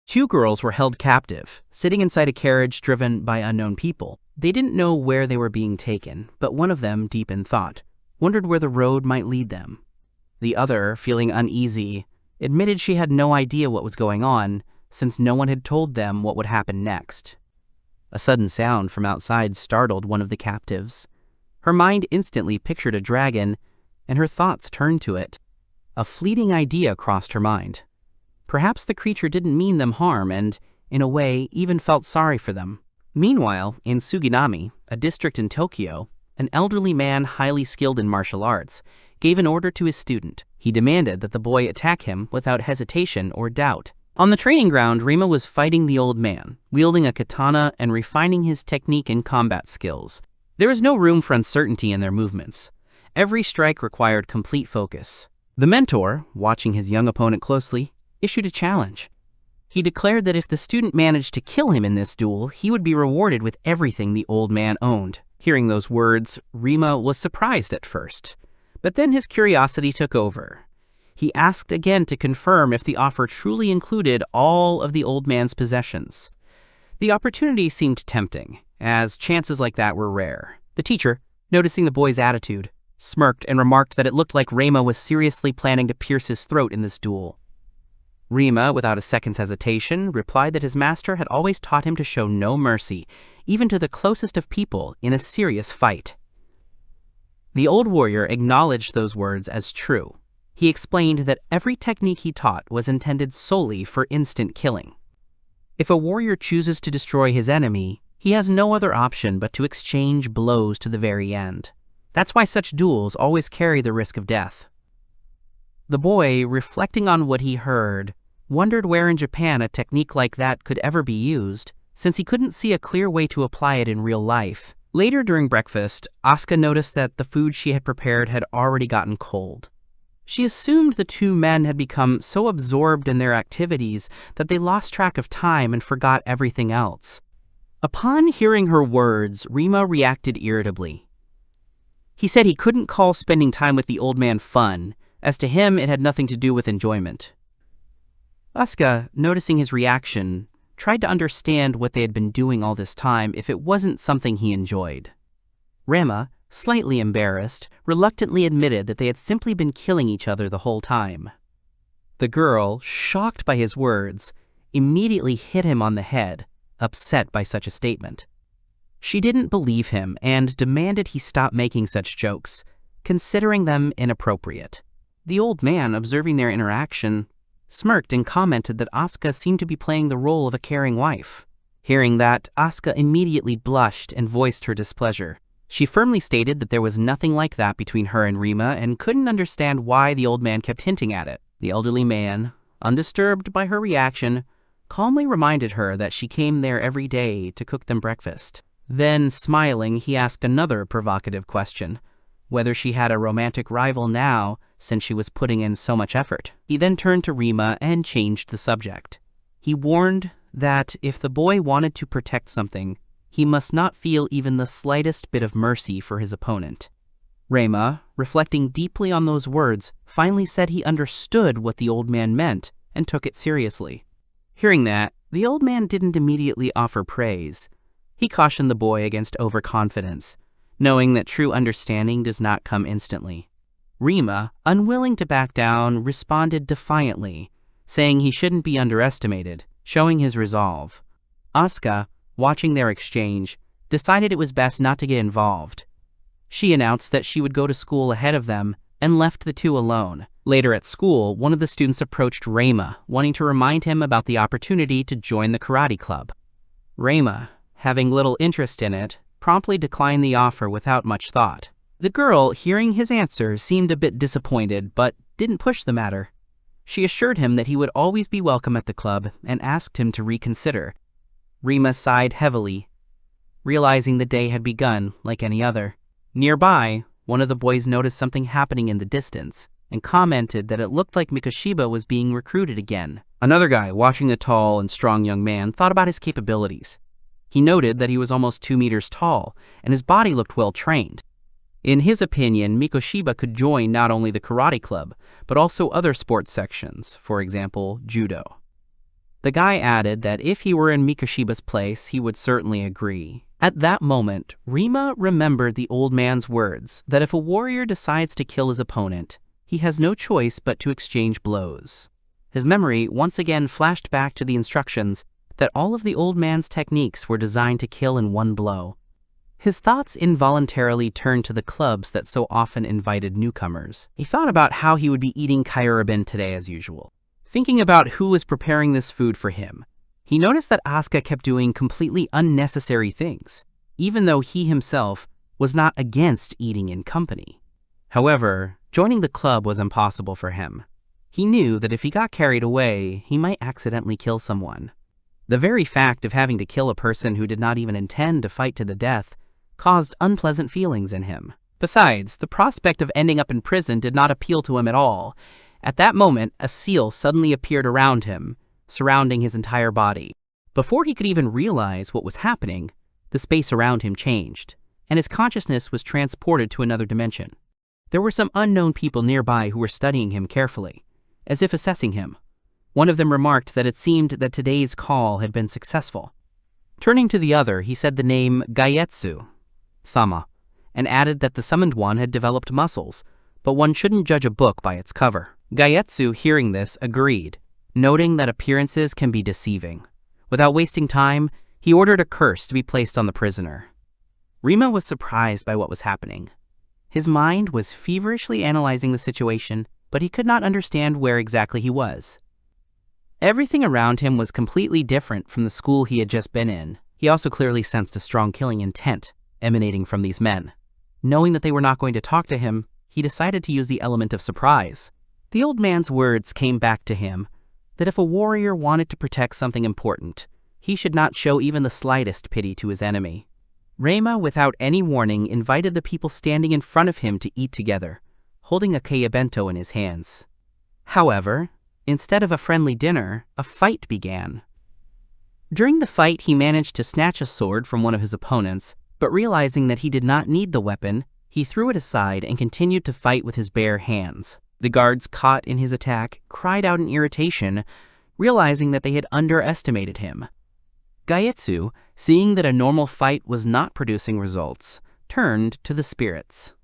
Two girls were held captive, sitting inside a carriage driven by unknown people. They didn't know where they were being taken, but one of them, deep in thought, wondered where the road might lead them. The other, feeling uneasy, admitted she had no idea what was going on, since no one had told them what would happen next. A sudden sound from outside startled one of the captives. Her mind instantly pictured a dragon, and her thoughts turned to it. A fleeting idea crossed her mind. Perhaps the creature didn't mean them harm and, in a way, even felt sorry for them. Meanwhile, in Suginami, a district in Tokyo, an elderly man highly skilled in martial arts gave an order to his student. He demanded that the boy attack him without hesitation or doubt. On the training ground, Rima was fighting the old man, wielding a katana and refining his technique and combat skills. There was no room for uncertainty in their movements. Every strike required complete focus. The mentor, watching his young opponent closely, issued a challenge. He declared that if the student managed to kill him in this duel, he would be rewarded with everything the old man owned. Hearing those words, Rima was surprised at first, but then his curiosity took over. He asked again to confirm if the offer truly included all of the old man's possessions. The opportunity seemed tempting, as chances like that were rare. The teacher, noticing the boy's attitude, smirked and remarked that it looked like Rima was seriously planning to pierce his throat in this duel. Rima, without a second's hesitation, replied that his master had always taught him to show no mercy, even to the closest of people, in a serious fight. The old warrior acknowledged those words as true. He explained that every technique he taught was intended solely for instant killing. If a warrior chooses to destroy his enemy, he has no other option but to exchange blows to the very end. That's why such duels always carry the risk of death. The boy, reflecting on what he heard, wondered where in Japan a technique like that could ever be used, since he couldn't see a clear way to apply it in real life. Later during breakfast, Asuka noticed that the food she had prepared had already gotten cold. She assumed the two men had become so absorbed in their activities that they lost track of time and forgot everything else. Upon hearing her words, Rima reacted irritably. He said he couldn't call spending time with the old man fun, as to him it had nothing to do with enjoyment. Asuka, noticing his reaction, tried to understand what they had been doing all this time if it wasn't something he enjoyed. Rima, slightly embarrassed, reluctantly admitted that they had simply been killing each other the whole time. The girl, shocked by his words, immediately hit him on the head, upset by such a statement. She didn't believe him and demanded he stop making such jokes, considering them inappropriate. The old man, observing their interaction, smirked and commented that Asuka seemed to be playing the role of a caring wife. Hearing that, Asuka immediately blushed and voiced her displeasure. She firmly stated that there was nothing like that between her and Rima and couldn't understand why the old man kept hinting at it. The elderly man, undisturbed by her reaction, calmly reminded her that she came there every day to cook them breakfast. Then, smiling, he asked another provocative question, whether she had a romantic rival now, since she was putting in so much effort. He then turned to Rima and changed the subject. He warned that if the boy wanted to protect something, he must not feel even the slightest bit of mercy for his opponent. Rima, reflecting deeply on those words, finally said he understood what the old man meant and took it seriously. Hearing that, the old man didn't immediately offer praise. He cautioned the boy against overconfidence, knowing that true understanding does not come instantly. Rima, unwilling to back down, responded defiantly, saying he shouldn't be underestimated, showing his resolve. Asuka, watching their exchange, decided it was best not to get involved. She announced that she would go to school ahead of them and left the two alone. Later at school, one of the students approached Rima, wanting to remind him about the opportunity to join the karate club. Rima, having little interest in it, promptly declined the offer without much thought. The girl, hearing his answer, seemed a bit disappointed, but didn't push the matter. She assured him that he would always be welcome at the club and asked him to reconsider. Rima sighed heavily, realizing the day had begun like any other. Nearby, one of the boys noticed something happening in the distance and commented that it looked like Mikoshiba was being recruited again. Another guy, watching the tall and strong young man, thought about his capabilities. He noted that he was almost 2 meters tall, and his body looked well trained. In his opinion, Mikoshiba could join not only the karate club, but also other sports sections, for example, judo. The guy added that if he were in Mikashiba's place, he would certainly agree. At that moment, Rima remembered the old man's words that if a warrior decides to kill his opponent, he has no choice but to exchange blows. His memory once again flashed back to the instructions that all of the old man's techniques were designed to kill in one blow. His thoughts involuntarily turned to the clubs that so often invited newcomers. He thought about how he would be eating kairabin today as usual. Thinking about who was preparing this food for him, he noticed that Asuka kept doing completely unnecessary things, even though he himself was not against eating in company. However, joining the club was impossible for him. He knew that if he got carried away, he might accidentally kill someone. The very fact of having to kill a person who did not even intend to fight to the death caused unpleasant feelings in him. Besides, the prospect of ending up in prison did not appeal to him at all. At that moment, a seal suddenly appeared around him, surrounding his entire body. Before he could even realize what was happening, the space around him changed, and his consciousness was transported to another dimension. There were some unknown people nearby who were studying him carefully, as if assessing him. One of them remarked that it seemed that today's call had been successful. Turning to the other, he said the name Gaietsu-sama, and added that the summoned one had developed muscles, but one shouldn't judge a book by its cover. Gaietsu, hearing this, agreed, noting that appearances can be deceiving. Without wasting time, he ordered a curse to be placed on the prisoner. Rima was surprised by what was happening. His mind was feverishly analyzing the situation, but he could not understand where exactly he was. Everything around him was completely different from the school he had just been in. He also clearly sensed a strong killing intent emanating from these men. Knowing that they were not going to talk to him, he decided to use the element of surprise. The old man's words came back to him that if a warrior wanted to protect something important, he should not show even the slightest pity to his enemy. Rima, without any warning, invited the people standing in front of him to eat together, holding a keibento in his hands. However, instead of a friendly dinner, a fight began. During the fight, he managed to snatch a sword from one of his opponents, but realizing that he did not need the weapon, he threw it aside and continued to fight with his bare hands. The guards caught in his attack cried out in irritation, realizing that they had underestimated him. Gaietsu, seeing that a normal fight was not producing results, turned to the spirits.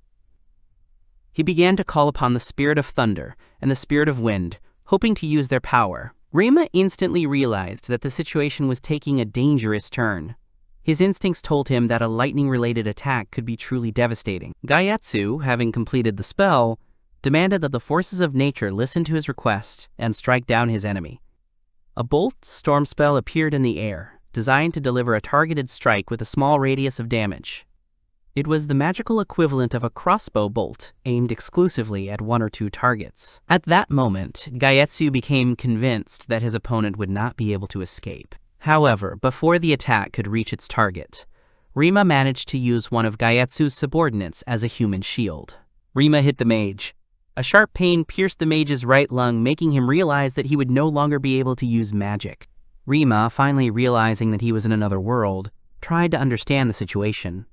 He began to call upon the spirit of thunder and the spirit of wind, hoping to use their power. Rima instantly realized that the situation was taking a dangerous turn. His instincts told him that a lightning-related attack could be truly devastating. Gaietsu, having completed the spell, demanded that the forces of nature listen to his request and strike down his enemy. A bolt storm spell appeared in the air, designed to deliver a targeted strike with a small radius of damage. It was the magical equivalent of a crossbow bolt, aimed exclusively at one or two targets. At that moment, Gaietsu became convinced that his opponent would not be able to escape. However, before the attack could reach its target, Rima managed to use one of Gaietsu's subordinates as a human shield. Rima hit the mage. A sharp pain pierced the mage's right lung, making him realize that he would no longer be able to use magic. Rima, finally realizing that he was in another world, tried to understand the situation.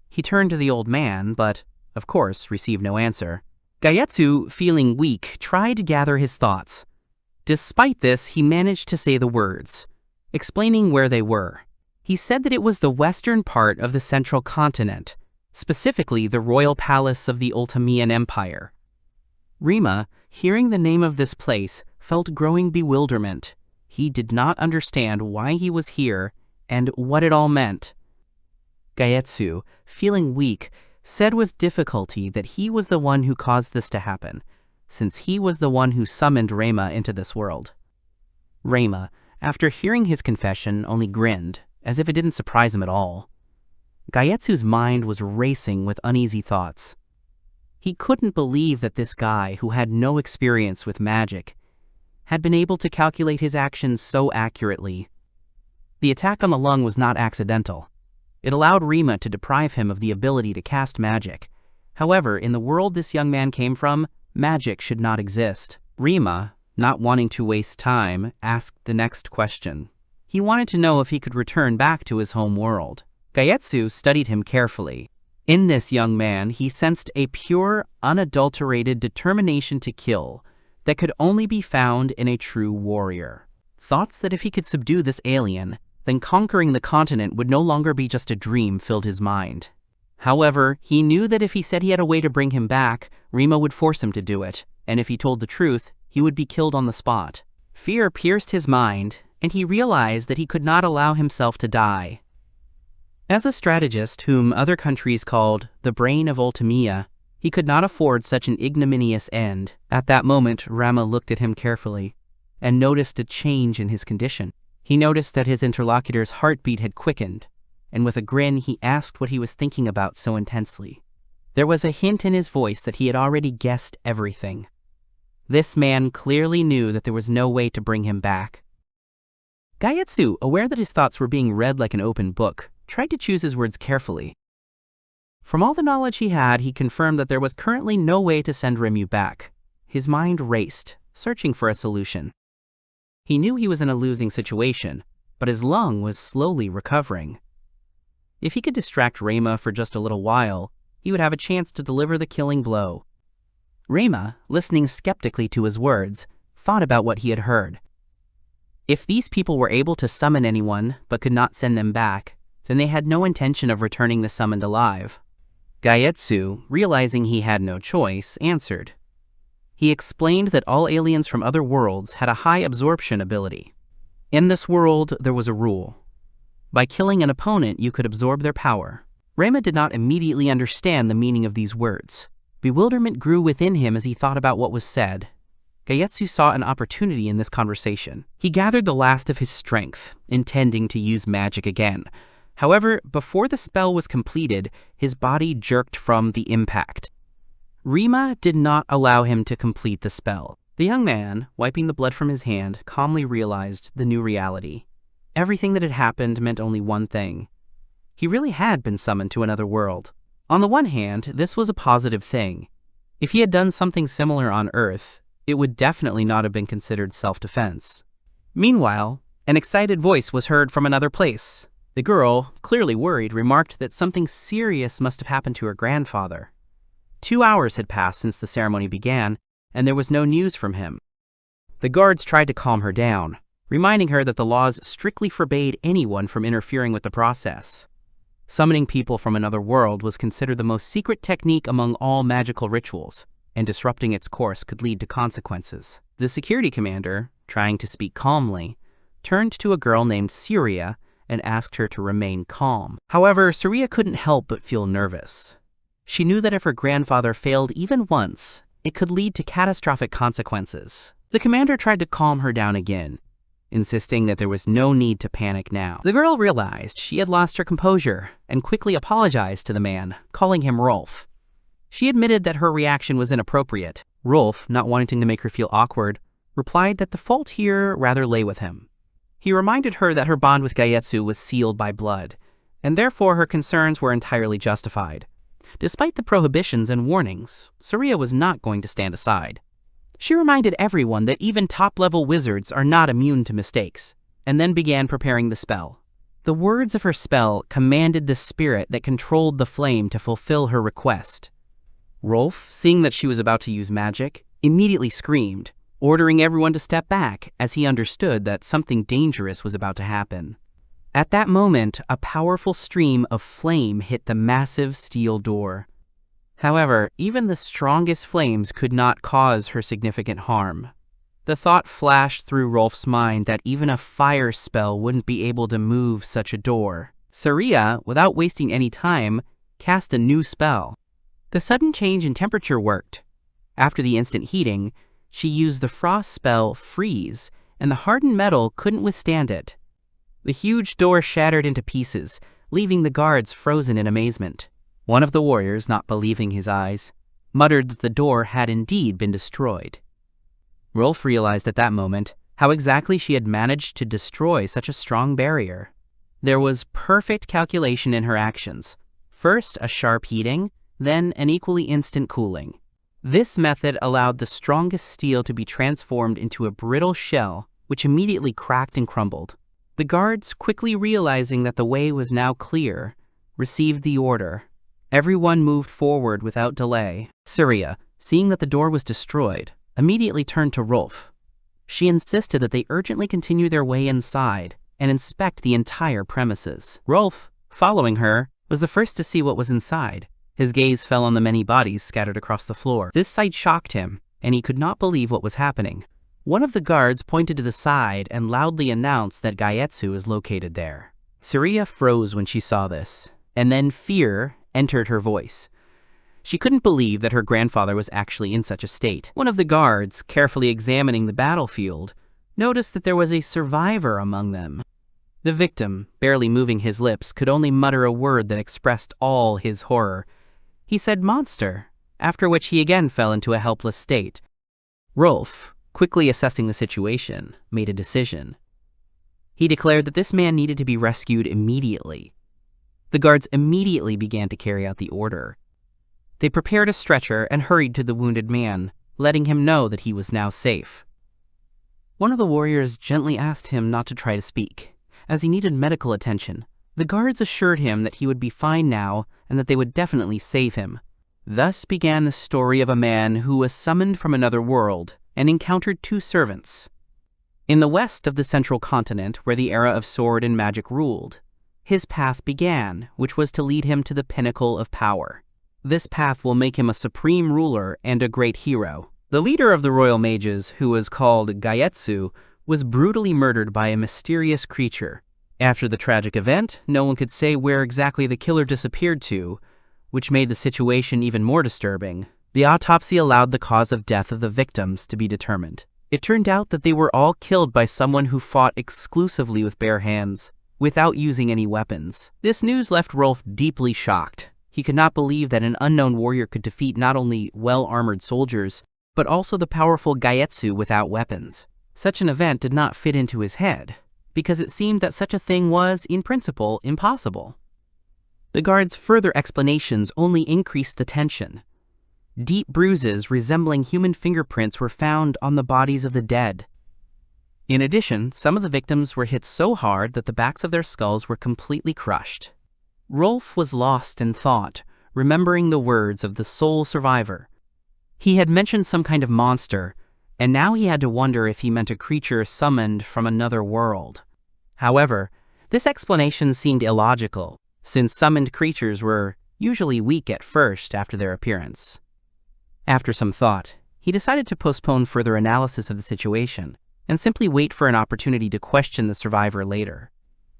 He turned to the old man, but, of course, received no answer. Gaietsu, feeling weak, tried to gather his thoughts. Despite this, he managed to say the words, explaining where they were. He said that it was the western part of the central continent, specifically the royal palace of the Ultamian Empire. Rima, hearing the name of this place, felt growing bewilderment. He did not understand why he was here and what it all meant. Gaietsu, feeling weak, said with difficulty that he was the one who caused this to happen, since he was the one who summoned Rima into this world. Rima, after hearing his confession, only grinned, as if it didn't surprise him at all. Gaietsu's mind was racing with uneasy thoughts. He couldn't believe that this guy, who had no experience with magic, had been able to calculate his actions so accurately. The attack on the lung was not accidental. It allowed Rima to deprive him of the ability to cast magic. However, in the world this young man came from, magic should not exist. Rima, not wanting to waste time, asked the next question. He wanted to know if he could return back to his home world. Gaietsu studied him carefully. In this young man, he sensed a pure, unadulterated determination to kill that could only be found in a true warrior. Thoughts that if he could subdue this alien, then conquering the continent would no longer be just a dream filled his mind. However, he knew that if he said he had a way to bring him back, Rima would force him to do it, and if he told the truth, he would be killed on the spot. Fear pierced his mind, and he realized that he could not allow himself to die. As a strategist whom other countries called the brain of Ultimia, he could not afford such an ignominious end. At that moment, Rama looked at him carefully and noticed a change in his condition. He noticed that his interlocutor's heartbeat had quickened, and with a grin he asked what he was thinking about so intensely. There was a hint in his voice that he had already guessed everything. This man clearly knew that there was no way to bring him back. Gaietsu, aware that his thoughts were being read like an open book, tried to choose his words carefully. From all the knowledge he had, he confirmed that there was currently no way to send Rimyu back. His mind raced, searching for a solution. He knew he was in a losing situation, but his lung was slowly recovering. If he could distract Rema for just a little while, he would have a chance to deliver the killing blow. Rema, listening skeptically to his words, thought about what he had heard. If these people were able to summon anyone but could not send them back, then they had no intention of returning the summoned alive. Gaietsu, realizing he had no choice, answered. He explained that all aliens from other worlds had a high absorption ability. In this world, there was a rule. By killing an opponent, you could absorb their power. Rema did not immediately understand the meaning of these words. Bewilderment grew within him as he thought about what was said. Gaietsu saw an opportunity in this conversation. He gathered the last of his strength, intending to use magic again. However, before the spell was completed, his body jerked from the impact. Rima did not allow him to complete the spell. The young man, wiping the blood from his hand, calmly realized the new reality. Everything that had happened meant only one thing. He really had been summoned to another world. On the one hand, this was a positive thing. If he had done something similar on Earth, it would definitely not have been considered self-defense. Meanwhile, an excited voice was heard from another place. The girl, clearly worried, remarked that something serious must have happened to her grandfather. 2 hours had passed since the ceremony began, and there was no news from him. The guards tried to calm her down, reminding her that the laws strictly forbade anyone from interfering with the process. Summoning people from another world was considered the most secret technique among all magical rituals, and disrupting its course could lead to consequences. The security commander, trying to speak calmly, turned to a girl named Syria and asked her to remain calm. However, Syria couldn't help but feel nervous. She knew that if her grandfather failed even once, it could lead to catastrophic consequences. The commander tried to calm her down again, insisting that there was no need to panic now. The girl realized she had lost her composure and quickly apologized to the man, calling him Rolf. She admitted that her reaction was inappropriate. Rolf, not wanting to make her feel awkward, replied that the fault here rather lay with him. He reminded her that her bond with Gaietsu was sealed by blood, and therefore her concerns were entirely justified. Despite the prohibitions and warnings, Syria was not going to stand aside. She reminded everyone that even top-level wizards are not immune to mistakes, and then began preparing the spell. The words of her spell commanded the spirit that controlled the flame to fulfill her request. Rolf, seeing that she was about to use magic, immediately screamed, ordering everyone to step back as he understood that something dangerous was about to happen. At that moment, a powerful stream of flame hit the massive steel door. However, even the strongest flames could not cause her significant harm. The thought flashed through Rolf's mind that even a fire spell wouldn't be able to move such a door. Syria, without wasting any time, cast a new spell. The sudden change in temperature worked. After the instant heating, she used the frost spell Freeze, and the hardened metal couldn't withstand it. The huge door shattered into pieces, leaving the guards frozen in amazement. One of the warriors, not believing his eyes, muttered that the door had indeed been destroyed. Rolf realized at that moment how exactly she had managed to destroy such a strong barrier. There was perfect calculation in her actions. First a sharp heating, then an equally instant cooling. This method allowed the strongest steel to be transformed into a brittle shell, which immediately cracked and crumbled. The guards, quickly realizing that the way was now clear, received the order. Everyone moved forward without delay. Syria, seeing that the door was destroyed, immediately turned to Rolf. She insisted that they urgently continue their way inside and inspect the entire premises. Rolf, following her, was the first to see what was inside. His gaze fell on the many bodies scattered across the floor. This sight shocked him, and he could not believe what was happening. One of the guards pointed to the side and loudly announced that Gaietsu is located there. Saria froze when she saw this, and then fear entered her voice. She couldn't believe that her grandfather was actually in such a state. One of the guards, carefully examining the battlefield, noticed that there was a survivor among them. The victim, barely moving his lips, could only mutter a word that expressed all his horror. He said monster, after which he again fell into a helpless state. Rolf, quickly assessing the situation, made a decision. He declared that this man needed to be rescued immediately. The guards immediately began to carry out the order. They prepared a stretcher and hurried to the wounded man, letting him know that he was now safe. One of the warriors gently asked him not to try to speak, as he needed medical attention. The guards assured him that he would be fine now and that they would definitely save him. Thus began the story of a man who was summoned from another world and encountered two servants. In the west of the central continent, where the era of sword and magic ruled, his path began, which was to lead him to the pinnacle of power. This path will make him a supreme ruler and a great hero. The leader of the royal mages, who was called Gaietsu, was brutally murdered by a mysterious creature. After the tragic event, no one could say where exactly the killer disappeared to, which made the situation even more disturbing. The autopsy allowed the cause of death of the victims to be determined. It turned out that they were all killed by someone who fought exclusively with bare hands, without using any weapons. This news left Rolf deeply shocked. He could not believe that an unknown warrior could defeat not only well-armored soldiers, but also the powerful Gaietsu without weapons. Such an event did not fit into his head, because it seemed that such a thing was, in principle, impossible. The guard's further explanations only increased the tension. Deep bruises resembling human fingerprints were found on the bodies of the dead. In addition, some of the victims were hit so hard that the backs of their skulls were completely crushed. Rolf was lost in thought, remembering the words of the sole survivor. He had mentioned some kind of monster, and now he had to wonder if he meant a creature summoned from another world. However, this explanation seemed illogical, since summoned creatures were usually weak at first after their appearance. After some thought, he decided to postpone further analysis of the situation and simply wait for an opportunity to question the survivor later.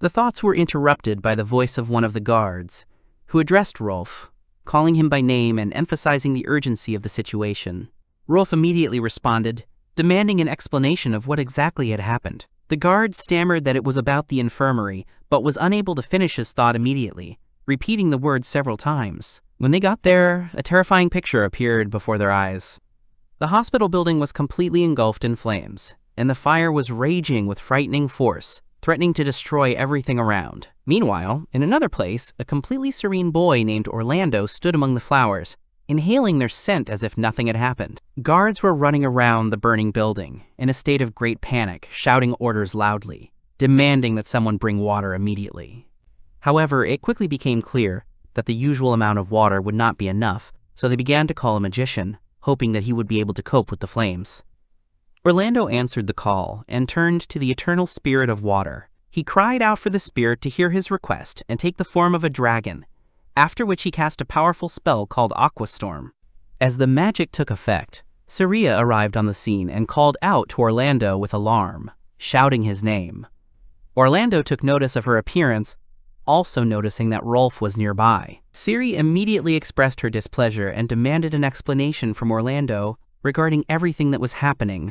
The thoughts were interrupted by the voice of one of the guards, who addressed Rolf, calling him by name and emphasizing the urgency of the situation. Rolf immediately responded, demanding an explanation of what exactly had happened. The guard stammered that it was about the infirmary, but was unable to finish his thought immediately, repeating the words several times. When they got there, a terrifying picture appeared before their eyes. The hospital building was completely engulfed in flames, and the fire was raging with frightening force, threatening to destroy everything around. Meanwhile, in another place, a completely serene boy named Orlando stood among the flowers, inhaling their scent as if nothing had happened. Guards were running around the burning building, in a state of great panic, shouting orders loudly, demanding that someone bring water immediately. However, it quickly became clear that the usual amount of water would not be enough, so they began to call a magician, hoping that he would be able to cope with the flames. Orlando answered the call and turned to the eternal spirit of water. He cried out for the spirit to hear his request and take the form of a dragon, after which he cast a powerful spell called Aqua Storm. As the magic took effect, Saria arrived on the scene and called out to Orlando with alarm, shouting his name. Orlando took notice of her appearance, also noticing that Rolf was nearby. Siri immediately expressed her displeasure and demanded an explanation from Orlando regarding everything that was happening.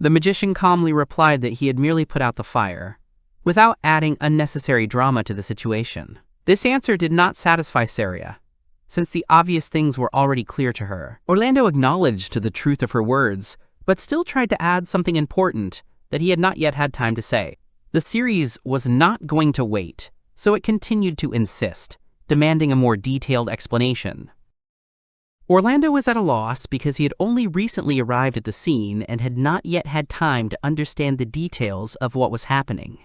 The magician calmly replied that he had merely put out the fire, without adding unnecessary drama to the situation. This answer did not satisfy Saria, since the obvious things were already clear to her. Orlando acknowledged the truth of her words, but still tried to add something important that he had not yet had time to say. The series was not going to wait, so it continued to insist, demanding a more detailed explanation. Orlando was at a loss because he had only recently arrived at the scene and had not yet had time to understand the details of what was happening.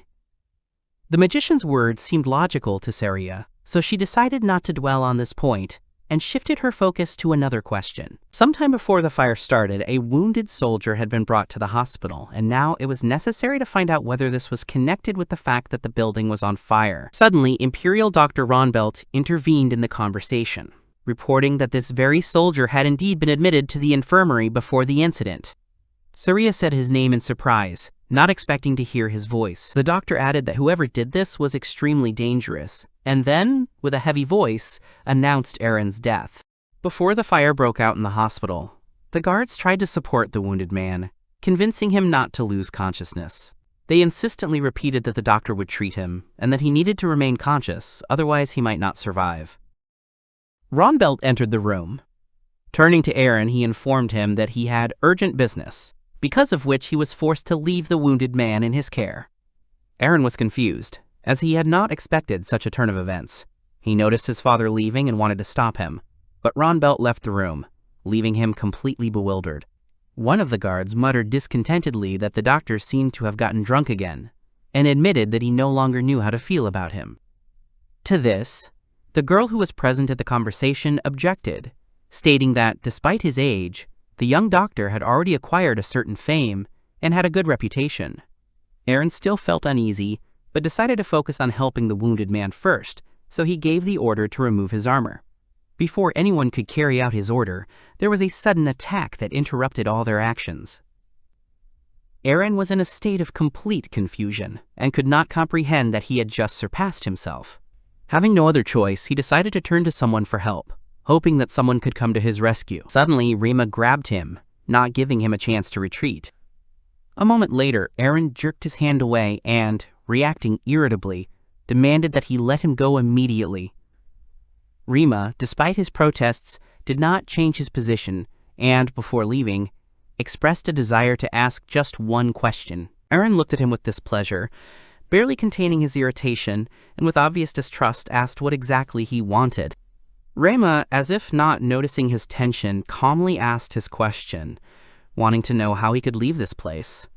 The magician's words seemed logical to Saria, so she decided not to dwell on this point and shifted her focus to another question. Sometime before the fire started, a wounded soldier had been brought to the hospital, and now it was necessary to find out whether this was connected with the fact that the building was on fire. Suddenly, Imperial Dr. Ronbelt intervened in the conversation, reporting that this very soldier had indeed been admitted to the infirmary before the incident. Surya said his name in surprise, not expecting to hear his voice. The doctor added that whoever did this was extremely dangerous, and then, with a heavy voice, announced Aaron's death. Before the fire broke out in the hospital, the guards tried to support the wounded man, convincing him not to lose consciousness. They insistently repeated that the doctor would treat him, and that he needed to remain conscious, otherwise he might not survive. Ronbelt entered the room. Turning to Aaron, he informed him that he had urgent business, because of which he was forced to leave the wounded man in his care. Aaron was confused, as he had not expected such a turn of events. He noticed his father leaving and wanted to stop him, but Ronbelt left the room, leaving him completely bewildered. One of the guards muttered discontentedly that the doctor seemed to have gotten drunk again, and admitted that he no longer knew how to feel about him. To this, the girl who was present at the conversation objected, stating that, despite his age, the young doctor had already acquired a certain fame and had a good reputation. Aaron still felt uneasy, but decided to focus on helping the wounded man first, so he gave the order to remove his armor. Before anyone could carry out his order, there was a sudden attack that interrupted all their actions. Aaron was in a state of complete confusion and could not comprehend that he had just surpassed himself. Having no other choice, he decided to turn to someone for help, hoping that someone could come to his rescue. Suddenly, Rima grabbed him, not giving him a chance to retreat. A moment later, Aaron jerked his hand away and, reacting irritably, demanded that he let him go immediately. Rima, despite his protests, did not change his position and, before leaving, expressed a desire to ask just one question. Aaron looked at him with displeasure, barely containing his irritation, and with obvious distrust asked what exactly he wanted. Rima, as if not noticing his tension, calmly asked his question, wanting to know how he could leave this place.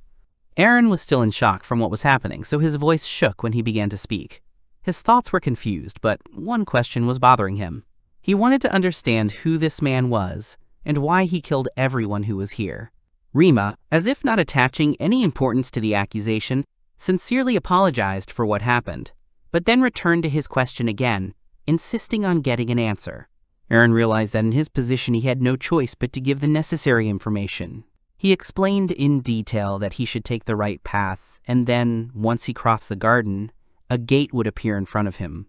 Aaron was still in shock from what was happening, so his voice shook when he began to speak. His thoughts were confused, but one question was bothering him. He wanted to understand who this man was and why he killed everyone who was here. Rima, as if not attaching any importance to the accusation, sincerely apologized for what happened, but then returned to his question again, insisting on getting an answer. Aaron realized that in his position he had no choice but to give the necessary information. He explained in detail that he should take the right path, and then, once he crossed the garden, a gate would appear in front of him.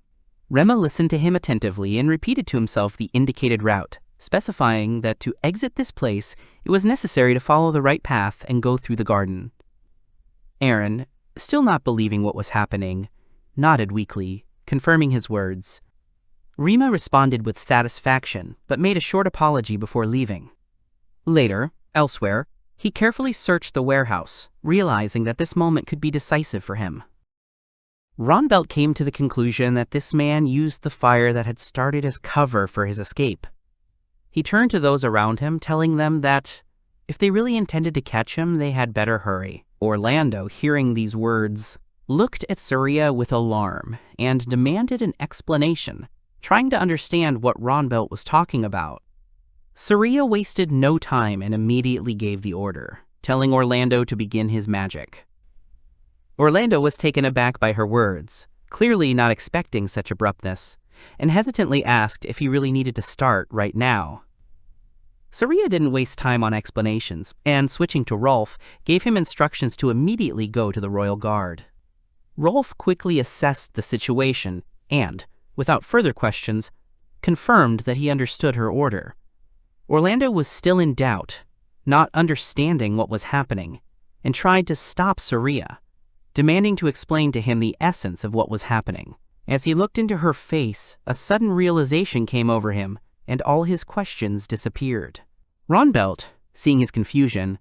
Rema listened to him attentively and repeated to himself the indicated route, specifying that to exit this place, it was necessary to follow the right path and go through the garden. Aaron, still not believing what was happening, nodded weakly, confirming his words. Rima responded with satisfaction, but made a short apology before leaving. Later, elsewhere, he carefully searched the warehouse, realizing that this moment could be decisive for him. Ronbelt came to the conclusion that this man used the fire that had started as cover for his escape. He turned to those around him, telling them that, if they really intended to catch him, they had better hurry. Orlando, hearing these words, looked at Surya with alarm and demanded an explanation, trying to understand what Ronbelt was talking about. Surya wasted no time and immediately gave the order, telling Orlando to begin his magic. Orlando was taken aback by her words, clearly not expecting such abruptness, and hesitantly asked if he really needed to start right now. Surya didn't waste time on explanations, and switching to Rolf, gave him instructions to immediately go to the royal guard. Rolf quickly assessed the situation and, without further questions, confirmed that he understood her order. Orlando was still in doubt, not understanding what was happening, and tried to stop Surya, demanding to explain to him the essence of what was happening. As he looked into her face, a sudden realization came over him, and all his questions disappeared. Ronbelt, seeing his confusion,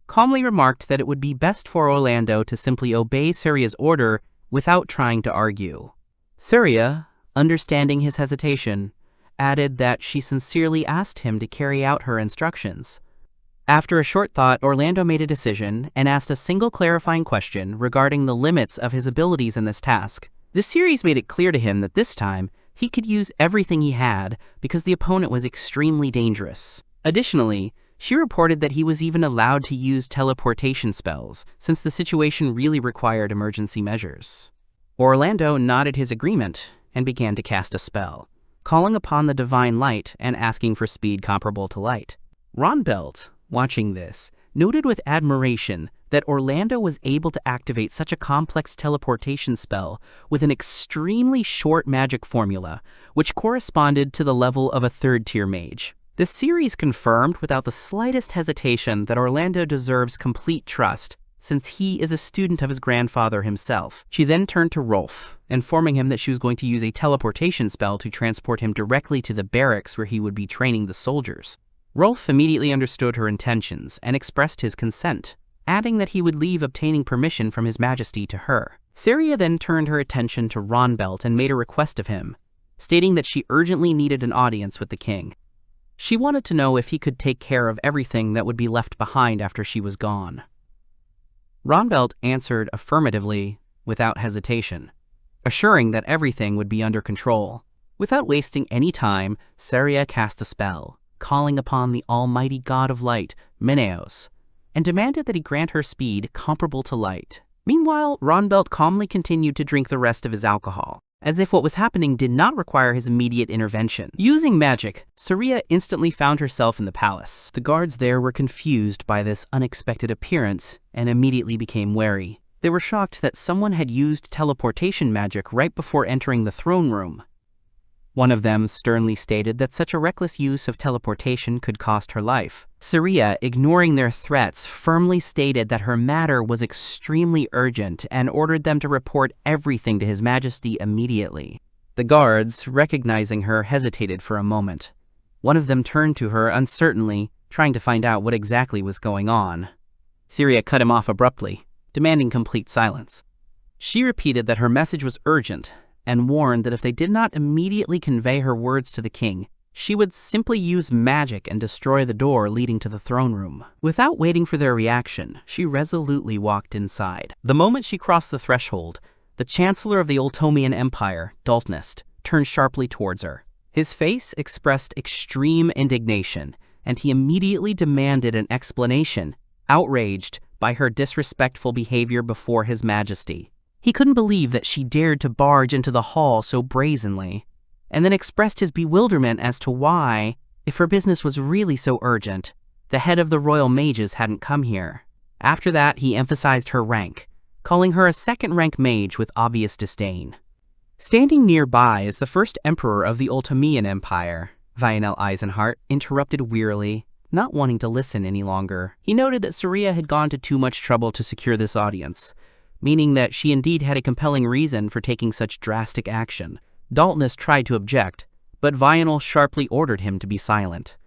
calmly remarked that it would be best for Orlando to simply obey Surya's order without trying to argue. Surya, understanding his hesitation, added that she sincerely asked him to carry out her instructions. After a short thought, Orlando made a decision and asked a single clarifying question regarding the limits of his abilities in this task. This series made it clear to him that this time, He could use everything he had because the opponent was extremely dangerous. Additionally, she reported that he was even allowed to use teleportation spells, since the situation really required emergency measures. Orlando nodded his agreement and began to cast a spell, calling upon the divine light and asking for speed comparable to light. Ronbelt, watching this, noted with admiration that Orlando was able to activate such a complex teleportation spell with an extremely short magic formula, which corresponded to the level of a third-tier mage. This series confirmed without the slightest hesitation that Orlando deserves complete trust, since he is a student of his grandfather himself. She then turned to Rolf, informing him that she was going to use a teleportation spell to transport him directly to the barracks where he would be training the soldiers. Rolf immediately understood her intentions and expressed his consent, adding that he would leave obtaining permission from His Majesty to her. Saria then turned her attention to Ronbelt and made a request of him, stating that she urgently needed an audience with the king. She wanted to know if he could take care of everything that would be left behind after she was gone. Ronbelt answered affirmatively without hesitation, assuring that everything would be under control. Without wasting any time, Saria cast a spell, calling upon the almighty god of light, Mineos, and demanded that he grant her speed comparable to light. Meanwhile, Ronbelt calmly continued to drink the rest of his alcohol, as if what was happening did not require his immediate intervention. Using magic, Saria instantly found herself in the palace. The guards there were confused by this unexpected appearance and immediately became wary. They were shocked that someone had used teleportation magic right before entering the throne room. One of them sternly stated that such a reckless use of teleportation could cost her life. Saria, ignoring their threats, firmly stated that her matter was extremely urgent and ordered them to report everything to His Majesty immediately. The guards, recognizing her, hesitated for a moment. One of them turned to her uncertainly, trying to find out what exactly was going on. Saria cut him off abruptly, demanding complete silence. She repeated that her message was urgent, and warned that if they did not immediately convey her words to the king, she would simply use magic and destroy the door leading to the throne room. Without waiting for their reaction, she resolutely walked inside. The moment she crossed the threshold, the Chancellor of the Ultomian Empire, Daltnist, turned sharply towards her. His face expressed extreme indignation, and he immediately demanded an explanation, outraged by her disrespectful behavior before His Majesty. He couldn't believe that she dared to barge into the hall so brazenly, and then expressed his bewilderment as to why, if her business was really so urgent, the head of the royal mages hadn't come here. After that, he emphasized her rank, calling her a second-rank mage with obvious disdain. Standing nearby is the first emperor of the Ultomian Empire. Lionel Eisenhart interrupted wearily, not wanting to listen any longer. He noted that Saria had gone to too much trouble to secure this audience, meaning that she indeed had a compelling reason for taking such drastic action. Daltnist tried to object, but Lionel sharply ordered him to be silent.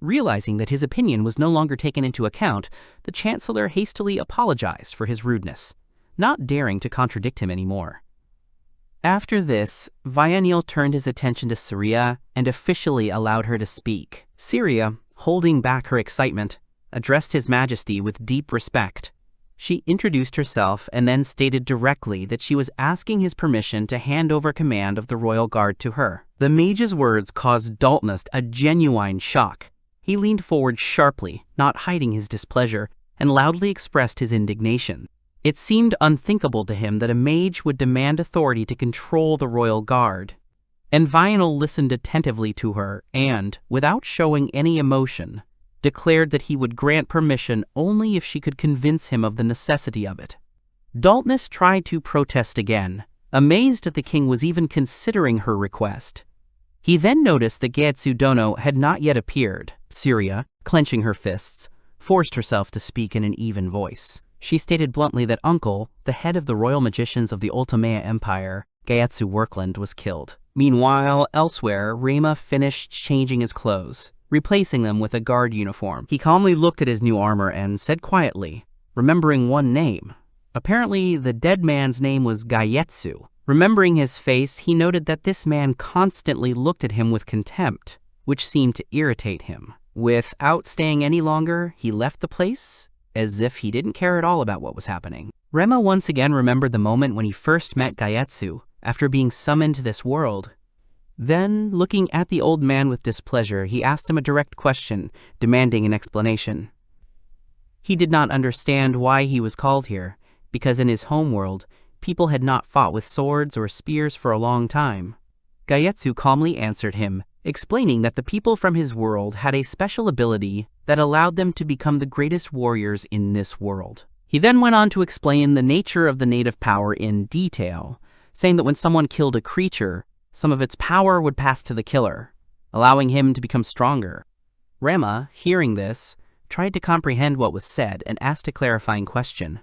Realizing that his opinion was no longer taken into account, the Chancellor hastily apologized for his rudeness, not daring to contradict him anymore. After this, Lionel turned his attention to Saria and officially allowed her to speak. Saria, holding back her excitement, addressed His Majesty with deep respect. She introduced herself and then stated directly that she was asking his permission to hand over command of the royal guard to her. The mage's words caused Daltnist a genuine shock. He leaned forward sharply, not hiding his displeasure, and loudly expressed his indignation. It seemed unthinkable to him that a mage would demand authority to control the royal guard. And Lionel listened attentively to her and, without showing any emotion, declared that he would grant permission only if she could convince him of the necessity of it. Daltnist tried to protest again, amazed that the king was even considering her request. He then noticed that Gaetsu Dono had not yet appeared. Saria, clenching her fists, forced herself to speak in an even voice. She stated bluntly that Uncle, the head of the royal magicians of the Ultomea Empire, Gaetsu Workland, was killed. Meanwhile, elsewhere, Rema finished changing his clothes, replacing them with a guard uniform. He calmly looked at his new armor and said quietly, remembering one name. Apparently, the dead man's name was Gaetsu. Remembering his face, he noted that this man constantly looked at him with contempt, which seemed to irritate him. Without staying any longer, he left the place, as if he didn't care at all about what was happening. Rema once again remembered the moment when he first met Gaetsu after being summoned to this world. Then, looking at the old man with displeasure, he asked him a direct question, demanding an explanation. He did not understand why he was called here, because in his homeworld, people had not fought with swords or spears for a long time. Gaietsu calmly answered him, explaining that the people from his world had a special ability that allowed them to become the greatest warriors in this world. He then went on to explain the nature of the native power in detail, saying that when someone killed a creature, some of its power would pass to the killer, allowing him to become stronger. Rema, hearing this, tried to comprehend what was said and asked a clarifying question.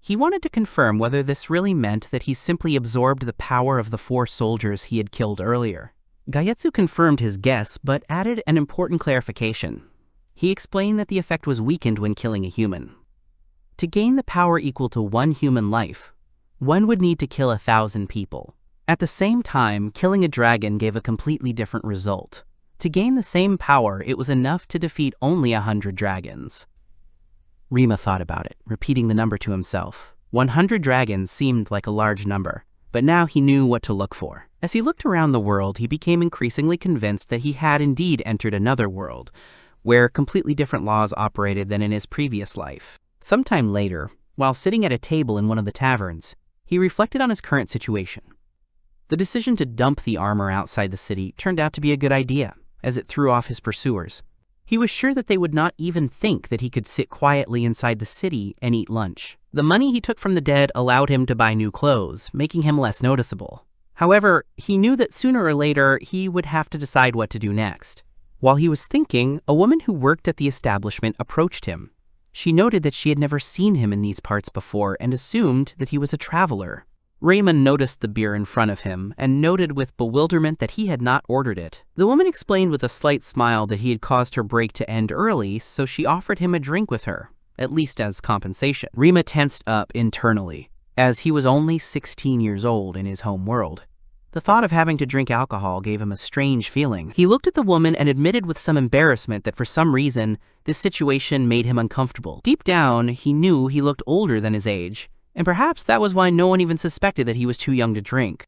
He wanted to confirm whether this really meant that he simply absorbed the power of the 4 soldiers he had killed earlier. Gaietsu confirmed his guess, but added an important clarification. He explained that the effect was weakened when killing a human. To gain the power equal to 1 human life, one would need to kill 1,000 people. At the same time, killing a dragon gave a completely different result. To gain the same power, it was enough to defeat only 100 dragons. Rima thought about it, repeating the number to himself. 100 dragons seemed like a large number, but now he knew what to look for. As he looked around the world, he became increasingly convinced that he had indeed entered another world, where completely different laws operated than in his previous life. Sometime later, while sitting at a table in one of the taverns, he reflected on his current situation. The decision to dump the armor outside the city turned out to be a good idea, as it threw off his pursuers. He was sure that they would not even think that he could sit quietly inside the city and eat lunch. The money he took from the dead allowed him to buy new clothes, making him less noticeable. However, he knew that sooner or later he would have to decide what to do next. While he was thinking, a woman who worked at the establishment approached him. She noted that she had never seen him in these parts before and assumed that he was a traveler. Raymond noticed the beer in front of him and noted with bewilderment that he had not ordered it. The woman explained with a slight smile that he had caused her break to end early, so she offered him a drink with her, at least as compensation. Rima tensed up internally, as he was only 16 years old in his home world. The thought of having to drink alcohol gave him a strange feeling. He looked at the woman and admitted with some embarrassment that for some reason, this situation made him uncomfortable. Deep down, he knew he looked older than his age, and perhaps that was why no one even suspected that he was too young to drink.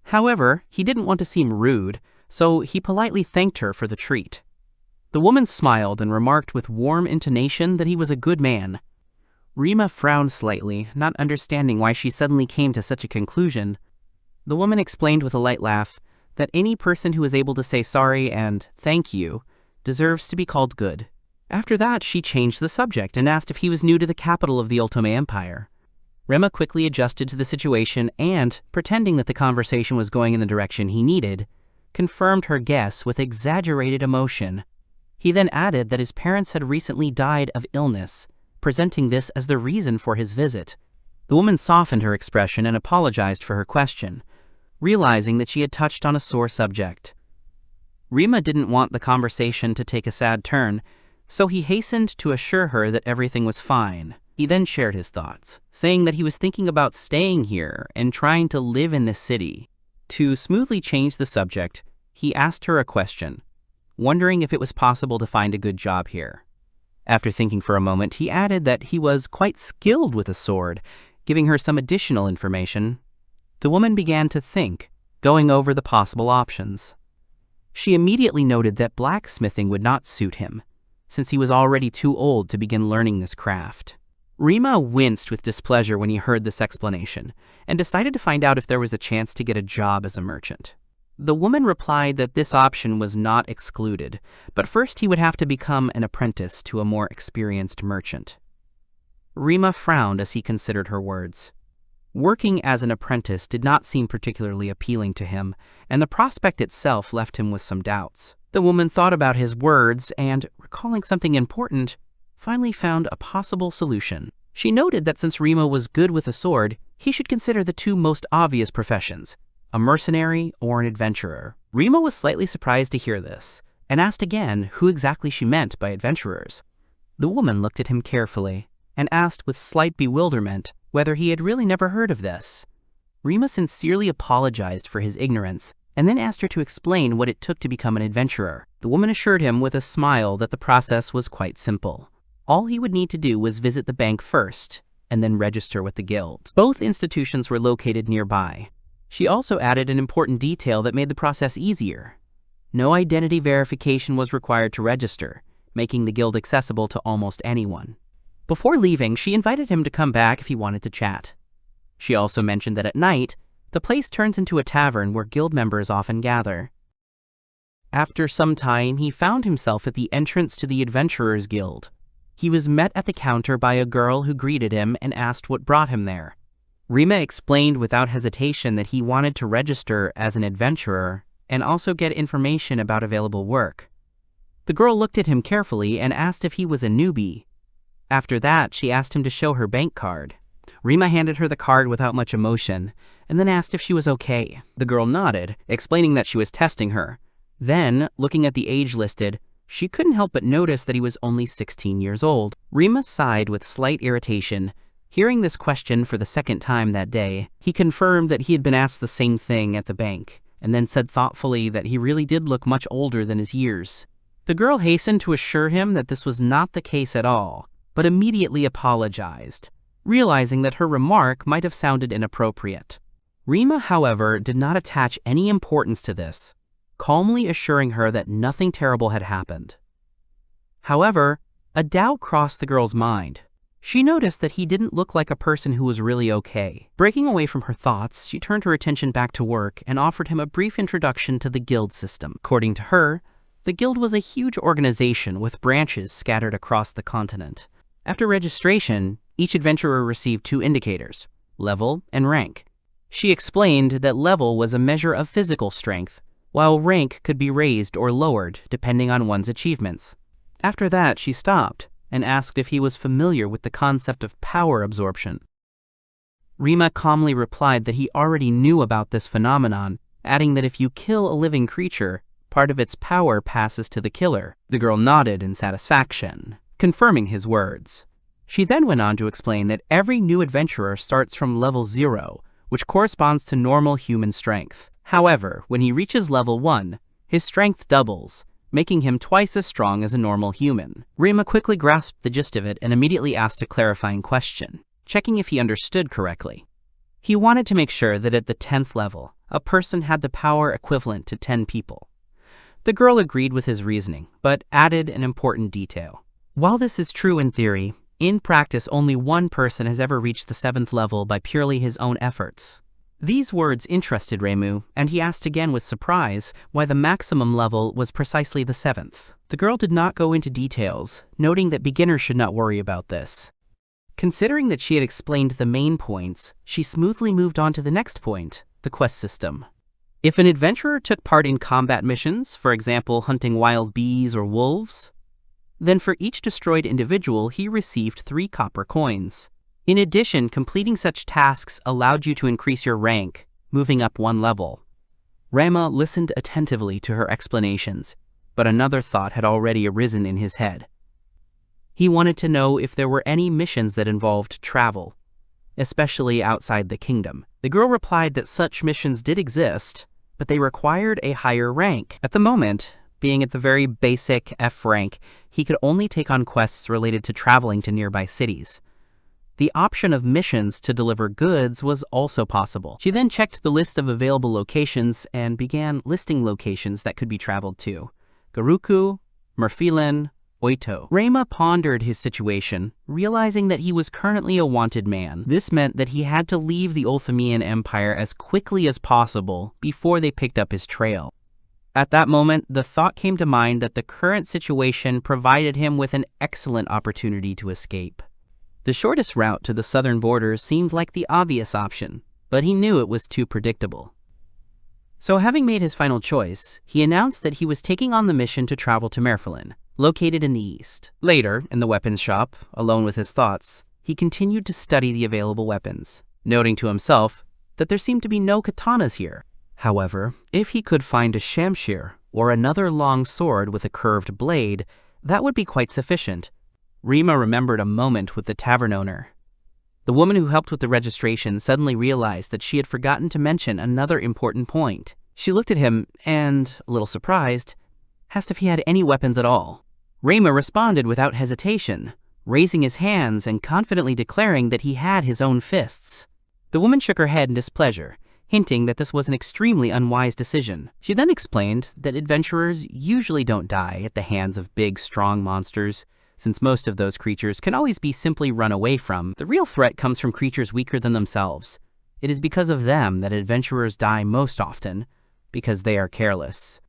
However, he didn't want to seem rude, so he politely thanked her for the treat. The woman smiled and remarked with warm intonation that he was a good man. Rima frowned slightly, not understanding why she suddenly came to such a conclusion. The woman explained with a light laugh that any person who is able to say sorry and thank you deserves to be called good. After that, she changed the subject and asked if he was new to the capital of the Otome Empire. Rema quickly adjusted to the situation and, pretending that the conversation was going in the direction he needed, confirmed her guess with exaggerated emotion. He then added that his parents had recently died of illness, presenting this as the reason for his visit. The woman softened her expression and apologized for her question, realizing that she had touched on a sore subject. Rima didn't want the conversation to take a sad turn, so he hastened to assure her that everything was fine. He then shared his thoughts, saying that he was thinking about staying here and trying to live in this city. To smoothly change the subject, he asked her a question, wondering if it was possible to find a good job here. After thinking for a moment, he added that he was quite skilled with a sword, giving her some additional information. The woman began to think, going over the possible options. She immediately noted that blacksmithing would not suit him, since he was already too old to begin learning this craft. Rima winced with displeasure when he heard this explanation, and decided to find out if there was a chance to get a job as a merchant. The woman replied that this option was not excluded, but first he would have to become an apprentice to a more experienced merchant. Rima frowned as he considered her words. Working as an apprentice did not seem particularly appealing to him, and the prospect itself left him with some doubts. The woman thought about his words and, recalling something important, finally found a possible solution. She noted that since Rima was good with a sword, he should consider the 2 most obvious professions, a mercenary or an adventurer. Rima was slightly surprised to hear this, and asked again who exactly she meant by adventurers. The woman looked at him carefully, and asked with slight bewilderment whether he had really never heard of this. Rima sincerely apologized for his ignorance, and then asked her to explain what it took to become an adventurer. The woman assured him with a smile that the process was quite simple. All he would need to do was visit the bank first, and then register with the guild. Both institutions were located nearby. She also added an important detail that made the process easier. No identity verification was required to register, making the guild accessible to almost anyone. Before leaving, she invited him to come back if he wanted to chat. She also mentioned that at night, the place turns into a tavern where guild members often gather. After some time, he found himself at the entrance to the Adventurers Guild. He was met at the counter by a girl who greeted him and asked what brought him there. Rima explained without hesitation that he wanted to register as an adventurer and also get information about available work. The girl looked at him carefully and asked if he was a newbie. After that, she asked him to show her bank card. Rima handed her the card without much emotion, and then asked if she was okay. The girl nodded, explaining that she was testing her. Then, looking at the age listed, she couldn't help but notice that he was only 16 years old. Rima sighed with slight irritation. Hearing this question for the second time that day, he confirmed that he had been asked the same thing at the bank, and then said thoughtfully that he really did look much older than his years. The girl hastened to assure him that this was not the case at all, but immediately apologized, realizing that her remark might have sounded inappropriate. Rima, however, did not attach any importance to this, calmly assuring her that nothing terrible had happened. However, a doubt crossed the girl's mind. She noticed that he didn't look like a person who was really okay. Breaking away from her thoughts, she turned her attention back to work and offered him a brief introduction to the guild system. According to her, the guild was a huge organization with branches scattered across the continent. After registration, each adventurer received 2 indicators, level and rank. She explained that level was a measure of physical strength, while rank could be raised or lowered depending on one's achievements. After that, she stopped and asked if he was familiar with the concept of power absorption. Rima calmly replied that he already knew about this phenomenon, adding that if you kill a living creature, part of its power passes to the killer. The girl nodded in satisfaction, confirming his words. She then went on to explain that every new adventurer starts from level 0, which corresponds to normal human strength. However, when he reaches level 1, his strength doubles, making him twice as strong as a normal human. Rima quickly grasped the gist of it and immediately asked a clarifying question, checking if he understood correctly. He wanted to make sure that at the 10th level, a person had the power equivalent to 10 people. The girl agreed with his reasoning, but added an important detail. While this is true in theory, in practice only one person has ever reached the 7th level by purely his own efforts. These words interested Reimu, and he asked again with surprise why the maximum level was precisely the 7th. The girl did not go into details, noting that beginners should not worry about this. Considering that she had explained the main points, she smoothly moved on to the next point, the quest system. If an adventurer took part in combat missions, for example hunting wild bees or wolves, then for each destroyed individual he received 3 copper coins. In addition, completing such tasks allowed you to increase your rank, moving up 1 level. Rama listened attentively to her explanations, but another thought had already arisen in his head. He wanted to know if there were any missions that involved travel, especially outside the kingdom. The girl replied that such missions did exist, but they required a higher rank. At the moment, being at the very basic F rank, he could only take on quests related to traveling to nearby cities. The option of missions to deliver goods was also possible. She then checked the list of available locations and began listing locations that could be traveled to: Garuku, Merfilen, Oito. Rama pondered his situation, realizing that he was currently a wanted man. This meant that he had to leave the Ulthamian Empire as quickly as possible before they picked up his trail. At that moment, the thought came to mind that the current situation provided him with an excellent opportunity to escape. The shortest route to the southern borders seemed like the obvious option, but he knew it was too predictable. So having made his final choice, he announced that he was taking on the mission to travel to Merfilen, located in the east. Later, in the weapons shop, alone with his thoughts, he continued to study the available weapons, noting to himself that there seemed to be no katanas here. However, if he could find a shamshir, or another long sword with a curved blade, that would be quite sufficient. Rima remembered a moment with the tavern owner. The woman who helped with the registration suddenly realized that she had forgotten to mention another important point. She looked at him and, a little surprised, asked if he had any weapons at all. Rima responded without hesitation, raising his hands and confidently declaring that he had his own fists. The woman shook her head in displeasure, hinting that this was an extremely unwise decision. She then explained that adventurers usually don't die at the hands of big, strong monsters, since most of those creatures can always be simply run away from. The real threat comes from creatures weaker than themselves. It is because of them that adventurers die most often, because they are careless.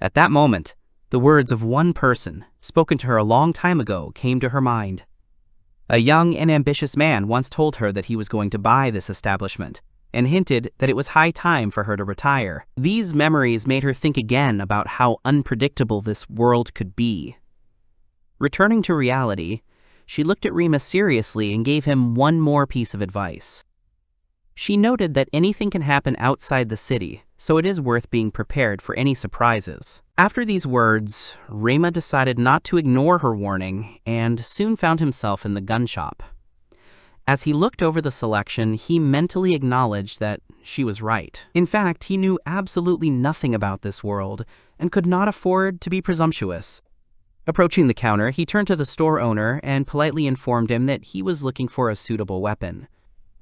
At that moment, the words of one person, spoken to her a long time ago, came to her mind. A young and ambitious man once told her that he was going to buy this establishment, and hinted that it was high time for her to retire. These memories made her think again about how unpredictable this world could be. Returning to reality, she looked at Rima seriously and gave him one more piece of advice. She noted that anything can happen outside the city, so it is worth being prepared for any surprises. After these words, Rima decided not to ignore her warning and soon found himself in the gun shop. As he looked over the selection, he mentally acknowledged that she was right. In fact, he knew absolutely nothing about this world and could not afford to be presumptuous. Approaching the counter, he turned to the store owner and politely informed him that he was looking for a suitable weapon.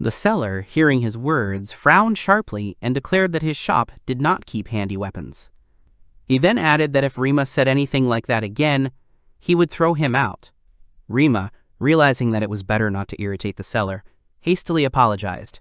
The seller, hearing his words, frowned sharply and declared that his shop did not keep handy weapons. He then added that if Rima said anything like that again, he would throw him out. Rima, realizing that it was better not to irritate the seller, hastily apologized.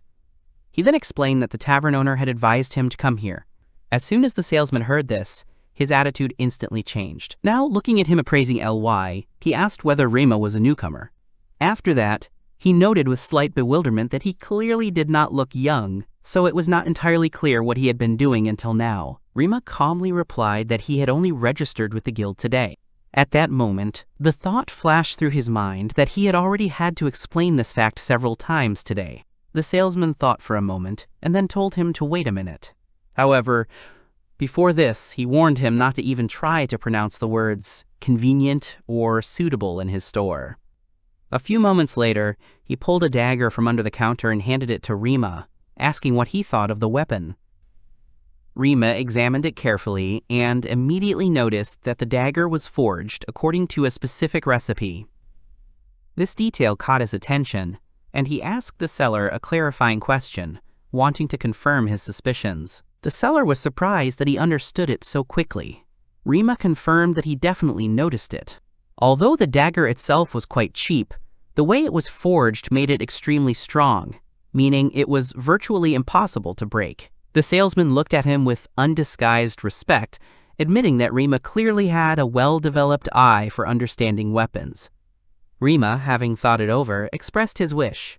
He then explained that the tavern owner had advised him to come here. As soon as the salesman heard this, his attitude instantly changed. Now, looking at him appraising LY, he asked whether Rima was a newcomer. After that, he noted with slight bewilderment that he clearly did not look young, so it was not entirely clear what he had been doing until now. Rima calmly replied that he had only registered with the guild today. At that moment, the thought flashed through his mind that he had already had to explain this fact several times today. The salesman thought for a moment and then told him to wait a minute. However, before this, he warned him not to even try to pronounce the words convenient or suitable in his store. A few moments later, he pulled a dagger from under the counter and handed it to Rima, asking what he thought of the weapon. Rima examined it carefully and immediately noticed that the dagger was forged according to a specific recipe. This detail caught his attention, and he asked the seller a clarifying question, wanting to confirm his suspicions. The seller was surprised that he understood it so quickly. Rima confirmed that he definitely noticed it. Although the dagger itself was quite cheap, the way it was forged made it extremely strong, meaning it was virtually impossible to break. The salesman looked at him with undisguised respect, admitting that Rima clearly had a well-developed eye for understanding weapons. Rima, having thought it over, expressed his wish.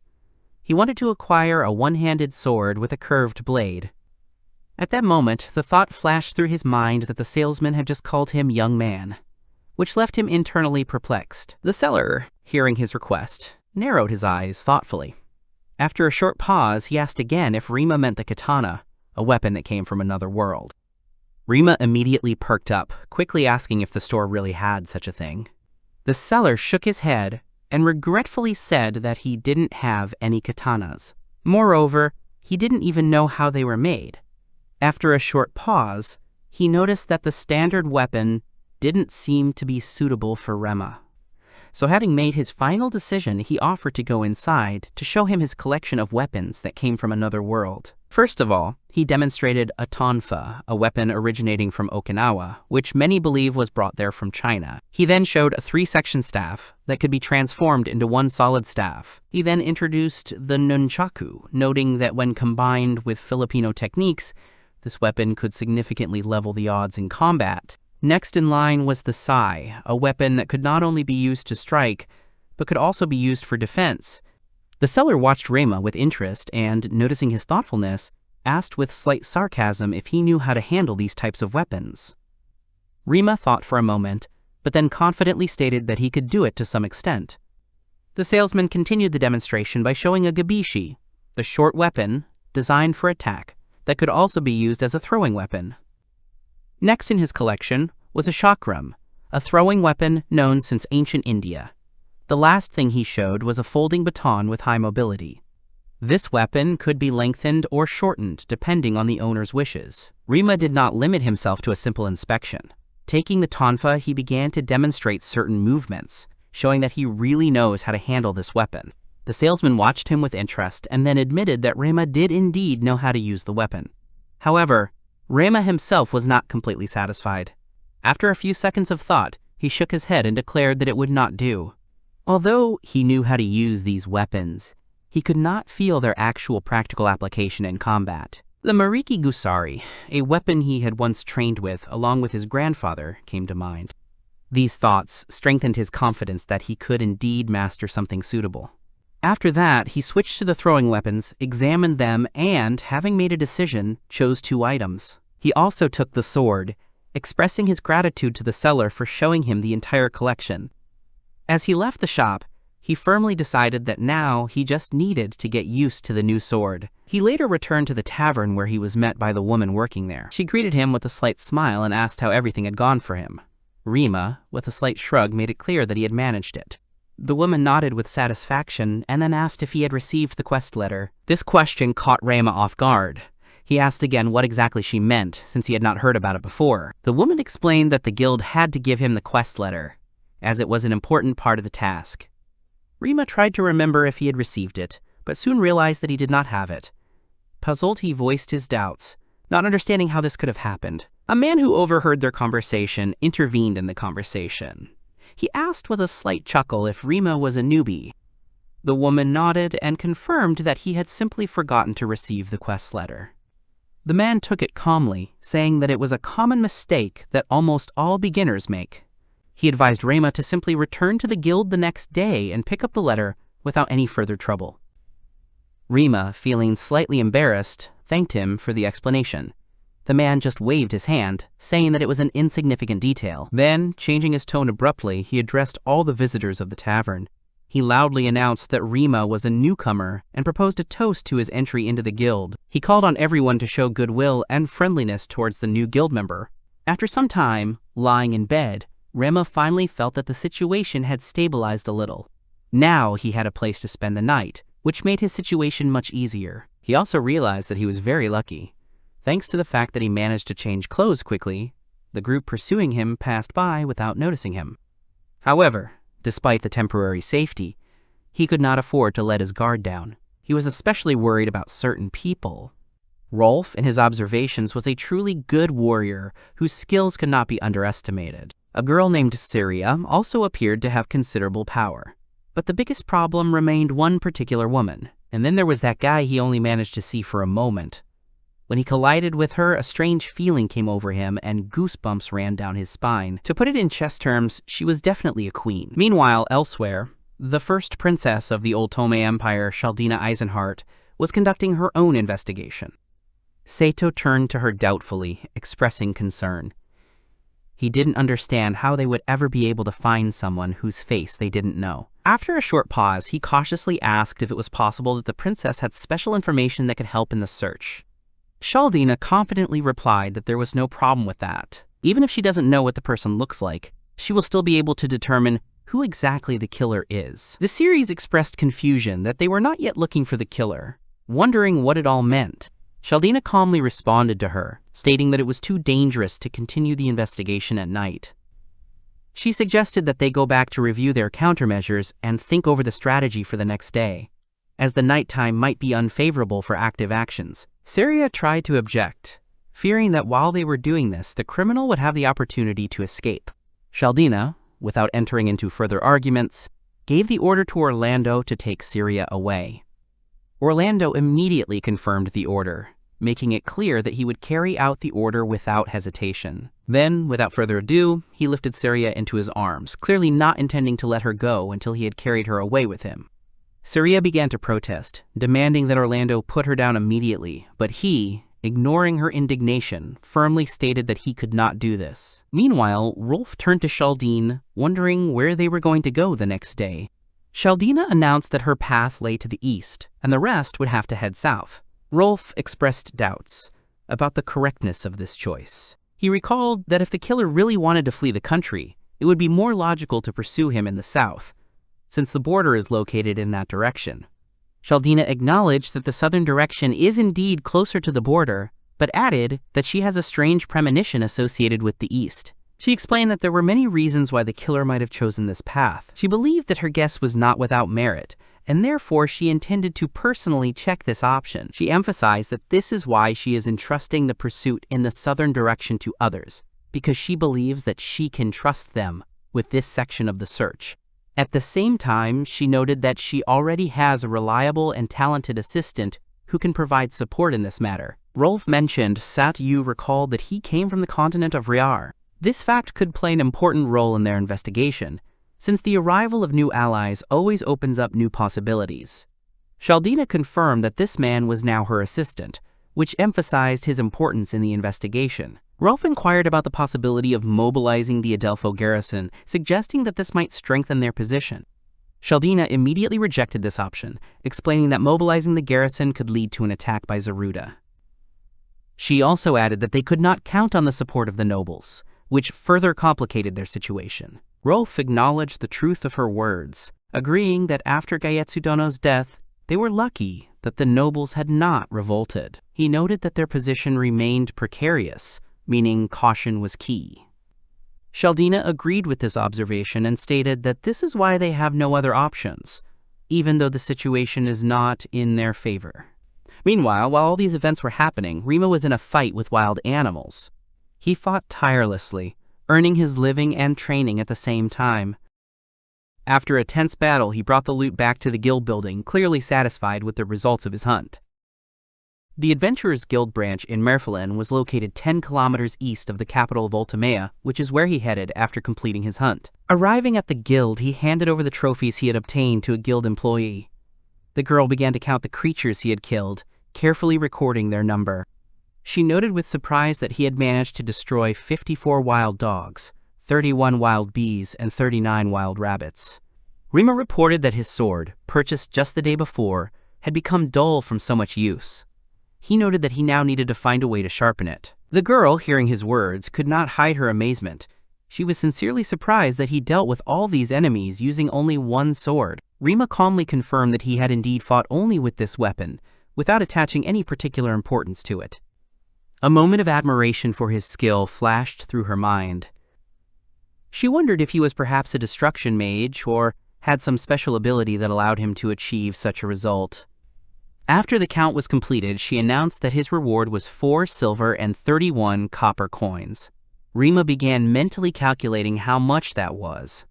He wanted to acquire a one-handed sword with a curved blade. At that moment, the thought flashed through his mind that the salesman had just called him young man, which left him internally perplexed. The seller, hearing his request, narrowed his eyes thoughtfully. After a short pause, he asked again if Rima meant the katana, a weapon that came from another world. Rima immediately perked up, quickly asking if the store really had such a thing. The seller shook his head and regretfully said that he didn't have any katanas. Moreover, he didn't even know how they were made. After a short pause, he noticed that the standard weapon didn't seem to be suitable for Rima. So having made his final decision, he offered to go inside to show him his collection of weapons that came from another world. First of all, he demonstrated a tonfa, a weapon originating from Okinawa, which many believe was brought there from China. He then showed a 3-section staff that could be transformed into one solid staff. He then introduced the nunchaku, noting that when combined with Filipino techniques, this weapon could significantly level the odds in combat. Next in line was the sai, a weapon that could not only be used to strike, but could also be used for defense. The seller watched Rima with interest and, noticing his thoughtfulness, asked with slight sarcasm if he knew how to handle these types of weapons. Rima thought for a moment, but then confidently stated that he could do it to some extent. The salesman continued the demonstration by showing a gabishi, the short weapon designed for attack that could also be used as a throwing weapon. Next in his collection was a chakram, a throwing weapon known since ancient India. The last thing he showed was a folding baton with high mobility. This weapon could be lengthened or shortened depending on the owner's wishes. Rima did not limit himself to a simple inspection. Taking the tonfa, he began to demonstrate certain movements, showing that he really knows how to handle this weapon. The salesman watched him with interest and then admitted that Rema did indeed know how to use the weapon. However, Rema himself was not completely satisfied. After a few seconds of thought, he shook his head and declared that it would not do. Although he knew how to use these weapons, he could not feel their actual practical application in combat. The Mariki Gusari, a weapon he had once trained with along with his grandfather, came to mind. These thoughts strengthened his confidence that he could indeed master something suitable. After that, he switched to the throwing weapons, examined them, and, having made a decision, chose 2 items. He also took the sword, expressing his gratitude to the seller for showing him the entire collection. As he left the shop, he firmly decided that now he just needed to get used to the new sword. He later returned to the tavern where he was met by the woman working there. She greeted him with a slight smile and asked how everything had gone for him. Rema, with a slight shrug, made it clear that he had managed it. The woman nodded with satisfaction and then asked if he had received the quest letter. This question caught Rema off guard. He asked again what exactly she meant, since he had not heard about it before. The woman explained that the guild had to give him the quest letter, as it was an important part of the task. Rema tried to remember if he had received it, but soon realized that he did not have it. Puzzled, he voiced his doubts, not understanding how this could have happened. A man who overheard their conversation intervened in the conversation. He asked with a slight chuckle if Rema was a newbie. The woman nodded and confirmed that he had simply forgotten to receive the quest letter. The man took it calmly, saying that it was a common mistake that almost all beginners make. He advised Rema to simply return to the guild the next day and pick up the letter without any further trouble. Rema, feeling slightly embarrassed, thanked him for the explanation. The man just waved his hand, saying that it was an insignificant detail. Then, changing his tone abruptly, he addressed all the visitors of the tavern. He loudly announced that Rema was a newcomer and proposed a toast to his entry into the guild. He called on everyone to show goodwill and friendliness towards the new guild member. After some time, lying in bed, Rema finally felt that the situation had stabilized a little. Now he had a place to spend the night, which made his situation much easier. He also realized that he was very lucky. Thanks to the fact that he managed to change clothes quickly, the group pursuing him passed by without noticing him. However, despite the temporary safety, he could not afford to let his guard down. He was especially worried about certain people. Rolf, in his observations, was a truly good warrior whose skills could not be underestimated. A girl named Syria also appeared to have considerable power. But the biggest problem remained one particular woman, and then there was that guy he only managed to see for a moment. When he collided with her, a strange feeling came over him and goosebumps ran down his spine. To put it in chess terms, she was definitely a queen. Meanwhile, elsewhere, the first princess of the old Tome Empire, Shaldina Eisenhart, was conducting her own investigation. Sato turned to her doubtfully, expressing concern. He didn't understand how they would ever be able to find someone whose face they didn't know. After a short pause, he cautiously asked if it was possible that the princess had special information that could help in the search. Shaldina confidently replied that there was no problem with that. Even if she doesn't know what the person looks like, she will still be able to determine who exactly the killer is. The series expressed confusion that they were not yet looking for the killer, wondering what it all meant. Shaldina calmly responded to her, stating that it was too dangerous to continue the investigation at night. She suggested that they go back to review their countermeasures and think over the strategy for the next day, as the nighttime might be unfavorable for active actions. Syria tried to object, fearing that while they were doing this, the criminal would have the opportunity to escape. Shaldina, without entering into further arguments, gave the order to Orlando to take Syria away. Orlando immediately confirmed the order, making it clear that he would carry out the order without hesitation. Then, without further ado, he lifted Syria into his arms, clearly not intending to let her go until he had carried her away with him. Syria began to protest, demanding that Orlando put her down immediately, but he, ignoring her indignation, firmly stated that he could not do this. Meanwhile, Rolf turned to Shaldine, wondering where they were going to go the next day. Shaldina announced that her path lay to the east, and the rest would have to head south. Rolf expressed doubts about the correctness of this choice. He recalled that if the killer really wanted to flee the country, it would be more logical to pursue him in the south, since the border is located in that direction. Shaldina acknowledged that the southern direction is indeed closer to the border, but added that she has a strange premonition associated with the east. She explained that there were many reasons why the killer might have chosen this path. She believed that her guess was not without merit, and therefore she intended to personally check this option. She emphasized that this is why she is entrusting the pursuit in the southern direction to others, because she believes that she can trust them with this section of the search. At the same time, she noted that she already has a reliable and talented assistant who can provide support in this matter. Rolf mentioned Sat Yu recalled that he came from the continent of Riar. This fact could play an important role in their investigation, since the arrival of new allies always opens up new possibilities. Shaldina confirmed that this man was now her assistant, which emphasized his importance in the investigation. Rolf inquired about the possibility of mobilizing the Adelpho garrison, suggesting that this might strengthen their position. Shaldina immediately rejected this option, explaining that mobilizing the garrison could lead to an attack by Zaruda. She also added that they could not count on the support of the nobles, which further complicated their situation. Rolf acknowledged the truth of her words, agreeing that after Gaietsu Dono's death, they were lucky that the nobles had not revolted. He noted that their position remained precarious, meaning caution was key. Shaldina agreed with this observation and stated that this is why they have no other options, even though the situation is not in their favor. Meanwhile, while all these events were happening, Rima was in a fight with wild animals. He fought tirelessly, earning his living and training at the same time. After a tense battle, he brought the loot back to the guild building, clearly satisfied with the results of his hunt. The Adventurers Guild branch in Merfelin was located 10 kilometers east of the capital of Ultimea, which is where he headed after completing his hunt. Arriving at the guild, he handed over the trophies he had obtained to a guild employee. The girl began to count the creatures he had killed, carefully recording their number. She noted with surprise that he had managed to destroy 54 wild dogs, 31 wild bees, and 39 wild rabbits. Rima reported that his sword, purchased just the day before, had become dull from so much use. He noted that he now needed to find a way to sharpen it. The girl, hearing his words, could not hide her amazement. She was sincerely surprised that he dealt with all these enemies using only one sword. Rima calmly confirmed that he had indeed fought only with this weapon, without attaching any particular importance to it. A moment of admiration for his skill flashed through her mind. She wondered if he was perhaps a destruction mage or had some special ability that allowed him to achieve such a result. After the count was completed, she announced that his reward was 4 silver and 31 copper coins. Rima began mentally calculating how much that was.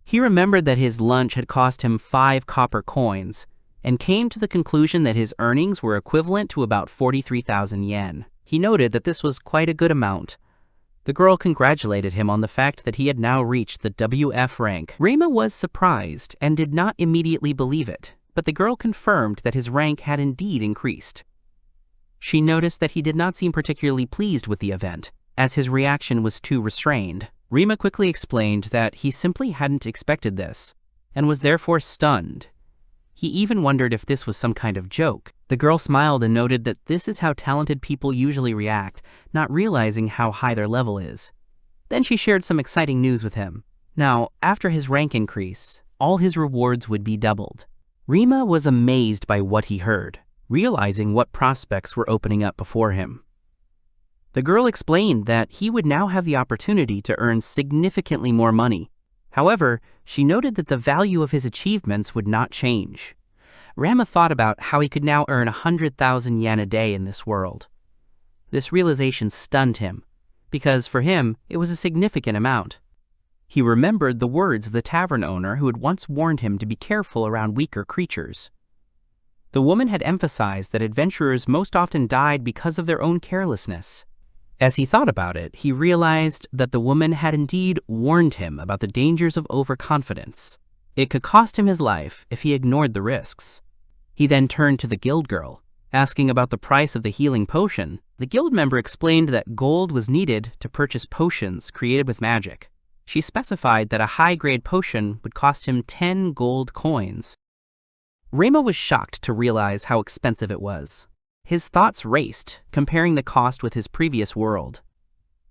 He remembered that his lunch had cost him 5 copper coins, and came to the conclusion that his earnings were equivalent to about 43,000 yen. He noted that this was quite a good amount. The girl congratulated him on the fact that he had now reached the WF rank. Rima was surprised and did not immediately believe it, but the girl confirmed that his rank had indeed increased. She noticed that he did not seem particularly pleased with the event, as his reaction was too restrained. Rima quickly explained that he simply hadn't expected this, and was therefore stunned. He even wondered if this was some kind of joke. The girl smiled and noted that this is how talented people usually react, not realizing how high their level is. Then she shared some exciting news with him. Now, after his rank increase, all his rewards would be doubled. Rima was amazed by what he heard, realizing what prospects were opening up before him. The girl explained that he would now have the opportunity to earn significantly more money. However, she noted that the value of his achievements would not change. Rama thought about how he could now earn 100,000 yen a day in this world. This realization stunned him, because for him, it was a significant amount. He remembered the words of the tavern owner who had once warned him to be careful around weaker creatures. The woman had emphasized that adventurers most often died because of their own carelessness. As he thought about it, he realized that the woman had indeed warned him about the dangers of overconfidence. It could cost him his life if he ignored the risks. He then turned to the guild girl, asking about the price of the healing potion. The guild member explained that gold was needed to purchase potions created with magic. She specified that a high-grade potion would cost him 10 gold coins. Rama was shocked to realize how expensive it was. His thoughts raced, comparing the cost with his previous world.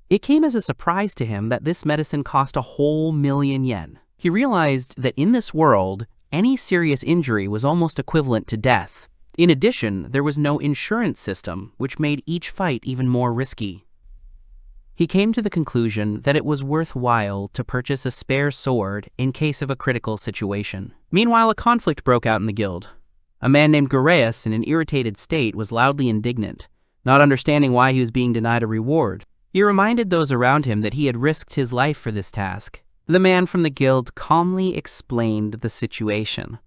It came as a surprise to him that this medicine cost a whole 1,000,000 yen. He realized that in this world, any serious injury was almost equivalent to death. In addition, there was no insurance system, which made each fight even more risky. He came to the conclusion that it was worthwhile to purchase a spare sword in case of a critical situation. Meanwhile, a conflict broke out in the guild. A man named Garaeus, in an irritated state, was loudly indignant, not understanding why he was being denied a reward. He reminded those around him that he had risked his life for this task. The man from the guild calmly explained the situation.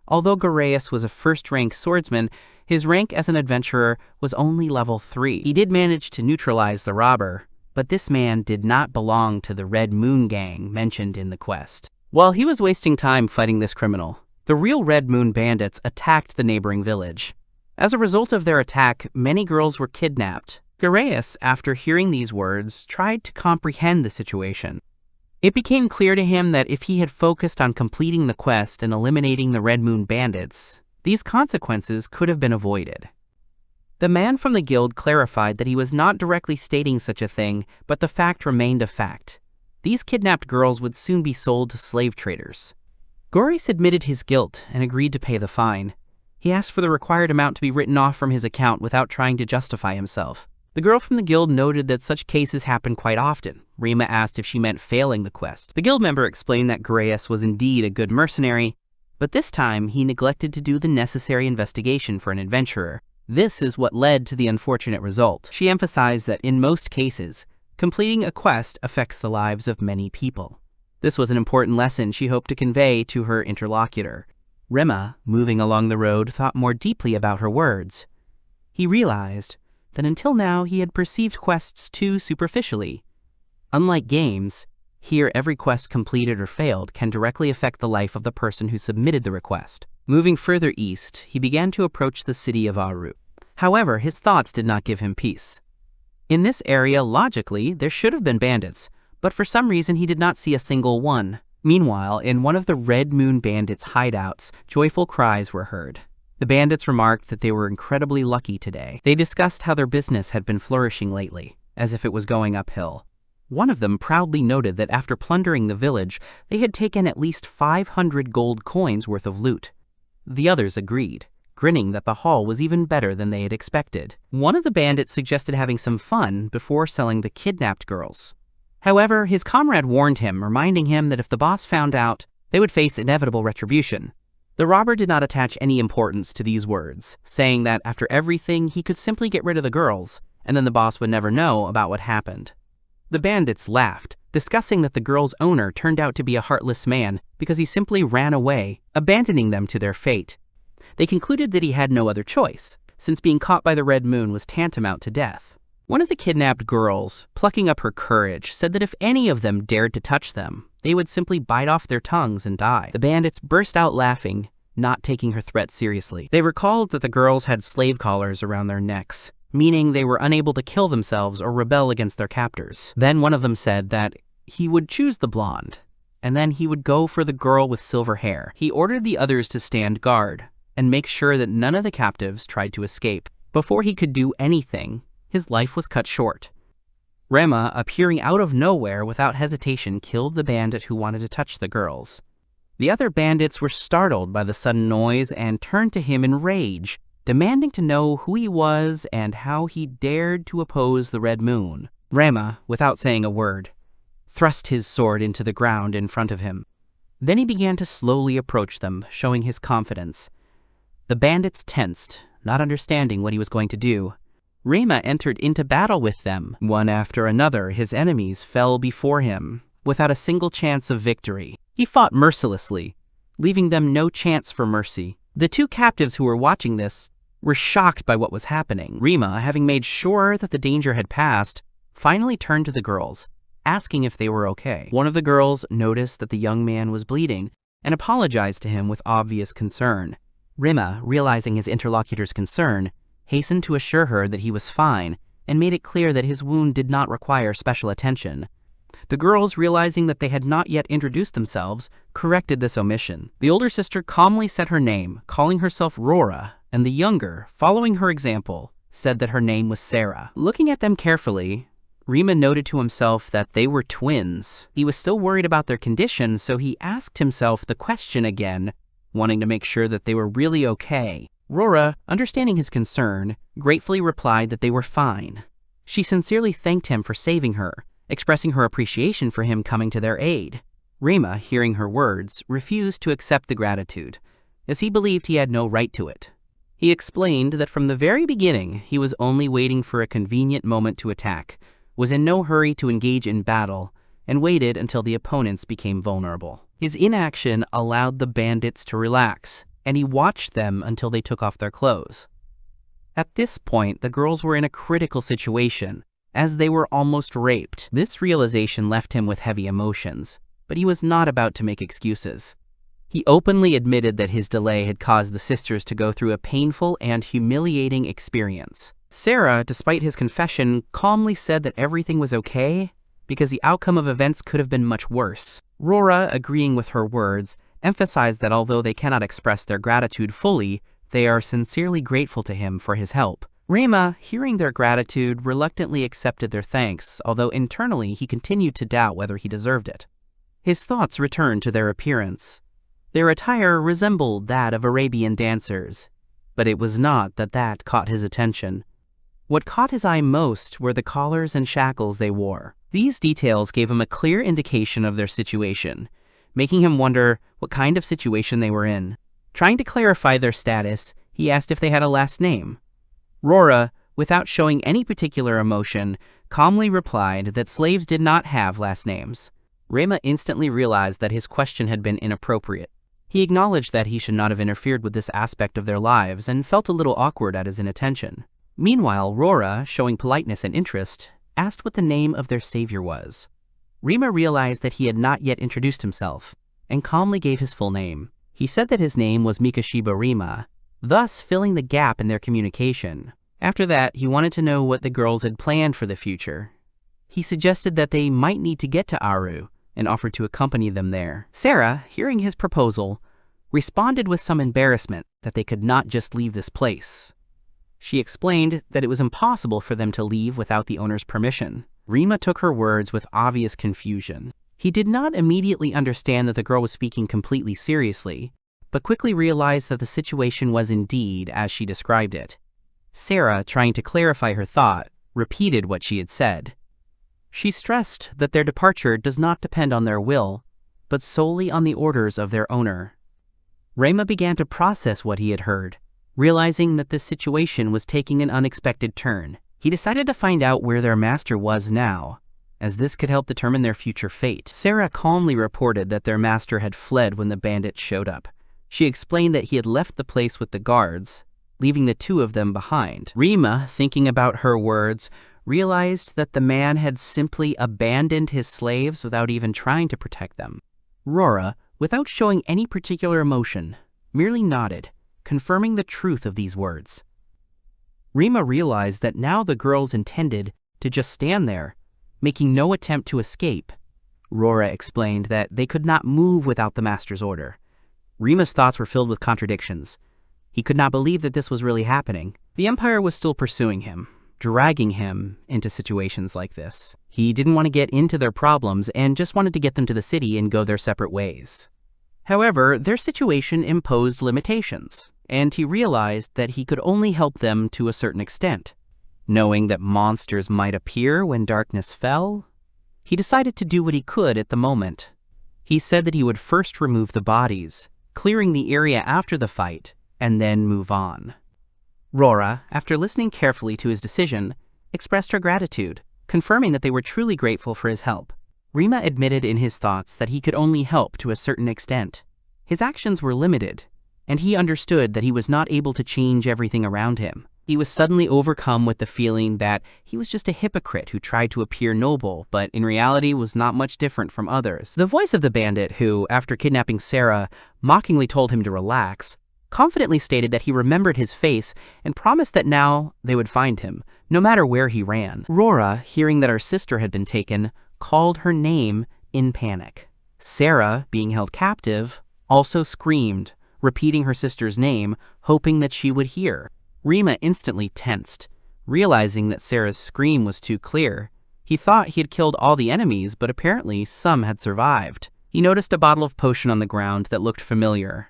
Although Garaeus was a first-rank swordsman, his rank as an adventurer was only level 3. He did manage to neutralize the robber, but this man did not belong to the Red Moon gang mentioned in the quest. While he was wasting time fighting this criminal, the real Red Moon bandits attacked the neighboring village. As a result of their attack, many girls were kidnapped. Garaeus, after hearing these words, tried to comprehend the situation. It became clear to him that if he had focused on completing the quest and eliminating the Red Moon bandits, these consequences could have been avoided. The man from the guild clarified that he was not directly stating such a thing, but the fact remained a fact. These kidnapped girls would soon be sold to slave traders. Garaeus admitted his guilt and agreed to pay the fine. He asked for the required amount to be written off from his account without trying to justify himself. The girl from the guild noted that such cases happen quite often. Rima asked if she meant failing the quest. The guild member explained that Garaeus was indeed a good mercenary, but this time he neglected to do the necessary investigation for an adventurer. This is what led to the unfortunate result. She emphasized that in most cases, completing a quest affects the lives of many people. This was an important lesson she hoped to convey to her interlocutor. Rima, moving along the road, thought more deeply about her words. He realized that until now he had perceived quests too superficially. Unlike games, here every quest completed or failed can directly affect the life of the person who submitted the request. Moving further east, he began to approach the city of Aru. However, his thoughts did not give him peace. In this area, logically, there should have been bandits, but for some reason he did not see a single one. Meanwhile, in one of the Red Moon bandits' hideouts, joyful cries were heard. The bandits remarked that they were incredibly lucky today. They discussed how their business had been flourishing lately, as if it was going uphill. One of them proudly noted that after plundering the village, they had taken at least 500 gold coins worth of loot. The others agreed, grinning that the haul was even better than they had expected. One of the bandits suggested having some fun before selling the kidnapped girls. However, his comrade warned him, reminding him that if the boss found out, they would face inevitable retribution. The robber did not attach any importance to these words, saying that after everything he could simply get rid of the girls, and then the boss would never know about what happened. The bandits laughed, discussing that the girls' owner turned out to be a heartless man because he simply ran away, abandoning them to their fate. They concluded that he had no other choice, since being caught by the Red Moon was tantamount to death. One of the kidnapped girls, plucking up her courage, said that if any of them dared to touch them, they would simply bite off their tongues and die. The bandits burst out laughing, not taking her threat seriously. They recalled that the girls had slave collars around their necks, meaning they were unable to kill themselves or rebel against their captors. Then one of them said that he would choose the blonde, and then he would go for the girl with silver hair. He ordered the others to stand guard and make sure that none of the captives tried to escape. Before he could do anything, his life was cut short. Rema, appearing out of nowhere without hesitation, killed the bandit who wanted to touch the girls. The other bandits were startled by the sudden noise and turned to him in rage, demanding to know who he was and how he dared to oppose the Red Moon. Rema, without saying a word, thrust his sword into the ground in front of him. Then he began to slowly approach them, showing his confidence. The bandits tensed, not understanding what he was going to do. Rema entered into battle with them. One after another, his enemies fell before him, without a single chance of victory. He fought mercilessly, leaving them no chance for mercy. The two captives who were watching this were shocked by what was happening. Rema, having made sure that the danger had passed, finally turned to the girls, asking if they were okay. One of the girls noticed that the young man was bleeding and apologized to him with obvious concern. Rema, realizing his interlocutor's concern, hastened to assure her that he was fine and made it clear that his wound did not require special attention. The girls, realizing that they had not yet introduced themselves, corrected this omission. The older sister calmly said her name, calling herself Rora, and the younger, following her example, said that her name was Sarah. Looking at them carefully, Rima noted to himself that they were twins. He was still worried about their condition, so he asked himself the question again, wanting to make sure that they were really okay. Rora, understanding his concern, gratefully replied that they were fine. She sincerely thanked him for saving her, expressing her appreciation for him coming to their aid. Rima, hearing her words, refused to accept the gratitude, as he believed he had no right to it. He explained that from the very beginning he was only waiting for a convenient moment to attack, was in no hurry to engage in battle, and waited until the opponents became vulnerable. His inaction allowed the bandits to relax, and he watched them until they took off their clothes. At this point, the girls were in a critical situation, as they were almost raped. This realization left him with heavy emotions, but he was not about to make excuses. He openly admitted that his delay had caused the sisters to go through a painful and humiliating experience. Sarah, despite his confession, calmly said that everything was okay because the outcome of events could have been much worse. Rora, agreeing with her words, emphasized that although they cannot express their gratitude fully, they are sincerely grateful to him for his help. Rima, hearing their gratitude, reluctantly accepted their thanks, although internally he continued to doubt whether he deserved it. His thoughts returned to their appearance. Their attire resembled that of Arabian dancers, but it was not that caught his attention. What caught his eye most were the collars and shackles they wore. These details gave him a clear indication of their situation, making him wonder what kind of situation they were in. Trying to clarify their status, he asked if they had a last name. Rora, without showing any particular emotion, calmly replied that slaves did not have last names. Rima instantly realized that his question had been inappropriate. He acknowledged that he should not have interfered with this aspect of their lives and felt a little awkward at his inattention. Meanwhile, Rora, showing politeness and interest, asked what the name of their savior was. Rima realized that he had not yet introduced himself, and calmly gave his full name. He said that his name was Mikashiba Rima, thus filling the gap in their communication. After that, he wanted to know what the girls had planned for the future. He suggested that they might need to get to Aru, and offered to accompany them there. Sarah, hearing his proposal, responded with some embarrassment that they could not just leave this place. She explained that it was impossible for them to leave without the owner's permission. Rima took her words with obvious confusion. He did not immediately understand that the girl was speaking completely seriously, but quickly realized that the situation was indeed as she described it. Sarah, trying to clarify her thought, repeated what she had said. She stressed that their departure does not depend on their will, but solely on the orders of their owner. Rima began to process what he had heard, realizing that this situation was taking an unexpected turn. He decided to find out where their master was now, as this could help determine their future fate. Sarah calmly reported that their master had fled when the bandits showed up. She explained that he had left the place with the guards, leaving the two of them behind. Rima, thinking about her words, realized that the man had simply abandoned his slaves without even trying to protect them. Rora, without showing any particular emotion, merely nodded, confirming the truth of these words. Rima realized that now the girls intended to just stand there, making no attempt to escape. Rora explained that they could not move without the master's order. Rima's thoughts were filled with contradictions. He could not believe that this was really happening. The Empire was still pursuing him, dragging him into situations like this. He didn't want to get into their problems and just wanted to get them to the city and go their separate ways. However, their situation imposed limitations, and he realized that he could only help them to a certain extent. Knowing that monsters might appear when darkness fell, he decided to do what he could at the moment. He said that he would first remove the bodies, clearing the area after the fight, and then move on. Rora, after listening carefully to his decision, expressed her gratitude, confirming that they were truly grateful for his help. Rima admitted in his thoughts that he could only help to a certain extent. His actions were limited, and he understood that he was not able to change everything around him. He was suddenly overcome with the feeling that he was just a hypocrite who tried to appear noble, but in reality was not much different from others. The voice of the bandit who, after kidnapping Sarah, mockingly told him to relax, confidently stated that he remembered his face and promised that now they would find him, no matter where he ran. Rora, hearing that her sister had been taken, called her name in panic. Sarah, being held captive, also screamed, repeating her sister's name, hoping that she would hear. Rima instantly tensed, realizing that Sarah's scream was too clear. He thought he had killed all the enemies, but apparently some had survived. He noticed a bottle of potion on the ground that looked familiar.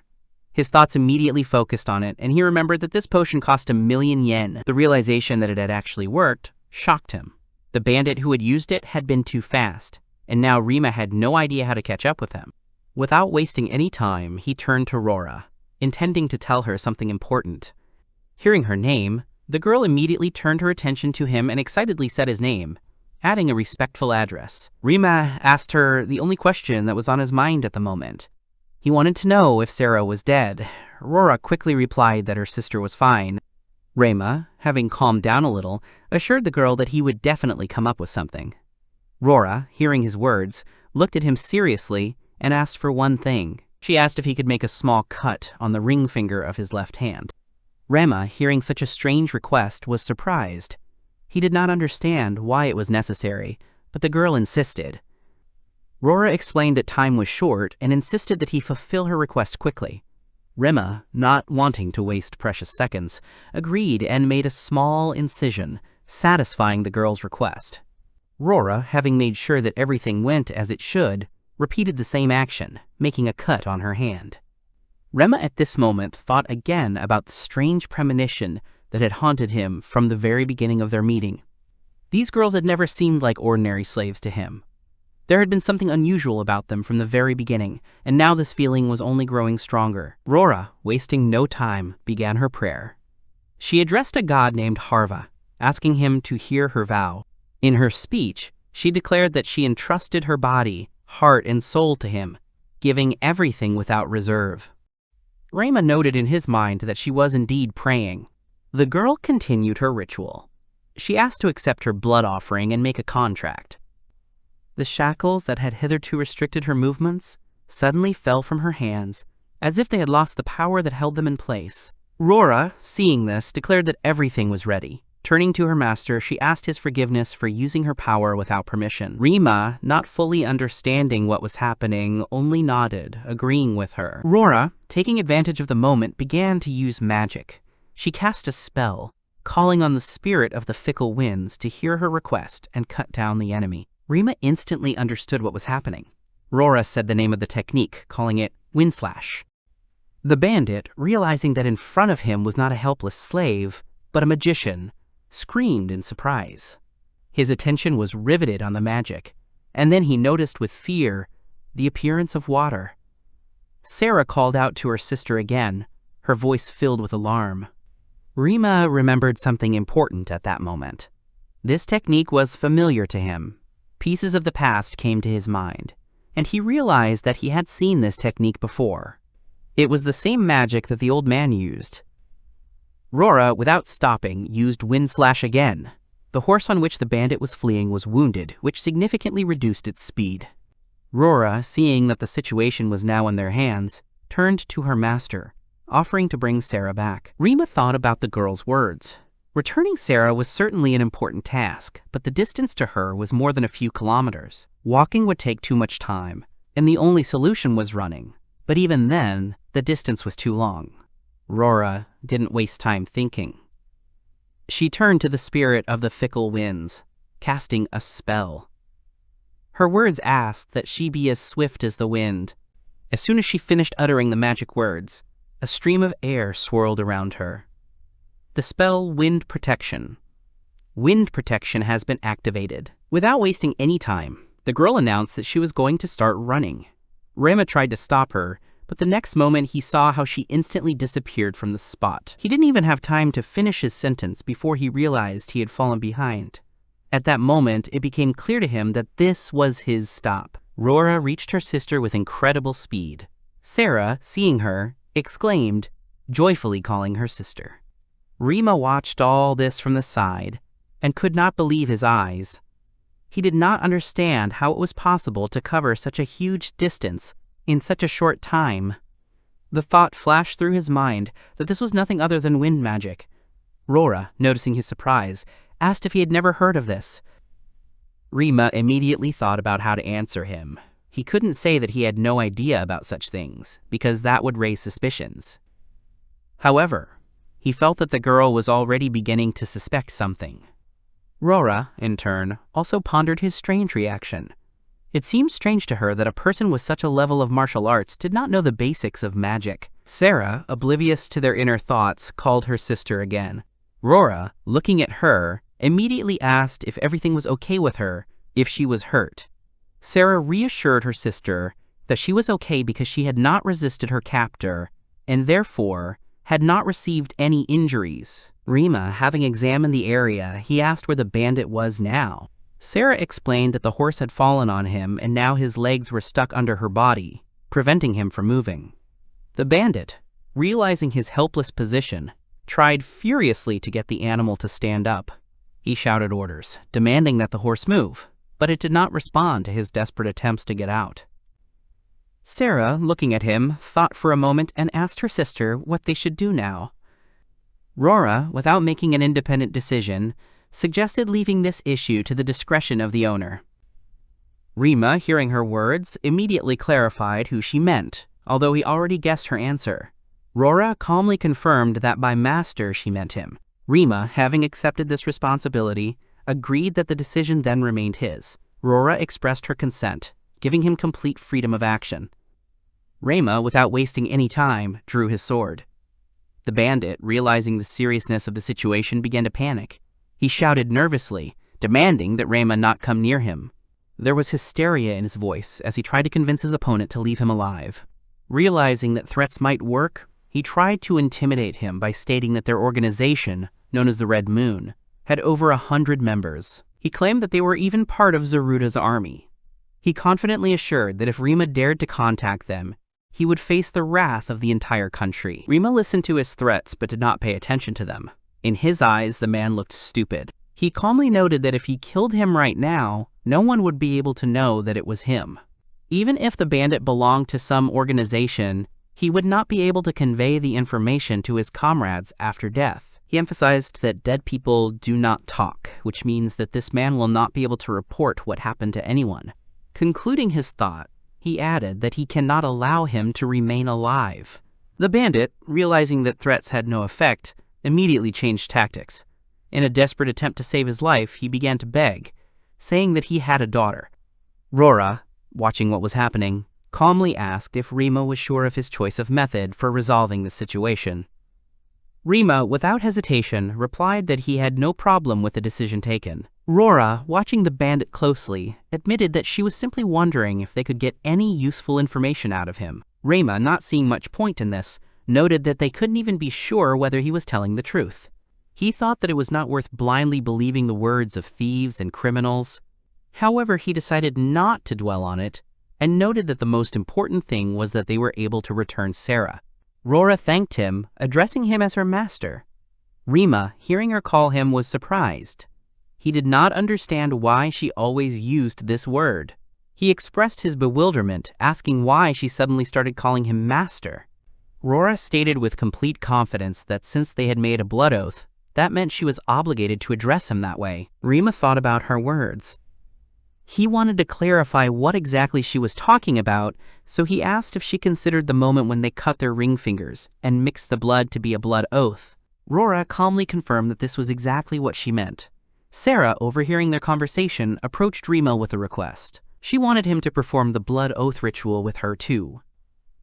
His thoughts immediately focused on it, and he remembered that this potion cost 1,000,000 yen. The realization that it had actually worked shocked him. The bandit who had used it had been too fast, and now Rima had no idea how to catch up with him. Without wasting any time, he turned to Rora, intending to tell her something important. Hearing her name, the girl immediately turned her attention to him and excitedly said his name, adding a respectful address. Rima asked her the only question that was on his mind at the moment. He wanted to know if Sarah was dead. Rora quickly replied that her sister was fine. Rima, having calmed down a little, assured the girl that he would definitely come up with something. Rora, hearing his words, looked at him seriously and asked for one thing. She asked if he could make a small cut on the ring finger of his left hand. Rema, hearing such a strange request, was surprised. He did not understand why it was necessary, but the girl insisted. Rora explained that time was short and insisted that he fulfill her request quickly. Rema, not wanting to waste precious seconds, agreed and made a small incision, satisfying the girl's request. Rora, having made sure that everything went as it should, repeated the same action, making a cut on her hand. Rema at this moment thought again about the strange premonition that had haunted him from the very beginning of their meeting. These girls had never seemed like ordinary slaves to him. There had been something unusual about them from the very beginning, and now this feeling was only growing stronger. Rora, wasting no time, began her prayer. She addressed a god named Harva, asking him to hear her vow. In her speech, she declared that she entrusted her body, heart, and soul to him, giving everything without reserve. Rema noted in his mind that she was indeed praying. The girl continued her ritual. She asked to accept her blood offering and make a contract. The shackles that had hitherto restricted her movements suddenly fell from her hands, as if they had lost the power that held them in place. Rora, seeing this, declared that everything was ready. Turning to her master, she asked his forgiveness for using her power without permission. Rima, not fully understanding what was happening, only nodded, agreeing with her. Rora, taking advantage of the moment, began to use magic. She cast a spell, calling on the spirit of the fickle winds to hear her request and cut down the enemy. Rima instantly understood what was happening. Rora said the name of the technique, calling it wind slash. The bandit, realizing that in front of him was not a helpless slave, but a magician, screamed in surprise. His attention was riveted on the magic, and then he noticed with fear the appearance of water. Sarah called out to her sister again, her voice filled with alarm. Rima remembered something important at that moment. This technique was familiar to him. Pieces of the past came to his mind, and he realized that he had seen this technique before. It was the same magic that the old man used. Rora, without stopping, used wind slash again. The horse on which the bandit was fleeing was wounded, which significantly reduced its speed. Rora, seeing that the situation was now in their hands, turned to her master, offering to bring Sarah back. Rima thought about the girl's words. Returning Sarah was certainly an important task, but the distance to her was more than a few kilometers. Walking would take too much time, and the only solution was running. But even then, the distance was too long. Rora didn't waste time thinking. She turned to the spirit of the fickle winds, casting a spell. Her words asked that she be as swift as the wind. As soon as she finished uttering the magic words, a stream of air swirled around her. The spell Wind Protection. Wind Protection has been activated. Without wasting any time, the girl announced that she was going to start running. Rema tried to stop her, but the next moment he saw how she instantly disappeared from the spot. He didn't even have time to finish his sentence before he realized he had fallen behind. At that moment, it became clear to him that this was his stop. Rora reached her sister with incredible speed. Sarah, seeing her, exclaimed, joyfully calling her sister. Rima watched all this from the side and could not believe his eyes. He did not understand how it was possible to cover such a huge distance in such a short time. The thought flashed through his mind that this was nothing other than wind magic. Rora, noticing his surprise, asked if he had never heard of this. Rima immediately thought about how to answer him. He couldn't say that he had no idea about such things, because that would raise suspicions. However, he felt that the girl was already beginning to suspect something. Rora, in turn, also pondered his strange reaction. It seemed strange to her that a person with such a level of martial arts did not know the basics of magic. Sarah, oblivious to their inner thoughts, called her sister again. Rora, looking at her, immediately asked if everything was okay with her if she was hurt. Sarah reassured her sister that she was okay because she had not resisted her captor and therefore had not received any injuries. Rima, having examined the area, he asked where the bandit was now. Sarah explained that the horse had fallen on him and now his legs were stuck under her body, preventing him from moving. The bandit, realizing his helpless position, tried furiously to get the animal to stand up. He shouted orders, demanding that the horse move, but it did not respond to his desperate attempts to get out. Sarah, looking at him, thought for a moment and asked her sister what they should do now. Rora, without making an independent decision, suggested leaving this issue to the discretion of the owner. Rima, hearing her words, immediately clarified who she meant, although he already guessed her answer. Rora calmly confirmed that by master she meant him. Rima, having accepted this responsibility, agreed that the decision then remained his. Rora expressed her consent, giving him complete freedom of action. Rima, without wasting any time, drew his sword. The bandit, realizing the seriousness of the situation, began to panic. He shouted nervously, demanding that Rima not come near him. There was hysteria in his voice as he tried to convince his opponent to leave him alive. Realizing that threats might work, he tried to intimidate him by stating that their organization, known as the Red Moon, had over 100 members. He claimed that they were even part of Zaruda's army. He confidently assured that if Rima dared to contact them, he would face the wrath of the entire country. Rima listened to his threats but did not pay attention to them. In his eyes, the man looked stupid. He calmly noted that if he killed him right now, no one would be able to know that it was him. Even if the bandit belonged to some organization, he would not be able to convey the information to his comrades after death. He emphasized that dead people do not talk, which means that this man will not be able to report what happened to anyone. Concluding his thought, he added that he cannot allow him to remain alive. The bandit, realizing that threats had no effect, immediately changed tactics. In a desperate attempt to save his life, he began to beg, saying that he had a daughter. Rora, watching what was happening, calmly asked if Rima was sure of his choice of method for resolving the situation. Rima, without hesitation, replied that he had no problem with the decision taken. Rora, watching the bandit closely, admitted that she was simply wondering if they could get any useful information out of him. Rima, not seeing much point in this, noted that they couldn't even be sure whether he was telling the truth. He thought that it was not worth blindly believing the words of thieves and criminals. However, he decided not to dwell on it, and noted that the most important thing was that they were able to return Sarah. Rora thanked him, addressing him as her master. Rima, hearing her call him, was surprised. He did not understand why she always used this word. He expressed his bewilderment, asking why she suddenly started calling him master. Rora stated with complete confidence that since they had made a blood oath, that meant she was obligated to address him that way. Rima thought about her words. He wanted to clarify what exactly she was talking about, so he asked if she considered the moment when they cut their ring fingers and mixed the blood to be a blood oath. Rora calmly confirmed that this was exactly what she meant. Sarah, overhearing their conversation, approached Rima with a request. She wanted him to perform the blood oath ritual with her too.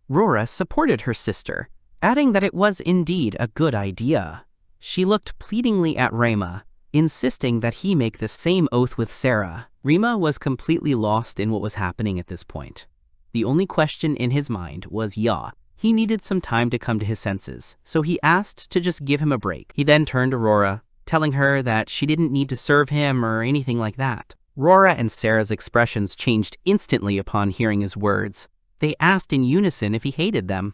Rora supported her sister, adding that it was indeed a good idea. She looked pleadingly at Rima, insisting that he make the same oath with Sarah. Rima was completely lost in what was happening at this point. The only question in his mind was Ya. He needed some time to come to his senses, so he asked to just give him a break. He then turned to Rora, telling her that she didn't need to serve him or anything like that. Rora and Sarah's expressions changed instantly upon hearing his words. They asked in unison if he hated them.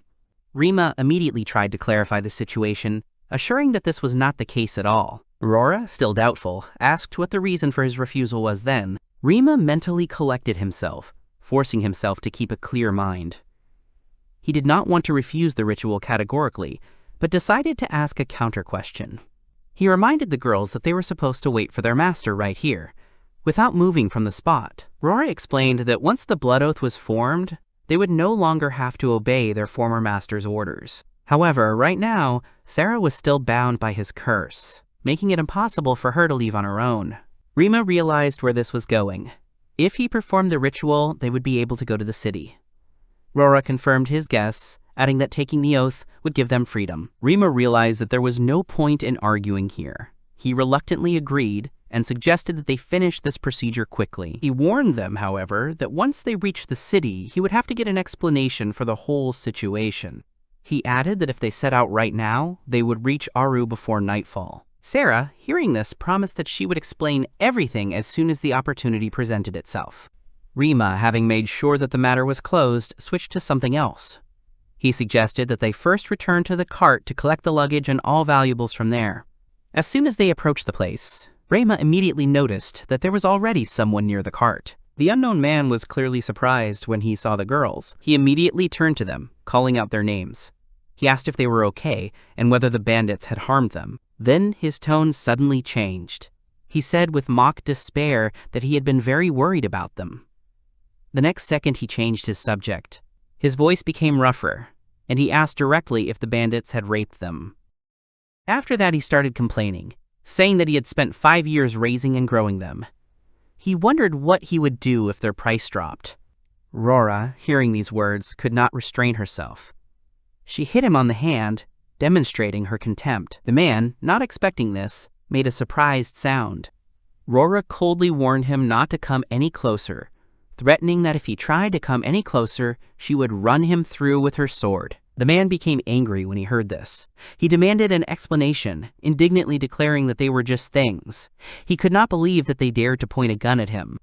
Rima immediately tried to clarify the situation, assuring that this was not the case at all. Rora, still doubtful, asked what the reason for his refusal was then. Rima mentally collected himself, forcing himself to keep a clear mind. He did not want to refuse the ritual categorically, but decided to ask a counter-question. He reminded the girls that they were supposed to wait for their master right here, without moving from the spot. Rora explained that once the blood oath was formed, they would no longer have to obey their former master's orders. However, right now, Sarah was still bound by his curse, making it impossible for her to leave on her own. Rima realized where this was going. If he performed the ritual, they would be able to go to the city. Rora confirmed his guess, adding that taking the oath would give them freedom. Rima realized that there was no point in arguing here. He reluctantly agreed and suggested that they finish this procedure quickly. He warned them, however, that once they reached the city, he would have to get an explanation for the whole situation. He added that if they set out right now, they would reach Aru before nightfall. Sarah, hearing this, promised that she would explain everything as soon as the opportunity presented itself. Rima, having made sure that the matter was closed, switched to something else. He suggested that they first return to the cart to collect the luggage and all valuables from there. As soon as they approached the place, Rima immediately noticed that there was already someone near the cart. The unknown man was clearly surprised when he saw the girls. He immediately turned to them, calling out their names. He asked if they were okay and whether the bandits had harmed them. Then his tone suddenly changed. He said with mock despair that he had been very worried about them. The next second he changed his subject. His voice became rougher, and he asked directly if the bandits had raped them. After that he started complaining, saying that he had spent 5 years raising and growing them. He wondered what he would do if their price dropped. Rora, hearing these words, could not restrain herself. She hit him on the hand, demonstrating her contempt. The man, not expecting this, made a surprised sound. Rora coldly warned him not to come any closer, threatening that if he tried to come any closer, she would run him through with her sword. The man became angry when he heard this. He demanded an explanation, indignantly declaring that they were just things. He could not believe that they dared to point a gun at him.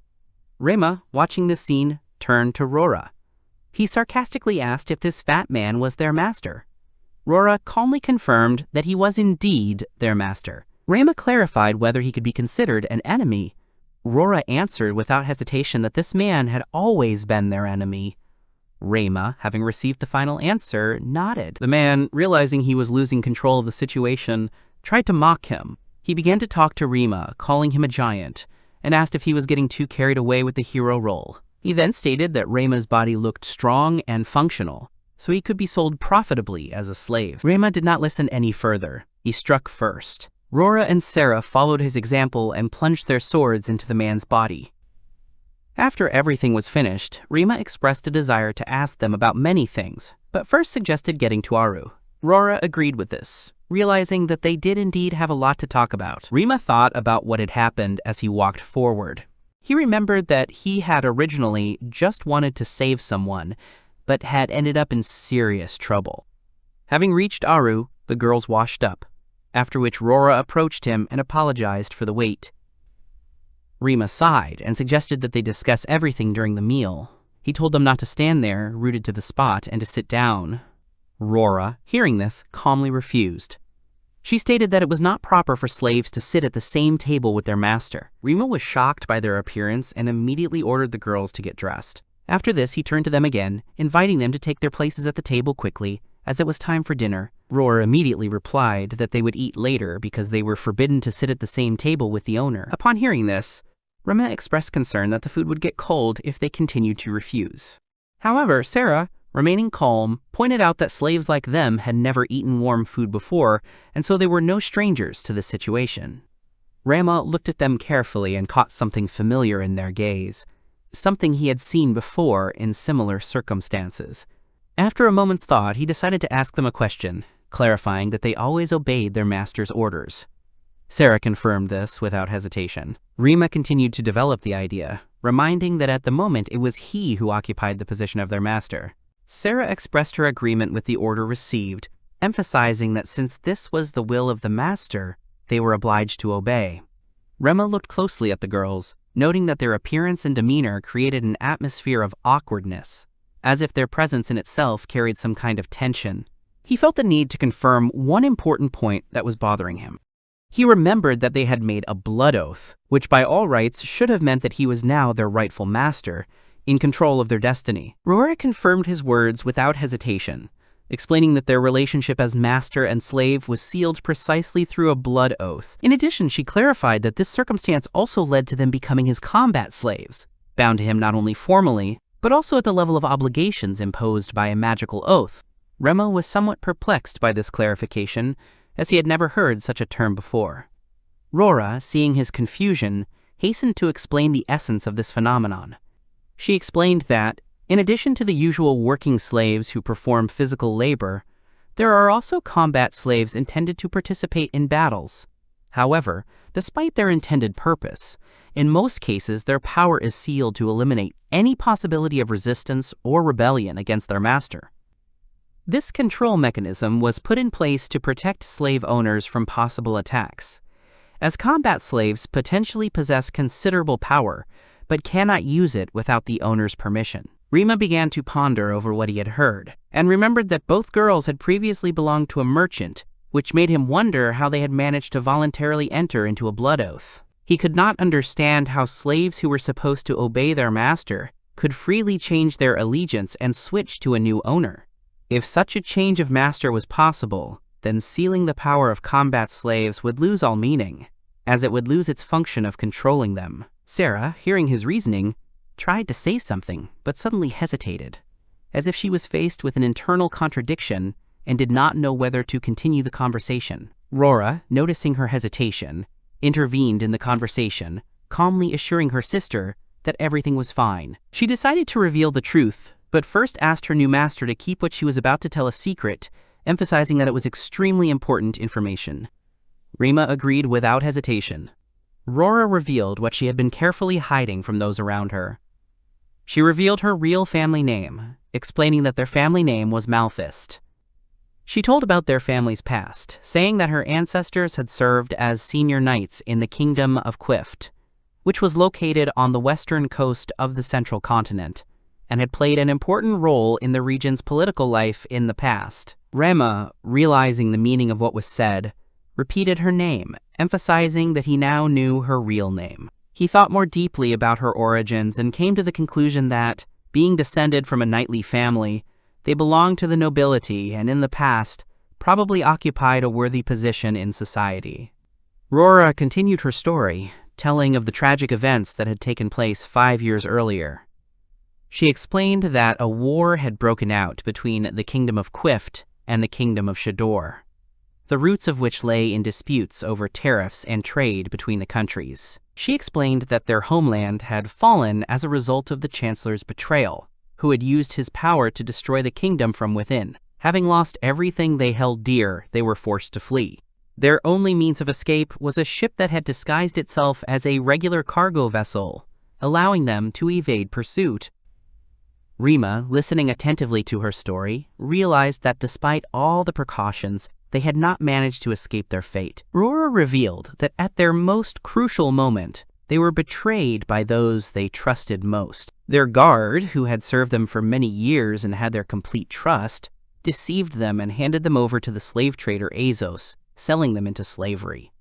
Rima, watching this scene, turned to Rora. He sarcastically asked if this fat man was their master. Rora calmly confirmed that he was indeed their master. Rima clarified whether he could be considered an enemy. Rora answered without hesitation that this man had always been their enemy. Rima, having received the final answer, nodded. The man, realizing he was losing control of the situation, tried to mock him. He began to talk to Rima, calling him a giant, and asked if he was getting too carried away with the hero role. He then stated that Rima's body looked strong and functional, so he could be sold profitably as a slave. Rima did not listen any further. He struck first. Rora and Sarah followed his example and plunged their swords into the man's body. After everything was finished, Rima expressed a desire to ask them about many things, but first suggested getting to Aru. Rora agreed with this, realizing that they did indeed have a lot to talk about. Rima thought about what had happened as he walked forward. He remembered that he had originally just wanted to save someone, but had ended up in serious trouble. Having reached Aru, the girls washed up, after which Rora approached him and apologized for the wait. Rima sighed and suggested that they discuss everything during the meal. He told them not to stand there, rooted to the spot, and to sit down. Rora, hearing this, calmly refused. She stated that it was not proper for slaves to sit at the same table with their master. Rima was shocked by their appearance and immediately ordered the girls to get dressed. After this, he turned to them again, inviting them to take their places at the table quickly, as it was time for dinner. Rora immediately replied that they would eat later because they were forbidden to sit at the same table with the owner. Upon hearing this, Rima expressed concern that the food would get cold if they continued to refuse. However, Sarah, remaining calm, pointed out that slaves like them had never eaten warm food before, and so they were no strangers to this situation. Rama looked at them carefully and caught something familiar in their gaze, something he had seen before in similar circumstances. After a moment's thought, he decided to ask them a question, clarifying that they always obeyed their master's orders. Sarah confirmed this without hesitation. Rima continued to develop the idea, reminding that at the moment it was he who occupied the position of their master. Sarah expressed her agreement with the order received, emphasizing that since this was the will of the master, they were obliged to obey. Rema looked closely at the girls, noting that their appearance and demeanor created an atmosphere of awkwardness, as if their presence in itself carried some kind of tension. He felt the need to confirm one important point that was bothering him. He remembered that they had made a blood oath, which by all rights should have meant that he was now their rightful master, in control of their destiny. Rory confirmed his words without hesitation, explaining that their relationship as master and slave was sealed precisely through a blood oath. In addition, she clarified that this circumstance also led to them becoming his combat slaves, bound to him not only formally, but also at the level of obligations imposed by a magical oath. Rema was somewhat perplexed by this clarification, as he had never heard such a term before. Rora, seeing his confusion, hastened to explain the essence of this phenomenon. She explained that, in addition to the usual working slaves who perform physical labor, there are also combat slaves intended to participate in battles. However, despite their intended purpose, in most cases their power is sealed to eliminate any possibility of resistance or rebellion against their master. This control mechanism was put in place to protect slave owners from possible attacks, as combat slaves potentially possess considerable power, but cannot use it without the owner's permission. Rima began to ponder over what he had heard, and remembered that both girls had previously belonged to a merchant, which made him wonder how they had managed to voluntarily enter into a blood oath. He could not understand how slaves who were supposed to obey their master could freely change their allegiance and switch to a new owner. If such a change of master was possible, then sealing the power of combat slaves would lose all meaning, as it would lose its function of controlling them. Sarah, hearing his reasoning, tried to say something, but suddenly hesitated, as if she was faced with an internal contradiction and did not know whether to continue the conversation. Rora, noticing her hesitation, intervened in the conversation, calmly assuring her sister that everything was fine. She decided to reveal the truth, but first asked her new master to keep what she was about to tell a secret, emphasizing that it was extremely important information. Rima agreed without hesitation. Rora revealed what she had been carefully hiding from those around her. She revealed her real family name, explaining that their family name was Malfist. She told about their family's past, saying that her ancestors had served as senior knights in the kingdom of Quift, which was located on the western coast of the central continent, and had played an important role in the region's political life in the past. Rema, realizing the meaning of what was said, repeated her name, emphasizing that he now knew her real name. He thought more deeply about her origins and came to the conclusion that, being descended from a knightly family, they belonged to the nobility and in the past probably occupied a worthy position in society. Rora continued her story, telling of the tragic events that had taken place 5 years earlier. She explained that a war had broken out between the kingdom of Quift and the kingdom of Shador, the roots of which lay in disputes over tariffs and trade between the countries. She explained that their homeland had fallen as a result of the chancellor's betrayal, who had used his power to destroy the kingdom from within. Having lost everything they held dear, they were forced to flee. Their only means of escape was a ship that had disguised itself as a regular cargo vessel, allowing them to evade pursuit. Rima, listening attentively to her story, realized that despite all the precautions, they had not managed to escape their fate. Rora revealed that at their most crucial moment, they were betrayed by those they trusted most. Their guard, who had served them for many years and had their complete trust, deceived them and handed them over to the slave trader Azos, selling them into slavery.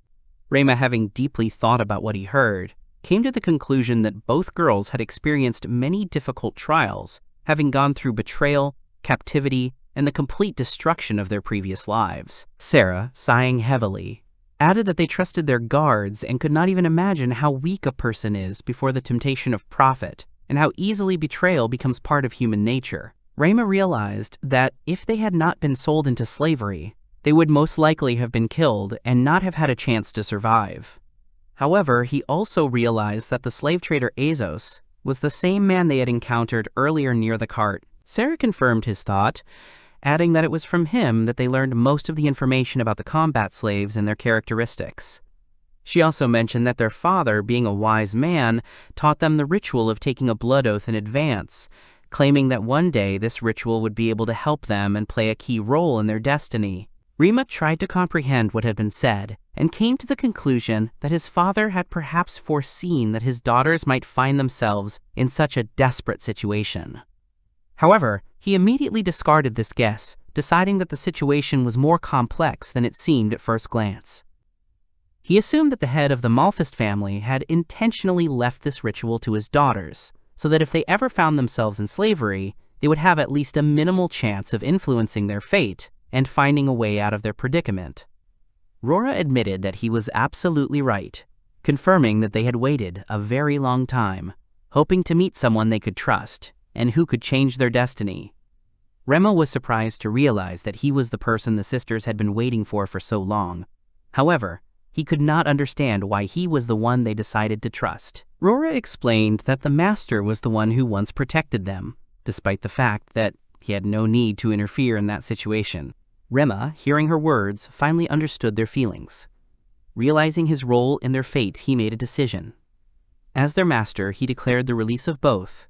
Rema, having deeply thought about what he heard, came to the conclusion that both girls had experienced many difficult trials, having gone through betrayal, captivity, and the complete destruction of their previous lives. Sarah, sighing heavily, added that they trusted their guards and could not even imagine how weak a person is before the temptation of profit, and how easily betrayal becomes part of human nature. Rema realized that if they had not been sold into slavery, they would most likely have been killed and not have had a chance to survive. However, he also realized that the slave trader Azos was the same man they had encountered earlier near the cart. Sarah confirmed his thought, adding that it was from him that they learned most of the information about the combat slaves and their characteristics. She also mentioned that their father, being a wise man, taught them the ritual of taking a blood oath in advance, claiming that one day this ritual would be able to help them and play a key role in their destiny. Rima tried to comprehend what had been said, and came to the conclusion that his father had perhaps foreseen that his daughters might find themselves in such a desperate situation. However, he immediately discarded this guess, deciding that the situation was more complex than it seemed at first glance. He assumed that the head of the Malfist family had intentionally left this ritual to his daughters, so that if they ever found themselves in slavery, they would have at least a minimal chance of influencing their fate and finding a way out of their predicament. Rora admitted that he was absolutely right, confirming that they had waited a very long time, hoping to meet someone they could trust and who could change their destiny. Rema was surprised to realize that he was the person the sisters had been waiting for so long. However, he could not understand why he was the one they decided to trust. Rora explained that the master was the one who once protected them, despite the fact that he had no need to interfere in that situation. Rema, hearing her words, finally understood their feelings. Realizing his role in their fate, he made a decision. As their master, he declared the release of both.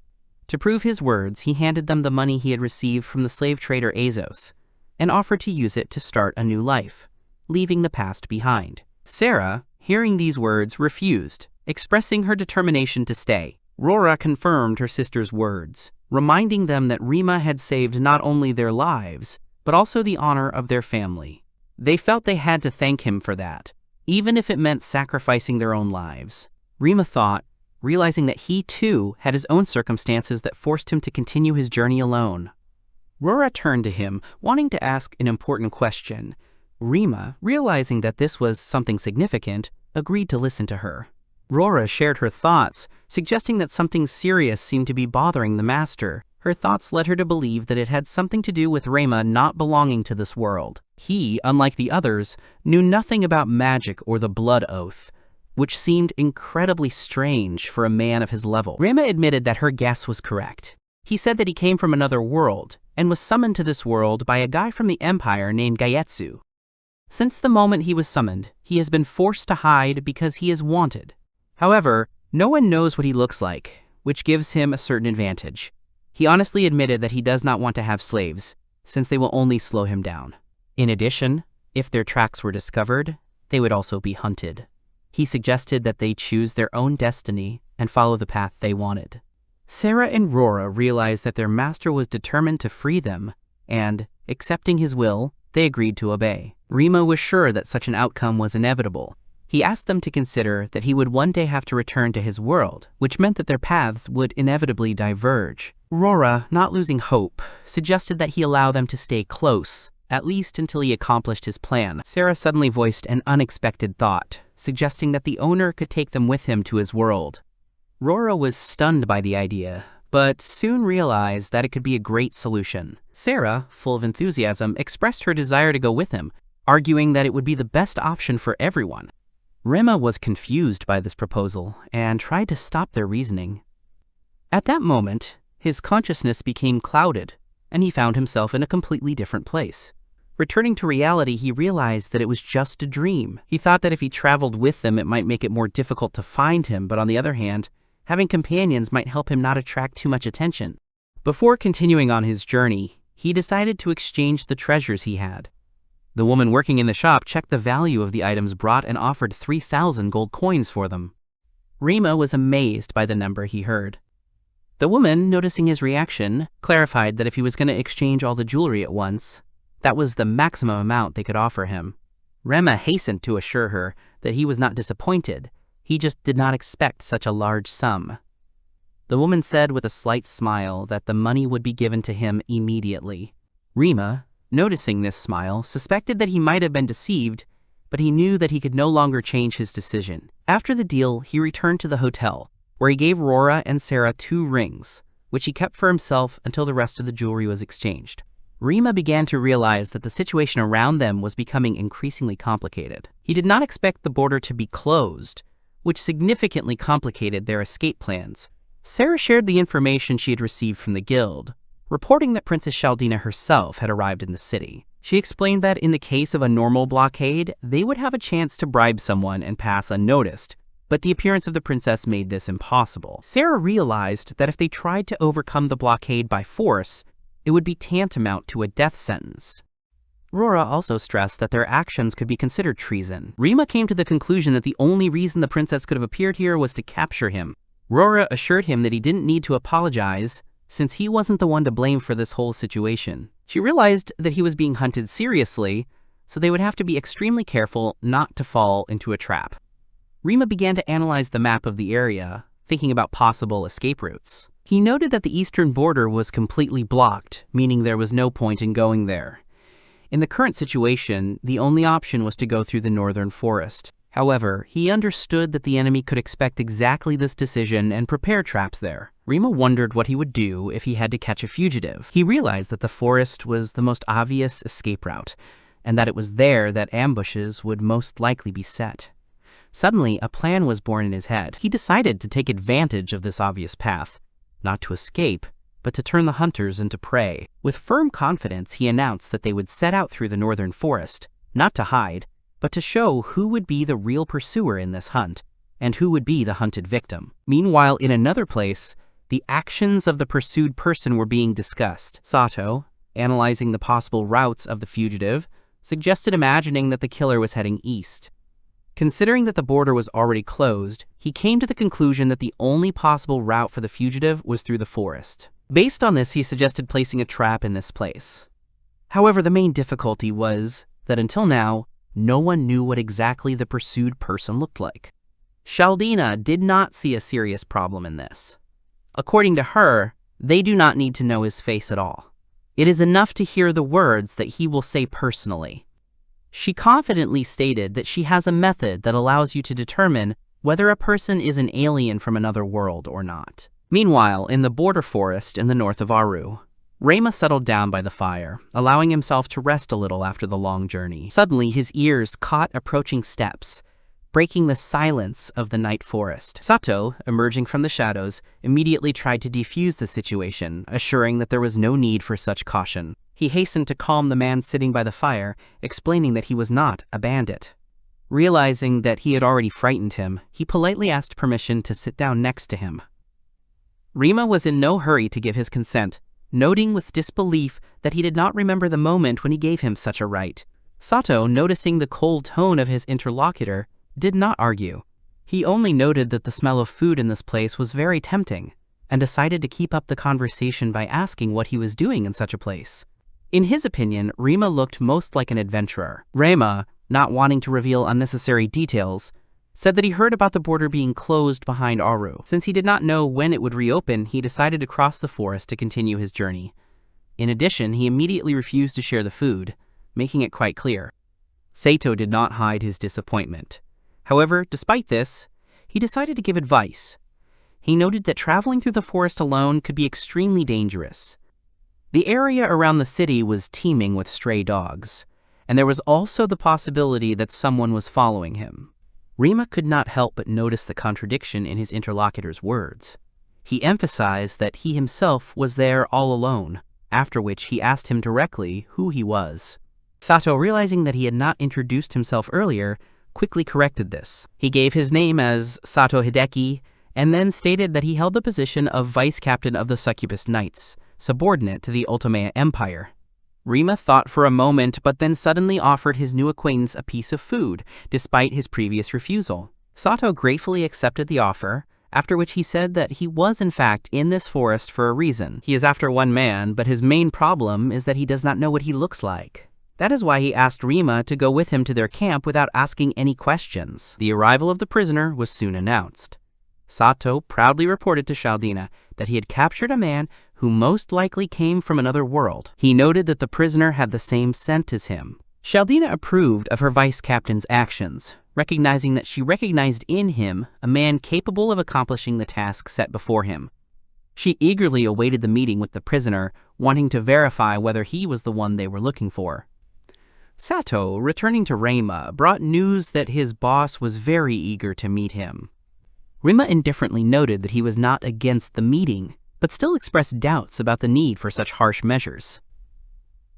To prove his words, he handed them the money he had received from the slave trader Azos, and offered to use it to start a new life, leaving the past behind. Sarah, hearing these words, refused, expressing her determination to stay. Rora confirmed her sister's words, reminding them that Rima had saved not only their lives, but also the honor of their family. They felt they had to thank him for that, even if it meant sacrificing their own lives. Rima thought, realizing that he too had his own circumstances that forced him to continue his journey alone. Rora turned to him, wanting to ask an important question. Rima, realizing that this was something significant, agreed to listen to her. Rora shared her thoughts, suggesting that something serious seemed to be bothering the master. Her thoughts led her to believe that it had something to do with Rima not belonging to this world. He, unlike the others, knew nothing about magic or the blood oath, which seemed incredibly strange for a man of his level. Rima admitted that her guess was correct. He said that he came from another world, and was summoned to this world by a guy from the Empire named Gaietsu. Since the moment he was summoned, he has been forced to hide because he is wanted. However, no one knows what he looks like, which gives him a certain advantage. He honestly admitted that he does not want to have slaves, since they will only slow him down. In addition, if their tracks were discovered, they would also be hunted. He suggested that they choose their own destiny and follow the path they wanted. Sarah and Rora realized that their master was determined to free them, and, accepting his will, they agreed to obey. Rima was sure that such an outcome was inevitable. He asked them to consider that he would one day have to return to his world, which meant that their paths would inevitably diverge. Rora, not losing hope, suggested that he allow them to stay close, at least until he accomplished his plan. Sarah suddenly voiced an unexpected thought, suggesting that the owner could take them with him to his world. Rora was stunned by the idea, but soon realized that it could be a great solution. Sarah, full of enthusiasm, expressed her desire to go with him, arguing that it would be the best option for everyone. Rima was confused by this proposal and tried to stop their reasoning. At that moment, his consciousness became clouded, and he found himself in a completely different place. Returning to reality, he realized that it was just a dream. He thought that if he traveled with them, it might make it more difficult to find him, but on the other hand, having companions might help him not attract too much attention. Before continuing on his journey, he decided to exchange the treasures he had. The woman working in the shop checked the value of the items brought and offered 3,000 gold coins for them. Rima was amazed by the number he heard. The woman, noticing his reaction, clarified that if he was going to exchange all the jewelry at once, that was the maximum amount they could offer him. Rima hastened to assure her that he was not disappointed. He just did not expect such a large sum. The woman said with a slight smile that the money would be given to him immediately. Rima, noticing this smile, suspected that he might have been deceived, but he knew that he could no longer change his decision. After the deal, he returned to the hotel, where he gave Rora and Sarah 2 rings, which he kept for himself until the rest of the jewelry was exchanged. Rima began to realize that the situation around them was becoming increasingly complicated. He did not expect the border to be closed, which significantly complicated their escape plans. Sarah shared the information she had received from the guild, reporting that Princess Chaldina herself had arrived in the city. She explained that in the case of a normal blockade, they would have a chance to bribe someone and pass unnoticed, but the appearance of the princess made this impossible. Sarah realized that if they tried to overcome the blockade by force, it would be tantamount to a death sentence. Rora also stressed that their actions could be considered treason. Rima came to the conclusion that the only reason the princess could have appeared here was to capture him. Rora assured him that he didn't need to apologize, since he wasn't the one to blame for this whole situation. She realized that he was being hunted seriously, so they would have to be extremely careful not to fall into a trap. Rima began to analyze the map of the area, thinking about possible escape routes. He noted that the eastern border was completely blocked, meaning there was no point in going there. In the current situation, the only option was to go through the northern forest. However, he understood that the enemy could expect exactly this decision and prepare traps there. Rima wondered what he would do if he had to catch a fugitive. He realized that the forest was the most obvious escape route, and that it was there that ambushes would most likely be set. Suddenly, a plan was born in his head. He decided to take advantage of this obvious path, not to escape, but to turn the hunters into prey. With firm confidence, he announced that they would set out through the northern forest, not to hide, but to show who would be the real pursuer in this hunt, and who would be the hunted victim. Meanwhile, in another place, the actions of the pursued person were being discussed. Sato, analyzing the possible routes of the fugitive, suggested imagining that the killer was heading east. Considering that the border was already closed, he came to the conclusion that the only possible route for the fugitive was through the forest. Based on this, he suggested placing a trap in this place. However, the main difficulty was that until now, no one knew what exactly the pursued person looked like. Shaldina did not see a serious problem in this. According to her, they do not need to know his face at all. It is enough to hear the words that he will say personally. She confidently stated that she has a method that allows you to determine whether a person is an alien from another world or not. Meanwhile, in the border forest in the north of Aru, Rema settled down by the fire, allowing himself to rest a little after the long journey. Suddenly, his ears caught approaching steps, breaking the silence of the night forest. Sato, emerging from the shadows, immediately tried to defuse the situation, assuring that there was no need for such caution. He hastened to calm the man sitting by the fire, explaining that he was not a bandit. Realizing that he had already frightened him, he politely asked permission to sit down next to him. Rima was in no hurry to give his consent, noting with disbelief that he did not remember the moment when he gave him such a right. Sato, noticing the cold tone of his interlocutor, did not argue. He only noted that the smell of food in this place was very tempting, and decided to keep up the conversation by asking what he was doing in such a place. In his opinion, Rima looked most like an adventurer. Rema, not wanting to reveal unnecessary details, said that he heard about the border being closed behind Aru. Since he did not know when it would reopen, he decided to cross the forest to continue his journey. In addition, he immediately refused to share the food, making it quite clear. Sato did not hide his disappointment. However, despite this, he decided to give advice. He noted that traveling through the forest alone could be extremely dangerous. The area around the city was teeming with stray dogs, and there was also the possibility that someone was following him. Rima could not help but notice the contradiction in his interlocutor's words. He emphasized that he himself was there all alone, after which he asked him directly who he was. Sato, realizing that he had not introduced himself earlier, quickly corrected this. He gave his name as Sato Hideki, and then stated that he held the position of vice captain of the Succubus Knights, subordinate to the Otomaya Empire. Rima thought for a moment, but then suddenly offered his new acquaintance a piece of food, despite his previous refusal. Sato gratefully accepted the offer, after which he said that he was in fact in this forest for a reason. He is after one man, but his main problem is that he does not know what he looks like. That is why he asked Rima to go with him to their camp without asking any questions. The arrival of the prisoner was soon announced. Sato proudly reported to Shaldina that he had captured a man who most likely came from another world. He noted that the prisoner had the same scent as him. Shaldina approved of her vice captain's actions, recognizing that she recognized in him a man capable of accomplishing the task set before him. She eagerly awaited the meeting with the prisoner, wanting to verify whether he was the one they were looking for. Sato, returning to Rima, brought news that his boss was very eager to meet him. Rima indifferently noted that he was not against the meeting, but still expressed doubts about the need for such harsh measures.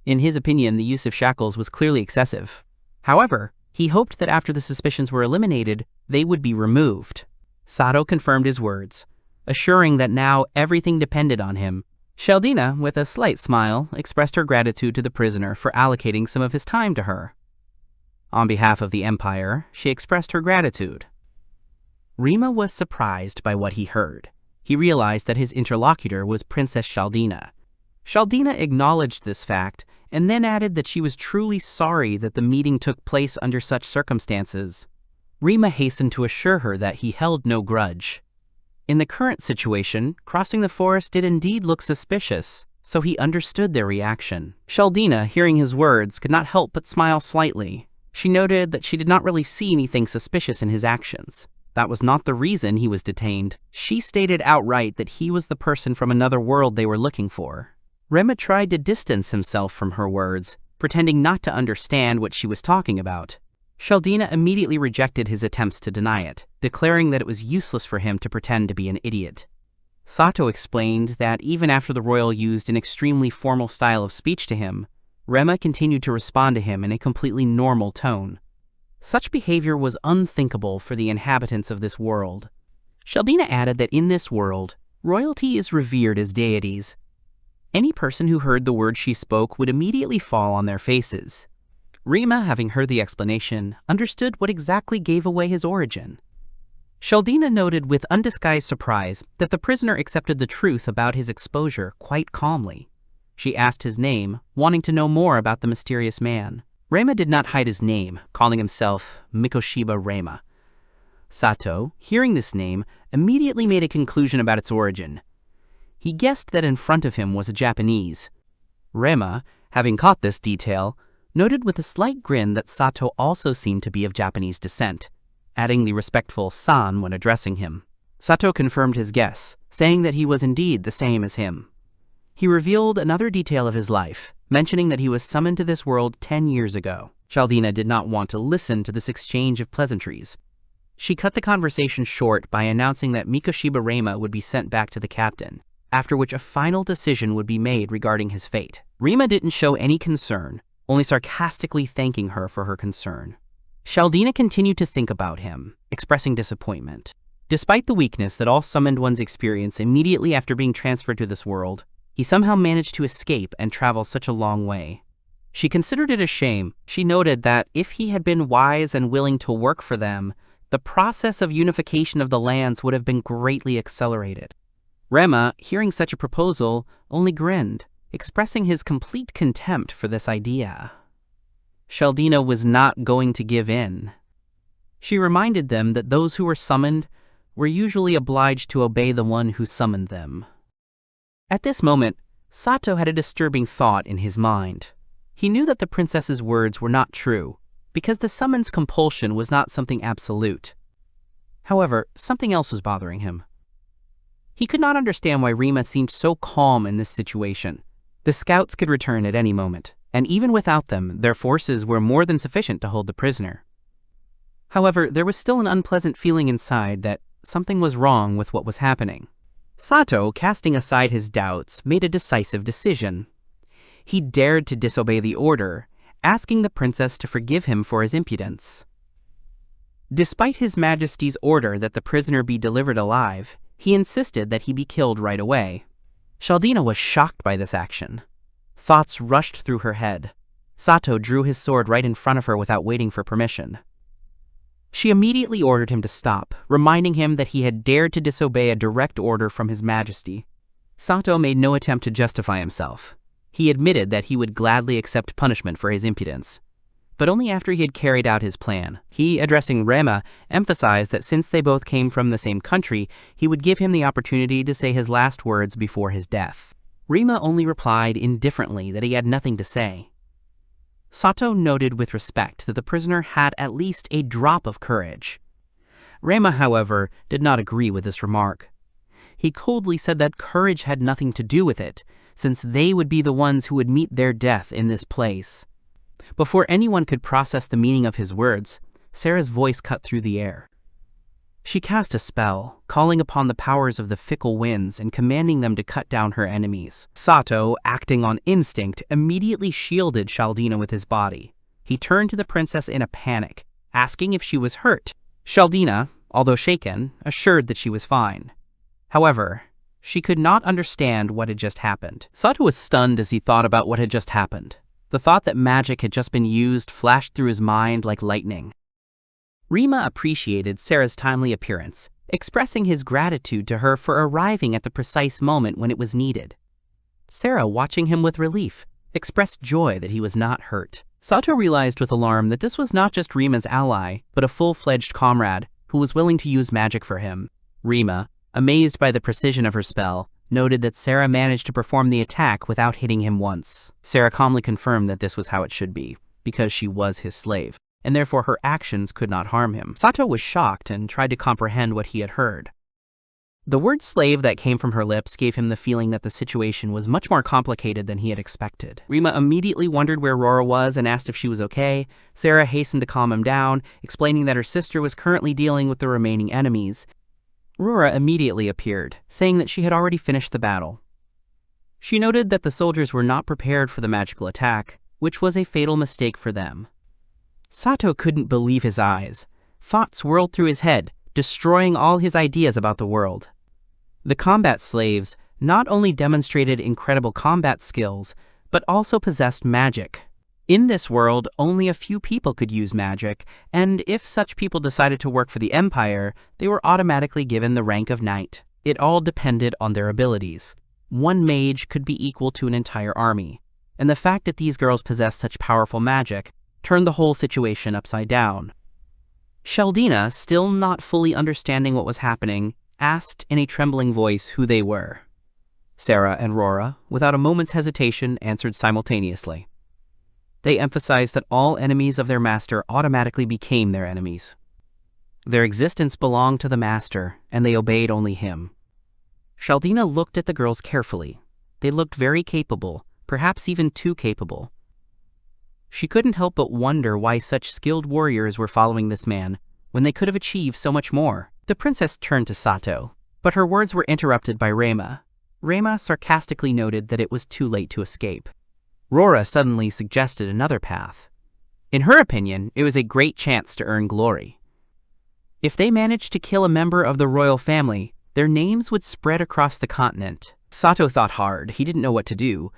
In his opinion, the use of shackles was clearly excessive. However, he hoped that after the suspicions were eliminated, they would be removed. Sato confirmed his words, assuring that now everything depended on him. Shaldina, with a slight smile, expressed her gratitude to the prisoner for allocating some of his time to her. On behalf of the Empire, she expressed her gratitude. Rima was surprised by what he heard. He realized that his interlocutor was Princess Shaldina. Shaldina acknowledged this fact and then added that she was truly sorry that the meeting took place under such circumstances. Rima hastened to assure her that he held no grudge. In the current situation, crossing the forest did indeed look suspicious, so he understood their reaction. Shaldina, hearing his words, could not help but smile slightly. She noted that she did not really see anything suspicious in his actions. That was not the reason he was detained. She stated outright that he was the person from another world they were looking for. Rema tried to distance himself from her words, pretending not to understand what she was talking about. Shaldina immediately rejected his attempts to deny it, declaring that it was useless for him to pretend to be an idiot. Sato explained that even after the royal used an extremely formal style of speech to him, Rema continued to respond to him in a completely normal tone. Such behavior was unthinkable for the inhabitants of this world. Sheldina added that in this world, royalty is revered as deities. Any person who heard the words she spoke would immediately fall on their faces. Rima, having heard the explanation, understood what exactly gave away his origin. Sheldina noted with undisguised surprise that the prisoner accepted the truth about his exposure quite calmly. She asked his name, wanting to know more about the mysterious man. Rema did not hide his name, calling himself Mikoshiba Rema. Sato, hearing this name, immediately made a conclusion about its origin. He guessed that in front of him was a Japanese. Rema, having caught this detail, noted with a slight grin that Sato also seemed to be of Japanese descent, adding the respectful san when addressing him. Sato confirmed his guess, saying that he was indeed the same as him. He revealed another detail of his life, mentioning that he was summoned to this world 10 years ago. Sheldina did not want to listen to this exchange of pleasantries. She cut the conversation short by announcing that Mikoshiba Rema would be sent back to the captain, after which a final decision would be made regarding his fate. Rima didn't show any concern, only sarcastically thanking her for her concern. Sheldina continued to think about him, expressing disappointment. Despite the weakness that all summoned ones experience immediately after being transferred to this world, he somehow managed to escape and travel such a long way. She considered it a shame. She noted that if he had been wise and willing to work for them, the process of unification of the lands would have been greatly accelerated. Rema, hearing such a proposal, only grinned, expressing his complete contempt for this idea. Sheldina was not going to give in. She reminded them that those who were summoned were usually obliged to obey the one who summoned them. At this moment, Sato had a disturbing thought in his mind. He knew that the princess's words were not true, because the summon's compulsion was not something absolute. However, something else was bothering him. He could not understand why Rima seemed so calm in this situation. The scouts could return at any moment, and even without them, their forces were more than sufficient to hold the prisoner. However, there was still an unpleasant feeling inside that something was wrong with what was happening. Sato, casting aside his doubts, made a decisive decision. He dared to disobey the order, asking the princess to forgive him for his impudence. Despite His Majesty's order that the prisoner be delivered alive, he insisted that he be killed right away. Sheldina was shocked by this action. Thoughts rushed through her head. Sato drew his sword right in front of her without waiting for permission. She immediately ordered him to stop, reminding him that he had dared to disobey a direct order from His Majesty. Sato made no attempt to justify himself. He admitted that he would gladly accept punishment for his impudence, but only after he had carried out his plan. He, addressing Rema, emphasized that since they both came from the same country, he would give him the opportunity to say his last words before his death. Rema only replied indifferently that he had nothing to say. Sato noted with respect that the prisoner had at least a drop of courage. Rema, however, did not agree with this remark. He coldly said that courage had nothing to do with it, since they would be the ones who would meet their death in this place. Before anyone could process the meaning of his words, Sarah's voice cut through the air. She cast a spell, calling upon the powers of the fickle winds and commanding them to cut down her enemies. Sato, acting on instinct, immediately shielded Sheldina with his body. He turned to the princess in a panic, asking if she was hurt. Sheldina, although shaken, assured that she was fine. However, she could not understand what had just happened. Sato was stunned as he thought about what had just happened. The thought that magic had just been used flashed through his mind like lightning. Rima appreciated Sarah's timely appearance, expressing his gratitude to her for arriving at the precise moment when it was needed. Sarah, watching him with relief, expressed joy that he was not hurt. Sato realized with alarm that this was not just Rima's ally, but a full-fledged comrade who was willing to use magic for him. Rima, amazed by the precision of her spell, noted that Sarah managed to perform the attack without hitting him once. Sarah calmly confirmed that this was how it should be, because she was his slave, and therefore her actions could not harm him. Sato was shocked and tried to comprehend what he had heard. The word slave that came from her lips gave him the feeling that the situation was much more complicated than he had expected. Rima immediately wondered where Rora was and asked if she was okay. Sarah hastened to calm him down, explaining that her sister was currently dealing with the remaining enemies. Rora immediately appeared, saying that she had already finished the battle. She noted that the soldiers were not prepared for the magical attack, which was a fatal mistake for them. Sato couldn't believe his eyes. Thoughts whirled through his head, destroying all his ideas about the world. The combat slaves not only demonstrated incredible combat skills, but also possessed magic. In this world, only a few people could use magic, and if such people decided to work for the Empire, they were automatically given the rank of knight. It all depended on their abilities. One mage could be equal to an entire army, and the fact that these girls possessed such powerful magic turned the whole situation upside down. Sheldina, still not fully understanding what was happening, asked in a trembling voice who they were. Sarah and Rora, without a moment's hesitation, answered simultaneously. They emphasized that all enemies of their master automatically became their enemies. Their existence belonged to the master, and they obeyed only him. Sheldina looked at the girls carefully. They looked very capable, perhaps even too capable. She couldn't help but wonder why such skilled warriors were following this man, when they could have achieved so much more. The princess turned to Sato, but her words were interrupted by Rema. Rema sarcastically noted that it was too late to escape. Rora suddenly suggested another path. In her opinion, it was a great chance to earn glory. If they managed to kill a member of the royal family, their names would spread across the continent. Sato thought hard. He didn't know what to do.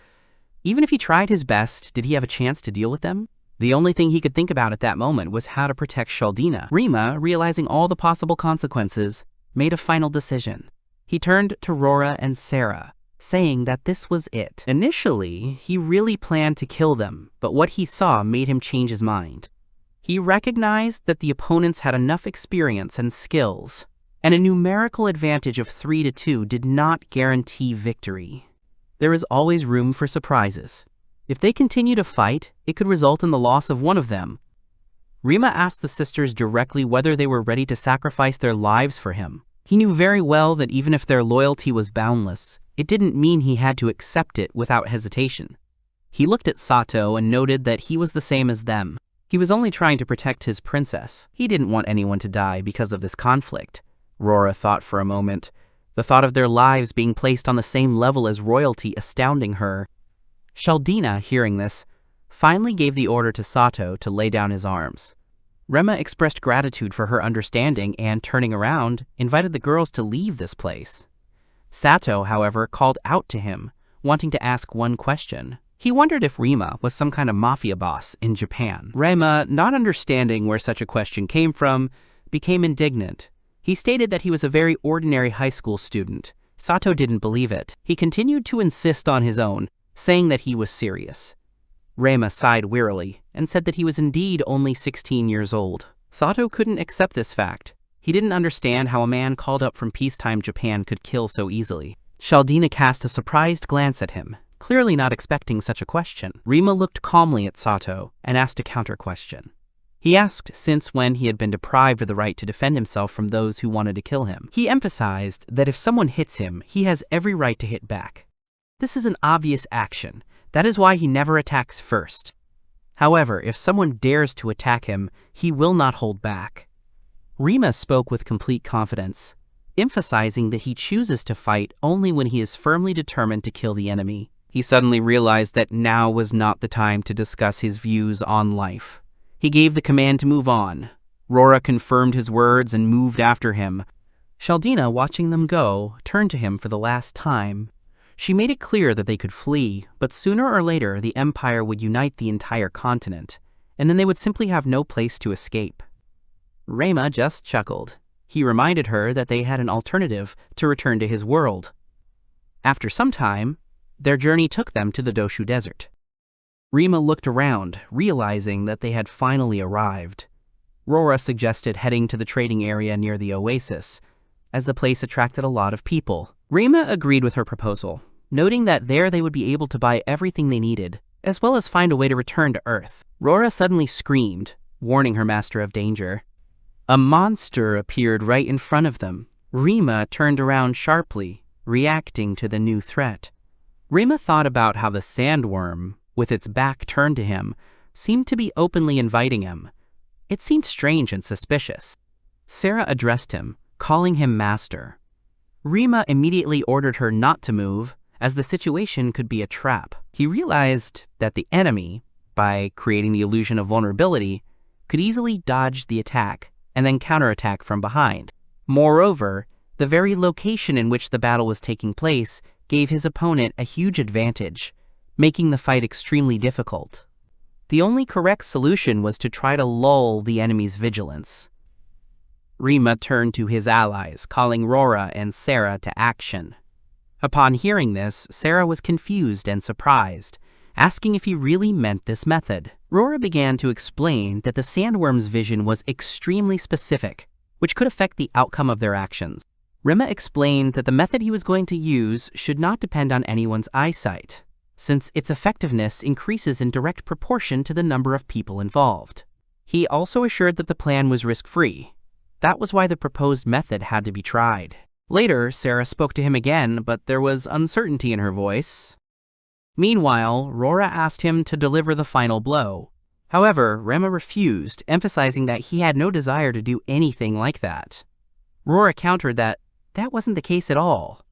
Even if he tried his best, did he have a chance to deal with them? The only thing he could think about at that moment was how to protect Sheldina. Rema, realizing all the possible consequences, made a final decision. He turned to Rora and Sarah, saying that this was it. Initially, he really planned to kill them, but what he saw made him change his mind. He recognized that the opponents had enough experience and skills, and a numerical advantage of 3-2 did not guarantee victory. There is always room for surprises. If they continue to fight, it could result in the loss of one of them. Rima asked the sisters directly whether they were ready to sacrifice their lives for him. He knew very well that even if their loyalty was boundless, it didn't mean he had to accept it without hesitation. He looked at Sato and noted that he was the same as them. He was only trying to protect his princess. He didn't want anyone to die because of this conflict. Rora thought for a moment, the thought of their lives being placed on the same level as royalty astounding her. Sheldina, hearing this, finally gave the order to Sato to lay down his arms. Rema expressed gratitude for her understanding and, turning around, invited the girls to leave this place. Sato, however, called out to him, wanting to ask one question. He wondered if Rima was some kind of mafia boss in Japan. Rema, not understanding where such a question came from, became indignant. He stated that he was a very ordinary high school student. Sato didn't believe it. He continued to insist on his own, saying that he was serious. Rema sighed wearily and said that he was indeed only 16 years old. Sato couldn't accept this fact. He didn't understand how a man called up from peacetime Japan could kill so easily. Sheldina cast a surprised glance at him, clearly not expecting such a question. Rima looked calmly at Sato and asked a counter-question. He asked since when he had been deprived of the right to defend himself from those who wanted to kill him. He emphasized that if someone hits him, he has every right to hit back. This is an obvious action. That is why he never attacks first. However, if someone dares to attack him, he will not hold back. Rima spoke with complete confidence, emphasizing that he chooses to fight only when he is firmly determined to kill the enemy. He suddenly realized that now was not the time to discuss his views on life. He gave the command to move on. Rora confirmed his words and moved after him. Sheldina, watching them go, turned to him for the last time. She made it clear that they could flee, but sooner or later the Empire would unite the entire continent, and then they would simply have no place to escape. Rema just chuckled. He reminded her that they had an alternative to return to his world. After some time, their journey took them to the Doshu Desert. Rima looked around, realizing that they had finally arrived. Rora suggested heading to the trading area near the oasis, as the place attracted a lot of people. Rima agreed with her proposal, noting that there they would be able to buy everything they needed, as well as find a way to return to Earth. Rora suddenly screamed, warning her master of danger. A monster appeared right in front of them. Rima turned around sharply, reacting to the new threat. Rima thought about how the sandworm, with its back turned to him, seemed to be openly inviting him. It seemed strange and suspicious. Sarah addressed him, calling him master. Rima immediately ordered her not to move, as the situation could be a trap. He realized that the enemy, by creating the illusion of vulnerability, could easily dodge the attack and then counterattack from behind. Moreover, the very location in which the battle was taking place gave his opponent a huge advantage, making the fight extremely difficult. The only correct solution was to try to lull the enemy's vigilance. Rima turned to his allies, calling Rora and Sarah to action. Upon hearing this, Sarah was confused and surprised, asking if he really meant this method. Rora began to explain that the sandworm's vision was extremely specific, which could affect the outcome of their actions. Rima explained that the method he was going to use should not depend on anyone's eyesight, since its effectiveness increases in direct proportion to the number of people involved. He also assured that the plan was risk-free. That was why the proposed method had to be tried. Later, Sarah spoke to him again, but there was uncertainty in her voice. Meanwhile, Rora asked him to deliver the final blow. However, Rima refused, emphasizing that he had no desire to do anything like that. Rora countered that that wasn't the case at all.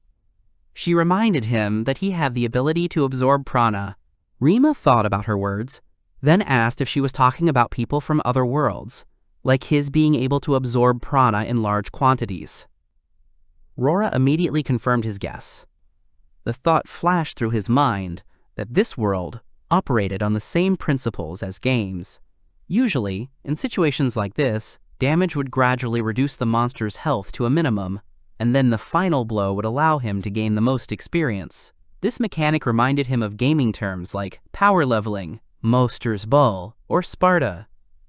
She reminded him that he had the ability to absorb prana. Rima thought about her words, then asked if she was talking about people from other worlds, like his being able to absorb prana in large quantities. Rora immediately confirmed his guess. The thought flashed through his mind that this world operated on the same principles as games. Usually, in situations like this, damage would gradually reduce the monster's health to a minimum, and then the final blow would allow him to gain the most experience. This mechanic reminded him of gaming terms like power leveling, Moster's Ball, or Sparta.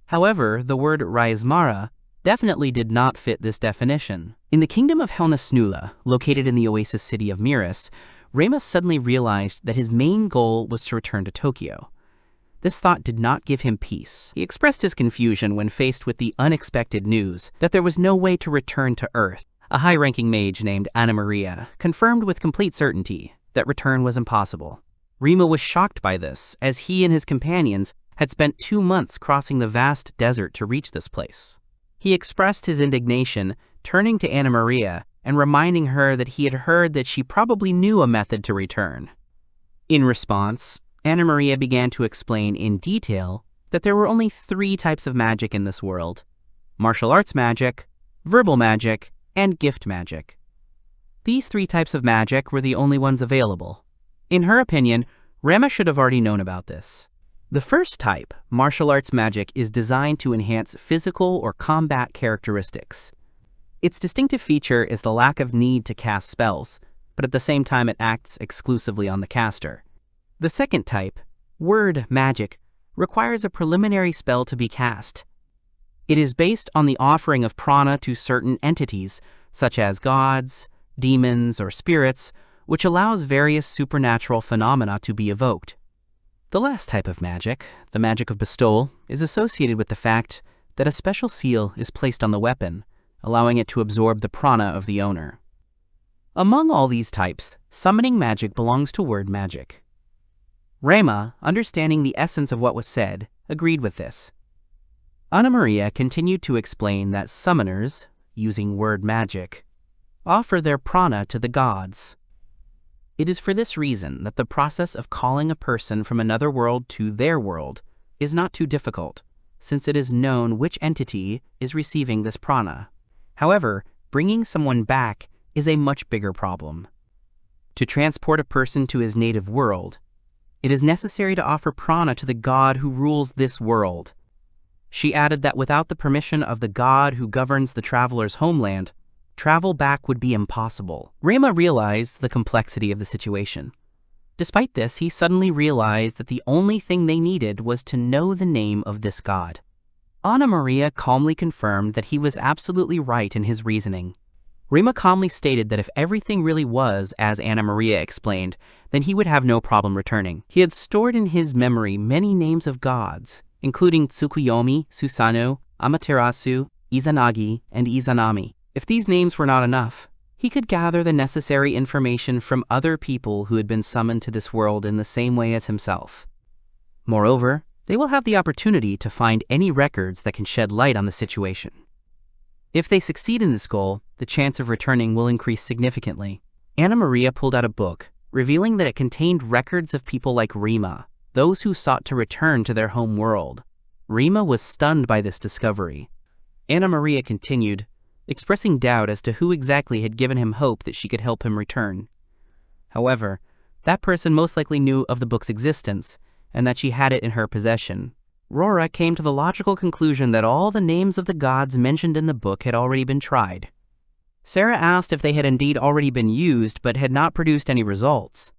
However, the word Raizmara definitely did not fit this definition. In the kingdom of Helnasnula, located in the oasis city of Miras, Rima suddenly realized that his main goal was to return to Tokyo. This thought did not give him peace. He expressed his confusion when faced with the unexpected news that there was no way to return to Earth. A high-ranking mage named Anna Maria confirmed with complete certainty that return was impossible. Rima was shocked by this, as he and his companions had spent 2 months crossing the vast desert to reach this place. He expressed his indignation, turning to Anna Maria and reminding her that he had heard that she probably knew a method to return. In response, Anna Maria began to explain in detail that there were only 3 types of magic in this world: martial arts magic, verbal magic, and gift magic. These 3 types of magic were the only ones available. In her opinion, Rima should have already known about this. The first type, martial arts magic, is designed to enhance physical or combat characteristics. Its distinctive feature is the lack of need to cast spells, but at the same time it acts exclusively on the caster. The second type, word magic, requires a preliminary spell to be cast. It is based on the offering of prana to certain entities, such as gods, demons, or spirits, which allows various supernatural phenomena to be evoked. The last type of magic, the magic of bestowal, is associated with the fact that a special seal is placed on the weapon, allowing it to absorb the prana of the owner. Among all these types, summoning magic belongs to word magic. Rima, understanding the essence of what was said, agreed with this. Anna Maria continued to explain that summoners, using word magic, offer their prana to the gods. It is for this reason that the process of calling a person from another world to their world is not too difficult, since it is known which entity is receiving this prana. However, bringing someone back is a much bigger problem. To transport a person to his native world, it is necessary to offer prana to the god who rules this world. She added that without the permission of the god who governs the traveler's homeland, travel back would be impossible. Rima realized the complexity of the situation. Despite this, he suddenly realized that the only thing they needed was to know the name of this god. Anna Maria calmly confirmed that he was absolutely right in his reasoning. Rima calmly stated that if everything really was as Anna Maria explained, then he would have no problem returning. He had stored in his memory many names of gods, including Tsukuyomi, Susanoo, Amaterasu, Izanagi, and Izanami. If these names were not enough, he could gather the necessary information from other people who had been summoned to this world in the same way as himself. Moreover, they will have the opportunity to find any records that can shed light on the situation. If they succeed in this goal, the chance of returning will increase significantly. Anna Maria pulled out a book, revealing that it contained records of people like Rima, those who sought to return to their home world. Rima was stunned by this discovery. Anna Maria continued, expressing doubt as to who exactly had given him hope that she could help him return. However, that person most likely knew of the book's existence, and that she had it in her possession. Rora came to the logical conclusion that all the names of the gods mentioned in the book had already been tried. Sarah asked if they had indeed already been used but had not produced any results.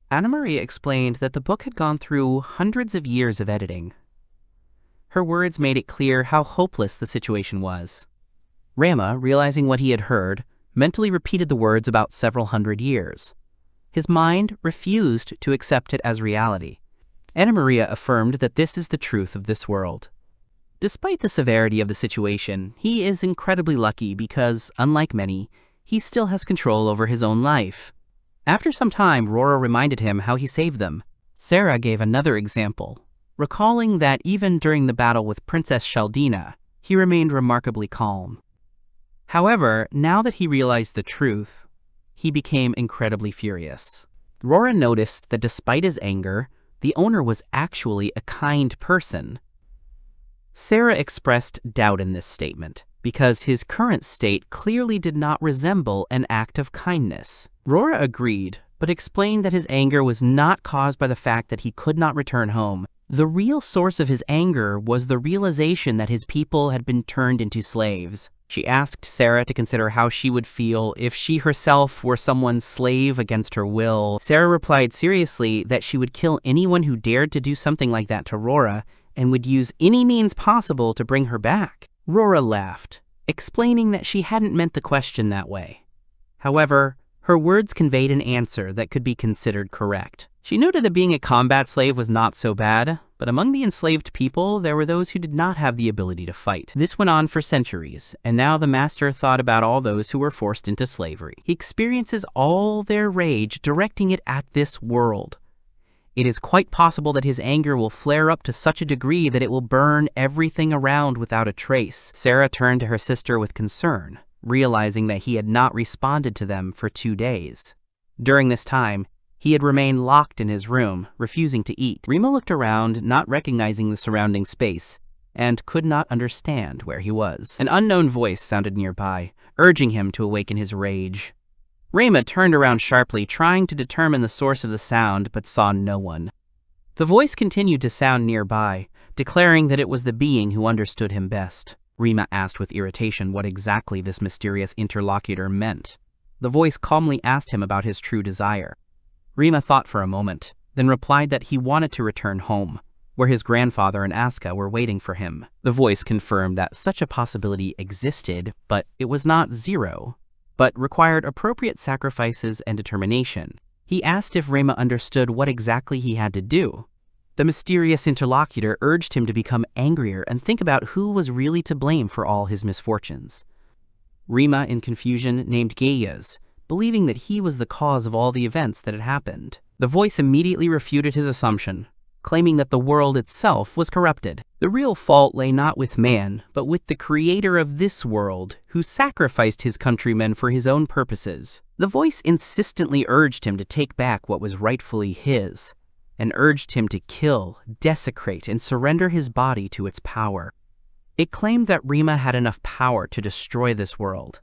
Anna Maria explained that the book had gone through hundreds of years of editing. Her words made it clear how hopeless the situation was. Rama, realizing what he had heard, mentally repeated the words about several hundred years. His mind refused to accept it as reality. Anna Maria affirmed that this is the truth of this world. Despite the severity of the situation, he is incredibly lucky because, unlike many, he still has control over his own life. After some time, Rora reminded him how he saved them. Sarah gave another example, recalling that even during the battle with Princess Shaldina, he remained remarkably calm. However, now that he realized the truth, he became incredibly furious. Rora noticed that despite his anger, the owner was actually a kind person. Sarah expressed doubt in this statement, because his current state clearly did not resemble an act of kindness. Rora agreed, but explained that his anger was not caused by the fact that he could not return home. The real source of his anger was the realization that his people had been turned into slaves. She asked Sarah to consider how she would feel if she herself were someone's slave against her will. Sarah replied seriously that she would kill anyone who dared to do something like that to Rora and would use any means possible to bring her back. Rora laughed, explaining that she hadn't meant the question that way. However, her words conveyed an answer that could be considered correct. She noted that being a combat slave was not so bad, but among the enslaved people, there were those who did not have the ability to fight. This went on for centuries, and now the master thought about all those who were forced into slavery. He experiences all their rage, directing it at this world. It is quite possible that his anger will flare up to such a degree that it will burn everything around without a trace. Sarah turned to her sister with concern, realizing that he had not responded to them for 2 days. During this time, he had remained locked in his room, refusing to eat. Rima looked around, not recognizing the surrounding space, and could not understand where he was. An unknown voice sounded nearby, urging him to awaken his rage. Rima turned around sharply, trying to determine the source of the sound, but saw no one. The voice continued to sound nearby, declaring that it was the being who understood him best. Rima asked with irritation what exactly this mysterious interlocutor meant. The voice calmly asked him about his true desire. Rima thought for a moment, then replied that he wanted to return home, where his grandfather and Aska were waiting for him. The voice confirmed that such a possibility existed, but it was not zero, but required appropriate sacrifices and determination. He asked if Rima understood what exactly he had to do. The mysterious interlocutor urged him to become angrier and think about who was really to blame for all his misfortunes. Rima, in confusion, named Gayas, believing that he was the cause of all the events that had happened. The voice immediately refuted his assumption, claiming that the world itself was corrupted. The real fault lay not with man, but with the creator of this world, who sacrificed his countrymen for his own purposes. The voice insistently urged him to take back what was rightfully his, and urged him to kill, desecrate, and surrender his body to its power. It claimed that Rima had enough power to destroy this world.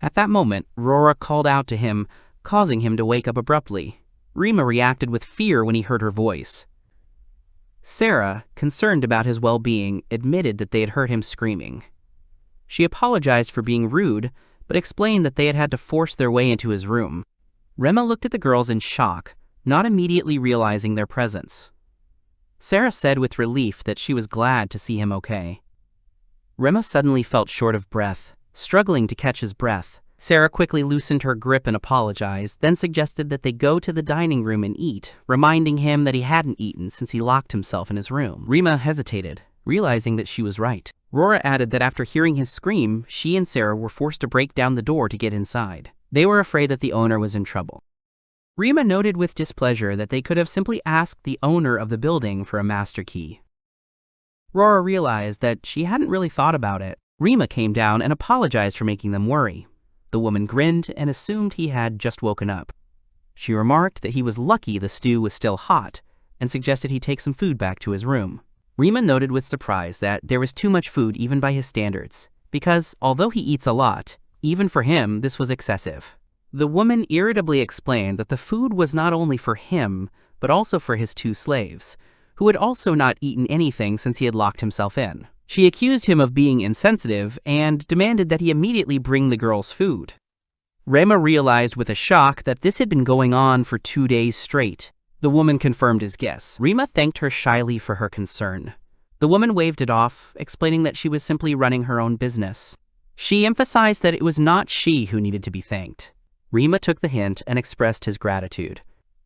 At that moment, Rora called out to him, causing him to wake up abruptly. Rima reacted with fear when he heard her voice. Sarah, concerned about his well-being, admitted that they had heard him screaming. She apologized for being rude, but explained that they had had to force their way into his room. Rema looked at the girls in shock, not immediately realizing their presence. Sarah said with relief that she was glad to see him okay. Rema suddenly felt short of breath, struggling to catch his breath. Sarah quickly loosened her grip and apologized, then suggested that they go to the dining room and eat, reminding him that he hadn't eaten since he locked himself in his room. Rima hesitated, realizing that she was right. Rora added that after hearing his scream, she and Sarah were forced to break down the door to get inside. They were afraid that the owner was in trouble. Rima noted with displeasure that they could have simply asked the owner of the building for a master key. Rora realized that she hadn't really thought about it. Rima came down and apologized for making them worry. The woman grinned and assumed he had just woken up. She remarked that he was lucky the stew was still hot and suggested he take some food back to his room. Rima noted with surprise that there was too much food even by his standards, because although he eats a lot, even for him this was excessive. The woman irritably explained that the food was not only for him, but also for his 2 slaves, who had also not eaten anything since he had locked himself in. She accused him of being insensitive and demanded that he immediately bring the girls food. Rima realized with a shock that this had been going on for 2 days straight. The woman confirmed his guess. Rima thanked her shyly for her concern. The woman waved it off, explaining that she was simply running her own business. She emphasized that it was not she who needed to be thanked. Rima took the hint and expressed his gratitude.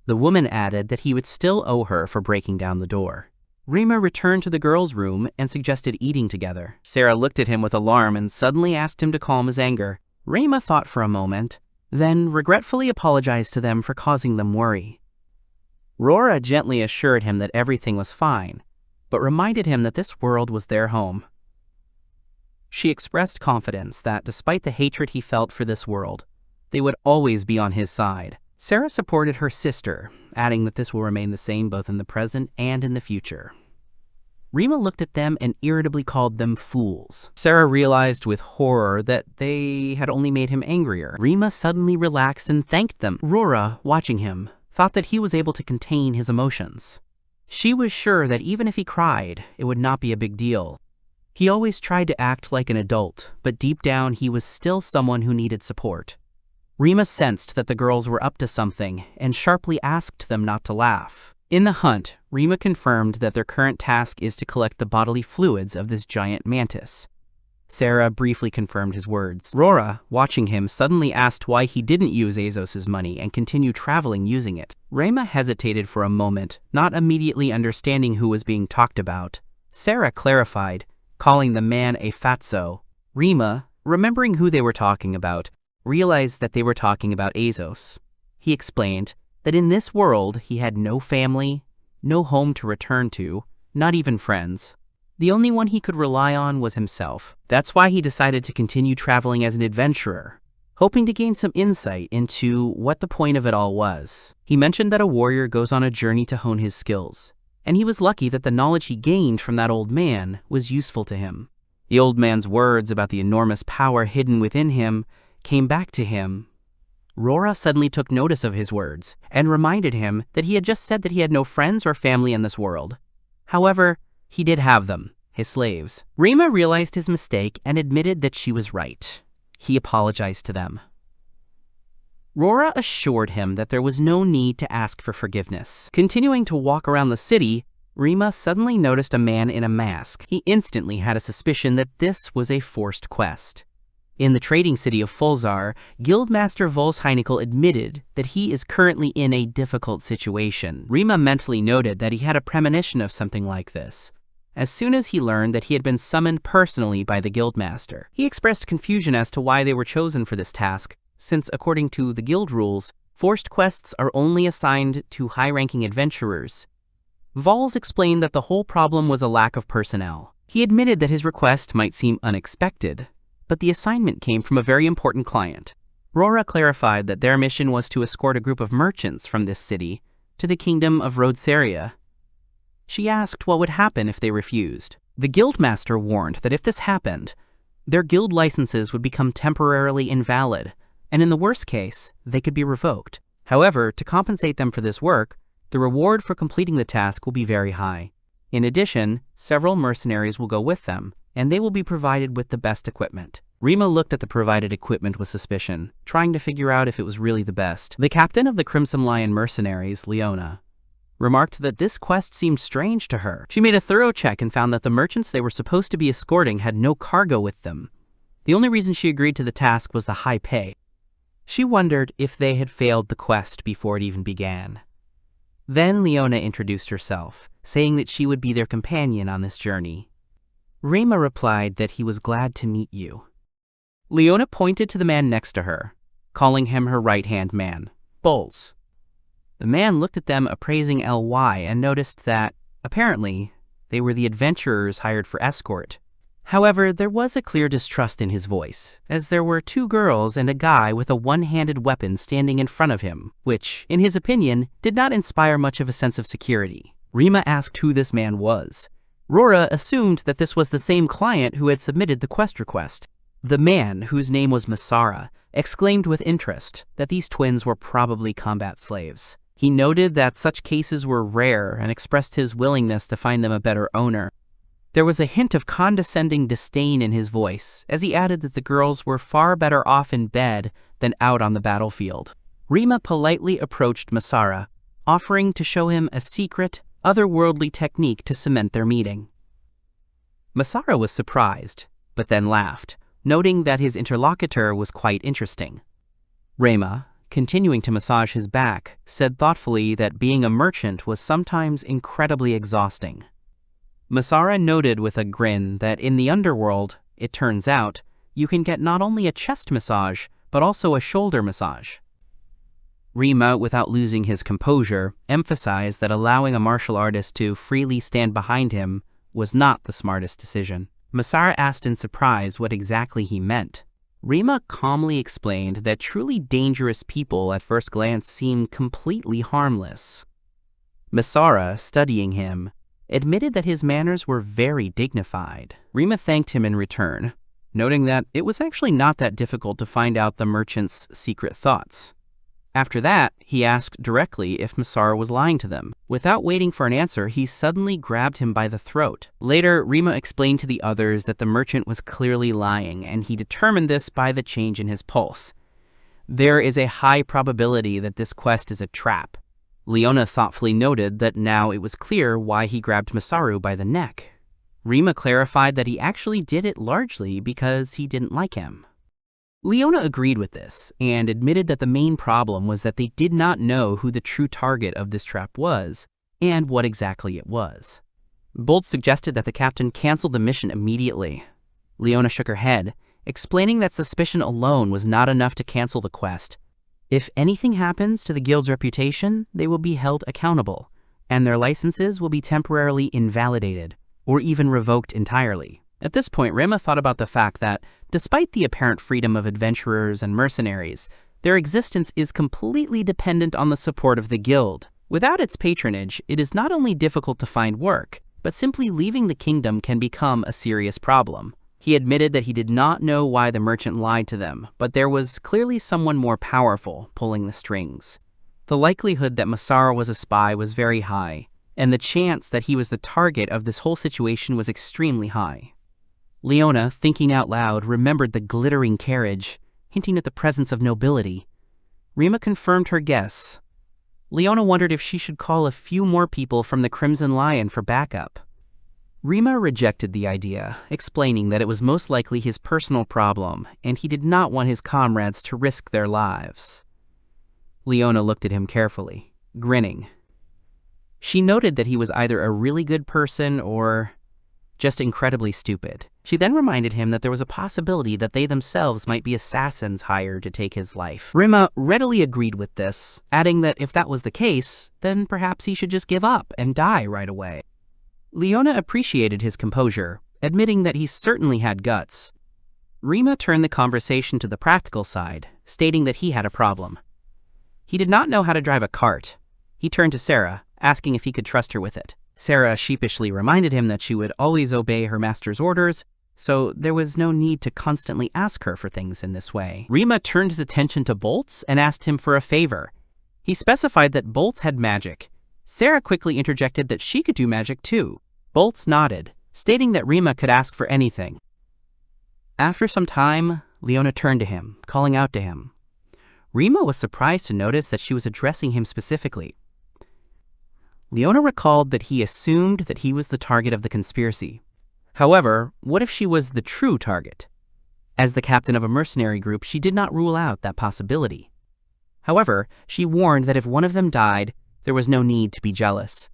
The woman added that he would still owe her for breaking down the door. Rima returned to the girls' room and suggested eating together. Sarah looked at him with alarm and suddenly asked him to calm his anger. Rima thought for a moment, then regretfully apologized to them for causing them worry. Rora gently assured him that everything was fine, but reminded him that this world was their home. She expressed confidence that despite the hatred he felt for this world, they would always be on his side. Sarah supported her sister, adding that this will remain the same both in the present and in the future. Rima looked at them and irritably called them fools. Sarah realized with horror that they had only made him angrier. Rima suddenly relaxed and thanked them. Rora, watching him, thought that he was able to contain his emotions. She was sure that even if he cried, it would not be a big deal. He always tried to act like an adult, but deep down he was still someone who needed support. Rima sensed that the girls were up to something and sharply asked them not to laugh. In the hunt, Rima confirmed that their current task is to collect the bodily fluids of this giant mantis. Sarah briefly confirmed his words. Rora, watching him, suddenly asked why he didn't use Azos's money and continue traveling using it. Rima hesitated for a moment, not immediately understanding who was being talked about. Sarah clarified, calling the man a fatso. Rima, remembering who they were talking about, realized that they were talking about Azos. He explained that in this world he had no family, no home to return to, not even friends. The only one he could rely on was himself. That's why he decided to continue traveling as an adventurer, hoping to gain some insight into what the point of it all was. He mentioned that a warrior goes on a journey to hone his skills, and he was lucky that the knowledge he gained from that old man was useful to him. The old man's words about the enormous power hidden within him came back to him. Rora suddenly took notice of his words and reminded him that he had just said that he had no friends or family in this world. However, he did have them, his slaves. Rima realized his mistake and admitted that she was right. He apologized to them. Rora assured him that there was no need to ask for forgiveness. Continuing to walk around the city, Rima suddenly noticed a man in a mask. He instantly had a suspicion that this was a forced quest. In the trading city of Fulzar, Guildmaster Volsheinkel admitted that he is currently in a difficult situation. Rima mentally noted that he had a premonition of something like this, as soon as he learned that he had been summoned personally by the Guildmaster. He expressed confusion as to why they were chosen for this task, since according to the guild rules, forced quests are only assigned to high-ranking adventurers. Vols explained that the whole problem was a lack of personnel. He admitted that his request might seem unexpected, but the assignment came from a very important client. Rora clarified that their mission was to escort a group of merchants from this city to the kingdom of Rhodesaria. She asked what would happen if they refused. The guildmaster warned that if this happened, their guild licenses would become temporarily invalid, and in the worst case, they could be revoked. However, to compensate them for this work, the reward for completing the task will be very high. In addition, several mercenaries will go with them, and they will be provided with the best equipment. Rima looked at the provided equipment with suspicion, trying to figure out if it was really the best. The captain of the Crimson Lion mercenaries, Leona, remarked that this quest seemed strange to her. She made a thorough check and found that the merchants they were supposed to be escorting had no cargo with them. The only reason she agreed to the task was the high pay. She wondered if they had failed the quest before it even began. Then Leona introduced herself, saying that she would be their companion on this journey. Rima replied that he was glad to meet you. Leona pointed to the man next to her, calling him her right-hand man, Bowles. The man looked at them appraising Ly and noticed that, apparently, they were the adventurers hired for escort. However, there was a clear distrust in his voice, as there were 2 girls and a guy with a one-handed weapon standing in front of him, which, in his opinion, did not inspire much of a sense of security. Rima asked who this man was. Rora assumed that this was the same client who had submitted the quest request. The man, whose name was Masara, exclaimed with interest that these twins were probably combat slaves. He noted that such cases were rare and expressed his willingness to find them a better owner. There was a hint of condescending disdain in his voice as he added that the girls were far better off in bed than out on the battlefield. Rima politely approached Masara, offering to show him a secret, otherworldly technique to cement their meeting. Masara was surprised, but then laughed, noting that his interlocutor was quite interesting. Rima, continuing to massage his back, said thoughtfully that being a merchant was sometimes incredibly exhausting. Masara noted with a grin that in the underworld, it turns out, you can get not only a chest massage, but also a shoulder massage. Rima, without losing his composure, emphasized that allowing a martial artist to freely stand behind him was not the smartest decision. Masara asked in surprise what exactly he meant. Rima calmly explained that truly dangerous people at first glance seem completely harmless. Masara, studying him, admitted that his manners were very dignified. Rima thanked him in return, noting that it was actually not that difficult to find out the merchant's secret thoughts. After that, he asked directly if Masara was lying to them. Without waiting for an answer, he suddenly grabbed him by the throat. Later, Rima explained to the others that the merchant was clearly lying, and he determined this by the change in his pulse. There is a high probability that this quest is a trap. Leona thoughtfully noted that now it was clear why he grabbed Masaru by the neck. Rima clarified that he actually did it largely because he didn't like him. Leona agreed with this and admitted that the main problem was that they did not know who the true target of this trap was and what exactly it was. Bolt suggested that the captain cancel the mission immediately. Leona shook her head, explaining that suspicion alone was not enough to cancel the quest. If anything happens to the guild's reputation, they will be held accountable, and their licenses will be temporarily invalidated or even revoked entirely. At this point, Rima thought about the fact that, despite the apparent freedom of adventurers and mercenaries, their existence is completely dependent on the support of the guild. Without its patronage, it is not only difficult to find work, but simply leaving the kingdom can become a serious problem. He admitted that he did not know why the merchant lied to them, but there was clearly someone more powerful pulling the strings. The likelihood that Masara was a spy was very high, and the chance that he was the target of this whole situation was extremely high. Leona, thinking out loud, remembered the glittering carriage, hinting at the presence of nobility. Rima confirmed her guess. Leona wondered if she should call a few more people from the Crimson Lion for backup. Rima rejected the idea, explaining that it was most likely his personal problem, and he did not want his comrades to risk their lives. Leona looked at him carefully, grinning. She noted that he was either a really good person or just incredibly stupid. She then reminded him that there was a possibility that they themselves might be assassins hired to take his life. Rima readily agreed with this, adding that if that was the case, then perhaps he should just give up and die right away. Leona appreciated his composure, admitting that he certainly had guts. Rima turned the conversation to the practical side, stating that he had a problem. He did not know how to drive a cart. He turned to Sarah, asking if he could trust her with it. Sarah sheepishly reminded him that she would always obey her master's orders, so there was no need to constantly ask her for things in this way. Rima turned his attention to Bolts and asked him for a favor. He specified that Bolts had magic. Sarah quickly interjected that she could do magic too. Bolts nodded, stating that Rima could ask for anything. After some time, Leona turned to him, calling out to him. Rima was surprised to notice that she was addressing him specifically. Leona recalled that he assumed that he was the target of the conspiracy. However, what if she was the true target? As the captain of a mercenary group, she did not rule out that possibility. However, she warned that if one of them died, there was no need to be jealous.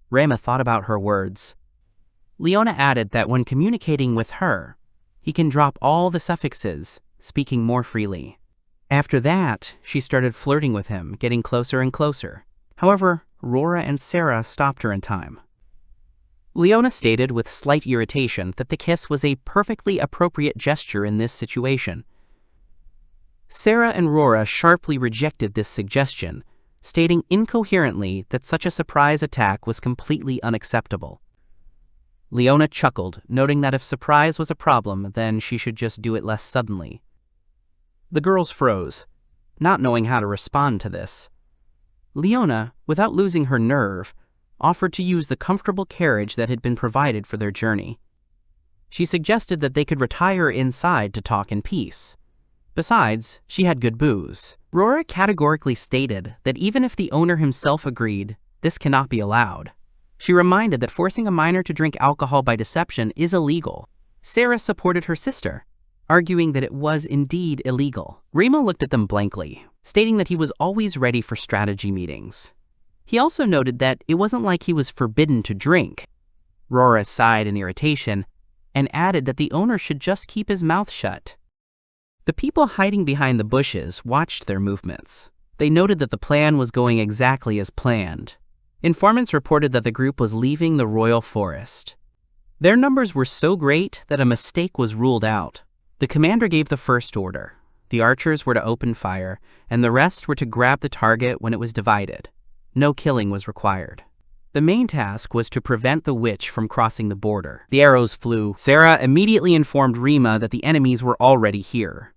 Rima thought about her words. Leona added that when communicating with her, he can drop all the suffixes, speaking more freely. After that, she started flirting with him, getting closer and closer. However, Rora and Sarah stopped her in time. Leona stated with slight irritation that the kiss was a perfectly appropriate gesture in this situation. Sarah and Rora sharply rejected this suggestion, stating incoherently that such a surprise attack was completely unacceptable. Leona chuckled, noting that if surprise was a problem, then she should just do it less suddenly. The girls froze, not knowing how to respond to this. Leona, without losing her nerve, offered to use the comfortable carriage that had been provided for their journey. She suggested that they could retire inside to talk in peace. Besides, she had good booze. Rora categorically stated that even if the owner himself agreed, this cannot be allowed. She reminded that forcing a minor to drink alcohol by deception is illegal. Sarah supported her sister, arguing that it was indeed illegal. Rima looked at them blankly, stating that he was always ready for strategy meetings. He also noted that it wasn't like he was forbidden to drink. Rora sighed in irritation and added that the owner should just keep his mouth shut. The people hiding behind the bushes watched their movements. They noted that the plan was going exactly as planned. Informants reported that the group was leaving the royal forest. Their numbers were so great that a mistake was ruled out. The commander gave the first order. The archers were to open fire, and the rest were to grab the target when it was divided. No killing was required. The main task was to prevent the witch from crossing the border. The arrows flew. Sarah immediately informed Rima that the enemies were already here.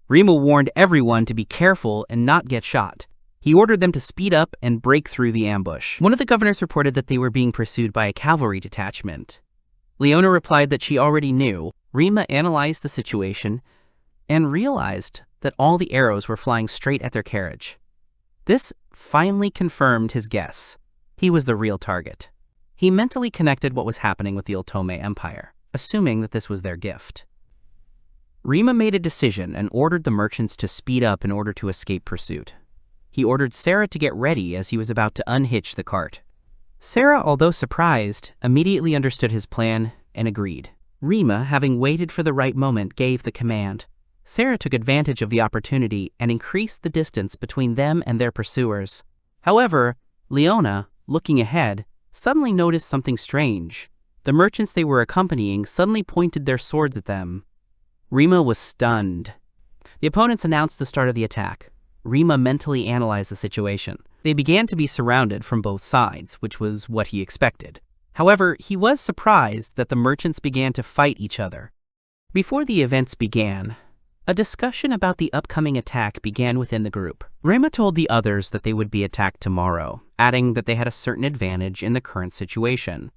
Rima warned everyone to be careful and not get shot. He ordered them to speed up and break through the ambush. One of the governors reported that they were being pursued by a cavalry detachment. Leona replied that she already knew. Rima analyzed the situation and realized that all the arrows were flying straight at their carriage. This finally confirmed his guess. He was the real target. He mentally connected what was happening with the Otome Empire, assuming that this was their gift. Rima made a decision and ordered the merchants to speed up in order to escape pursuit. He ordered Sarah to get ready as he was about to unhitch the cart. Sarah, although surprised, immediately understood his plan and agreed. Rima, having waited for the right moment, gave the command. Sarah took advantage of the opportunity and increased the distance between them and their pursuers. However, Leona, looking ahead, suddenly noticed something strange. The merchants they were accompanying suddenly pointed their swords at them. Rima was stunned. The opponents announced the start of the attack. Rima mentally analyzed the situation. They began to be surrounded from both sides, which was what he expected. However, he was surprised that the merchants began to fight each other. Before the events began, a discussion about the upcoming attack began within the group. Rima told the others that they would be attacked tomorrow, adding that they had a certain advantage in the current situation.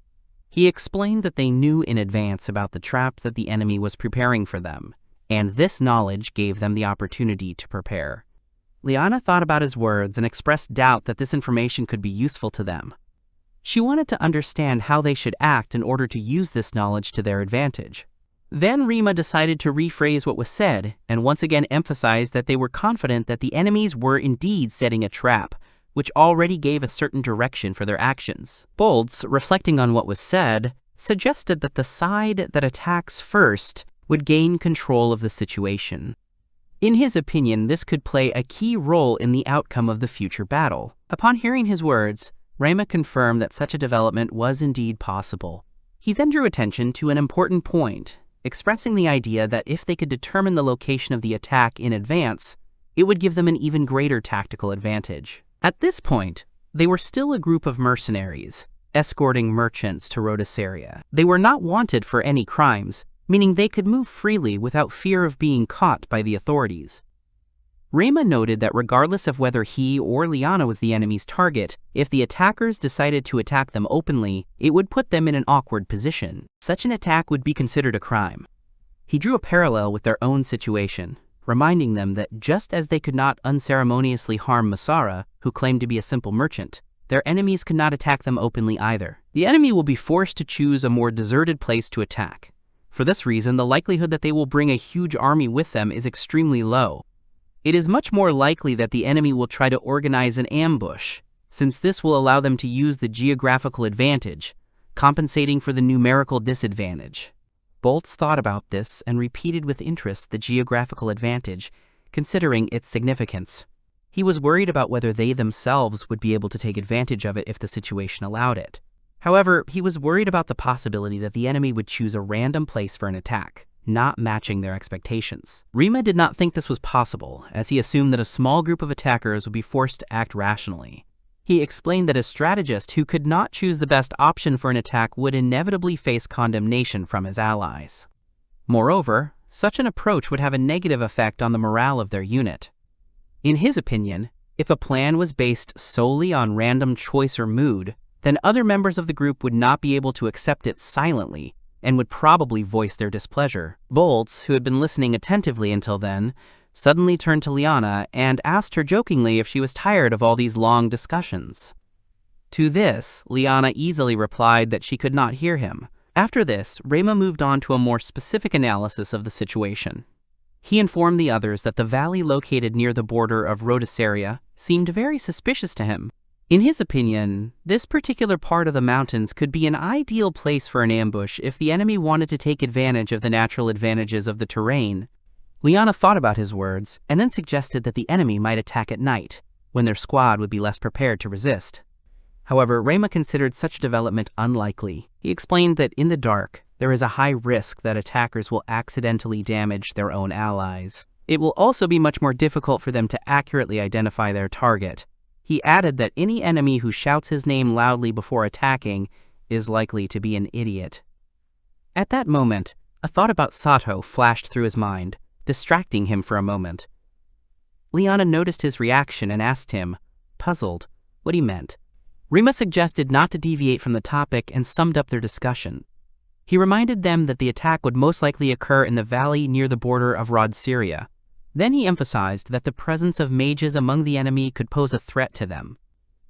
He explained that they knew in advance about the trap that the enemy was preparing for them, and this knowledge gave them the opportunity to prepare. Liana thought about his words and expressed doubt that this information could be useful to them. She wanted to understand how they should act in order to use this knowledge to their advantage. Then Rima decided to rephrase what was said and once again emphasized that they were confident that the enemies were indeed setting a trap, which already gave a certain direction for their actions. Boltz, reflecting on what was said, suggested that the side that attacks first would gain control of the situation. In his opinion, this could play a key role in the outcome of the future battle. Upon hearing his words, Rima confirmed that such a development was indeed possible. He then drew attention to an important point, expressing the idea that if they could determine the location of the attack in advance, it would give them an even greater tactical advantage. At this point, they were still a group of mercenaries, escorting merchants to Rhodoceria. They were not wanted for any crimes, meaning they could move freely without fear of being caught by the authorities. Rima noted that regardless of whether he or Liana was the enemy's target, if the attackers decided to attack them openly, it would put them in an awkward position. Such an attack would be considered a crime. He drew a parallel with their own situation, reminding them that just as they could not unceremoniously harm Masara, who claimed to be a simple merchant, their enemies could not attack them openly either. The enemy will be forced to choose a more deserted place to attack. For this reason, the likelihood that they will bring a huge army with them is extremely low. It is much more likely that the enemy will try to organize an ambush, since this will allow them to use the geographical advantage, compensating for the numerical disadvantage. Boltz thought about this and repeated with interest the geographical advantage, considering its significance. He was worried about whether they themselves would be able to take advantage of it if the situation allowed it. However, he was worried about the possibility that the enemy would choose a random place for an attack, not matching their expectations. Rima did not think this was possible, as he assumed that a small group of attackers would be forced to act rationally. He explained that a strategist who could not choose the best option for an attack would inevitably face condemnation from his allies. Moreover, such an approach would have a negative effect on the morale of their unit. In his opinion, if a plan was based solely on random choice or mood, then other members of the group would not be able to accept it silently and would probably voice their displeasure. Boltz, who had been listening attentively until then, suddenly turned to Liana and asked her jokingly if she was tired of all these long discussions. To this, Liana easily replied that she could not hear him. After this, Rema moved on to a more specific analysis of the situation. He informed the others that the valley located near the border of Rhodoceria seemed very suspicious to him. In his opinion, this particular part of the mountains could be an ideal place for an ambush if the enemy wanted to take advantage of the natural advantages of the terrain. Liana thought about his words and then suggested that the enemy might attack at night, when their squad would be less prepared to resist. However, Rema considered such development unlikely. He explained that in the dark, there is a high risk that attackers will accidentally damage their own allies. It will also be much more difficult for them to accurately identify their target. He added that any enemy who shouts his name loudly before attacking is likely to be an idiot. At that moment, a thought about Sato flashed through his mind, distracting him for a moment. Liana noticed his reaction and asked him, puzzled, what he meant. Rema suggested not to deviate from the topic and summed up their discussion. He reminded them that the attack would most likely occur in the valley near the border of Rhodoceria. Then he emphasized that the presence of mages among the enemy could pose a threat to them.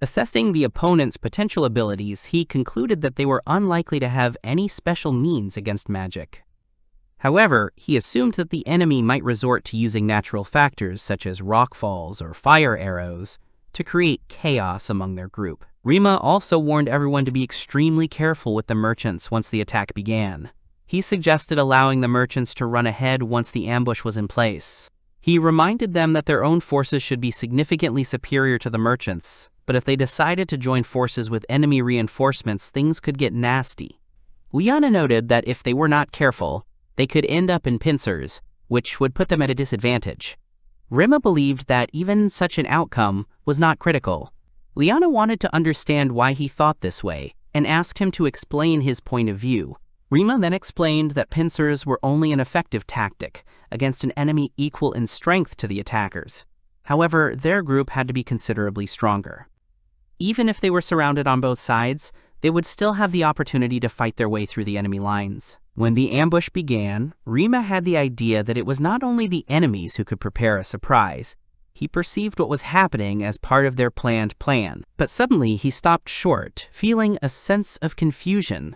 Assessing the opponent's potential abilities, he concluded that they were unlikely to have any special means against magic. However, he assumed that the enemy might resort to using natural factors such as rockfalls or fire arrows to create chaos among their group. Rema also warned everyone to be extremely careful with the merchants once the attack began. He suggested allowing the merchants to run ahead once the ambush was in place. He reminded them that their own forces should be significantly superior to the merchants, but if they decided to join forces with enemy reinforcements, things could get nasty. Liana noted that if they were not careful, they could end up in pincers, which would put them at a disadvantage. Rema believed that even such an outcome was not critical. Liana wanted to understand why he thought this way, and asked him to explain his point of view. Rema then explained that pincers were only an effective tactic against an enemy equal in strength to the attackers. However, their group had to be considerably stronger. Even if they were surrounded on both sides, they would still have the opportunity to fight their way through the enemy lines. When the ambush began, Rema had the idea that it was not only the enemies who could prepare a surprise. He perceived what was happening as part of their planned plan, but suddenly he stopped short, feeling a sense of confusion.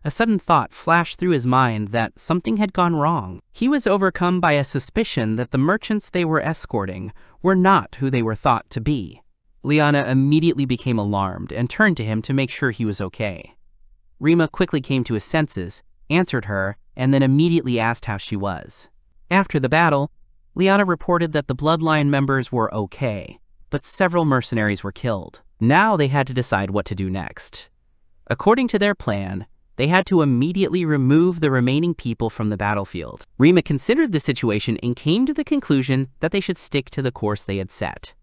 A sudden thought flashed through his mind that something had gone wrong. He was overcome by a suspicion that the merchants they were escorting were not who they were thought to be. Liana immediately became alarmed and turned to him to make sure he was okay. Rema quickly came to his senses, answered her, and then immediately asked how she was. After the battle, Liana reported that the bloodline members were okay, but several mercenaries were killed. Now they had to decide what to do next. According to their plan, they had to immediately remove the remaining people from the battlefield. Rema considered the situation and came to the conclusion that they should stick to the course they had set.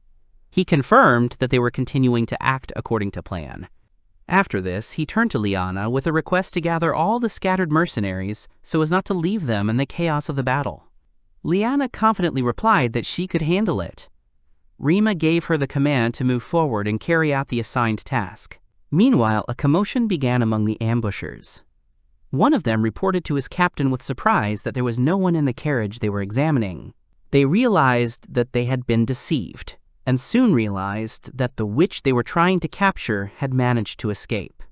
He confirmed that they were continuing to act according to plan. After this, he turned to Liana with a request to gather all the scattered mercenaries so as not to leave them in the chaos of the battle. Liana confidently replied that she could handle it. Rema gave her the command to move forward and carry out the assigned task. Meanwhile, a commotion began among the ambushers. One of them reported to his captain with surprise that there was no one in the carriage they were examining. They realized that they had been deceived, and soon realized that the witch they were trying to capture had managed to escape.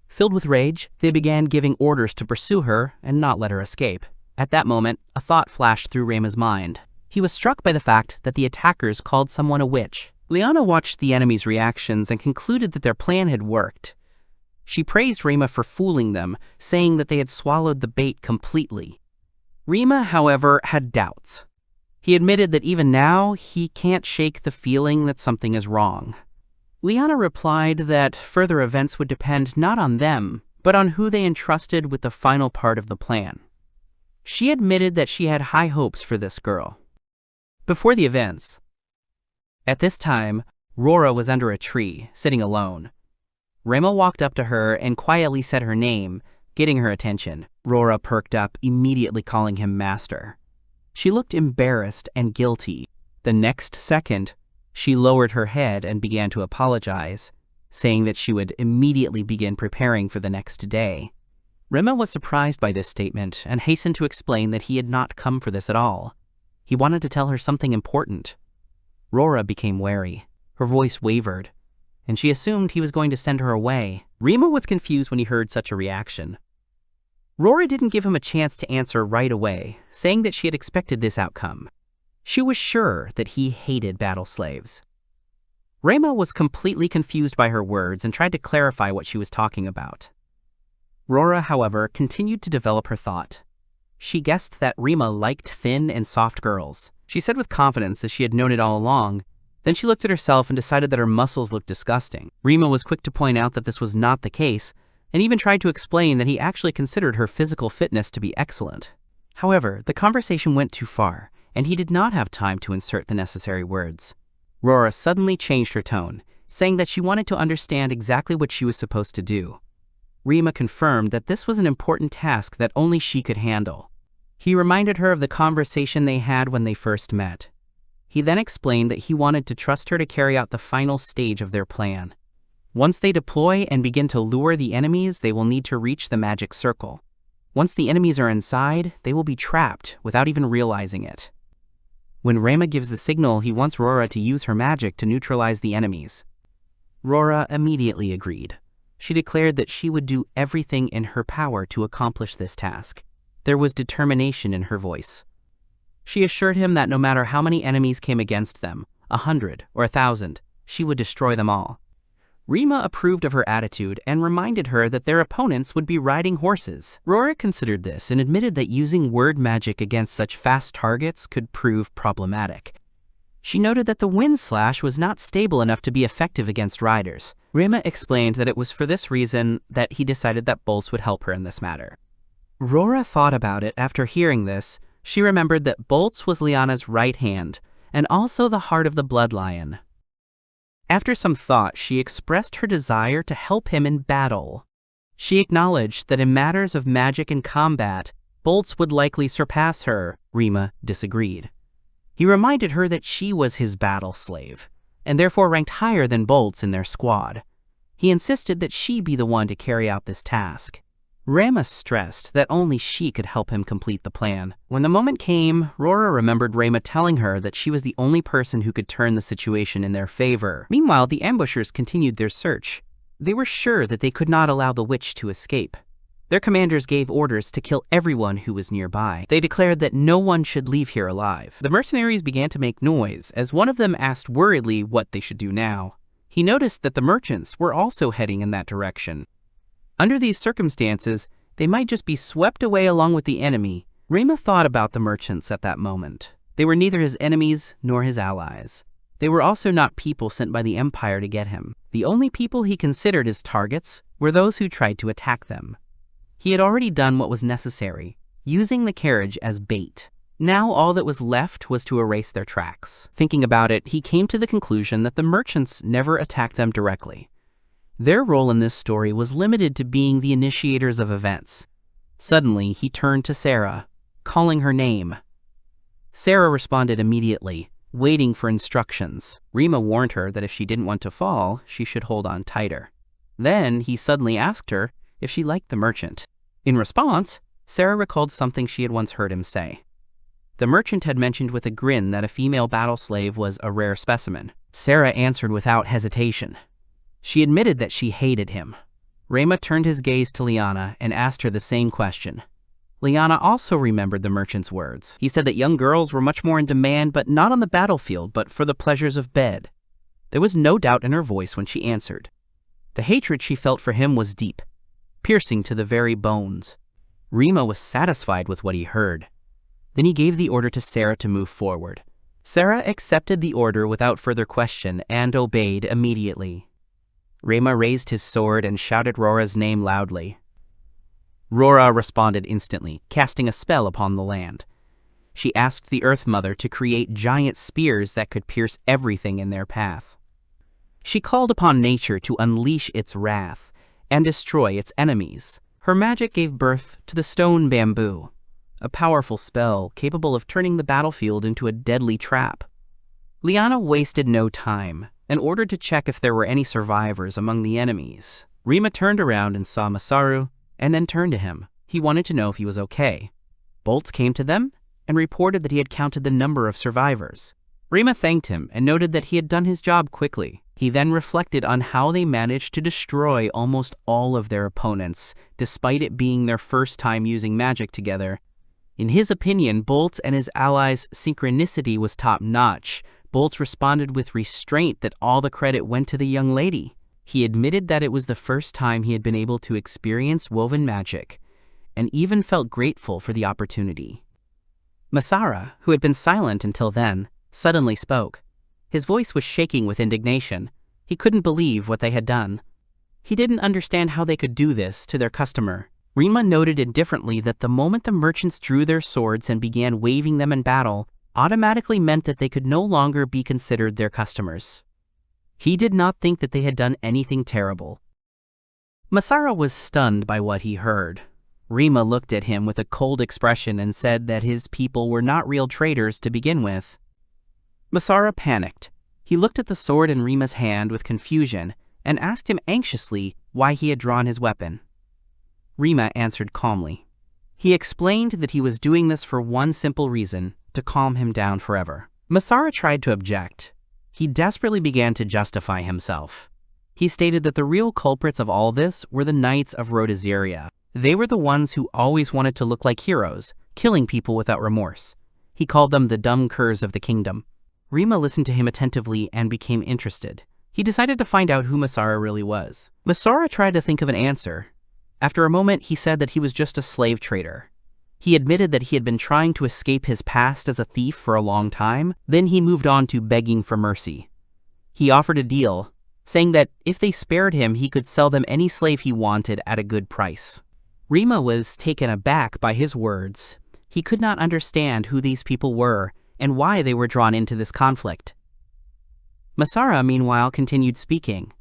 Filled with rage, they began giving orders to pursue her and not let her escape. At that moment, a thought flashed through Rema's mind. He was struck by the fact that the attackers called someone a witch. Liana watched the enemy's reactions and concluded that their plan had worked. She praised Rema for fooling them, saying that they had swallowed the bait completely. Rema, however, had doubts. He admitted that even now, he can't shake the feeling that something is wrong. Liana replied that further events would depend not on them, but on who they entrusted with the final part of the plan. She admitted that she had high hopes for this girl. Before the events, at this time, Rora was under a tree, sitting alone. Rema walked up to her and quietly said her name, getting her attention. Rora perked up, immediately calling him master. She looked embarrassed and guilty. The next second, she lowered her head and began to apologize, saying that she would immediately begin preparing for the next day. Rema was surprised by this statement and hastened to explain that he had not come for this at all. He wanted to tell her something important. Rora became wary. Her voice wavered, and she assumed he was going to send her away. Rema was confused when he heard such a reaction. Rora didn't give him a chance to answer right away, saying that she had expected this outcome. She was sure that he hated battle slaves. Rema was completely confused by her words and tried to clarify what she was talking about. Rora, however, continued to develop her thought. She guessed that Rema liked thin and soft girls. She said with confidence that she had known it all along. Then she looked at herself and decided that her muscles looked disgusting. Rema was quick to point out that this was not the case, and even tried to explain that he actually considered her physical fitness to be excellent. However, the conversation went too far, and he did not have time to insert the necessary words. Rora suddenly changed her tone, saying that she wanted to understand exactly what she was supposed to do. Rema confirmed that this was an important task that only she could handle. He reminded her of the conversation they had when they first met. He then explained that he wanted to trust her to carry out the final stage of their plan. Once they deploy and begin to lure the enemies, they will need to reach the magic circle. Once the enemies are inside, they will be trapped without even realizing it. When Rema gives the signal, he wants Rora to use her magic to neutralize the enemies. Rora immediately agreed. She declared that she would do everything in her power to accomplish this task. There was determination in her voice. She assured him that no matter how many enemies came against them, 100 or 1,000, she would destroy them all. Rema approved of her attitude and reminded her that their opponents would be riding horses. Rora considered this and admitted that using word magic against such fast targets could prove problematic. She noted that the wind slash was not stable enough to be effective against riders. Rema explained that it was for this reason that he decided that bolts would help her in this matter. Rora thought about it after hearing this. She remembered that Bolts was Liana's right hand, and also the heart of the blood lion. After some thought, she expressed her desire to help him in battle. She acknowledged that in matters of magic and combat, Bolts would likely surpass her. Rema disagreed. He reminded her that she was his battle slave, and therefore ranked higher than Bolts in their squad. He insisted that she be the one to carry out this task. Rema stressed that only she could help him complete the plan. When the moment came, Rora remembered Rema telling her that she was the only person who could turn the situation in their favor. Meanwhile, the ambushers continued their search. They were sure that they could not allow the witch to escape. Their commanders gave orders to kill everyone who was nearby. They declared that no one should leave here alive. The mercenaries began to make noise, as one of them asked worriedly what they should do now. He noticed that the merchants were also heading in that direction. Under these circumstances, they might just be swept away along with the enemy. Rema thought about the merchants at that moment. They were neither his enemies nor his allies. They were also not people sent by the Empire to get him. The only people he considered as targets were those who tried to attack them. He had already done what was necessary, using the carriage as bait. Now all that was left was to erase their tracks. Thinking about it, he came to the conclusion that the merchants never attacked them directly. Their role in this story was limited to being the initiators of events. Suddenly, he turned to Sarah, calling her name. Sarah responded immediately, waiting for instructions. Rema warned her that if she didn't want to fall, she should hold on tighter. Then, he suddenly asked her if she liked the merchant. In response, Sarah recalled something she had once heard him say. The merchant had mentioned with a grin that a female battle slave was a rare specimen. Sarah answered without hesitation. She admitted that she hated him. Rema turned his gaze to Liana and asked her the same question. Liana also remembered the merchant's words. He said that young girls were much more in demand, but not on the battlefield, but for the pleasures of bed. There was no doubt in her voice when she answered. The hatred she felt for him was deep, piercing to the very bones. Rema was satisfied with what he heard. Then he gave the order to Sarah to move forward. Sarah accepted the order without further question and obeyed immediately. Rema raised his sword and shouted Rora's name loudly. Rora responded instantly, casting a spell upon the land. She asked the Earth Mother to create giant spears that could pierce everything in their path. She called upon nature to unleash its wrath and destroy its enemies. Her magic gave birth to the stone bamboo, a powerful spell capable of turning the battlefield into a deadly trap. Liana wasted no time and ordered to check if there were any survivors among the enemies. Rima turned around and saw Masaru, and then turned to him. He wanted to know if he was okay. Bolts came to them and reported that he had counted the number of survivors. Rima thanked him and noted that he had done his job quickly. He then reflected on how they managed to destroy almost all of their opponents, despite it being their first time using magic together. In his opinion, Bolts and his allies' synchronicity was top-notch. Bolts responded with restraint that all the credit went to the young lady. He admitted that it was the first time he had been able to experience woven magic, and even felt grateful for the opportunity. Masara, who had been silent until then, suddenly spoke. His voice was shaking with indignation. He couldn't believe what they had done. He didn't understand how they could do this to their customer. Rima noted indifferently that the moment the merchants drew their swords and began waving them in battle, automatically meant that they could no longer be considered their customers. He did not think that they had done anything terrible. Masara was stunned by what he heard. Rima looked at him with a cold expression and said that his people were not real traders to begin with. Masara panicked. He looked at the sword in Rima's hand with confusion and asked him anxiously why he had drawn his weapon. Rima answered calmly. He explained that he was doing this for one simple reason, to calm him down forever. Masara tried to object. He desperately began to justify himself. He stated that the real culprits of all this were the Knights of Rhodesia. They were the ones who always wanted to look like heroes, killing people without remorse. He called them the dumb curs of the kingdom. Rima listened to him attentively and became interested. He decided to find out who Masara really was. Masara tried to think of an answer. After a moment, he said that he was just a slave trader. He admitted that he had been trying to escape his past as a thief for a long time. Then he moved on to begging for mercy. He offered a deal, saying that if they spared him, he could sell them any slave he wanted at a good price. Rima was taken aback by his words. He could not understand who these people were and why they were drawn into this conflict. Masara, meanwhile, continued speaking.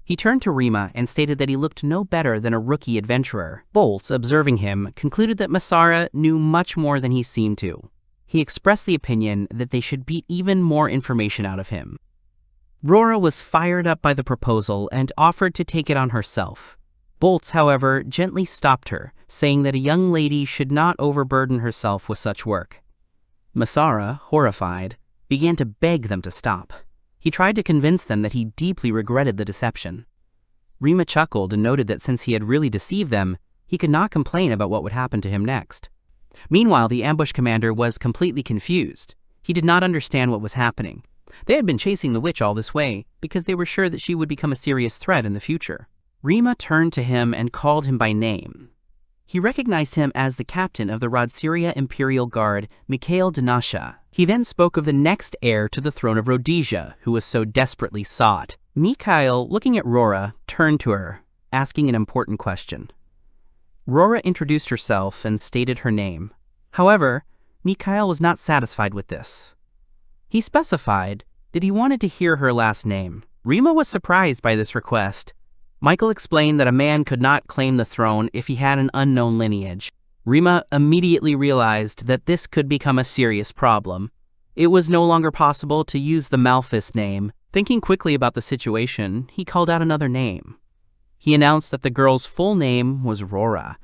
He turned to Rima and stated that he looked no better than a rookie adventurer. Bolts, observing him, concluded that Masara knew much more than he seemed to. He expressed the opinion that they should beat even more information out of him. Rora was fired up by the proposal and offered to take it on herself. Bolts, however, gently stopped her, saying that a young lady should not overburden herself with such work. Masara, horrified, began to beg them to stop. He tried to convince them that he deeply regretted the deception. Rima chuckled and noted that since he had really deceived them, he could not complain about what would happen to him next. Meanwhile, the ambush commander was completely confused. He did not understand what was happening. They had been chasing the witch all this way because they were sure that she would become a serious threat in the future. Rima turned to him and called him by name. He recognized him as the captain of the Rodsyria Imperial Guard, Mikhail Danasha. He then spoke of the next heir to the throne of Rhodesia, who was so desperately sought. Mikhail, looking at Rora, turned to her, asking an important question. Rora introduced herself and stated her name. However, Mikhail was not satisfied with this. He specified that he wanted to hear her last name. Rima was surprised by this request. Michael explained that a man could not claim the throne if he had an unknown lineage. Rima immediately realized that this could become a serious problem. It was no longer possible to use the Malphus name. Thinking quickly about the situation, he called out another name. He announced that the girl's full name was Rora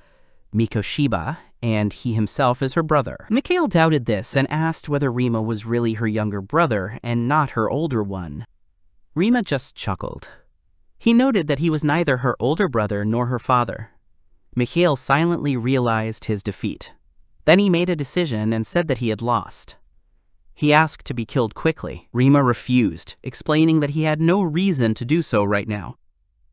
Mikoshiba, and he himself is her brother. Mikhail doubted this and asked whether Rima was really her younger brother and not her older one. Rima just chuckled. He noted that he was neither her older brother nor her father. Mikhail silently realized his defeat. Then he made a decision and said that he had lost. He asked to be killed quickly. Rima refused, explaining that he had no reason to do so right now.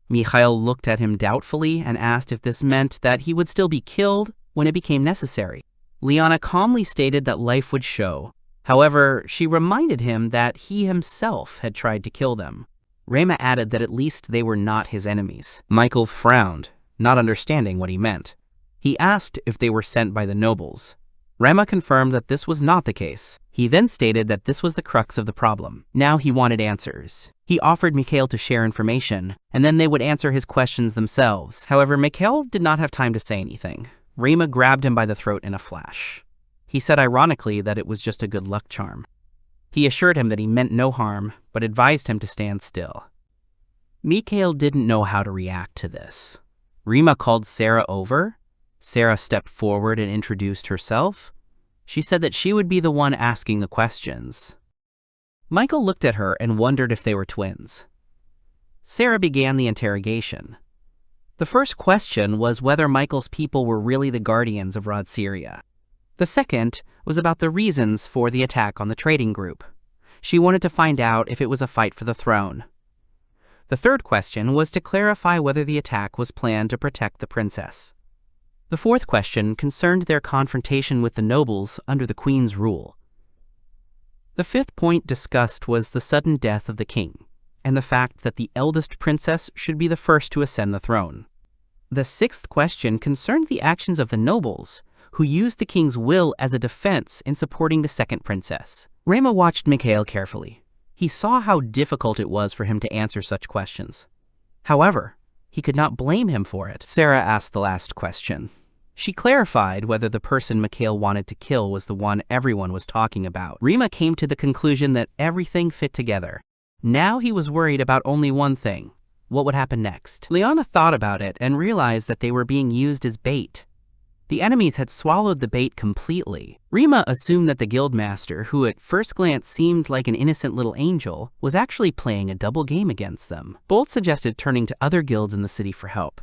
Mikhail looked at him doubtfully and asked if this meant that he would still be killed when it became necessary. Liana calmly stated that life would show. However, she reminded him that he himself had tried to kill them. Rima added that at least they were not his enemies. Michael frowned, not understanding what he meant. He asked if they were sent by the nobles. Rima confirmed that this was not the case. He then stated that this was the crux of the problem. Now he wanted answers. He offered Mikhail to share information, and then they would answer his questions themselves. However, Mikhail did not have time to say anything. Rima grabbed him by the throat in a flash. He said ironically that it was just a good luck charm. He assured him that he meant no harm, but advised him to stand still. Mikhail didn't know how to react to this. Rima called Sarah over. Sarah stepped forward and introduced herself. She said that she would be the one asking the questions. Michael looked at her and wondered if they were twins. Sarah began the interrogation. The first question was whether Michael's people were really the guardians of Rod Syria. The second was about the reasons for the attack on the trading group. She wanted to find out if it was a fight for the throne. The third question was to clarify whether the attack was planned to protect the princess. The fourth question concerned their confrontation with the nobles under the queen's rule. The fifth point discussed was the sudden death of the king, and the fact that the eldest princess should be the first to ascend the throne. The sixth question concerned the actions of the nobles, who used the king's will as a defense in supporting the second princess. Rima watched Mikhail carefully. He saw how difficult it was for him to answer such questions. However, he could not blame him for it. Sarah asked the last question. She clarified whether the person Mikhail wanted to kill was the one everyone was talking about. Rima came to the conclusion that everything fit together. Now he was worried about only one thing. What would happen next? Liana thought about it and realized that they were being used as bait. The enemies had swallowed the bait completely. Rima assumed that the guildmaster, who at first glance seemed like an innocent little angel, was actually playing a double game against them. Bolt suggested turning to other guilds in the city for help.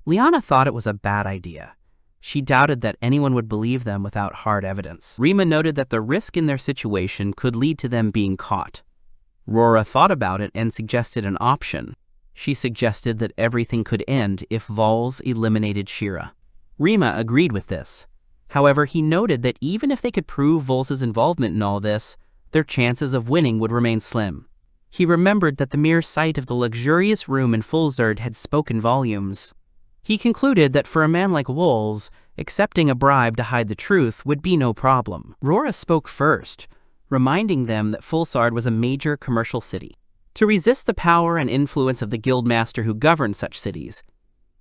Liana thought it was a bad idea. She doubted that anyone would believe them without hard evidence. Rima noted that the risk in their situation could lead to them being caught. Rora thought about it and suggested an option. She suggested that everything could end if Vols eliminated Shira. Rima agreed with this. However, he noted that even if they could prove Vols's involvement in all this, their chances of winning would remain slim. He remembered that the mere sight of the luxurious room in Fulzard had spoken volumes. He concluded that for a man like Vols, accepting a bribe to hide the truth would be no problem. Rora spoke first, reminding them that Fulzard was a major commercial city. To resist the power and influence of the guildmaster who governed such cities,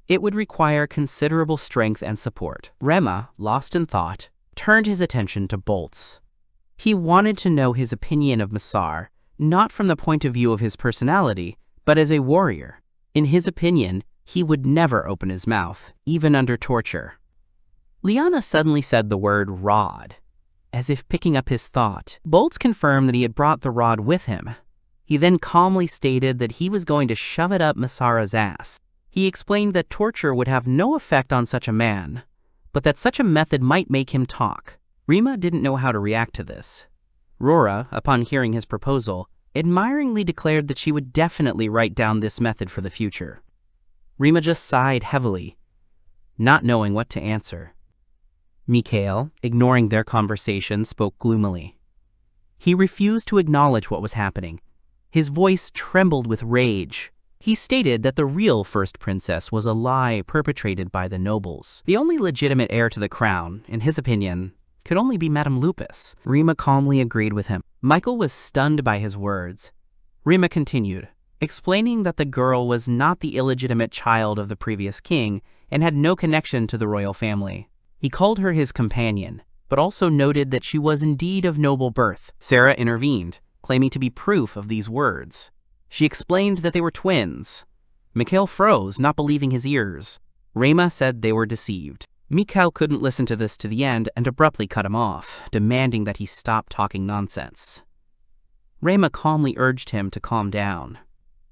it would require considerable strength and support. Rema, lost in thought, turned his attention to Bolts. He wanted to know his opinion of Masar, not from the point of view of his personality, but as a warrior. In his opinion, he would never open his mouth, even under torture. Liana suddenly said the word rod, as if picking up his thought. Bolts confirmed that he had brought the rod with him. He then calmly stated that he was going to shove it up Masara's ass. He explained that torture would have no effect on such a man, but that such a method might make him talk. Rima didn't know how to react to this. Rora, upon hearing his proposal, admiringly declared that she would definitely write down this method for the future. Rima just sighed heavily, not knowing what to answer. Mikhail, ignoring their conversation, spoke gloomily. He refused to acknowledge what was happening. His voice trembled with rage. He stated that the real first princess was a lie perpetrated by the nobles. The only legitimate heir to the crown, in his opinion, could only be Madame Lupus. Rima calmly agreed with him. Michael was stunned by his words. Rima continued, explaining that the girl was not the illegitimate child of the previous king and had no connection to the royal family. He called her his companion, but also noted that she was indeed of noble birth. Sarah intervened, claiming to be proof of these words. She explained that they were twins. Mikhail froze, not believing his ears. Rima said they were deceived. Mikhail couldn't listen to this to the end and abruptly cut him off, demanding that he stop talking nonsense. Rima calmly urged him to calm down.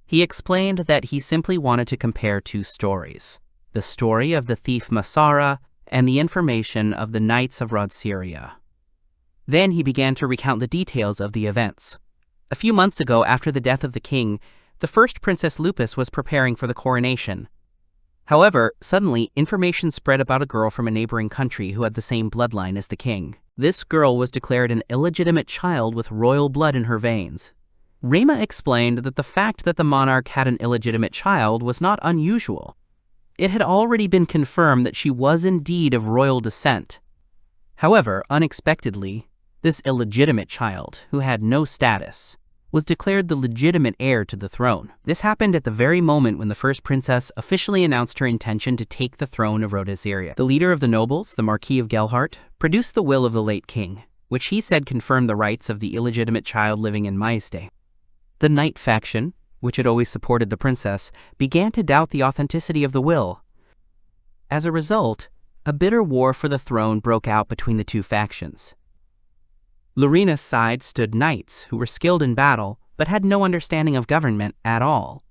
He explained that he simply wanted to compare two stories, the story of the thief Masara and the information of the Knights of Rod Syria. Then he began to recount the details of the events. A few months ago, after the death of the king, the first Princess Lupus was preparing for the coronation. However, suddenly, information spread about a girl from a neighboring country who had the same bloodline as the king. This girl was declared an illegitimate child with royal blood in her veins. Rima explained that the fact that the monarch had an illegitimate child was not unusual. It had already been confirmed that she was indeed of royal descent. However, unexpectedly, This illegitimate child, who had no status, was declared the legitimate heir to the throne. This happened at the very moment when the first princess officially announced her intention to take the throne of Rhodesia. The leader of the nobles, the Marquis of Gelhart, produced the will of the late king, which he said confirmed the rights of the illegitimate child living in Maiste. The Knight faction, which had always supported the princess, began to doubt the authenticity of the will. As a result, a bitter war for the throne broke out between the two factions. Lorina's side stood knights who were skilled in battle but had no understanding of government at all.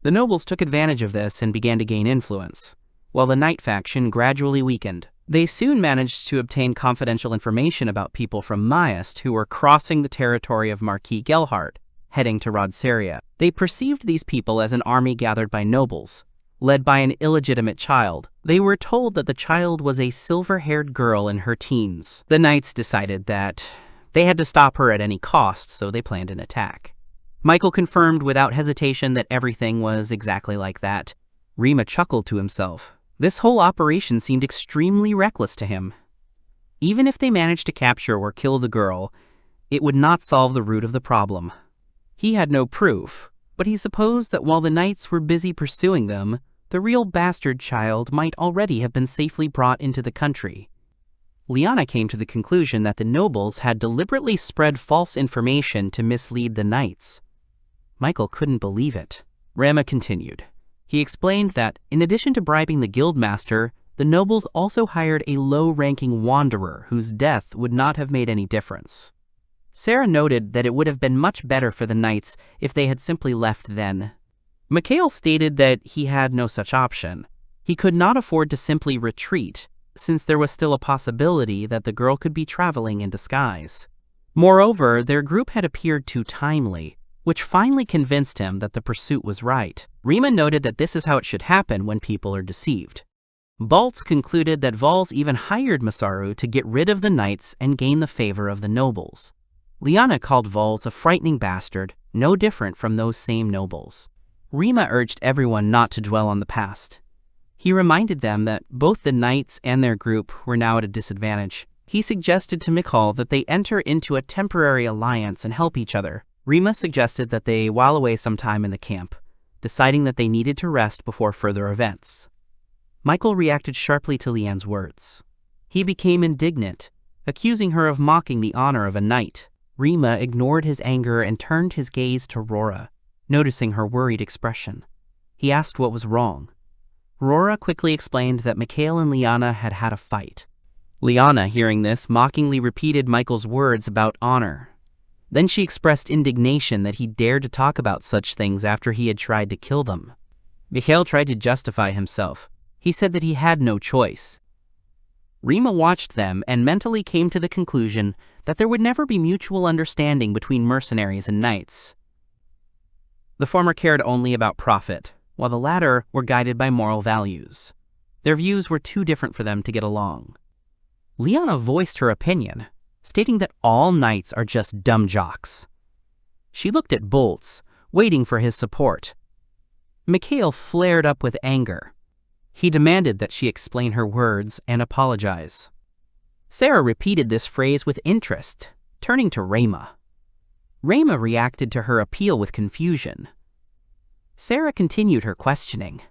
The nobles took advantage of this and began to gain influence, while the Knight faction gradually weakened. They soon managed to obtain confidential information about people from Maiste who were crossing the territory of Marquis Gelhart, heading to Rhodesia. They perceived these people as an army gathered by nobles, led by an illegitimate child. They were told that the child was a silver-haired girl in her teens. The knights decided that they had to stop her at any cost, so they planned an attack. Michael confirmed without hesitation that everything was exactly like that. Rima chuckled to himself. This whole operation seemed extremely reckless to him. Even if they managed to capture or kill the girl, it would not solve the root of the problem. He had no proof, but he supposed that while the knights were busy pursuing them, the real bastard child might already have been safely brought into the country. Liana came to the conclusion that the nobles had deliberately spread false information to mislead the knights. Michael couldn't believe it. Rama continued. He explained that, in addition to bribing the guildmaster, the nobles also hired a low-ranking wanderer whose death would not have made any difference. Sarah noted that it would have been much better for the knights if they had simply left then. Mikhail stated that he had no such option. He could not afford to simply retreat, since there was still a possibility that the girl could be traveling in disguise. Moreover, their group had appeared too timely, which finally convinced him that the pursuit was right. Rima noted that this is how it should happen when people are deceived. Baltz concluded that Valz even hired Masaru to get rid of the knights and gain the favor of the nobles. Liana called Valz a frightening bastard, no different from those same nobles. Rima urged everyone not to dwell on the past. He reminded them that both the knights and their group were now at a disadvantage. He suggested to Mikhail that they enter into a temporary alliance and help each other. Rima suggested that they while away some time in the camp, deciding that they needed to rest before further events. Michael reacted sharply to Lian's words. He became indignant, accusing her of mocking the honor of a knight. Rima ignored his anger and turned his gaze to Rora, noticing her worried expression. He asked what was wrong. Rora quickly explained that Mikhail and Liana had had a fight. Liana, hearing this, mockingly repeated Michael's words about honor. Then she expressed indignation that he dared to talk about such things after he had tried to kill them. Mikhail tried to justify himself. He said that he had no choice. Rima watched them and mentally came to the conclusion that there would never be mutual understanding between mercenaries and knights. The former cared only about profit, while the latter were guided by moral values. Their views were too different for them to get along. Liana voiced her opinion, stating that all knights are just dumb jocks. She looked at Boltz, waiting for his support. Mikhail flared up with anger. He demanded that she explain her words and apologize. Sarah repeated this phrase with interest, turning to Rama. Rama reacted to her appeal with confusion. Sarah continued her questioning.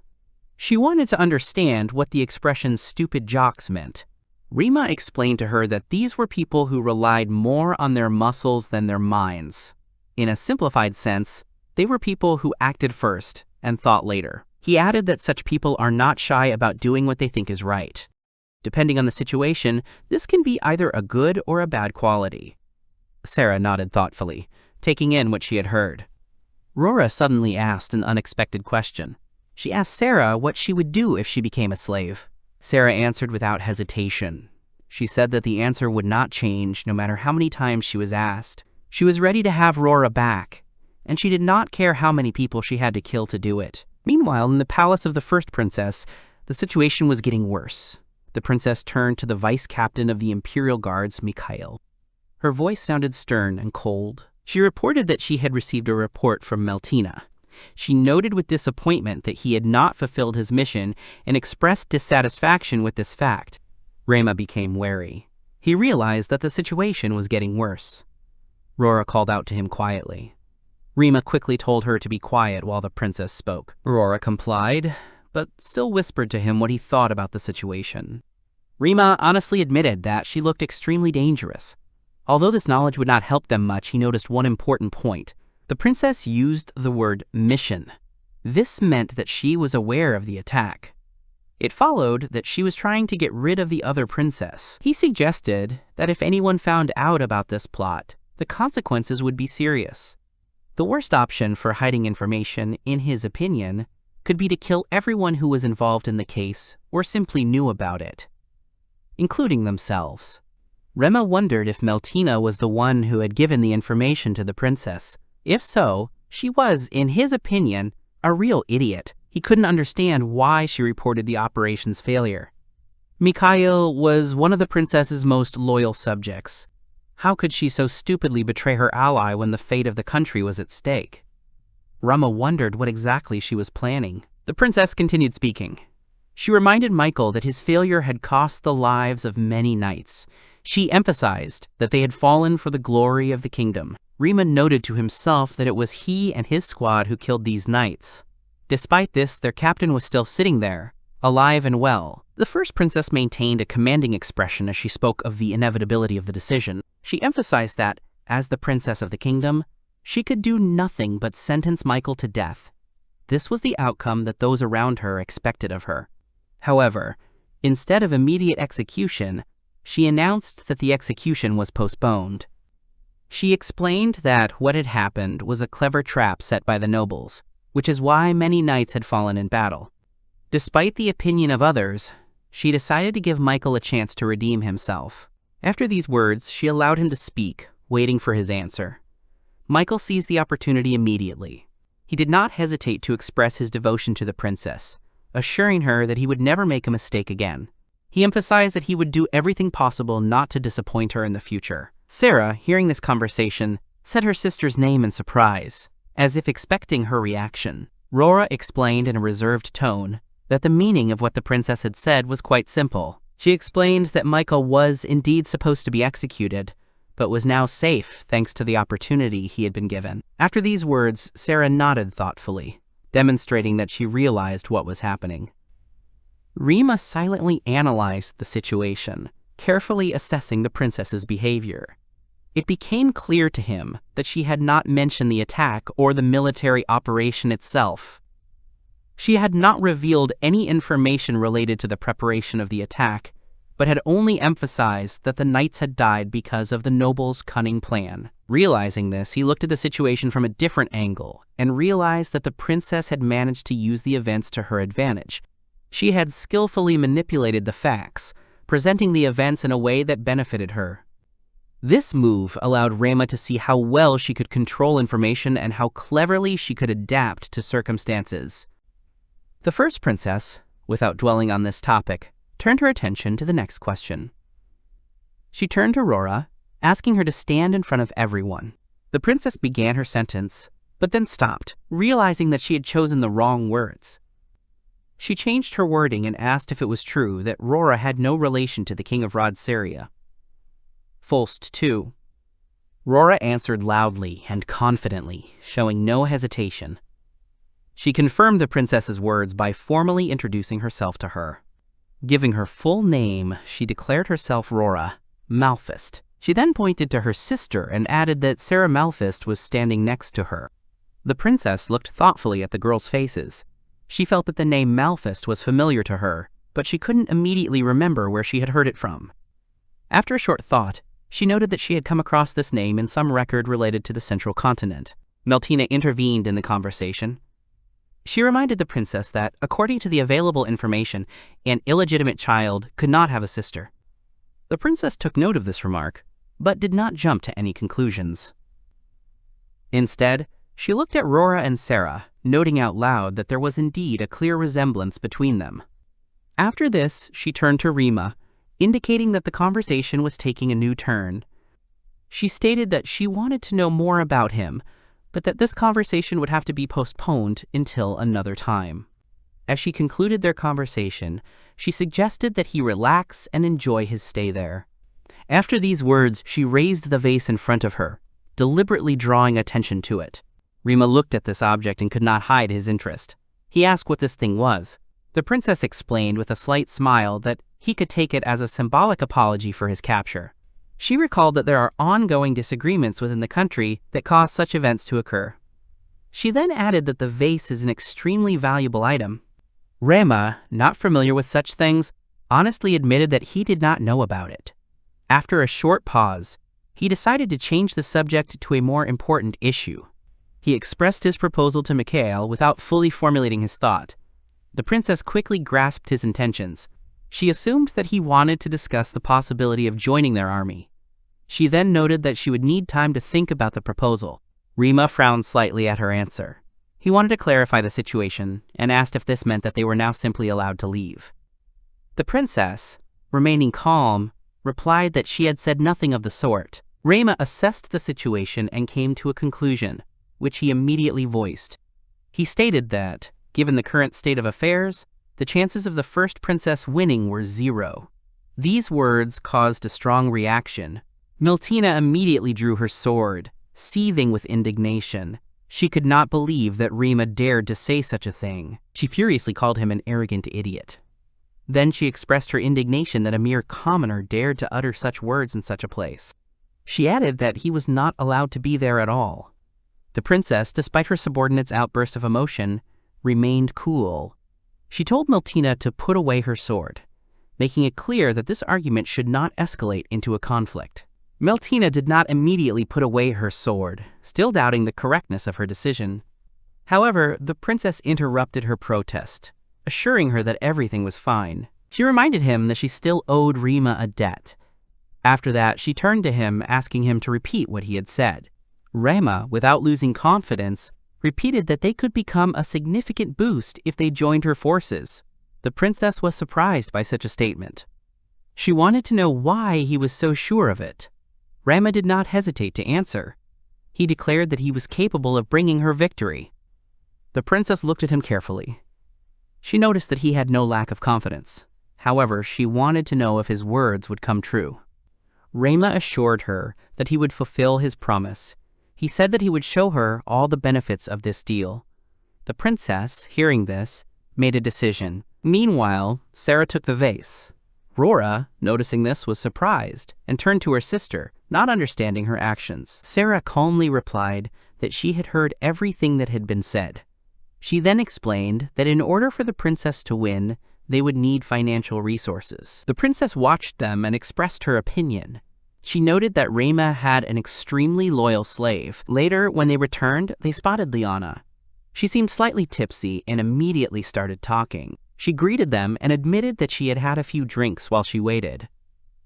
She wanted to understand what the expression stupid jocks meant. Rima explained to her that these were people who relied more on their muscles than their minds. In a simplified sense, they were people who acted first and thought later. He added that such people are not shy about doing what they think is right. Depending on the situation, this can be either a good or a bad quality. Sarah nodded thoughtfully, taking in what she had heard. Rora suddenly asked an unexpected question. She asked Sarah what she would do if she became a slave. Sarah answered without hesitation. She said that the answer would not change no matter how many times she was asked. She was ready to have Rora back, and she did not care how many people she had to kill to do it. Meanwhile, in the palace of the first princess, the situation was getting worse. The princess turned to the vice-captain of the Imperial Guards, Mikhail. Her voice sounded stern and cold. She reported that she had received a report from Meltina. She noted with disappointment that he had not fulfilled his mission and expressed dissatisfaction with this fact. Rama became wary. He realized that the situation was getting worse. Rora called out to him quietly. Rima quickly told her to be quiet while the princess spoke. Rora complied, but still whispered to him what he thought about the situation. Rima honestly admitted that she looked extremely dangerous. Although this knowledge would not help them much, he noticed one important point. The princess used the word mission. This meant that she was aware of the attack. It followed that she was trying to get rid of the other princess. He suggested that if anyone found out about this plot, the consequences would be serious. The worst option for hiding information, in his opinion, could be to kill everyone who was involved in the case or simply knew about it, including themselves. Rema wondered if Meltina was the one who had given the information to the princess. If so, she was, in his opinion, a real idiot. He couldn't understand why she reported the operation's failure. Mikhail was one of the princess's most loyal subjects. How could she so stupidly betray her ally when the fate of the country was at stake? Rama wondered what exactly she was planning. The princess continued speaking. She reminded Michael that his failure had cost the lives of many knights. She emphasized that they had fallen for the glory of the kingdom. Rima noted to himself that it was he and his squad who killed these knights. Despite this, their captain was still sitting there, alive and well. The first princess maintained a commanding expression as she spoke of the inevitability of the decision. She emphasized that, as the princess of the kingdom, she could do nothing but sentence Michael to death. This was the outcome that those around her expected of her. However, instead of immediate execution, she announced that the execution was postponed. She explained that what had happened was a clever trap set by the nobles, which is why many knights had fallen in battle. Despite the opinion of others, she decided to give Michael a chance to redeem himself. After these words, she allowed him to speak, waiting for his answer. Michael seized the opportunity immediately. He did not hesitate to express his devotion to the princess, assuring her that he would never make a mistake again. He emphasized that he would do everything possible not to disappoint her in the future. Sarah, hearing this conversation, said her sister's name in surprise, as if expecting her reaction. Rora explained in a reserved tone that the meaning of what the princess had said was quite simple. She explained that Michael was indeed supposed to be executed, but was now safe thanks to the opportunity he had been given. After these words, Sarah nodded thoughtfully, demonstrating that she realized what was happening. Rima silently analyzed the situation, carefully assessing the princess's behavior. It became clear to him that she had not mentioned the attack or the military operation itself. She had not revealed any information related to the preparation of the attack, but had only emphasized that the knights had died because of the noble's cunning plan. Realizing this, he looked at the situation from a different angle and realized that the princess had managed to use the events to her advantage. She had skillfully manipulated the facts, presenting the events in a way that benefited her. This move allowed Rema to see how well she could control information and how cleverly she could adapt to circumstances. The first princess, without dwelling on this topic, turned her attention to the next question. She turned to Rora, asking her to stand in front of everyone. The princess began her sentence, but then stopped, realizing that she had chosen the wrong words. She changed her wording and asked if it was true that Rora had no relation to the king of Rod Syria. Fulst 2. Rora answered loudly and confidently, showing no hesitation. She confirmed the princess's words by formally introducing herself to her. Giving her full name, she declared herself Rora Malphist. She then pointed to her sister and added that Sarah Malphist was standing next to her. The princess looked thoughtfully at the girls' faces. She felt that the name Malphist was familiar to her, but she couldn't immediately remember where she had heard it from. After a short thought, she noted that she had come across this name in some record related to the central continent. Meltina intervened in the conversation. She reminded the princess that, according to the available information, an illegitimate child could not have a sister. The princess took note of this remark, but did not jump to any conclusions. Instead, she looked at Rora and Sarah, noting out loud that there was indeed a clear resemblance between them. After this, she turned to Rima, indicating that the conversation was taking a new turn. She stated that she wanted to know more about him, but that this conversation would have to be postponed until another time. As she concluded their conversation, she suggested that he relax and enjoy his stay there. After these words, she raised the vase in front of her, deliberately drawing attention to it. Rima looked at this object and could not hide his interest. He asked what this thing was. The princess explained with a slight smile that he could take it as a symbolic apology for his capture. She recalled that there are ongoing disagreements within the country that cause such events to occur. She then added that the vase is an extremely valuable item. Rima, not familiar with such things, honestly admitted that he did not know about it. After a short pause, he decided to change the subject to a more important issue. He expressed his proposal to Mikhail without fully formulating his thought. The princess quickly grasped his intentions. She assumed that he wanted to discuss the possibility of joining their army. She then noted that she would need time to think about the proposal. Rima frowned slightly at her answer. He wanted to clarify the situation and asked if this meant that they were now simply allowed to leave. The princess, remaining calm, replied that she had said nothing of the sort. Rima assessed the situation and came to a conclusion, which he immediately voiced. He stated that, given the current state of affairs, the chances of the first princess winning were 0. These words caused a strong reaction. Miltina immediately drew her sword, seething with indignation. She could not believe that Rima dared to say such a thing. She furiously called him an arrogant idiot. Then she expressed her indignation that a mere commoner dared to utter such words in such a place. She added that he was not allowed to be there at all. The princess, despite her subordinate's outburst of emotion, remained cool. She told Miltina to put away her sword, making it clear that this argument should not escalate into a conflict. Miltina did not immediately put away her sword, still doubting the correctness of her decision. However, the princess interrupted her protest, assuring her that everything was fine. She reminded him that she still owed Rima a debt. After that, she turned to him, asking him to repeat what he had said. Rima, without losing confidence, repeated that they could become a significant boost if they joined her forces. The princess was surprised by such a statement. She wanted to know why he was so sure of it. Rima did not hesitate to answer. He declared that he was capable of bringing her victory. The princess looked at him carefully. She noticed that he had no lack of confidence. However, she wanted to know if his words would come true. Rima assured her that he would fulfill his promise. He said that he would show her all the benefits of this deal. The princess, hearing this, made a decision. Meanwhile, Sarah took the vase. Rora, noticing this, was surprised and turned to her sister, not understanding her actions. Sarah calmly replied that she had heard everything that had been said. She then explained that in order for the princess to win, they would need financial resources. The princess watched them and expressed her opinion. She noted that Rima had an extremely loyal slave. Later, when they returned, they spotted Liana. She seemed slightly tipsy and immediately started talking. She greeted them and admitted that she had had a few drinks while she waited.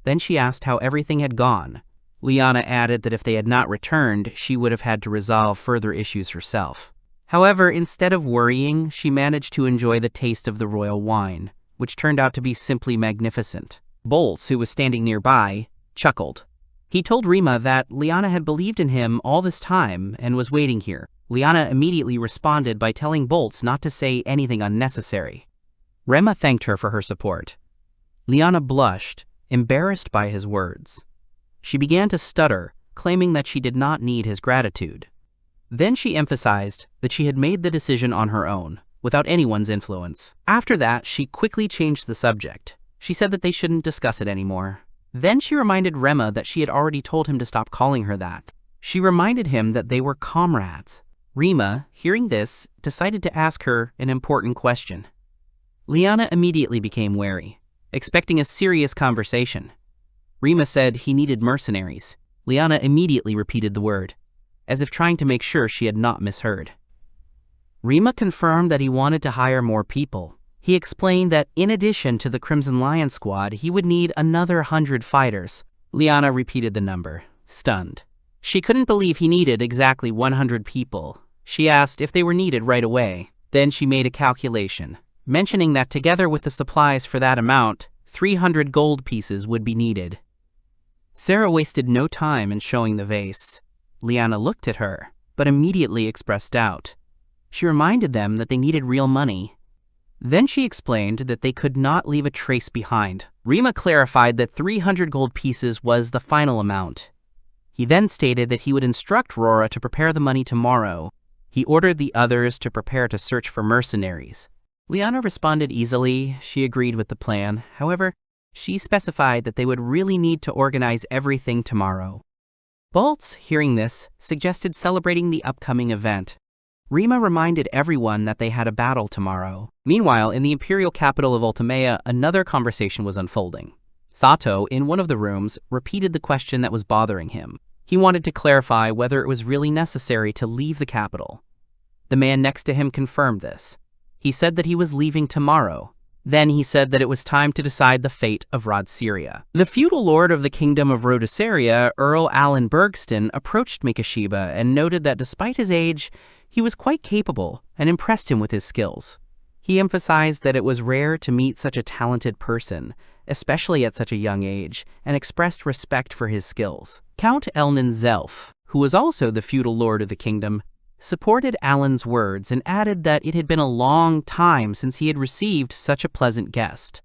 Then she asked how everything had gone. Liana added that if they had not returned, she would have had to resolve further issues herself. However, instead of worrying, she managed to enjoy the taste of the royal wine, which turned out to be simply magnificent. Bolts, who was standing nearby, chuckled. He told Rima that Liana had believed in him all this time and was waiting here. Liana immediately responded by telling Bolts not to say anything unnecessary. Rima thanked her for her support. Liana blushed, embarrassed by his words. She began to stutter, claiming that she did not need his gratitude. Then she emphasized that she had made the decision on her own, without anyone's influence. After that, she quickly changed the subject. She said that they shouldn't discuss it anymore. Then she reminded Rima that she had already told him to stop calling her that. She reminded him that they were comrades. Rima, hearing this, decided to ask her an important question. Liana immediately became wary, expecting a serious conversation. Rima said he needed mercenaries. Liana immediately repeated the word, as if trying to make sure she had not misheard. Rima confirmed that he wanted to hire more people. He explained that in addition to the Crimson Lion squad, he would need another 100 fighters. Liana repeated the number, stunned. She couldn't believe he needed exactly 100 people. She asked if they were needed right away. Then she made a calculation, mentioning that together with the supplies for that amount, 300 gold pieces would be needed. Sarah wasted no time in showing the vase. Liana looked at her, but immediately expressed doubt. She reminded them that they needed real money. Then she explained that they could not leave a trace behind. Rima clarified that 300 gold pieces was the final amount. He then stated that he would instruct Rora to prepare the money tomorrow. He ordered the others to prepare to search for mercenaries. Liana responded easily. She agreed with the plan. However, she specified that they would really need to organize everything tomorrow. Baltz, hearing this, suggested celebrating the upcoming event. Rima reminded everyone that they had a battle tomorrow. Meanwhile, in the imperial capital of Ultimea, another conversation was unfolding. Sato, in one of the rooms, repeated the question that was bothering him. He wanted to clarify whether it was really necessary to leave the capital. The man next to him confirmed this. He said that he was leaving tomorrow. Then he said that it was time to decide the fate of Rodseria. The feudal lord of the kingdom of Rhodoseria, Earl Alan Bergston, approached Mikashiba and noted that despite his age, he was quite capable and impressed him with his skills. He emphasized that it was rare to meet such a talented person, especially at such a young age, and expressed respect for his skills. Count Elnan Zelf, who was also the feudal lord of the kingdom, supported Alan's words and added that it had been a long time since he had received such a pleasant guest.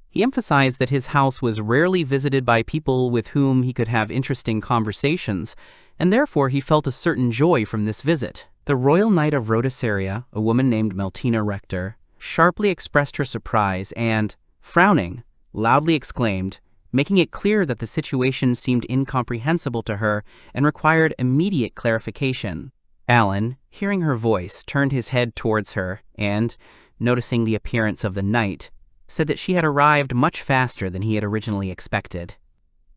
He emphasized that his house was rarely visited by people with whom he could have interesting conversations, and therefore he felt a certain joy from this visit. The royal knight of Rhodoseria, a woman named Meltina Rector, sharply expressed her surprise and, frowning, loudly exclaimed, making it clear that the situation seemed incomprehensible to her and required immediate clarification. Alan, hearing her voice, turned his head towards her and, noticing the appearance of the knight, said that she had arrived much faster than he had originally expected.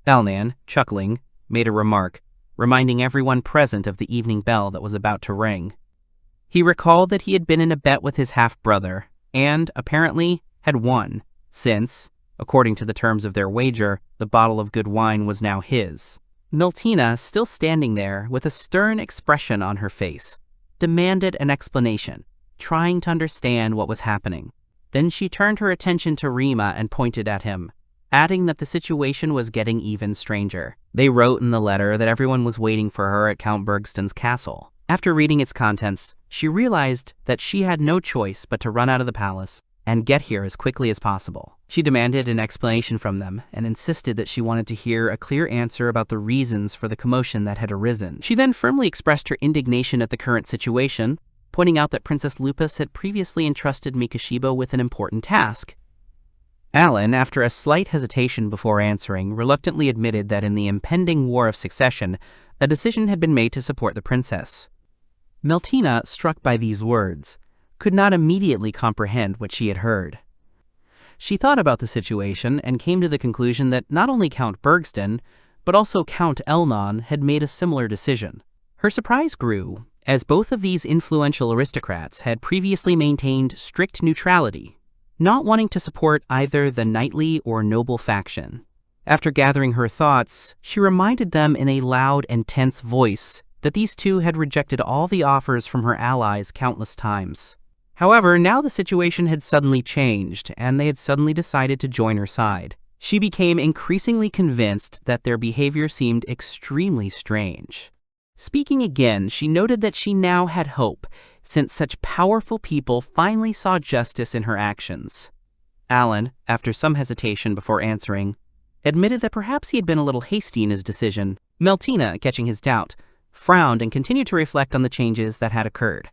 Elnan, chuckling, made a remark, reminding everyone present of the evening bell that was about to ring. He recalled that he had been in a bet with his half-brother, and, apparently, had won, since, according to the terms of their wager, the bottle of good wine was now his. Meltina, still standing there with a stern expression on her face, demanded an explanation, trying to understand what was happening. Then she turned her attention to Rima and pointed at him, adding that the situation was getting even stranger. They wrote in the letter that everyone was waiting for her at Count Bergston's castle. After reading its contents, she realized that she had no choice but to run out of the palace and get here as quickly as possible. She demanded an explanation from them and insisted that she wanted to hear a clear answer about the reasons for the commotion that had arisen. She then firmly expressed her indignation at the current situation, pointing out that Princess Lupus had previously entrusted Mikashiba with an important task. Alan, after a slight hesitation before answering, reluctantly admitted that in the impending War of Succession, a decision had been made to support the princess. Meltina, struck by these words, could not immediately comprehend what she had heard. She thought about the situation and came to the conclusion that not only Count Bergston, but also Count Elnan had made a similar decision. Her surprise grew, as both of these influential aristocrats had previously maintained strict neutrality, not wanting to support either the knightly or noble faction. After gathering her thoughts, she reminded them in a loud and tense voice that these two had rejected all the offers from her allies countless times. However, now the situation had suddenly changed, and they had suddenly decided to join her side. She became increasingly convinced that their behavior seemed extremely strange. Speaking again, she noted that she now had hope, since such powerful people finally saw justice in her actions. Alan, after some hesitation before answering, admitted that perhaps he had been a little hasty in his decision. Meltina, catching his doubt, frowned and continued to reflect on the changes that had occurred.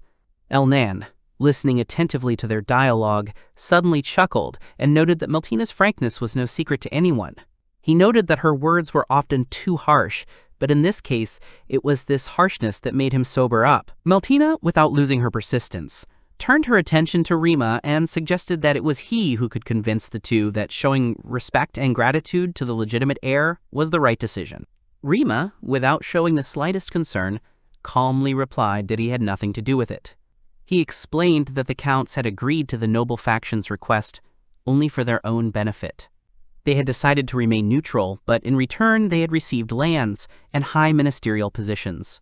Elnan, listening attentively to their dialogue, suddenly chuckled and noted that Meltina's frankness was no secret to anyone. He noted that her words were often too harsh, but in this case, it was this harshness that made him sober up. Meltina, without losing her persistence, turned her attention to Rima and suggested that it was he who could convince the two that showing respect and gratitude to the legitimate heir was the right decision. Rima, without showing the slightest concern, calmly replied that he had nothing to do with it. He explained that the counts had agreed to the noble faction's request only for their own benefit. They had decided to remain neutral, but in return they had received lands and high ministerial positions.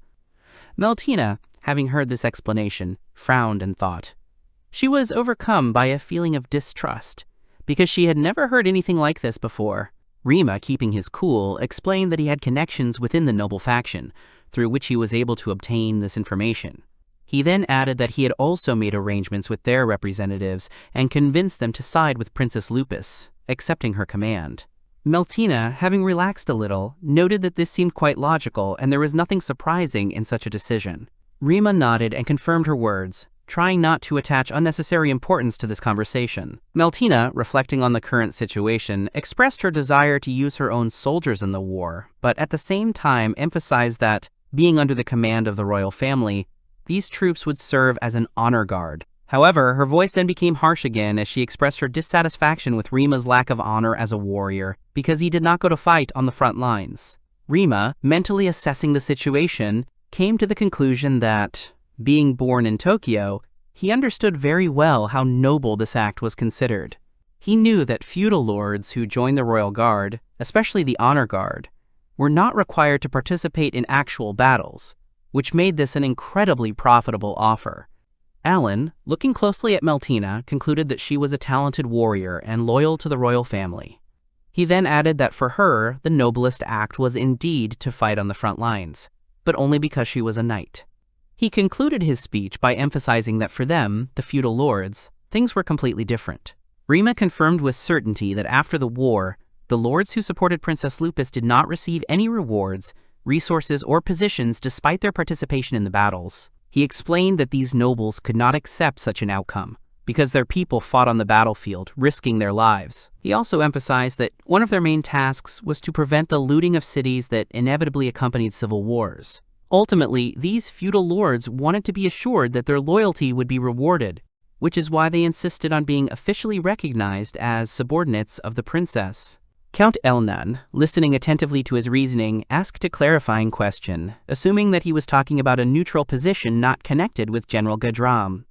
Meltina, having heard this explanation, frowned and thought. She was overcome by a feeling of distrust, because she had never heard anything like this before. Rima, keeping his cool, explained that he had connections within the noble faction, through which he was able to obtain this information. He then added that he had also made arrangements with their representatives and convinced them to side with Princess Lupus, accepting her command. Meltina, having relaxed a little, noted that this seemed quite logical and there was nothing surprising in such a decision. Rima nodded and confirmed her words, trying not to attach unnecessary importance to this conversation. Meltina, reflecting on the current situation, expressed her desire to use her own soldiers in the war, but at the same time emphasized that, being under the command of the royal family, these troops would serve as an honor guard. However, her voice then became harsh again as she expressed her dissatisfaction with Rima's lack of honor as a warrior because he did not go to fight on the front lines. Rima, mentally assessing the situation, came to the conclusion that, being born in Tokyo, he understood very well how noble this act was considered. He knew that feudal lords who joined the royal guard, especially the honor guard, were not required to participate in actual battles, which made this an incredibly profitable offer. Alan, looking closely at Meltina, concluded that she was a talented warrior and loyal to the royal family. He then added that for her, the noblest act was indeed to fight on the front lines, but only because she was a knight. He concluded his speech by emphasizing that for them, the feudal lords, things were completely different. Rima confirmed with certainty that after the war, the lords who supported Princess Lupus did not receive any rewards, resources, or positions despite their participation in the battles. He explained that these nobles could not accept such an outcome, because their people fought on the battlefield, risking their lives. He also emphasized that one of their main tasks was to prevent the looting of cities that inevitably accompanied civil wars. Ultimately, these feudal lords wanted to be assured that their loyalty would be rewarded, which is why they insisted on being officially recognized as subordinates of the princess. Count Elnan, listening attentively to his reasoning, asked a clarifying question, assuming that he was talking about a neutral position not connected with General Gadram.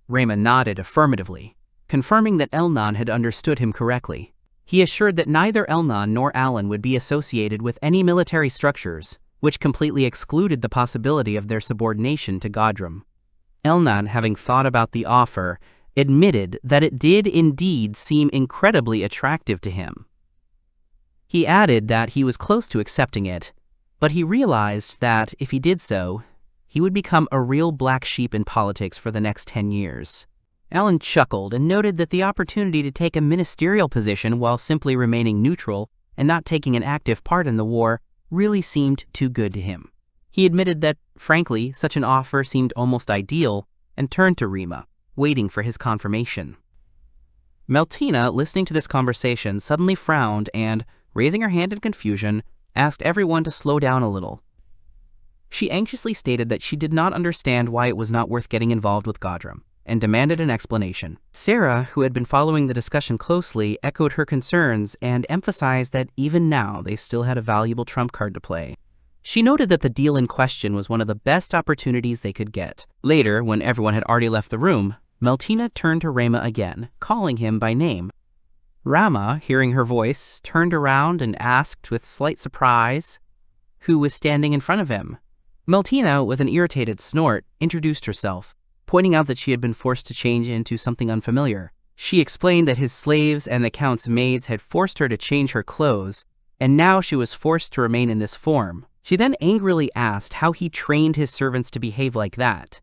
Rima nodded affirmatively, confirming that Elnan had understood him correctly. He assured that neither Elnan nor Alan would be associated with any military structures, which completely excluded the possibility of their subordination to Gadram. Elnan, having thought about the offer, admitted that it did indeed seem incredibly attractive to him. He added that he was close to accepting it, but he realized that if he did so, he would become a real black sheep in politics for the next 10 years. Alan chuckled and noted that the opportunity to take a ministerial position while simply remaining neutral and not taking an active part in the war really seemed too good to him. He admitted that, frankly, such an offer seemed almost ideal and turned to Rima, waiting for his confirmation. Meltina, listening to this conversation, suddenly frowned and, raising her hand in confusion, asked everyone to slow down a little. She anxiously stated that she did not understand why it was not worth getting involved with Gadram, and demanded an explanation. Sarah, who had been following the discussion closely, echoed her concerns and emphasized that even now they still had a valuable trump card to play. She noted that the deal in question was one of the best opportunities they could get. Later, when everyone had already left the room, Meltina turned to Rama again, calling him by name. Rama, hearing her voice, turned around and asked with slight surprise who was standing in front of him. Meltina, with an irritated snort, introduced herself, pointing out that she had been forced to change into something unfamiliar. She explained that his slaves and the count's maids had forced her to change her clothes, and now she was forced to remain in this form. She then angrily asked how he trained his servants to behave like that.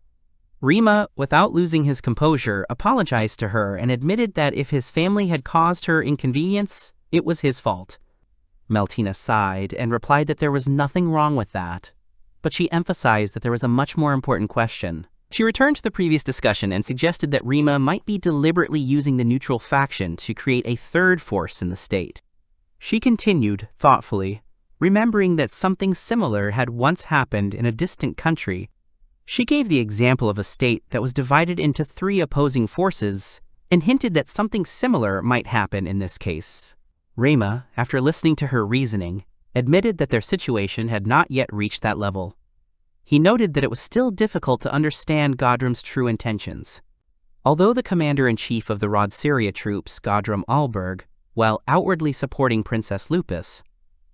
Rima, without losing his composure, apologized to her and admitted that if his family had caused her inconvenience, it was his fault. Meltina sighed and replied that there was nothing wrong with that, but she emphasized that there was a much more important question. She returned to the previous discussion and suggested that Rima might be deliberately using the neutral faction to create a third force in the state. She continued, thoughtfully, remembering that something similar had once happened in a distant country. She gave the example of a state that was divided into 3 opposing forces and hinted that something similar might happen in this case. Rima, after listening to her reasoning, admitted that their situation had not yet reached that level. He noted that it was still difficult to understand Gadram's true intentions. Although the commander-in-chief of the Rod Syria troops, Gadram Alberg, while outwardly supporting Princess Lupus,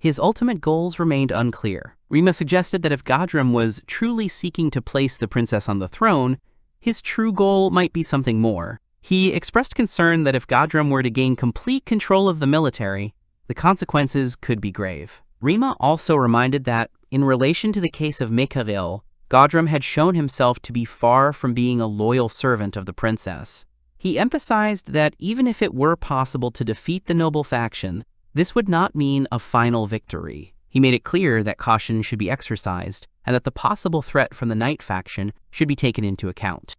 his ultimate goals remained unclear. Rima suggested that if Gadram was truly seeking to place the princess on the throne, his true goal might be something more. He expressed concern that if Gadram were to gain complete control of the military, the consequences could be grave. Rima also reminded that, in relation to the case of Mekaville, Godrum had shown himself to be far from being a loyal servant of the princess. He emphasized that even if it were possible to defeat the noble faction, this would not mean a final victory. He made it clear that caution should be exercised and that the possible threat from the Knight faction should be taken into account.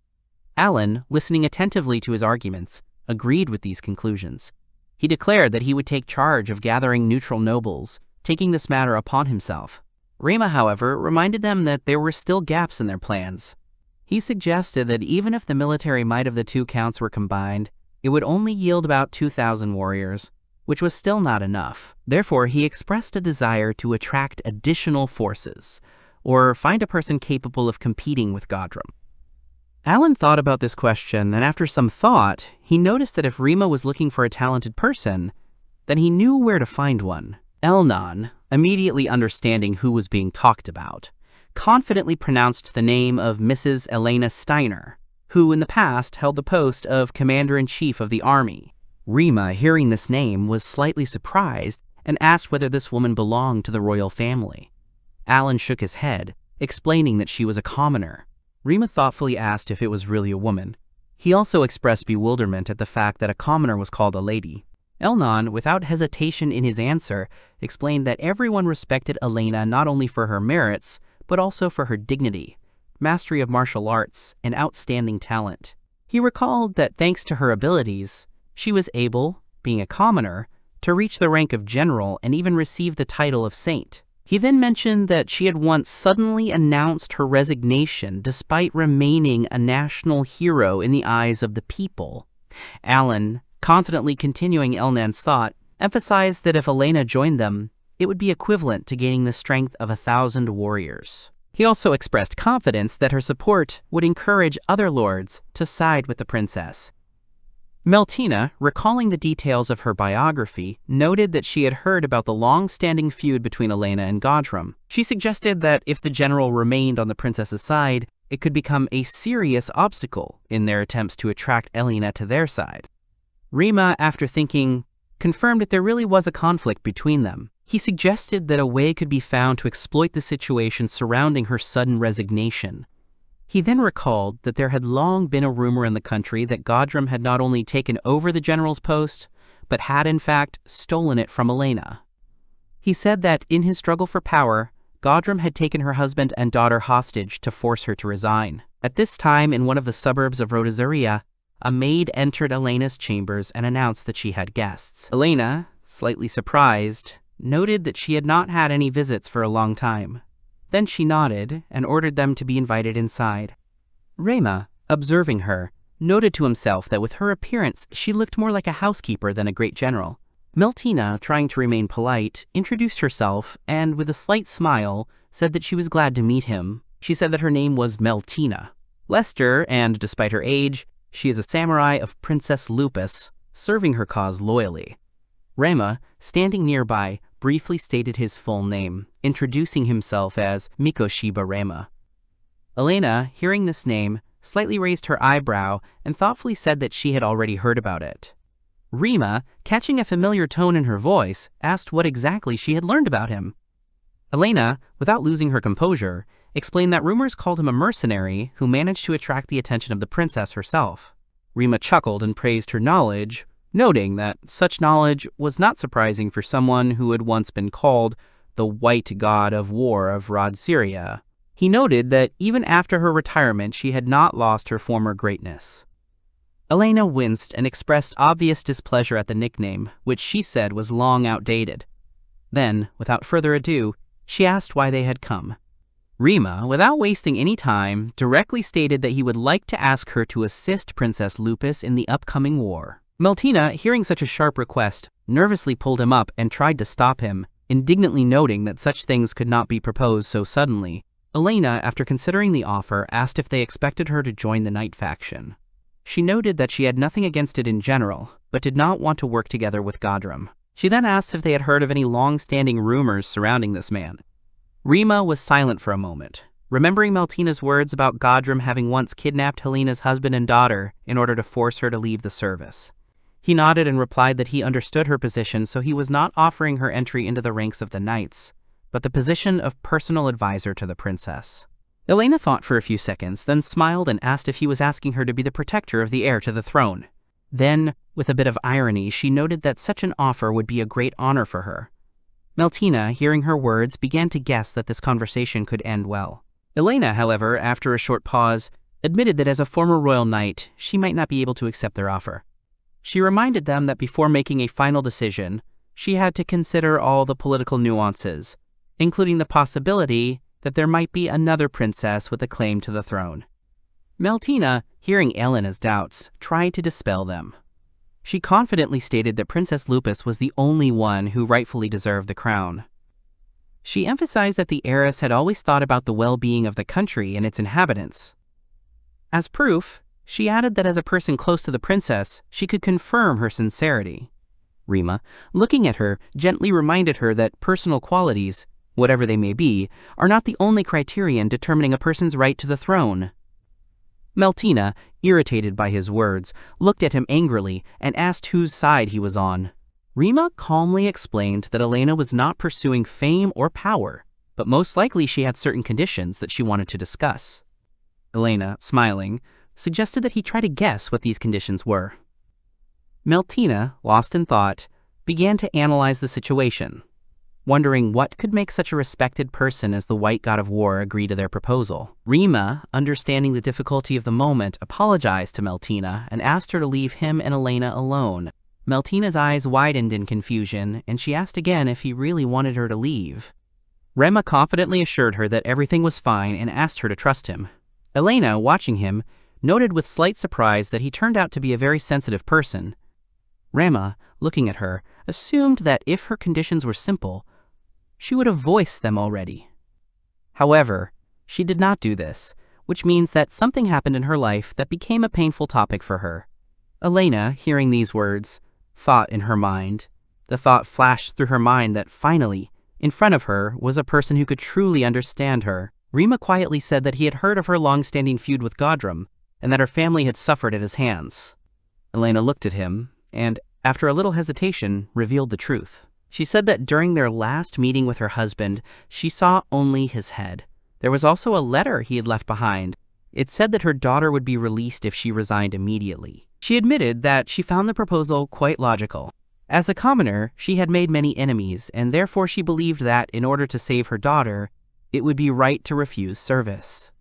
Alan, listening attentively to his arguments, agreed with these conclusions. He declared that he would take charge of gathering neutral nobles, taking this matter upon himself. Rima, however, reminded them that there were still gaps in their plans. He suggested that even if the military might of the two counts were combined, it would only yield about 2,000 warriors, which was still not enough. Therefore, he expressed a desire to attract additional forces, or find a person capable of competing with Godrum. Alan thought about this question, and after some thought, he noticed that if Rima was looking for a talented person, then he knew where to find one. Elnan, immediately understanding who was being talked about, confidently pronounced the name of Mrs. Elena Steiner, who in the past held the post of Commander-in-Chief of the Army. Rima, hearing this name, was slightly surprised and asked whether this woman belonged to the royal family. Alan shook his head, explaining that she was a commoner. Rima thoughtfully asked if it was really a woman. He also expressed bewilderment at the fact that a commoner was called a lady. Elnan, without hesitation in his answer, explained that everyone respected Elena not only for her merits, but also for her dignity, mastery of martial arts, and outstanding talent. He recalled that thanks to her abilities, she was able, being a commoner, to reach the rank of general and even receive the title of saint. He then mentioned that she had once suddenly announced her resignation despite remaining a national hero in the eyes of the people. Alan, confidently continuing Elnan's thought, emphasized that if Elena joined them, it would be equivalent to gaining the strength of 1,000 warriors. He also expressed confidence that her support would encourage other lords to side with the princess. Meltina, recalling the details of her biography, noted that she had heard about the long-standing feud between Elena and Godrum. She suggested that if the general remained on the princess's side, it could become a serious obstacle in their attempts to attract Elena to their side. Rima, after thinking, confirmed that there really was a conflict between them. He suggested that a way could be found to exploit the situation surrounding her sudden resignation. He then recalled that there had long been a rumor in the country that Godrum had not only taken over the general's post, but had in fact stolen it from Elena. He said that in his struggle for power, Godrum had taken her husband and daughter hostage to force her to resign. At this time, in one of the suburbs of Rhodesia, a maid entered Elena's chambers and announced that she had guests. Elena, slightly surprised, noted that she had not had any visits for a long time. Then she nodded and ordered them to be invited inside. Rima, observing her, noted to himself that with her appearance she looked more like a housekeeper than a great general. Meltina, trying to remain polite, introduced herself and, with a slight smile, said that she was glad to meet him. She said that her name was Meltina. Lester, and despite her age, she is a samurai of Princess Lupus, serving her cause loyally. Rima, standing nearby, briefly stated his full name, introducing himself as Mikoshiba Rema. Elena, hearing this name, slightly raised her eyebrow and thoughtfully said that she had already heard about it. Rima, catching a familiar tone in her voice, asked what exactly she had learned about him. Elena, without losing her composure, explained that rumors called him a mercenary who managed to attract the attention of the princess herself. Rima chuckled and praised her knowledge, noting that such knowledge was not surprising for someone who had once been called the White God of War of Rod Syria. He noted that even after her retirement, she had not lost her former greatness. Elena winced and expressed obvious displeasure at the nickname, which she said was long outdated. Then, without further ado, she asked why they had come. Rima, without wasting any time, directly stated that he would like to ask her to assist Princess Lupus in the upcoming war. Meltina, hearing such a sharp request, nervously pulled him up and tried to stop him, indignantly noting that such things could not be proposed so suddenly. Elena, after considering the offer, asked if they expected her to join the Knight faction. She noted that she had nothing against it in general, but did not want to work together with Godrum. She then asked if they had heard of any long-standing rumors surrounding this man. Rima was silent for a moment, remembering Meltina's words about Godrum having once kidnapped Helena's husband and daughter in order to force her to leave the service. He nodded and replied that he understood her position, so he was not offering her entry into the ranks of the knights, but the position of personal advisor to the princess. Elena thought for a few seconds, then smiled and asked if he was asking her to be the protector of the heir to the throne. Then, with a bit of irony, she noted that such an offer would be a great honor for her. Meltina, hearing her words, began to guess that this conversation could end well. Elena, however, after a short pause, admitted that as a former royal knight, she might not be able to accept their offer. She reminded them that before making a final decision, she had to consider all the political nuances, including the possibility that there might be another princess with a claim to the throne. Meltina, hearing Elena's doubts, tried to dispel them. She confidently stated that Princess Lupus was the only one who rightfully deserved the crown. She emphasized that the heiress had always thought about the well-being of the country and its inhabitants. As proof, she added that as a person close to the princess, she could confirm her sincerity. Rima, looking at her, gently reminded her that personal qualities, whatever they may be, are not the only criterion determining a person's right to the throne. Meltina, irritated by his words, looked at him angrily and asked whose side he was on. Rima calmly explained that Elena was not pursuing fame or power, but most likely she had certain conditions that she wanted to discuss. Elena, smiling, suggested that he try to guess what these conditions were. Meltina, lost in thought, began to analyze the situation, wondering what could make such a respected person as the White God of War agree to their proposal. Rima, understanding the difficulty of the moment, apologized to Meltina and asked her to leave him and Elena alone. Meltina's eyes widened in confusion, and she asked again if he really wanted her to leave. Rima confidently assured her that everything was fine and asked her to trust him. Elena, watching him, noted with slight surprise that he turned out to be a very sensitive person. Rima, looking at her, assumed that if her conditions were simple, she would have voiced them already. However, she did not do this, which means that something happened in her life that became a painful topic for her. Elena, hearing these words, thought in her mind. The thought flashed through her mind that finally, in front of her, was a person who could truly understand her. Rima quietly said that he had heard of her long-standing feud with Godrum, and that her family had suffered at his hands. Elena looked at him, and, after a little hesitation, revealed the truth. She said that during their last meeting with her husband, she saw only his head. There was also a letter he had left behind. It said that her daughter would be released if she resigned immediately. She admitted that she found the proposal quite logical. As a commoner, she had made many enemies, and therefore she believed that, in order to save her daughter, it would be right to refuse service.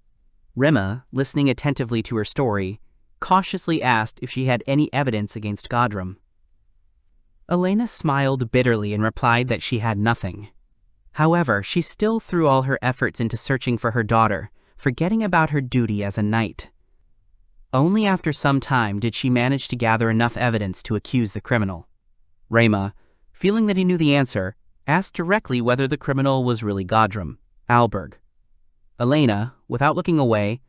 Rima, listening attentively to her story, cautiously asked if she had any evidence against Godrum. Elena smiled bitterly and replied that she had nothing. However, she still threw all her efforts into searching for her daughter, forgetting about her duty as a knight. Only after some time did she manage to gather enough evidence to accuse the criminal. Rima, feeling that he knew the answer, asked directly whether the criminal was really Godrum, Alberg. Elena, without looking away,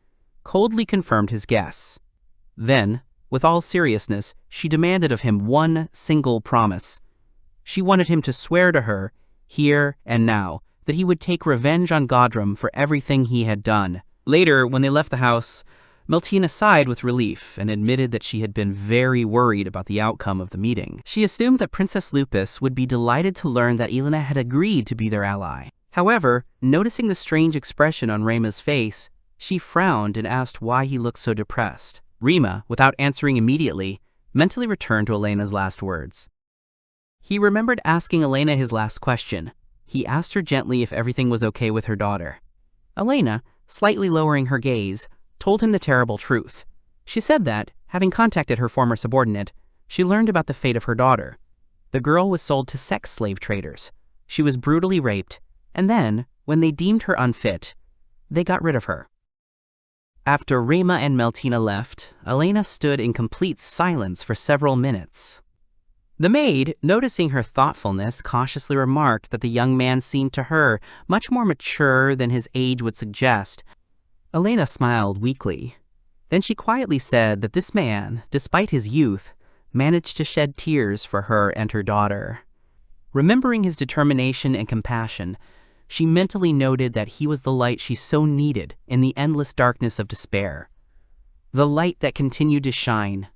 coldly confirmed his guess. Then, with all seriousness, she demanded of him one single promise. She wanted him to swear to her, here and now, that he would take revenge on Godrum for everything he had done. Later, when they left the house, Meltina sighed with relief and admitted that she had been very worried about the outcome of the meeting. She assumed that Princess Lupus would be delighted to learn that Elena had agreed to be their ally. However, noticing the strange expression on Rima's face, she frowned and asked why he looked so depressed. Rima, without answering immediately, mentally returned to Elena's last words. He remembered asking Elena his last question. He asked her gently if everything was okay with her daughter. Elena, slightly lowering her gaze, told him the terrible truth. She said that, having contacted her former subordinate, she learned about the fate of her daughter. The girl was sold to sex slave traders. She was brutally raped, and then, when they deemed her unfit, they got rid of her. After Rima and Meltina left, Elena stood in complete silence for several minutes. The maid, noticing her thoughtfulness, cautiously remarked that the young man seemed to her much more mature than his age would suggest. Elena smiled weakly. Then she quietly said that this man, despite his youth, managed to shed tears for her and her daughter. Remembering his determination and compassion, she mentally noted that he was the light she so needed in the endless darkness of despair. The light that continued to shine,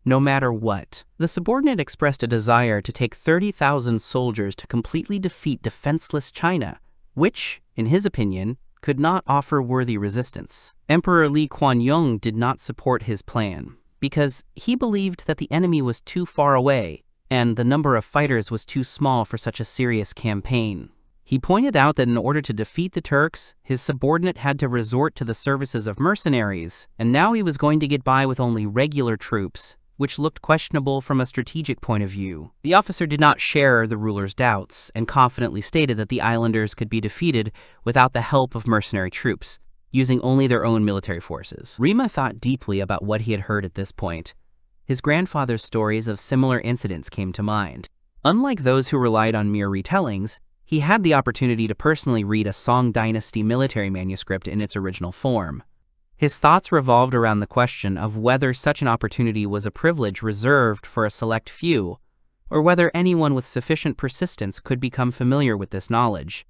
no matter what. The subordinate expressed a desire to take 30,000 soldiers to completely defeat defenseless China, which, in his opinion, could not offer worthy resistance. Emperor Lee Kuan Yeung did not support his plan, because he believed that the enemy was too far away and the number of fighters was too small for such a serious campaign. He pointed out that in order to defeat the Turks, his subordinate had to resort to the services of mercenaries, and now he was going to get by with only regular troops, which looked questionable from a strategic point of view. The officer did not share the ruler's doubts, and confidently stated that the islanders could be defeated without the help of mercenary troops, using only their own military forces. Rima thought deeply about what he had heard at this point. His grandfather's stories of similar incidents came to mind. Unlike those who relied on mere retellings, he had the opportunity to personally read a Song Dynasty military manuscript in its original form. His thoughts revolved around the question of whether such an opportunity was a privilege reserved for a select few, or whether anyone with sufficient persistence could become familiar with this knowledge.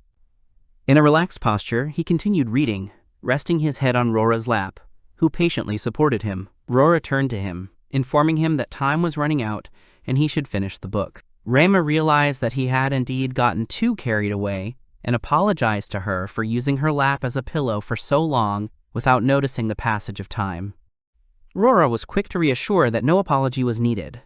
In a relaxed posture, he continued reading, resting his head on Rora's lap, who patiently supported him. Rora turned to him, informing him that time was running out and he should finish the book. Rama realized that he had indeed gotten too carried away and apologized to her for using her lap as a pillow for so long without noticing the passage of time. Rora was quick to reassure that no apology was needed.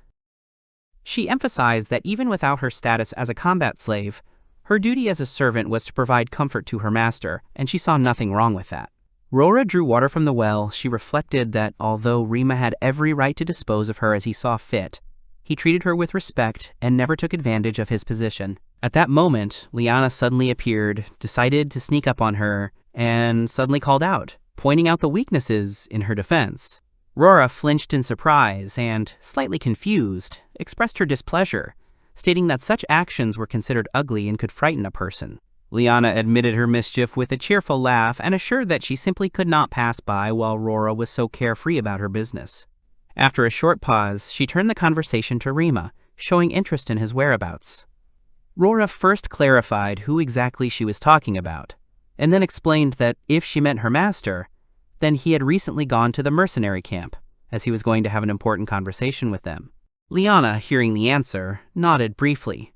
She emphasized that even without her status as a combat slave, her duty as a servant was to provide comfort to her master, and she saw nothing wrong with that. Rora drew water from the well. She reflected that although Rima had every right to dispose of her as he saw fit, he treated her with respect and never took advantage of his position. At that moment, Liana suddenly appeared, decided to sneak up on her, and suddenly called out, pointing out the weaknesses in her defense. Rora flinched in surprise and, slightly confused, expressed her displeasure, stating that such actions were considered ugly and could frighten a person. Liana admitted her mischief with a cheerful laugh and assured that she simply could not pass by while Rora was so carefree about her business. After a short pause, she turned the conversation to Rima, showing interest in his whereabouts. Rora first clarified who exactly she was talking about, and then explained that if she meant her master, then he had recently gone to the mercenary camp, as he was going to have an important conversation with them. Liana, hearing the answer, nodded briefly,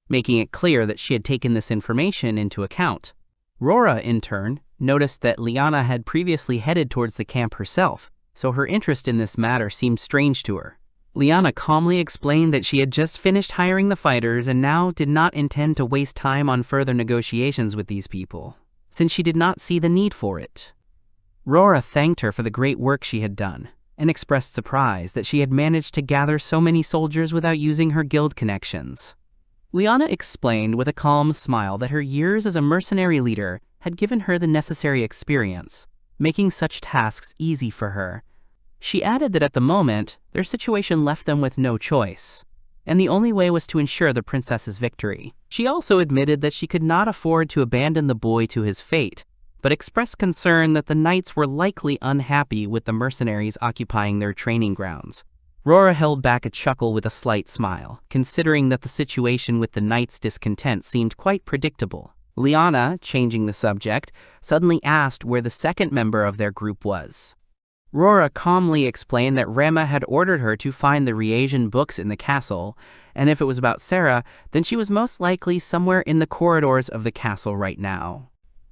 making it clear that she had taken this information into account. Rora, in turn, noticed that Liana had previously headed towards the camp herself, so her interest in this matter seemed strange to her. Liana calmly explained that she had just finished hiring the fighters and now did not intend to waste time on further negotiations with these people, since she did not see the need for it. Rora thanked her for the great work she had done, and expressed surprise that she had managed to gather so many soldiers without using her guild connections. Liana explained with a calm smile that her years as a mercenary leader had given her the necessary experience, making such tasks easy for her. She added that at the moment, their situation left them with no choice, and the only way was to ensure the princess's victory. She also admitted that she could not afford to abandon the boy to his fate, but expressed concern that the knights were likely unhappy with the mercenaries occupying their training grounds. Rora held back a chuckle with a slight smile, considering that the situation with the knights' discontent seemed quite predictable. Liana, changing the subject, suddenly asked where the second member of their group was. Rora calmly explained that Rema had ordered her to find the Reasian books in the castle, and if it was about Sarah, then she was most likely somewhere in the corridors of the castle right now.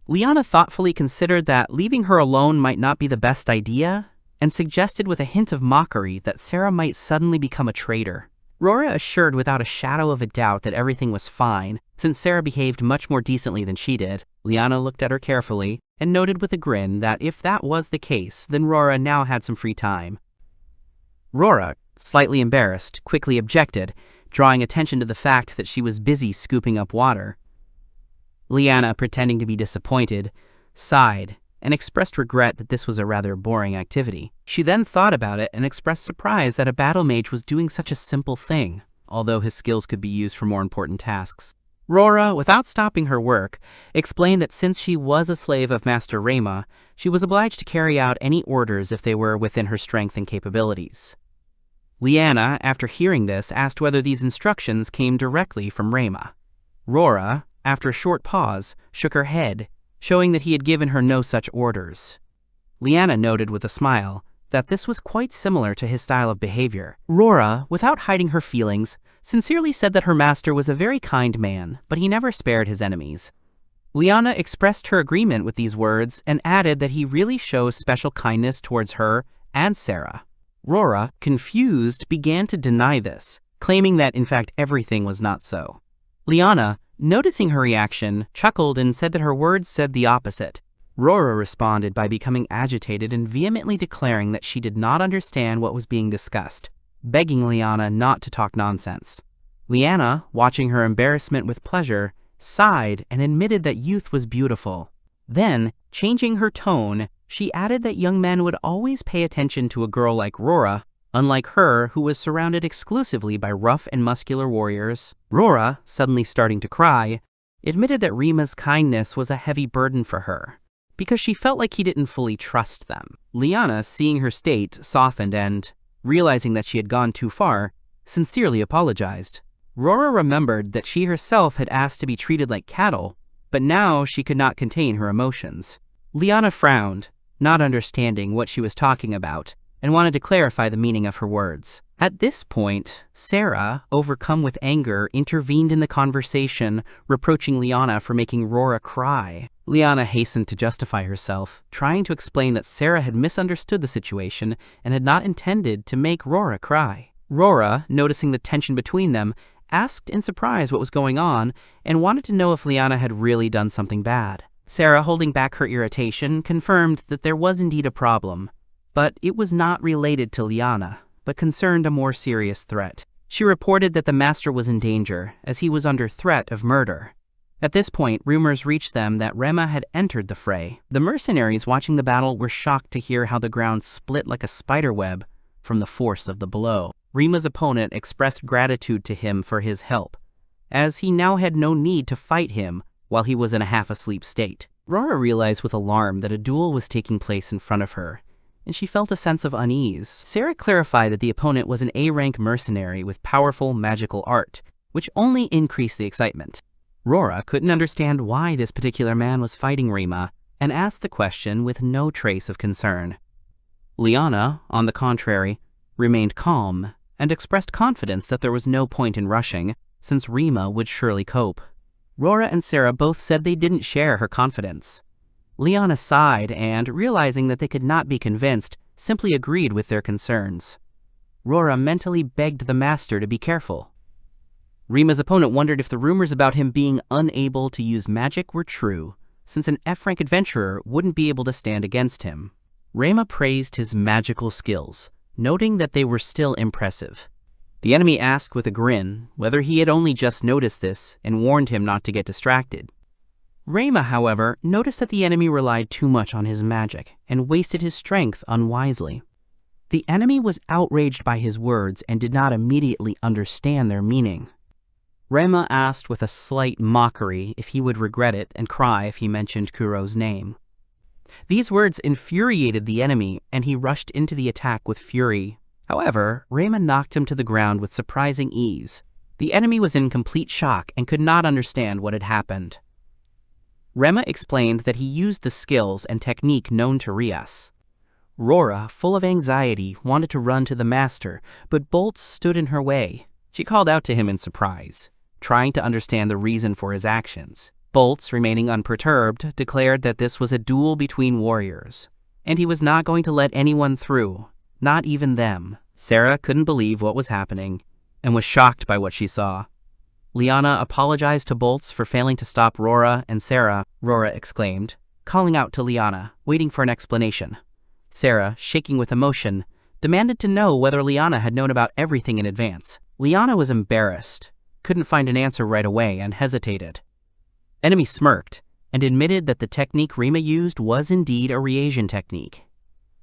Liana thoughtfully considered that leaving her alone might not be the best idea, and suggested with a hint of mockery that Sarah might suddenly become a traitor. Rora assured without a shadow of a doubt that everything was fine, since Sarah behaved much more decently than she did. Liana looked at her carefully, and noted with a grin that if that was the case, then Rora now had some free time. Rora, slightly embarrassed, quickly objected, drawing attention to the fact that she was busy scooping up water. Liana, pretending to be disappointed, sighed, and expressed regret that this was a rather boring activity. She then thought about it and expressed surprise that a battle mage was doing such a simple thing, although his skills could be used for more important tasks. Rora, without stopping her work, explained that since she was a slave of Master Rema, she was obliged to carry out any orders if they were within her strength and capabilities. Liana, after hearing this, asked whether these instructions came directly from Rema. Rora, after a short pause, shook her head, showing that he had given her no such orders. Liana noted with a smile that this was quite similar to his style of behavior. Rora, without hiding her feelings, sincerely said that her master was a very kind man, but he never spared his enemies. Liana expressed her agreement with these words and added that he really shows special kindness towards her and Sarah. Rora, confused, began to deny this, claiming that in fact everything was not so. Liana, noticing her reaction, chuckled and said that her words said the opposite. Rora responded by becoming agitated and vehemently declaring that she did not understand what was being discussed, begging Liana not to talk nonsense. Liana, watching her embarrassment with pleasure, sighed and admitted that youth was beautiful. Then, changing her tone, she added that young men would always pay attention to a girl like Rora, unlike her who was surrounded exclusively by rough and muscular warriors. Rora, suddenly starting to cry, admitted that Rima's kindness was a heavy burden for her, because she felt like he didn't fully trust them. Liana, seeing her state, softened and, realizing that she had gone too far, sincerely apologized. Rora remembered that she herself had asked to be treated like cattle, but now she could not contain her emotions. Liana frowned, not understanding what she was talking about, and wanted to clarify the meaning of her words. At this point, Sarah, overcome with anger, intervened in the conversation, reproaching Liana for making Rora cry. Liana hastened to justify herself, trying to explain that Sarah had misunderstood the situation and had not intended to make Rora cry. Rora, noticing the tension between them, asked in surprise what was going on and wanted to know if Liana had really done something bad. Sarah, holding back her irritation, confirmed that there was indeed a problem, but it was not related to Liana, but concerned a more serious threat. She reported that the master was in danger, as he was under threat of murder. At this point, rumors reached them that Rema had entered the fray. The mercenaries watching the battle were shocked to hear how the ground split like a spider web from the force of the blow. Rima's opponent expressed gratitude to him for his help, as he now had no need to fight him while he was in a half-asleep state. Rora realized with alarm that a duel was taking place in front of her, and she felt a sense of unease. Sarah clarified that the opponent was an A-rank mercenary with powerful magical art, which only increased the excitement. Rora couldn't understand why this particular man was fighting Rima, and asked the question with no trace of concern. Liana, on the contrary, remained calm, and expressed confidence that there was no point in rushing, since Rima would surely cope. Rora and Sarah both said they didn't share her confidence. Liana sighed and, realizing that they could not be convinced, simply agreed with their concerns. Rora mentally begged the master to be careful. Rima's opponent wondered if the rumors about him being unable to use magic were true, since an F-rank adventurer wouldn't be able to stand against him. Rima praised his magical skills, noting that they were still impressive. The enemy asked with a grin whether he had only just noticed this and warned him not to get distracted. Rima, however, noticed that the enemy relied too much on his magic and wasted his strength unwisely. The enemy was outraged by his words and did not immediately understand their meaning. Rima asked with a slight mockery if he would regret it and cry if he mentioned Kuro's name. These words infuriated the enemy, and he rushed into the attack with fury. However, Rima knocked him to the ground with surprising ease. The enemy was in complete shock and could not understand what had happened. Rima explained that he used the skills and technique known to Rias. Rora, full of anxiety, wanted to run to the master, but Bolt stood in her way. She called out to him in surprise, trying to understand the reason for his actions. Bolts, remaining unperturbed, declared that this was a duel between warriors, and he was not going to let anyone through, not even them. Sarah couldn't believe what was happening, and was shocked by what she saw. Liana apologized to Bolts for failing to stop Rora and Sarah, Rora exclaimed, calling out to Liana, waiting for an explanation. Sarah, shaking with emotion, demanded to know whether Liana had known about everything in advance. Liana was embarrassed, couldn't find an answer right away, and hesitated. Enemy smirked, and admitted that the technique Rima used was indeed a reagent technique.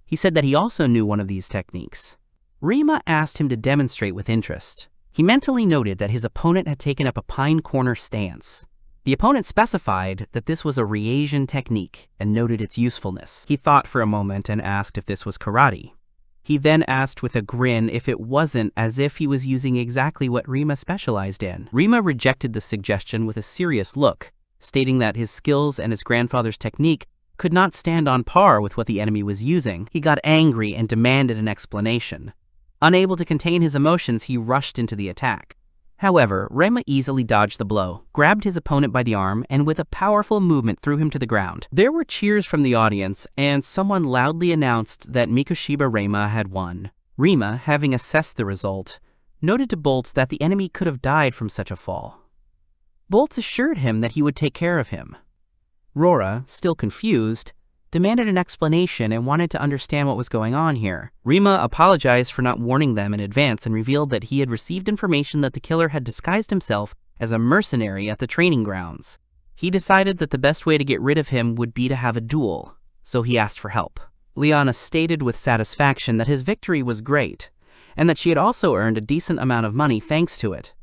He said that he also knew one of these techniques. Rima asked him to demonstrate with interest. He mentally noted that his opponent had taken up a pine corner stance. The opponent specified that this was a reagent technique and noted its usefulness. He thought for a moment and asked if this was karate. He then asked with a grin if it wasn't, as if he was using exactly what Rima specialized in. Rima rejected the suggestion with a serious look, stating that his skills and his grandfather's technique could not stand on par with what the enemy was using. He got angry and demanded an explanation. Unable to contain his emotions, he rushed into the attack. However, Rema easily dodged the blow, grabbed his opponent by the arm, and with a powerful movement threw him to the ground. There were cheers from the audience, and someone loudly announced that Mikoshiba Rema had won. Rema, having assessed the result, noted to Boltz that the enemy could have died from such a fall. Boltz assured him that he would take care of him. Rora, still confused, demanded an explanation and wanted to understand what was going on here. Rema apologized for not warning them in advance and revealed that he had received information that the killer had disguised himself as a mercenary at the training grounds. He decided that the best way to get rid of him would be to have a duel, so he asked for help. Liana stated with satisfaction that his victory was great, and that she had also earned a decent amount of money thanks to it.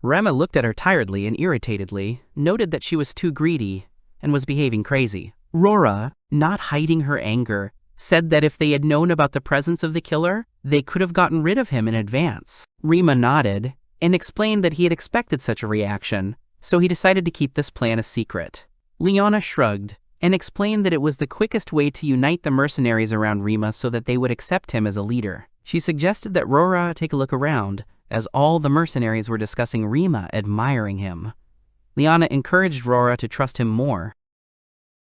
Rema looked at her tiredly and irritatedly, noted that she was too greedy, and was behaving crazy. Rora, not hiding her anger, said that if they had known about the presence of the killer, they could have gotten rid of him in advance. Rema nodded and explained that he had expected such a reaction, so he decided to keep this plan a secret. Liana shrugged and explained that it was the quickest way to unite the mercenaries around Rema so that they would accept him as a leader. She suggested that Rora take a look around, as all the mercenaries were discussing Rema admiring him. Liana encouraged Rora to trust him more.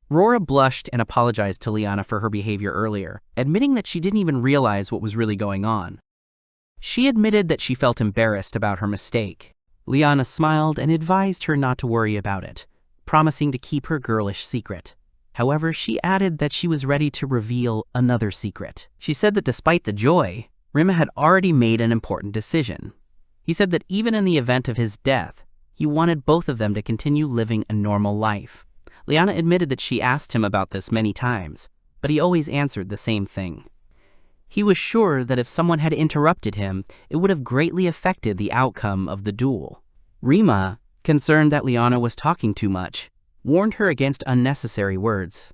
Rora blushed and apologized to Liana for her behavior earlier, admitting that she didn't even realize what was really going on. She admitted that she felt embarrassed about her mistake. Liana smiled and advised her not to worry about it, promising to keep her girlish secret. However, she added that she was ready to reveal another secret. She said that despite the joy, Rema had already made an important decision. He said that even in the event of his death, he wanted both of them to continue living a normal life. Liana admitted that she asked him about this many times, but he always answered the same thing. He was sure that if someone had interrupted him, it would have greatly affected the outcome of the duel. Rema, concerned that Liana was talking too much, warned her against unnecessary words.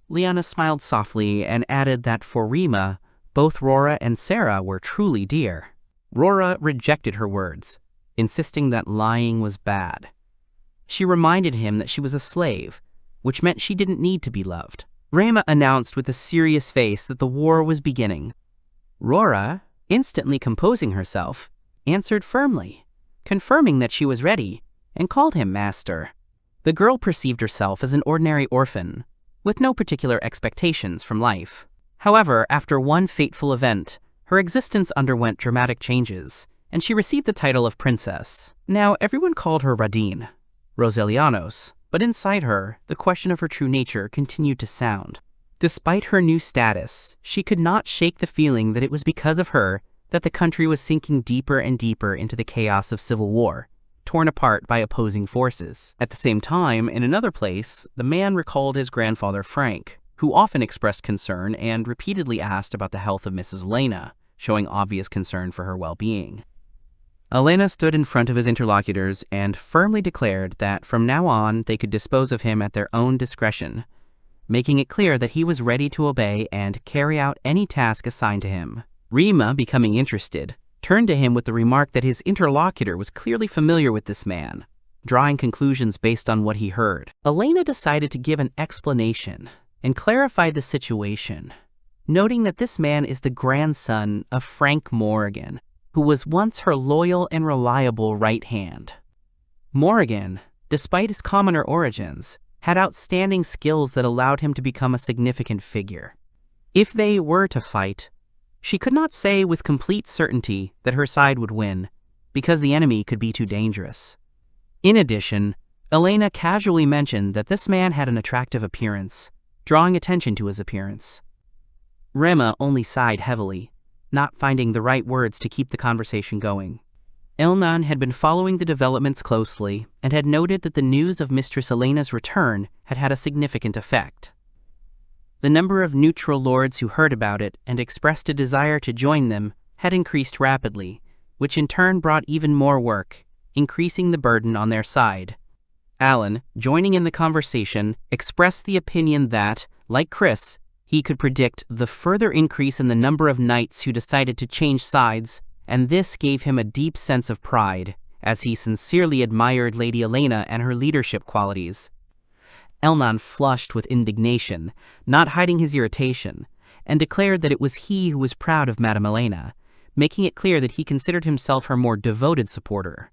Liana smiled softly and added that for Rema, both Rora and Sarah were truly dear. Rora rejected her words, insisting that lying was bad. She reminded him that she was a slave, which meant she didn't need to be loved. Rema announced with a serious face that the war was beginning. Rora, instantly composing herself, answered firmly, confirming that she was ready, and called him master. The girl perceived herself as an ordinary orphan, with no particular expectations from life. However, after one fateful event, her existence underwent dramatic changes, and she received the title of princess. Now everyone called her Radine, Roselianos, but inside her, the question of her true nature continued to sound. Despite her new status, she could not shake the feeling that it was because of her that the country was sinking deeper and deeper into the chaos of civil war, torn apart by opposing forces. At the same time, in another place, the man recalled his grandfather Frank, who often expressed concern and repeatedly asked about the health of Mrs. Elena, showing obvious concern for her well-being. Elena stood in front of his interlocutors and firmly declared that from now on they could dispose of him at their own discretion, making it clear that he was ready to obey and carry out any task assigned to him. Rema, becoming interested, turned to him with the remark that his interlocutor was clearly familiar with this man, drawing conclusions based on what he heard. Elena decided to give an explanation and clarify the situation, noting that this man is the grandson of Frank Morrigan, who was once her loyal and reliable right hand. Morrigan, despite his commoner origins, had outstanding skills that allowed him to become a significant figure. If they were to fight, she could not say with complete certainty that her side would win, because the enemy could be too dangerous. In addition, Elena casually mentioned that this man had an attractive appearance, drawing attention to his appearance. Rema only sighed heavily, not finding the right words to keep the conversation going. Elnan had been following the developments closely and had noted that the news of Mistress Elena's return had had a significant effect. The number of neutral lords who heard about it and expressed a desire to join them had increased rapidly, which in turn brought even more work, increasing the burden on their side. Alan, joining in the conversation, expressed the opinion that, like Chris, he could predict the further increase in the number of knights who decided to change sides, and this gave him a deep sense of pride, as he sincerely admired Lady Elena and her leadership qualities. Elnan flushed with indignation, not hiding his irritation, and declared that it was he who was proud of Madame Elena, making it clear that he considered himself her more devoted supporter.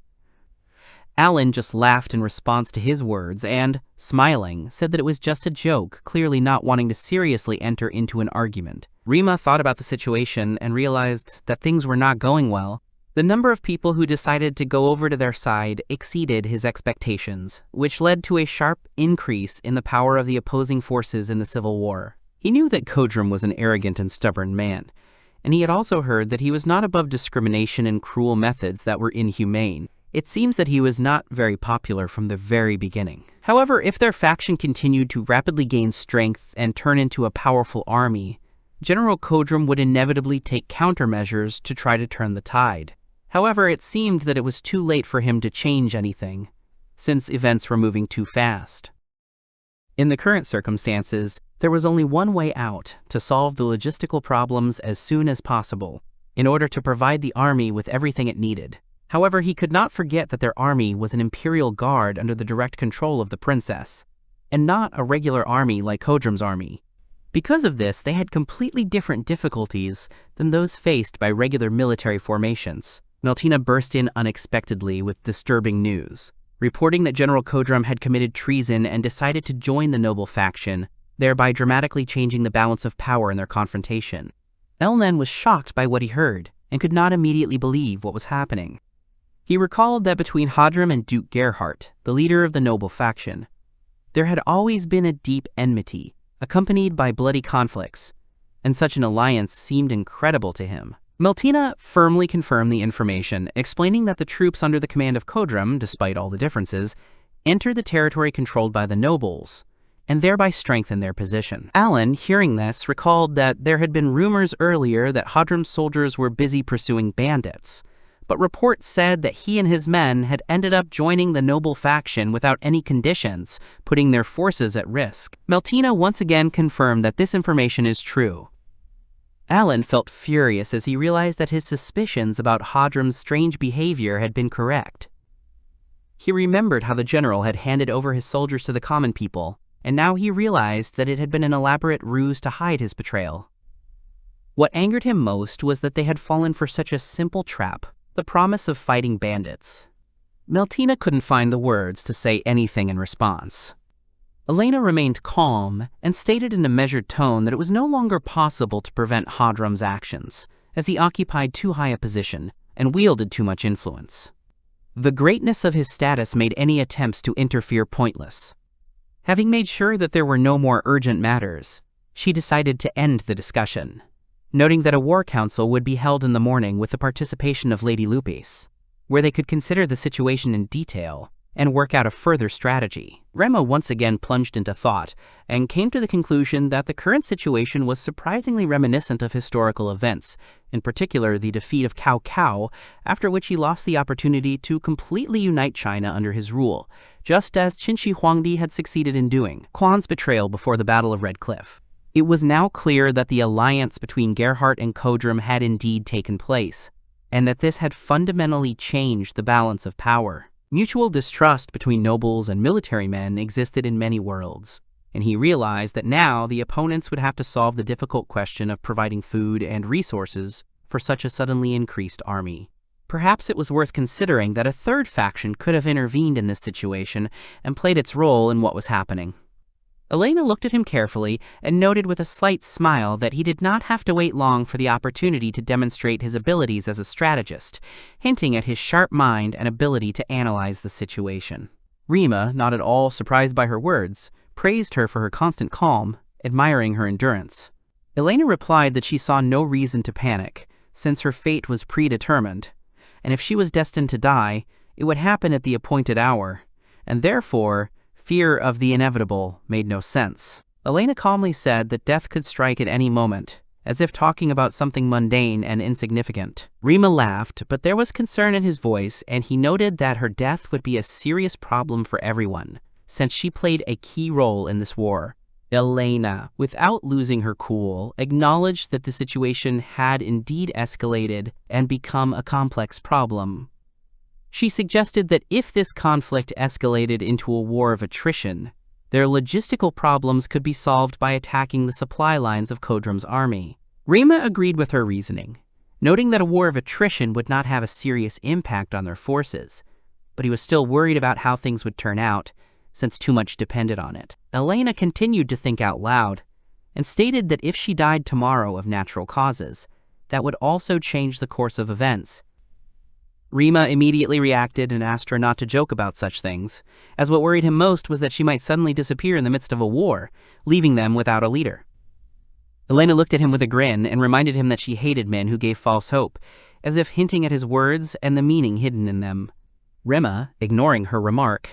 Alan just laughed in response to his words and, smiling, said that it was just a joke, clearly not wanting to seriously enter into an argument. Rima thought about the situation and realized that things were not going well. The number of people who decided to go over to their side exceeded his expectations, which led to a sharp increase in the power of the opposing forces in the civil war. He knew that Kodrum was an arrogant and stubborn man, and he had also heard that he was not above discrimination and cruel methods that were inhumane. It seems that he was not very popular from the very beginning. However, if their faction continued to rapidly gain strength and turn into a powerful army, General Kodrum would inevitably take countermeasures to try to turn the tide. However, it seemed that it was too late for him to change anything, since events were moving too fast. In the current circumstances, there was only one way out: to solve the logistical problems as soon as possible, in order to provide the army with everything it needed. However, he could not forget that their army was an imperial guard under the direct control of the princess, and not a regular army like Kodrum's army. Because of this, they had completely different difficulties than those faced by regular military formations. Meltina burst in unexpectedly with disturbing news, reporting that General Kodrum had committed treason and decided to join the noble faction, thereby dramatically changing the balance of power in their confrontation. Elnan was shocked by what he heard and could not immediately believe what was happening. He recalled that between Hadram and Duke Gerhardt, the leader of the noble faction, there had always been a deep enmity, accompanied by bloody conflicts, and such an alliance seemed incredible to him. Meltina firmly confirmed the information, explaining that the troops under the command of Kodrum, despite all the differences, entered the territory controlled by the nobles, and thereby strengthened their position. Alan, hearing this, recalled that there had been rumors earlier that Hadram's soldiers were busy pursuing bandits, but reports said that he and his men had ended up joining the noble faction without any conditions, putting their forces at risk. Meltina once again confirmed that this information is true. Alan felt furious as he realized that his suspicions about Hadram's strange behavior had been correct. He remembered how the general had handed over his soldiers to the common people, and now he realized that it had been an elaborate ruse to hide his betrayal. What angered him most was that they had fallen for such a simple trap: the promise of fighting bandits. Meltina couldn't find the words to say anything in response. Elena remained calm and stated in a measured tone that it was no longer possible to prevent Hadram's actions, as he occupied too high a position and wielded too much influence. The greatness of his status made any attempts to interfere pointless. Having made sure that there were no more urgent matters, she decided to end the discussion, noting that a war council would be held in the morning with the participation of Lady Lupis, where they could consider the situation in detail and work out a further strategy. Remo once again plunged into thought and came to the conclusion that the current situation was surprisingly reminiscent of historical events, in particular the defeat of Cao Cao, after which he lost the opportunity to completely unite China under his rule, just as Qin Shi Huangdi had succeeded in doing. Quan's betrayal before the Battle of Red Cliff. It was now clear that the alliance between Gerhardt and Kodrum had indeed taken place, and that this had fundamentally changed the balance of power. Mutual distrust between nobles and military men existed in many worlds, and he realized that now the opponents would have to solve the difficult question of providing food and resources for such a suddenly increased army. Perhaps it was worth considering that a third faction could have intervened in this situation and played its role in what was happening. Elena looked at him carefully and noted with a slight smile that he did not have to wait long for the opportunity to demonstrate his abilities as a strategist, hinting at his sharp mind and ability to analyze the situation. Rima, not at all surprised by her words, praised her for her constant calm, admiring her endurance. Elena replied that she saw no reason to panic, since her fate was predetermined, and if she was destined to die, it would happen at the appointed hour, and therefore fear of the inevitable made no sense. Elena calmly said that death could strike at any moment, as if talking about something mundane and insignificant. Rima laughed, but there was concern in his voice, and he noted that her death would be a serious problem for everyone, since she played a key role in this war. Elena, without losing her cool, acknowledged that the situation had indeed escalated and become a complex problem. She suggested that if this conflict escalated into a war of attrition, their logistical problems could be solved by attacking the supply lines of Kodrum's army. Rima agreed with her reasoning, noting that a war of attrition would not have a serious impact on their forces, but he was still worried about how things would turn out, since too much depended on it. Elena continued to think out loud, and stated that if she died tomorrow of natural causes, that would also change the course of events. Rima immediately reacted and asked her not to joke about such things, as what worried him most was that she might suddenly disappear in the midst of a war, leaving them without a leader. Elena looked at him with a grin and reminded him that she hated men who gave false hope, as if hinting at his words and the meaning hidden in them. Rima, ignoring her remark,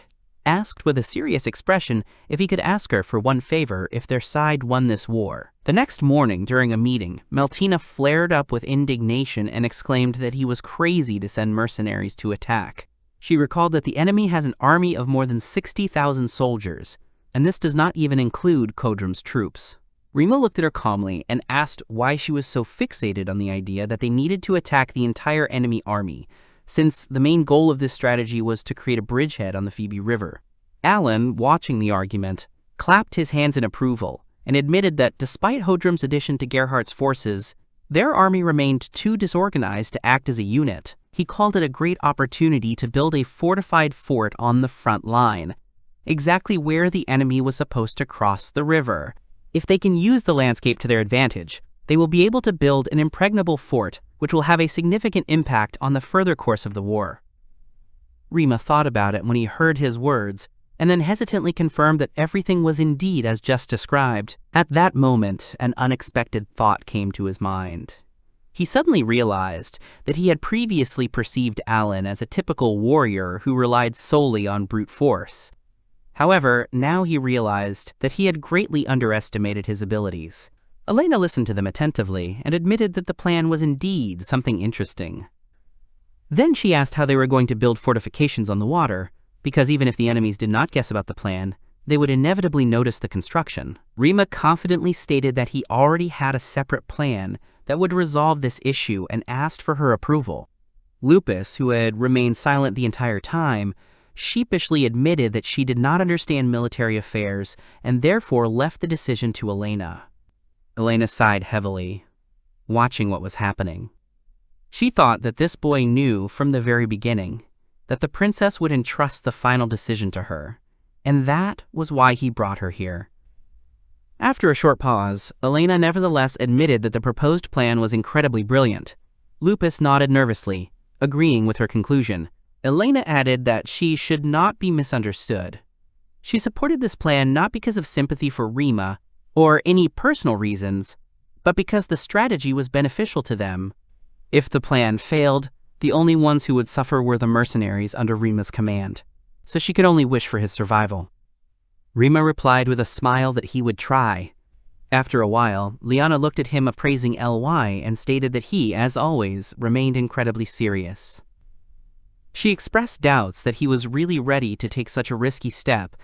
asked with a serious expression if he could ask her for one favor if their side won this war. The next morning, during a meeting, Meltina flared up with indignation and exclaimed that he was crazy to send mercenaries to attack. She recalled that the enemy has an army of more than 60,000 soldiers, and this does not even include Kodrum's troops. Rima looked at her calmly and asked why she was so fixated on the idea that they needed to attack the entire enemy army, since the main goal of this strategy was to create a bridgehead on the Phoebe River. Alan, watching the argument, clapped his hands in approval and admitted that despite Hodrum's addition to Gerhardt's forces, their army remained too disorganized to act as a unit. He called it a great opportunity to build a fortified fort on the front line, exactly where the enemy was supposed to cross the river. If they can use the landscape to their advantage, they will be able to build an impregnable fort which will have a significant impact on the further course of the war. Rima thought about it when he heard his words, and then hesitantly confirmed that everything was indeed as just described. At that moment, an unexpected thought came to his mind. He suddenly realized that he had previously perceived Alan as a typical warrior who relied solely on brute force. However, now he realized that he had greatly underestimated his abilities. Elena listened to them attentively and admitted that the plan was indeed something interesting. Then she asked how they were going to build fortifications on the water, because even if the enemies did not guess about the plan, they would inevitably notice the construction. Rima confidently stated that he already had a separate plan that would resolve this issue and asked for her approval. Lupus, who had remained silent the entire time, sheepishly admitted that she did not understand military affairs and therefore left the decision to Elena. Elena sighed heavily, watching what was happening. She thought that this boy knew from the very beginning that the princess would entrust the final decision to her, and that was why he brought her here. After a short pause, Elena nevertheless admitted that the proposed plan was incredibly brilliant. Lupus nodded nervously, agreeing with her conclusion. Elena added that she should not be misunderstood. She supported this plan not because of sympathy for Rima or any personal reasons, but because the strategy was beneficial to them. If the plan failed, the only ones who would suffer were the mercenaries under Rima's command, so she could only wish for his survival. Rima replied with a smile that he would try. After a while, Liana looked at him appraising Ly and stated that he, as always, remained incredibly serious. She expressed doubts that he was really ready to take such a risky step,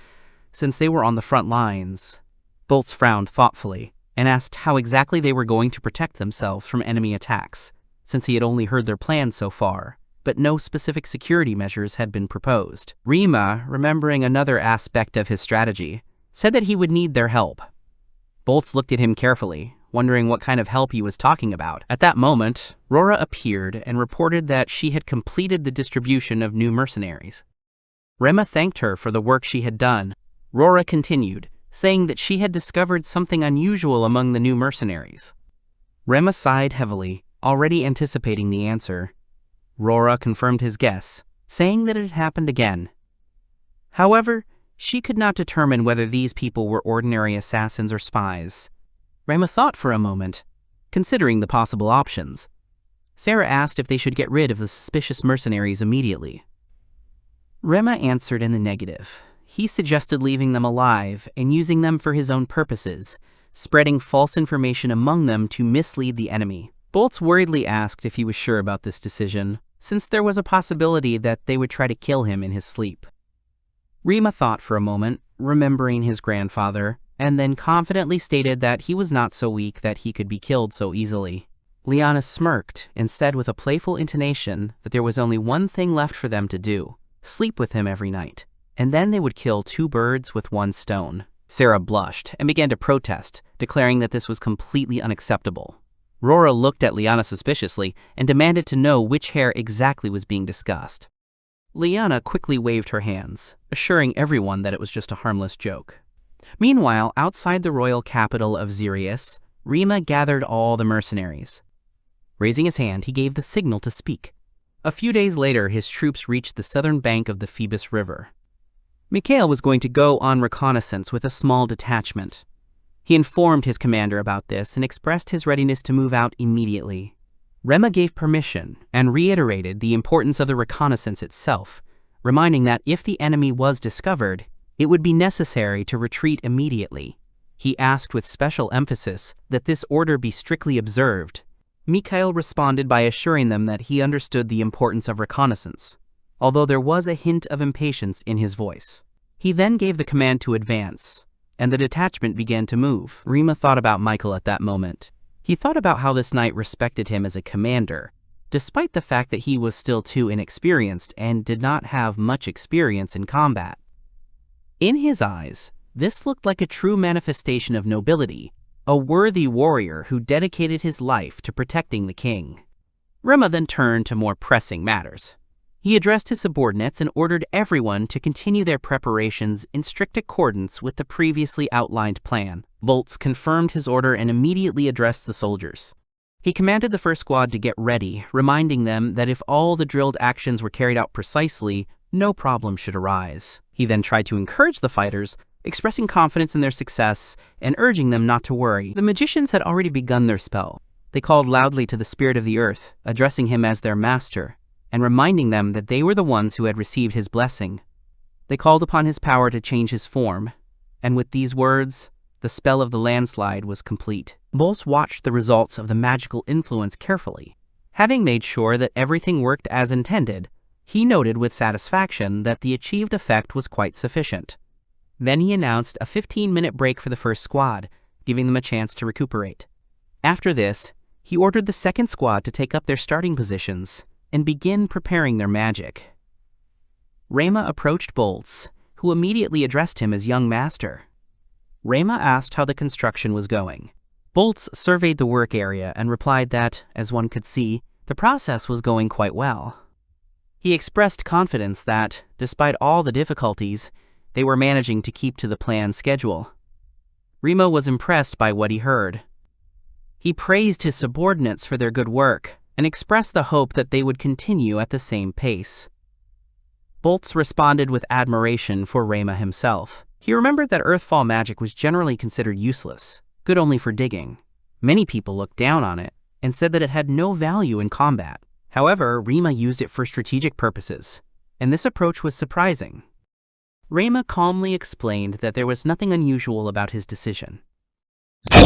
since they were on the front lines. Boltz frowned thoughtfully and asked how exactly they were going to protect themselves from enemy attacks, since he had only heard their plans so far, but no specific security measures had been proposed. Rima, remembering another aspect of his strategy, said that he would need their help. Boltz looked at him carefully, wondering what kind of help he was talking about. At that moment, Rora appeared and reported that she had completed the distribution of new mercenaries. Rima thanked her for the work she had done. Rora continued, saying that she had discovered something unusual among the new mercenaries. Rima sighed heavily, already anticipating the answer. Rora confirmed his guess, saying that it had happened again. However, she could not determine whether these people were ordinary assassins or spies. Rima thought for a moment, considering the possible options. Sarah asked if they should get rid of the suspicious mercenaries immediately. Rima answered in the negative. He suggested leaving them alive and using them for his own purposes, spreading false information among them to mislead the enemy. Boltz worriedly asked if he was sure about this decision, since there was a possibility that they would try to kill him in his sleep. Rima thought for a moment, remembering his grandfather, and then confidently stated that he was not so weak that he could be killed so easily. Liana smirked and said with a playful intonation that there was only one thing left for them to do: sleep with him every night, and then they would kill 2 birds with 1 stone. Sarah blushed and began to protest, declaring that this was completely unacceptable. Rora looked at Liana suspiciously and demanded to know which hair exactly was being discussed. Liana quickly waved her hands, assuring everyone that it was just a harmless joke. Meanwhile, outside the royal capital of Xerius, Rima gathered all the mercenaries. Raising his hand, he gave the signal to speak. A few days later, his troops reached the southern bank of the Phoebus River. Mikhail was going to go on reconnaissance with a small detachment. He informed his commander about this and expressed his readiness to move out immediately. Rema gave permission and reiterated the importance of the reconnaissance itself, reminding that if the enemy was discovered, it would be necessary to retreat immediately. He asked with special emphasis that this order be strictly observed. Mikhail responded by assuring them that he understood the importance of reconnaissance, although there was a hint of impatience in his voice. He then gave the command to advance, and the detachment began to move. Rima thought about Michael at that moment. He thought about how this knight respected him as a commander, despite the fact that he was still too inexperienced and did not have much experience in combat. In his eyes, this looked like a true manifestation of nobility, a worthy warrior who dedicated his life to protecting the king. Rima then turned to more pressing matters. He addressed his subordinates and ordered everyone to continue their preparations in strict accordance with the previously outlined plan. Volz confirmed his order and immediately addressed the soldiers. He commanded the first squad to get ready, reminding them that if all the drilled actions were carried out precisely, no problem should arise. He then tried to encourage the fighters, expressing confidence in their success and urging them not to worry. The magicians had already begun their spell. They called loudly to the spirit of the earth, addressing him as their master, and reminding them that they were the ones who had received his blessing. They called upon his power to change his form, and with these words, the spell of the landslide was complete. Bolz watched the results of the magical influence carefully. Having made sure that everything worked as intended, he noted with satisfaction that the achieved effect was quite sufficient. Then he announced a 15-minute break for the first squad, giving them a chance to recuperate. After this, he ordered the second squad to take up their starting positions and begin preparing their magic. Rema approached Bolz, who immediately addressed him as young master. Rema asked how the construction was going. Bolz surveyed the work area and replied that, as one could see, the process was going quite well. He expressed confidence that, despite all the difficulties, they were managing to keep to the planned schedule. Rema was impressed by what he heard. He praised his subordinates for their good work and expressed the hope that they would continue at the same pace. Bolz responded with admiration for Rema himself. He remembered that earthfall magic was generally considered useless, good only for digging. Many people looked down on it and said that it had no value in combat. However, Rema used it for strategic purposes, and this approach was surprising. Rema calmly explained that there was nothing unusual about his decision.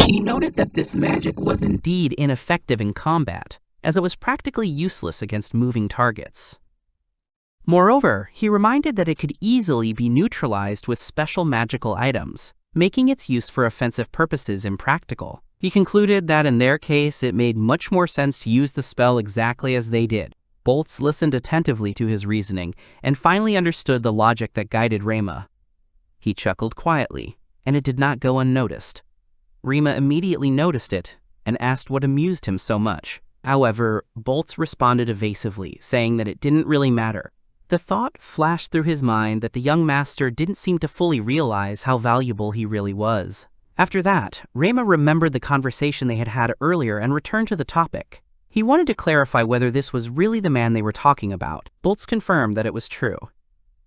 He noted that this magic was indeed ineffective in combat, as it was practically useless against moving targets. Moreover, he reminded that it could easily be neutralized with special magical items, making its use for offensive purposes impractical. He concluded that in their case, it made much more sense to use the spell exactly as they did. Bolz listened attentively to his reasoning and finally understood the logic that guided Rema. He chuckled quietly, and it did not go unnoticed. Rema immediately noticed it and asked what amused him so much. However, Bolz responded evasively, saying that it didn't really matter. The thought flashed through his mind that the young master didn't seem to fully realize how valuable he really was. After that, Rema remembered the conversation they had had earlier and returned to the topic. He wanted to clarify whether this was really the man they were talking about. Bolz confirmed that it was true.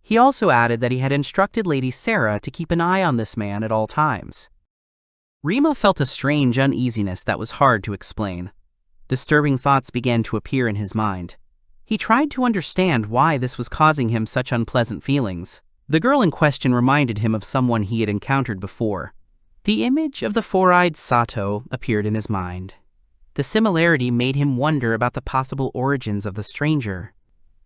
He also added that he had instructed Lady Sarah to keep an eye on this man at all times. Rema felt a strange uneasiness that was hard to explain. Disturbing thoughts began to appear in his mind. He tried to understand why this was causing him such unpleasant feelings. The girl in question reminded him of someone he had encountered before. The image of the four-eyed Sato appeared in his mind. The similarity made him wonder about the possible origins of the stranger.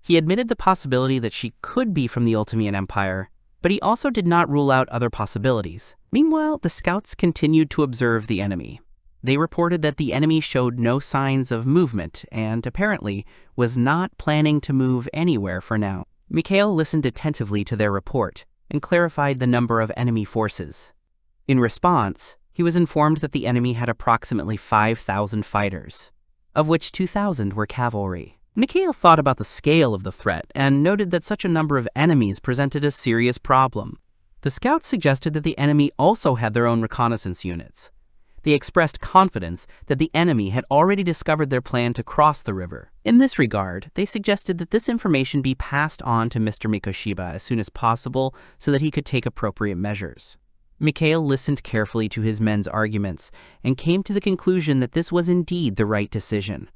He admitted the possibility that she could be from the Ultimian Empire, but he also did not rule out other possibilities. Meanwhile, the scouts continued to observe the enemy. They reported that the enemy showed no signs of movement and, apparently, was not planning to move anywhere for now. Mikhail listened attentively to their report and clarified the number of enemy forces. In response, He was informed that the enemy had approximately 5,000 fighters, of which 2,000 were cavalry. Mikhail thought about the scale of the threat and noted that such a number of enemies presented a serious problem. The scouts suggested that the enemy also had their own reconnaissance units. They expressed confidence that the enemy had already discovered their plan to cross the river. In this regard, they suggested that this information be passed on to Mr. Mikoshiba as soon as possible so that he could take appropriate measures. Mikhail listened carefully to his men's arguments and came to the conclusion that this was indeed the right decision.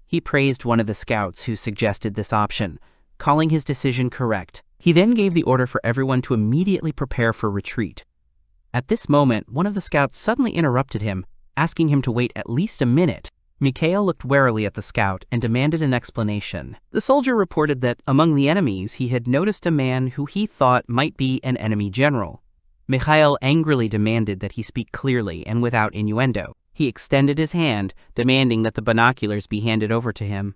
He praised one of the scouts who suggested this option, calling his decision correct. He then gave the order for everyone to immediately prepare for retreat. At this moment, one of the scouts suddenly interrupted him, asking him to wait at least a minute. Mikhail looked warily at the scout and demanded an explanation. The soldier reported that among the enemies he had noticed a man who he thought might be an enemy general. Mikhail angrily demanded that he speak clearly and without innuendo. He extended his hand, demanding that the binoculars be handed over to him.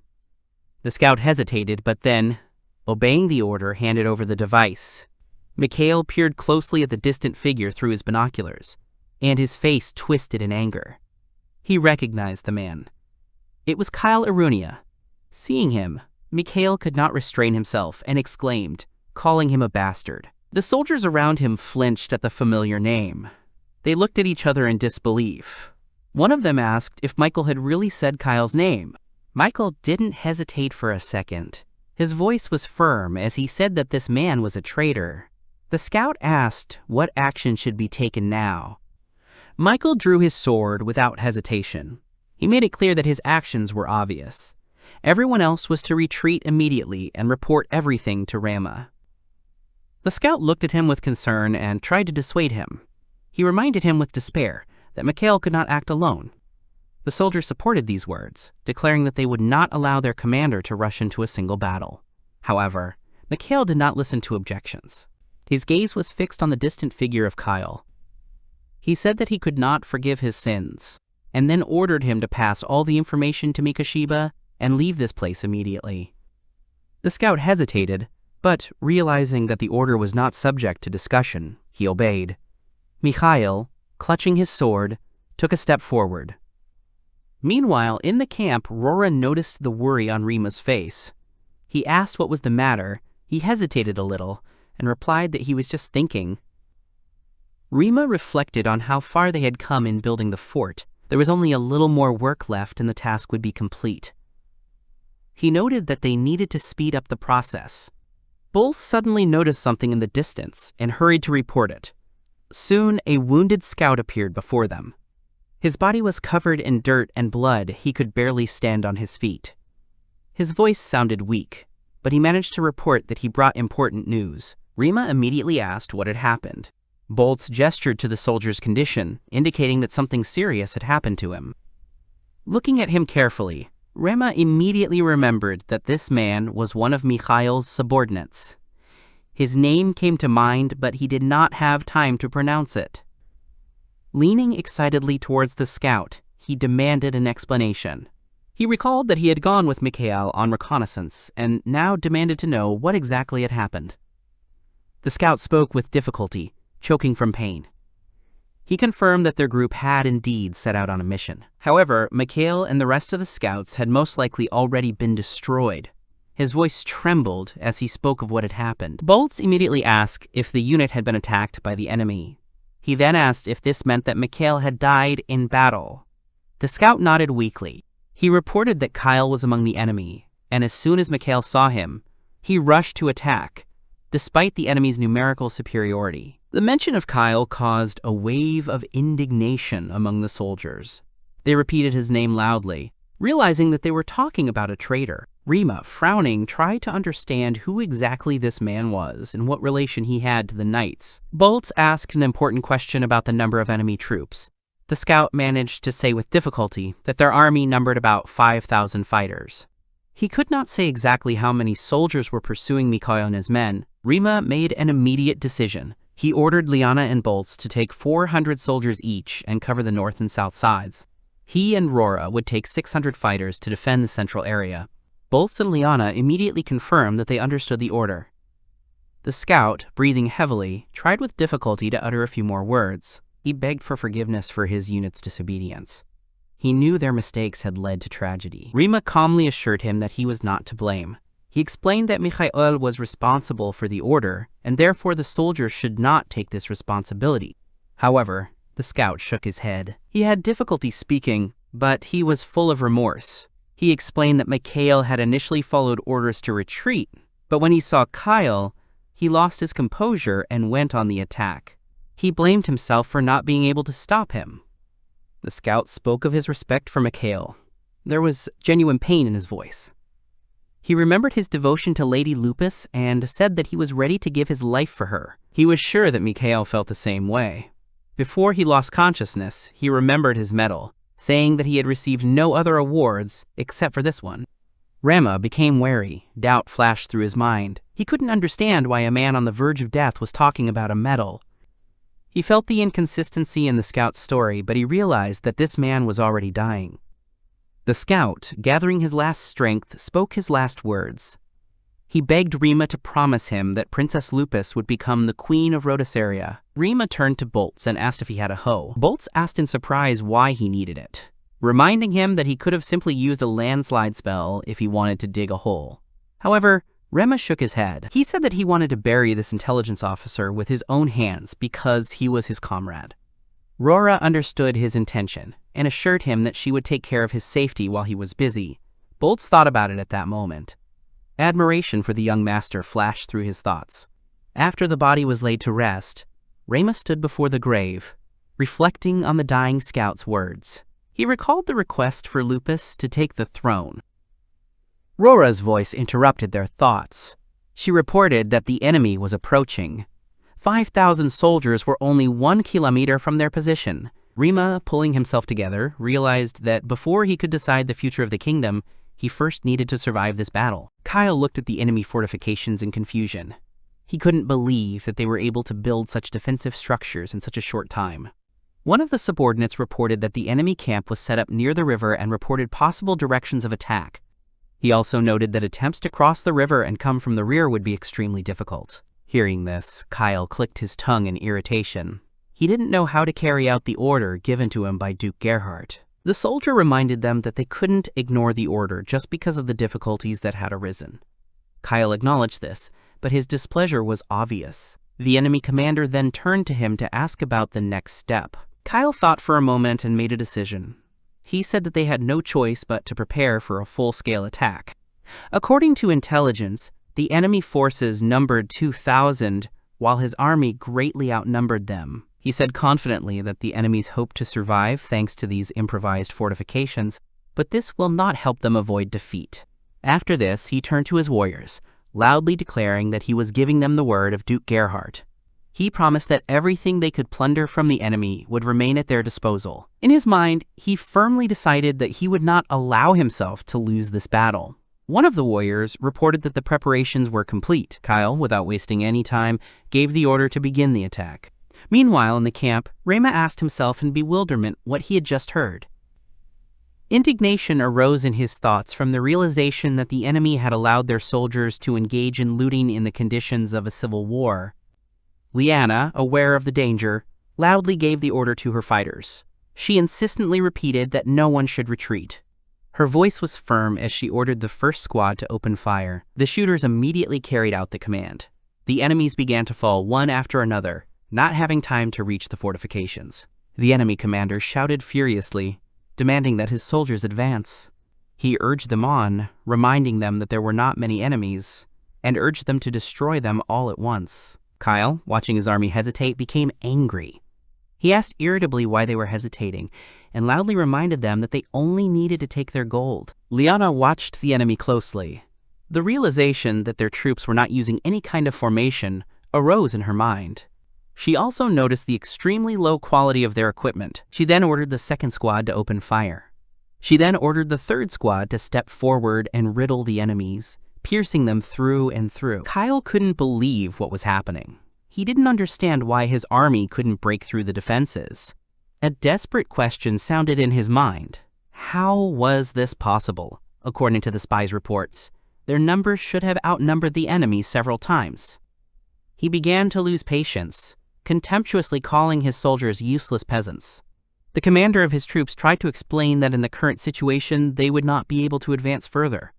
The scout hesitated, but then, obeying the order, handed over the device. Mikhail peered closely at the distant figure through his binoculars, and his face twisted in anger. He recognized the man. It was Kyle Arunia. Seeing him, Mikhail could not restrain himself and exclaimed, calling him a bastard. The soldiers around him flinched at the familiar name. They looked at each other in disbelief. One of them asked if Michael had really said Kyle's name. Michael didn't hesitate for a second. His voice was firm as he said that this man was a traitor. The scout asked what action should be taken now. Michael drew his sword without hesitation. He made it clear that his actions were obvious. Everyone else was to retreat immediately and report everything to Rama. The scout looked at him with concern and tried to dissuade him. He reminded him with despair that Mikhail could not act alone. The soldiers supported these words, declaring that they would not allow their commander to rush into a single battle. However, Mikhail did not listen to objections. His gaze was fixed on the distant figure of Kyle. He said that he could not forgive his sins, and then ordered him to pass all the information to Mikoshiba and leave this place immediately. The scout hesitated, but realizing that the order was not subject to discussion, he obeyed. Mikhail, clutching his sword, took a step forward. Meanwhile, in the camp, Rora noticed the worry on Rima's face. He asked what was the matter. He hesitated a little and replied that he was just thinking. Rima reflected on how far they had come in building the fort. There was only a little more work left and the task would be complete. He noted that they needed to speed up the process. Bull suddenly noticed something in the distance and hurried to report it. Soon, a wounded scout appeared before them. His body was covered in dirt and blood. He could barely stand on his feet. His voice sounded weak, but he managed to report that he brought important news. Rima immediately asked what had happened. Bolts gestured to the soldier's condition, indicating that something serious had happened to him. Looking at him carefully, Rima immediately remembered that this man was one of Mikhail's subordinates. His name came to mind, but he did not have time to pronounce it. Leaning excitedly towards the scout, he demanded an explanation. He recalled that he had gone with Mikhail on reconnaissance and now demanded to know what exactly had happened. The scout spoke with difficulty, choking from pain. He confirmed that their group had indeed set out on a mission. However, Mikhail and the rest of the scouts had most likely already been destroyed. His voice trembled as he spoke of what had happened. Bolts immediately asked if the unit had been attacked by the enemy. He then asked if this meant that Mikhail had died in battle. The scout nodded weakly. He reported that Kyle was among the enemy, and as soon as Mikhail saw him, he rushed to attack, despite the enemy's numerical superiority. The mention of Kyle caused a wave of indignation among the soldiers. They repeated his name loudly, realizing that they were talking about a traitor. Rima, frowning, tried to understand who exactly this man was and what relation he had to the knights. Bolts asked an important question about the number of enemy troops. The scout managed to say with difficulty that their army numbered about 5,000 fighters. He could not say exactly how many soldiers were pursuing Mikhail and his men. Rima made an immediate decision. He ordered Liana and Bolts to take 400 soldiers each and cover the north and south sides. He and Rora would take 600 fighters to defend the central area. Bolts and Liana immediately confirmed that they understood the order. The scout, breathing heavily, tried with difficulty to utter a few more words. He begged for forgiveness for his unit's disobedience. He knew their mistakes had led to tragedy. Rima calmly assured him that he was not to blame. He explained that Mikhail was responsible for the order, and therefore the soldiers should not take this responsibility. However, the scout shook his head. He had difficulty speaking, but he was full of remorse. He explained that Mikhail had initially followed orders to retreat, but when he saw Kyle, he lost his composure and went on the attack. He blamed himself for not being able to stop him. The scout spoke of his respect for Mikhail. There was genuine pain in his voice. He remembered his devotion to Lady Lupus and said that he was ready to give his life for her. He was sure that Mikhail felt the same way. Before he lost consciousness, he remembered his medal, saying that he had received no other awards except for this one. Rama became wary. Doubt flashed through his mind. He couldn't understand why a man on the verge of death was talking about a medal. He felt the inconsistency in the scout's story, but he realized that this man was already dying. The scout, gathering his last strength, spoke his last words. He begged Rima to promise him that Princess Lupus would become the Queen of Rhodoceria. Rima turned to Boltz and asked if he had a hoe. Boltz asked in surprise why he needed it, reminding him that he could have simply used a landslide spell if he wanted to dig a hole. However, Rema shook his head. He said that he wanted to bury this intelligence officer with his own hands because he was his comrade. Rora understood his intention and assured him that she would take care of his safety while he was busy. Boltz thought about it at that moment. Admiration for the young master flashed through his thoughts. After the body was laid to rest, Rema stood before the grave, reflecting on the dying scout's words. He recalled the request for Lupus to take the throne. Rora's voice interrupted their thoughts. She reported that the enemy was approaching. 5,000 soldiers were only 1 kilometer from their position. Rima, pulling himself together, realized that before he could decide the future of the kingdom, he first needed to survive this battle. Kyle looked at the enemy fortifications in confusion. He couldn't believe that they were able to build such defensive structures in such a short time. One of the subordinates reported that the enemy camp was set up near the river and reported possible directions of attack. He also noted that attempts to cross the river and come from the rear would be extremely difficult. Hearing this, Kyle clicked his tongue in irritation. He didn't know how to carry out the order given to him by Duke Gerhardt. The soldier reminded them that they couldn't ignore the order just because of the difficulties that had arisen. Kyle acknowledged this, but his displeasure was obvious. The enemy commander then turned to him to ask about the next step. Kyle thought for a moment and made a decision. He said that they had no choice but to prepare for a full-scale attack. According to intelligence, the enemy forces numbered 2,000, while his army greatly outnumbered them. He said confidently that the enemies hope to survive thanks to these improvised fortifications, but this will not help them avoid defeat. After this, he turned to his warriors, loudly declaring that he was giving them the word of Duke Gerhardt. He promised that everything they could plunder from the enemy would remain at their disposal. In his mind, he firmly decided that he would not allow himself to lose this battle. One of the warriors reported that the preparations were complete. Kyle, without wasting any time, gave the order to begin the attack. Meanwhile, in the camp, Rema asked himself in bewilderment what he had just heard. Indignation arose in his thoughts from the realization that the enemy had allowed their soldiers to engage in looting in the conditions of a civil war. Liana, aware of the danger, loudly gave the order to her fighters. She insistently repeated that no one should retreat. Her voice was firm as she ordered the first squad to open fire. The shooters immediately carried out the command. The enemies began to fall one after another, not having time to reach the fortifications. The enemy commander shouted furiously, demanding that his soldiers advance. He urged them on, reminding them that there were not many enemies, and urged them to destroy them all at once. Kyle, watching his army hesitate, became angry. He asked irritably why they were hesitating, and loudly reminded them that they only needed to take their gold. Liana watched the enemy closely. The realization that their troops were not using any kind of formation arose in her mind. She also noticed the extremely low quality of their equipment. She then ordered the second squad to open fire. She then ordered the third squad to step forward and riddle the enemies, piercing them through and through. Kyle couldn't believe what was happening. He didn't understand why his army couldn't break through the defenses. A desperate question sounded in his mind. How was this possible? According to the spies' reports, their numbers should have outnumbered the enemy several times. He began to lose patience. contemptuously calling his soldiers useless peasants. The commander of his troops tried to explain that in the current situation they would not be able to advance further.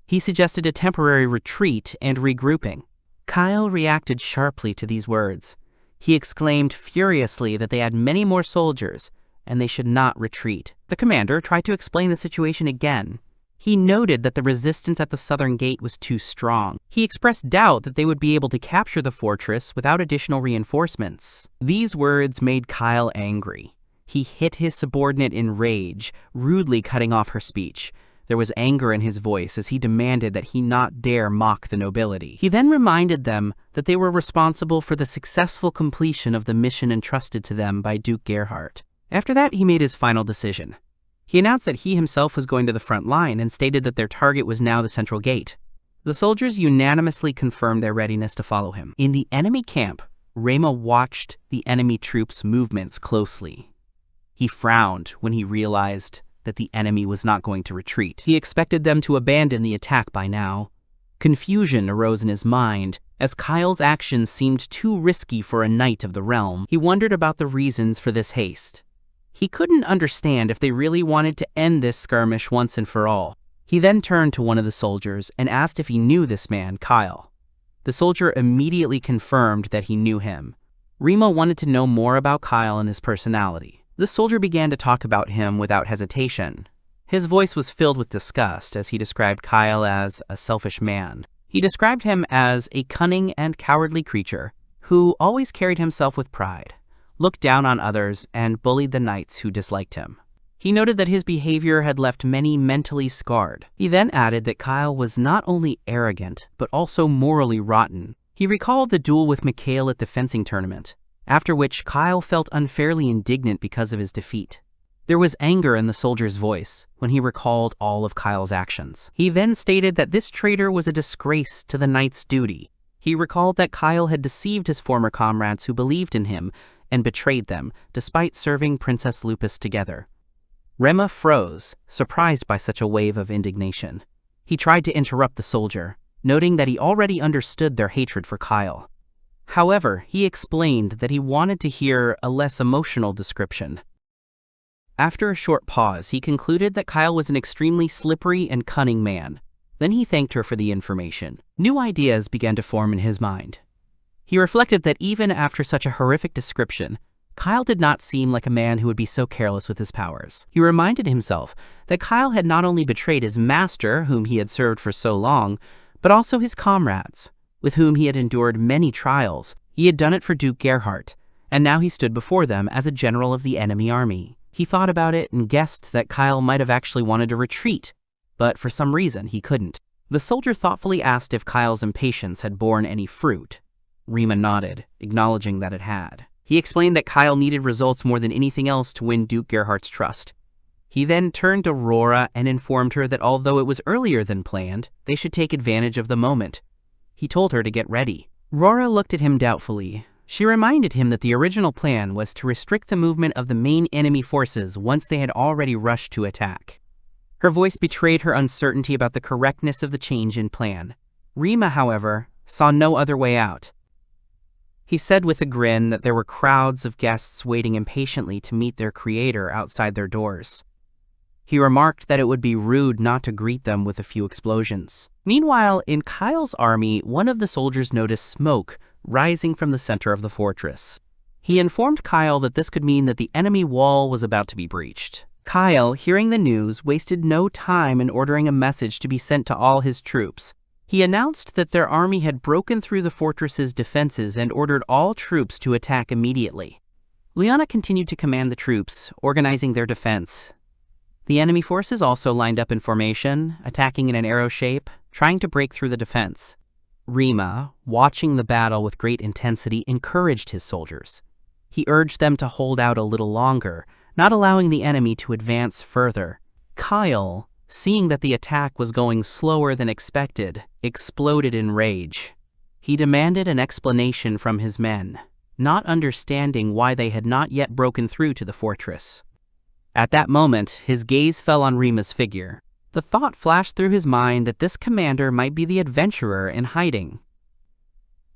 He suggested a temporary retreat and regrouping. Kyle reacted sharply to these words. He exclaimed furiously that they had many more soldiers and they should not retreat. The commander tried to explain the situation again. He noted that the resistance at the southern gate was too strong. He expressed doubt that they would be able to capture the fortress without additional reinforcements. These words made Kyle angry. He hit his subordinate in rage, rudely cutting off her speech. There was anger in his voice as he demanded that he not dare mock the nobility. He then reminded them that they were responsible for the successful completion of the mission entrusted to them by Duke Gerhardt. After that, he made his final decision. He announced that he himself was going to the front line and stated that their target was now the central gate. The soldiers unanimously confirmed their readiness to follow him. In the enemy camp, Rema watched the enemy troops' movements closely. He frowned when he realized that the enemy was not going to retreat. He expected them to abandon the attack by now. Confusion arose in his mind, as Kyle's actions seemed too risky for a knight of the realm. He wondered about the reasons for this haste. He couldn't understand if they really wanted to end this skirmish once and for all. He then turned to one of the soldiers and asked if he knew this man, Kyle. The soldier immediately confirmed that he knew him. Rima wanted to know more about Kyle and his personality. The soldier began to talk about him without hesitation. His voice was filled with disgust as he described Kyle as a selfish man. He described him as a cunning and cowardly creature who always carried himself with pride, looked down on others, and bullied the knights who disliked him. He noted that his behavior had left many mentally scarred. He then added that Kyle was not only arrogant, but also morally rotten. He recalled the duel with Mikhail at the fencing tournament, after which Kyle felt unfairly indignant because of his defeat. There was anger in the soldier's voice when he recalled all of Kyle's actions. He then stated that this traitor was a disgrace to the knight's duty. He recalled that Kyle had deceived his former comrades who believed in him and betrayed them, despite serving Princess Lupus together. Rema froze, surprised by such a wave of indignation. He tried to interrupt the soldier, noting that he already understood their hatred for Kyle. However, he explained that he wanted to hear a less emotional description. After a short pause, he concluded that Kyle was an extremely slippery and cunning man. Then he thanked her for the information. New ideas began to form in his mind. He reflected that even after such a horrific description, Kyle did not seem like a man who would be so careless with his powers. He reminded himself that Kyle had not only betrayed his master, whom he had served for so long, but also his comrades, with whom he had endured many trials. He had done it for Duke Gerhardt, and now he stood before them as a general of the enemy army. He thought about it and guessed that Kyle might have actually wanted to retreat, but for some reason he couldn't. The soldier thoughtfully asked if Kyle's impatience had borne any fruit. Rima nodded, acknowledging that it had. He explained that Kyle needed results more than anything else to win Duke Gerhardt's trust. He then turned to Rora and informed her that although it was earlier than planned, they should take advantage of the moment. He told her to get ready. Rora looked at him doubtfully. She reminded him that the original plan was to restrict the movement of the main enemy forces once they had already rushed to attack. Her voice betrayed her uncertainty about the correctness of the change in plan. Rima, however, saw no other way out. He said with a grin that there were crowds of guests waiting impatiently to meet their creator outside their doors. He remarked that it would be rude not to greet them with a few explosions. Meanwhile, in Kyle's army, one of the soldiers noticed smoke rising from the center of the fortress. He informed Kyle that this could mean that the enemy wall was about to be breached. Kyle, hearing the news, wasted no time in ordering a message to be sent to all his troops. He announced that their army had broken through the fortress's defenses and ordered all troops to attack immediately. Liana continued to command the troops, organizing their defense. The enemy forces also lined up in formation, attacking in an arrow shape, trying to break through the defense. Rima, watching the battle with great intensity, encouraged his soldiers. He urged them to hold out a little longer, not allowing the enemy to advance further. Kyle, seeing that the attack was going slower than expected, exploded in rage. He demanded an explanation from his men, not understanding why they had not yet broken through to the fortress. At that moment, his gaze fell on Rima's figure. The thought flashed through his mind that this commander might be the adventurer in hiding.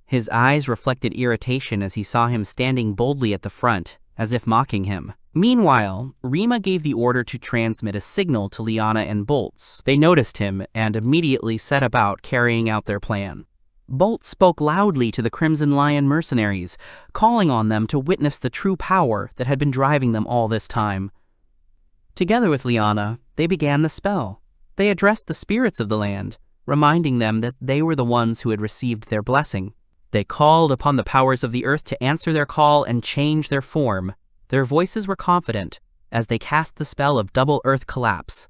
His eyes reflected irritation as he saw him standing boldly at the front, as if mocking him. Meanwhile, Rima gave the order to transmit a signal to Liana and Bolts. They noticed him and immediately set about carrying out their plan. Bolts spoke loudly to the Crimson Lion mercenaries, calling on them to witness the true power that had been driving them all this time. Together with Liana, they began the spell. They addressed the spirits of the land, reminding them that they were the ones who had received their blessing. They called upon the powers of the earth to answer their call and change their form. Their voices were confident as they cast the spell of double earth collapse.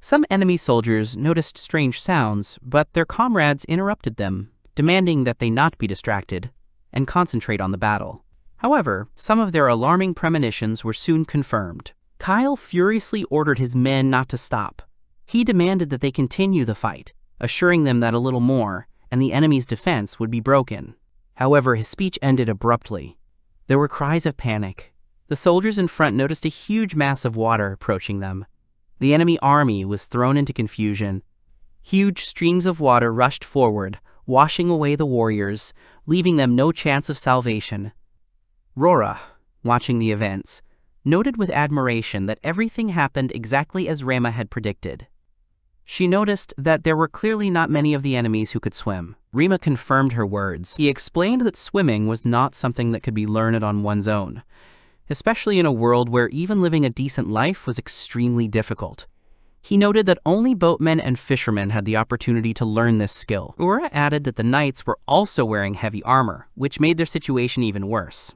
Some enemy soldiers noticed strange sounds, but their comrades interrupted them, demanding that they not be distracted and concentrate on the battle. However, some of their alarming premonitions were soon confirmed. Kyle furiously ordered his men not to stop. He demanded that they continue the fight, assuring them that a little more, and the enemy's defense would be broken. However, his speech ended abruptly. There were cries of panic. The soldiers in front noticed a huge mass of water approaching them. The enemy army was thrown into confusion. Huge streams of water rushed forward, washing away the warriors, leaving them no chance of salvation. Rora, watching the events, noted with admiration that everything happened exactly as Rama had predicted. She noticed that there were clearly not many of the enemies who could swim. Rima confirmed her words. He explained that swimming was not something that could be learned on one's own, especially in a world where even living a decent life was extremely difficult. He noted that only boatmen and fishermen had the opportunity to learn this skill. Ura added that the knights were also wearing heavy armor, which made their situation even worse.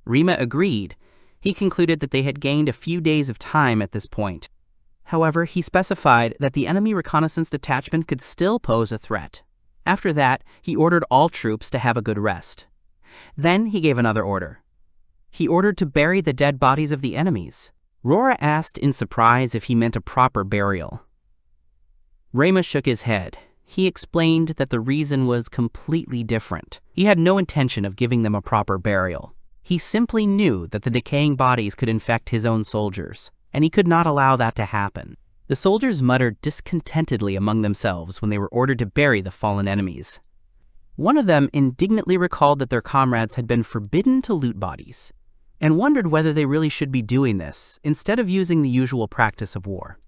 Rima agreed. He concluded that they had gained a few days of time at this point. However, he specified that the enemy reconnaissance detachment could still pose a threat. After that, he ordered all troops to have a good rest. Then he gave another order. He ordered to bury the dead bodies of the enemies. Rora asked in surprise if he meant a proper burial. Rama shook his head. He explained that the reason was completely different. He had no intention of giving them a proper burial. He simply knew that the decaying bodies could infect his own soldiers, and he could not allow that to happen. The soldiers muttered discontentedly among themselves when they were ordered to bury the fallen enemies. One of them indignantly recalled that their comrades had been forbidden to loot bodies, and wondered whether they really should be doing this instead of using the usual practice of war.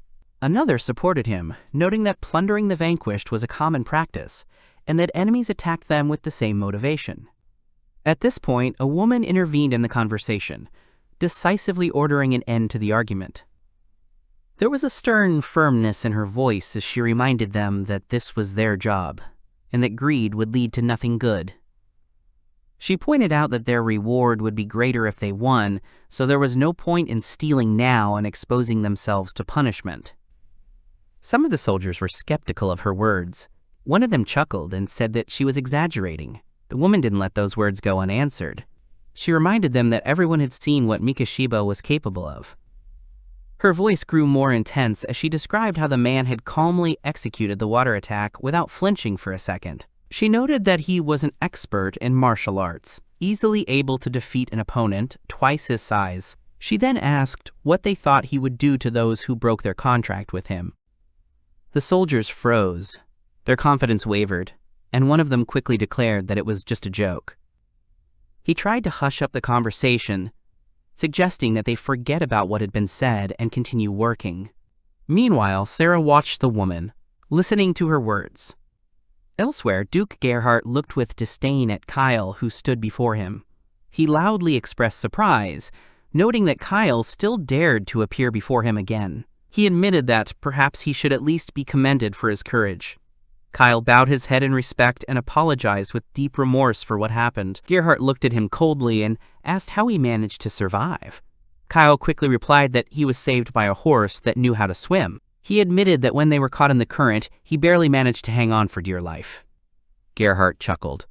Another supported him, noting that plundering the vanquished was a common practice, and that enemies attacked them with the same motivation. At this point, a woman intervened in the conversation, decisively ordering an end to the argument. There was a stern firmness in her voice as she reminded them that this was their job, and that greed would lead to nothing good. She pointed out that their reward would be greater if they won, so there was no point in stealing now and exposing themselves to punishment. Some of the soldiers were skeptical of her words. One of them chuckled and said that she was exaggerating. The woman didn't let those words go unanswered. She reminded them that everyone had seen what Mikashiba was capable of. Her voice grew more intense as she described how the man had calmly executed the water attack without flinching for a second. She noted that he was an expert in martial arts, easily able to defeat an opponent twice his size. She then asked what they thought he would do to those who broke their contract with him. The soldiers froze. Their confidence wavered, and one of them quickly declared that it was just a joke. He tried to hush up the conversation, suggesting that they forget about what had been said and continue working. Meanwhile, Sarah watched the woman, listening to her words. Elsewhere, Duke Gerhardt looked with disdain at Kyle, who stood before him. He loudly expressed surprise, noting that Kyle still dared to appear before him again. He admitted that perhaps he should at least be commended for his courage. Kyle bowed his head in respect and apologized with deep remorse for what happened. Gerhardt looked at him coldly and asked how he managed to survive. Kyle quickly replied that he was saved by a horse that knew how to swim. He admitted that when they were caught in the current, he barely managed to hang on for dear life. Gerhardt chuckled.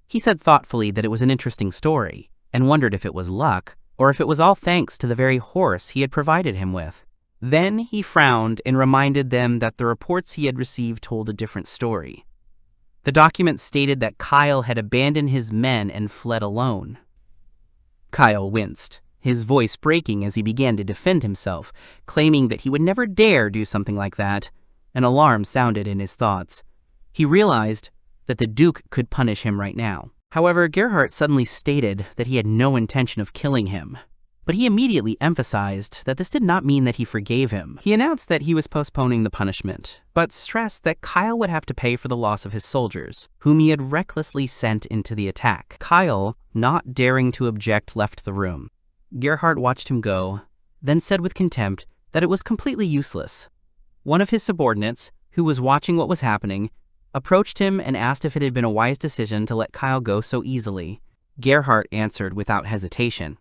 He said thoughtfully that it was an interesting story, and wondered if it was luck, or if it was all thanks to the very horse he had provided him with. Then he frowned and reminded them that the reports he had received told a different story. The document stated that Kyle had abandoned his men and fled alone. Kyle winced, his voice breaking as he began to defend himself, claiming that he would never dare do something like that. An alarm sounded in his thoughts. He realized that the Duke could punish him right now. However, Gerhardt suddenly stated that he had no intention of killing him. But he immediately emphasized that this did not mean that he forgave him. He announced that he was postponing the punishment, but stressed that Kyle would have to pay for the loss of his soldiers, whom he had recklessly sent into the attack. Kyle, not daring to object, left the room. Gerhardt watched him go, then said with contempt that it was completely useless. One of his subordinates, who was watching what was happening, approached him and asked if it had been a wise decision to let Kyle go so easily. Gerhardt answered without hesitation.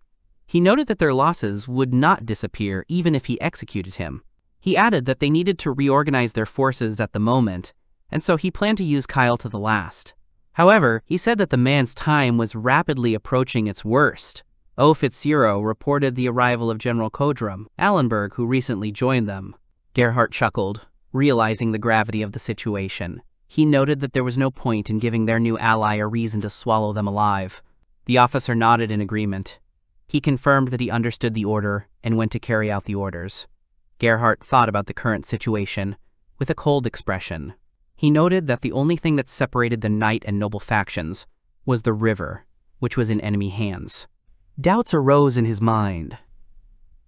He noted that their losses would not disappear even if he executed him. He added that they needed to reorganize their forces at the moment, and so he planned to use Kyle to the last. However, he said that the man's time was rapidly approaching its worst. Fitzhero reported the arrival of General Kodrum, Allenberg, who recently joined them. Gerhardt chuckled, realizing the gravity of the situation. He noted that there was no point in giving their new ally a reason to swallow them alive. The officer nodded in agreement. He confirmed that he understood the order and went to carry out the orders. Gerhardt thought about the current situation with a cold expression. He noted that the only thing that separated the knight and noble factions was the river, which was in enemy hands. Doubts arose in his mind.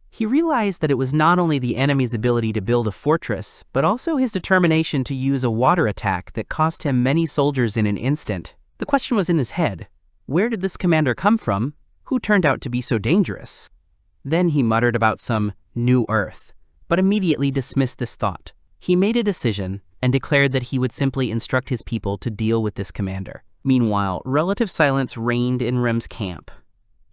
He realized that it was not only the enemy's ability to build a fortress, but also his determination to use a water attack that cost him many soldiers in an instant. The question was in his head. Where did this commander come from? Who turned out to be so dangerous? Then he muttered about some new Earth, but immediately dismissed this thought. He made a decision and declared that he would simply instruct his people to deal with this commander. Meanwhile, relative silence reigned in Rem's camp.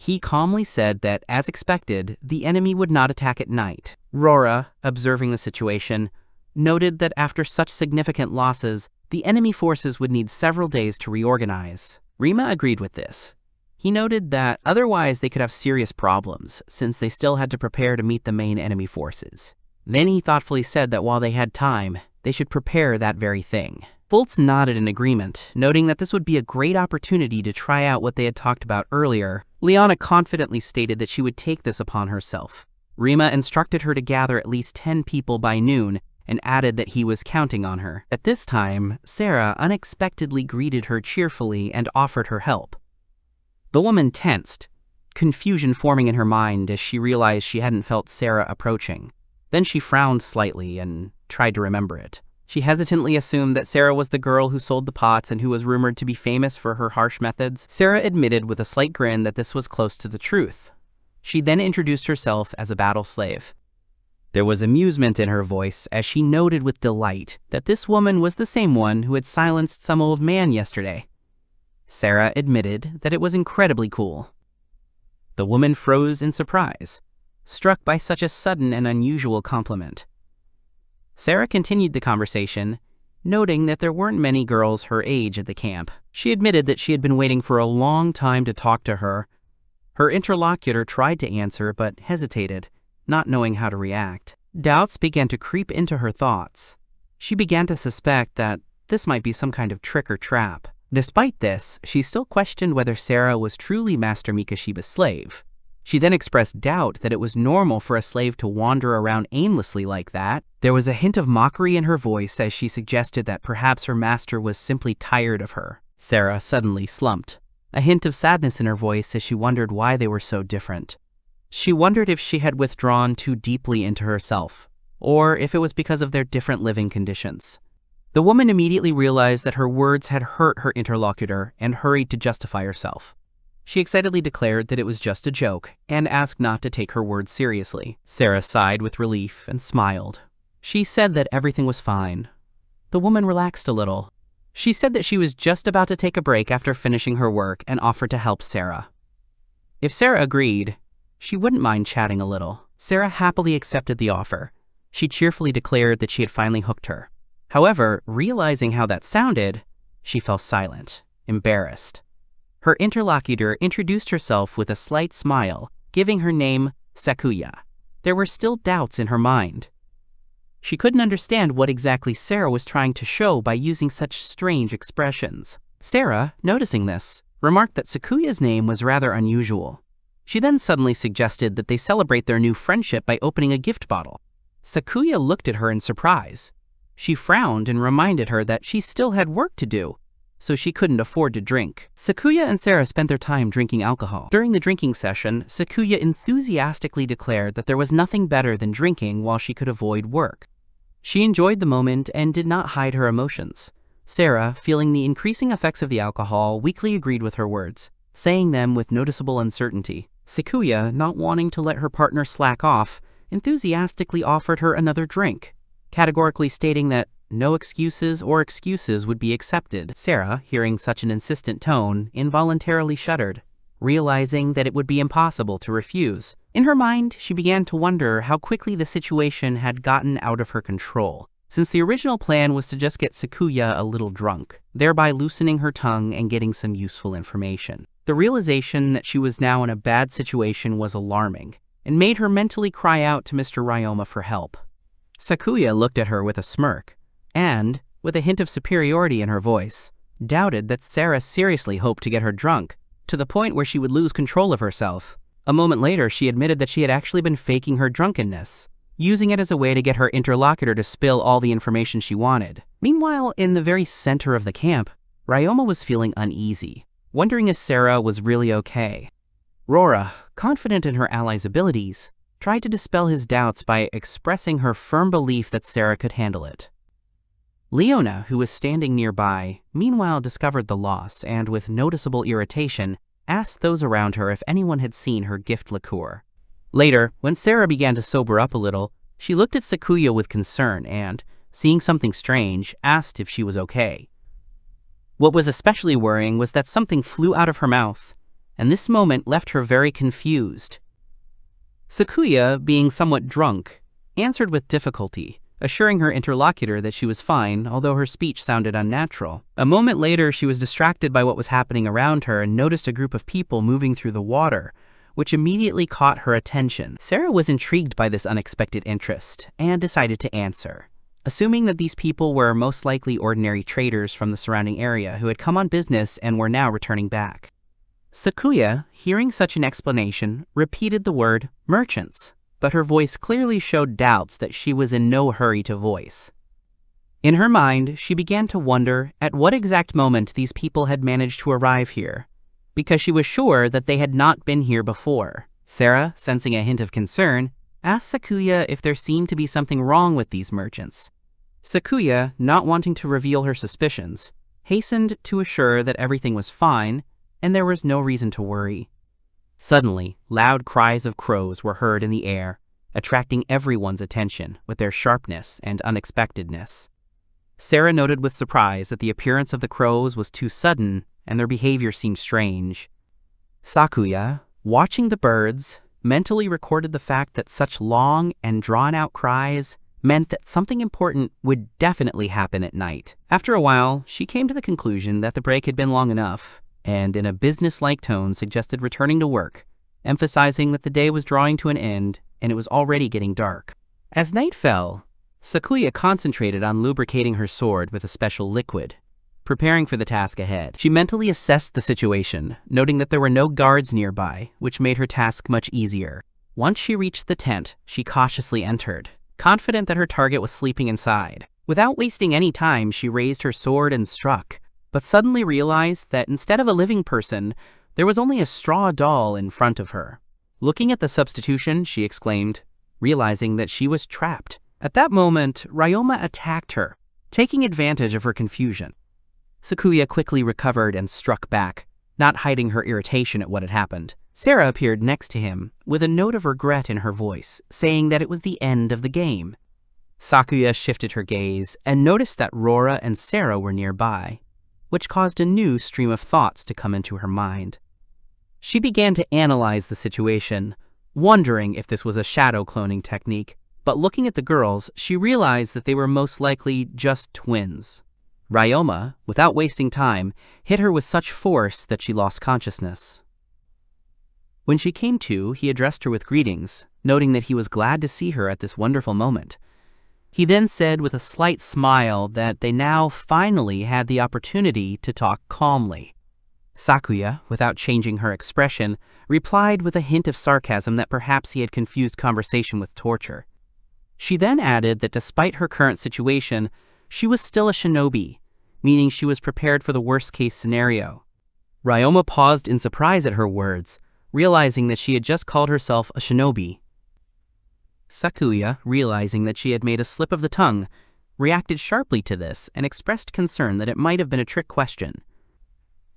He calmly said that, as expected, the enemy would not attack at night. Rora, observing the situation, noted that after such significant losses, the enemy forces would need several days to reorganize. Rima agreed with this. He noted that otherwise they could have serious problems, since they still had to prepare to meet the main enemy forces. Then he thoughtfully said that while they had time, they should prepare that very thing. Fultz nodded in agreement, noting that this would be a great opportunity to try out what they had talked about earlier. Liana confidently stated that she would take this upon herself. Rima instructed her to gather at least 10 people by noon and added that he was counting on her. At this time, Sarah unexpectedly greeted her cheerfully and offered her help. The woman tensed, confusion forming in her mind as she realized she hadn't felt Sarah approaching. Then she frowned slightly and tried to remember it. She hesitantly assumed that Sarah was the girl who sold the pots and who was rumored to be famous for her harsh methods. Sarah admitted with a slight grin that this was close to the truth. She then introduced herself as a battle slave. There was amusement in her voice as she noted with delight that this woman was the same one who had silenced some old man yesterday. Sarah admitted that it was incredibly cool. The woman froze in surprise, struck by such a sudden and unusual compliment. Sarah continued the conversation, noting that there weren't many girls her age at the camp. She admitted that she had been waiting for a long time to talk to her. Her interlocutor tried to answer but hesitated, not knowing how to react. Doubts began to creep into her thoughts. She began to suspect that this might be some kind of trick or trap. Despite this, she still questioned whether Sarah was truly Master Mikashiba's slave. She then expressed doubt that it was normal for a slave to wander around aimlessly like that. There was a hint of mockery in her voice as she suggested that perhaps her master was simply tired of her. Sarah suddenly slumped, a hint of sadness in her voice as she wondered why they were so different. She wondered if she had withdrawn too deeply into herself, or if it was because of their different living conditions. The woman immediately realized that her words had hurt her interlocutor and hurried to justify herself. She excitedly declared that it was just a joke and asked not to take her words seriously. Sarah sighed with relief and smiled. She said that everything was fine. The woman relaxed a little. She said that she was just about to take a break after finishing her work and offered to help Sarah. If Sarah agreed, she wouldn't mind chatting a little. Sarah happily accepted the offer. She cheerfully declared that she had finally hooked her. However, realizing how that sounded, she fell silent, embarrassed. Her interlocutor introduced herself with a slight smile, giving her name Sakuya. There were still doubts in her mind. She couldn't understand what exactly Sarah was trying to show by using such strange expressions. Sarah, noticing this, remarked that Sakuya's name was rather unusual. She then suddenly suggested that they celebrate their new friendship by opening a gift bottle. Sakuya looked at her in surprise. She frowned and reminded her that she still had work to do. so she couldn't afford to drink. Sakuya and Sarah spent their time drinking alcohol. During the drinking session, Sakuya enthusiastically declared that there was nothing better than drinking while she could avoid work. She enjoyed the moment and did not hide her emotions. Sarah, feeling the increasing effects of the alcohol, weakly agreed with her words, saying them with noticeable uncertainty. Sakuya, not wanting to let her partner slack off, enthusiastically offered her another drink, categorically stating that no excuses would be accepted. Sarah, hearing such an insistent tone, involuntarily shuddered, realizing that it would be impossible to refuse. In her mind, she began to wonder how quickly the situation had gotten out of her control, since the original plan was to just get Sakuya a little drunk, thereby loosening her tongue and getting some useful information. The realization that she was now in a bad situation was alarming, and made her mentally cry out to Mr. Ryoma for help. Sakuya looked at her with a smirk, and, with a hint of superiority in her voice, doubted that Sarah seriously hoped to get her drunk, to the point where she would lose control of herself. A moment later, she admitted that she had actually been faking her drunkenness, using it as a way to get her interlocutor to spill all the information she wanted. Meanwhile, in the very center of the camp, Ryoma was feeling uneasy, wondering if Sarah was really okay. Rora, confident in her ally's abilities, tried to dispel his doubts by expressing her firm belief that Sarah could handle it. Leona, who was standing nearby, meanwhile discovered the loss and, with noticeable irritation, asked those around her if anyone had seen her gift liqueur. Later, when Sarah began to sober up a little, she looked at Sakuya with concern and, seeing something strange, asked if she was okay. What was especially worrying was that something flew out of her mouth, and this moment left her very confused. Sakuya, being somewhat drunk, answered with difficulty, assuring her interlocutor that she was fine, although her speech sounded unnatural. A moment later, she was distracted by what was happening around her and noticed a group of people moving through the water, which immediately caught her attention. Sarah was intrigued by this unexpected interest and decided to answer, assuming that these people were most likely ordinary traders from the surrounding area who had come on business and were now returning back. Sakuya, hearing such an explanation, repeated the word merchants, but her voice clearly showed doubts that she was in no hurry to voice. In her mind, she began to wonder at what exact moment these people had managed to arrive here, because she was sure that they had not been here before. Sarah, sensing a hint of concern, asked Sakuya if there seemed to be something wrong with these merchants. Sakuya, not wanting to reveal her suspicions, hastened to assure that everything was fine and there was no reason to worry. Suddenly, loud cries of crows were heard in the air, attracting everyone's attention with their sharpness and unexpectedness. Sarah noted with surprise that the appearance of the crows was too sudden and their behavior seemed strange. Sakuya, watching the birds, mentally recorded the fact that such long and drawn-out cries meant that something important would definitely happen at night. After a while, she came to the conclusion that the break had been long enough, and in a business-like tone suggested returning to work, emphasizing that the day was drawing to an end and it was already getting dark. As night fell, Sakuya concentrated on lubricating her sword with a special liquid, preparing for the task ahead. She mentally assessed the situation, noting that there were no guards nearby, which made her task much easier. Once she reached the tent, she cautiously entered, confident that her target was sleeping inside. Without wasting any time, she raised her sword and struck, but suddenly realized that instead of a living person, there was only a straw doll in front of her. Looking at the substitution, she exclaimed, realizing that she was trapped. At that moment, Ryoma attacked her, taking advantage of her confusion. Sakuya quickly recovered and struck back, not hiding her irritation at what had happened. Sarah appeared next to him, with a note of regret in her voice, saying that it was the end of the game. Sakuya shifted her gaze and noticed that Rora and Sarah were nearby, which caused a new stream of thoughts to come into her mind. She began to analyze the situation, wondering if this was a shadow cloning technique, but looking at the girls, she realized that they were most likely just twins. Ryoma, without wasting time, hit her with such force that she lost consciousness. When she came to, he addressed her with greetings, noting that he was glad to see her at this wonderful moment. He then said with a slight smile that they now finally had the opportunity to talk calmly. Sakuya, without changing her expression, replied with a hint of sarcasm that perhaps he had confused conversation with torture. She then added that despite her current situation, she was still a shinobi, meaning she was prepared for the worst-case scenario. Ryoma paused in surprise at her words, realizing that she had just called herself a shinobi. Sakuya, realizing that she had made a slip of the tongue, reacted sharply to this and expressed concern that it might have been a trick question.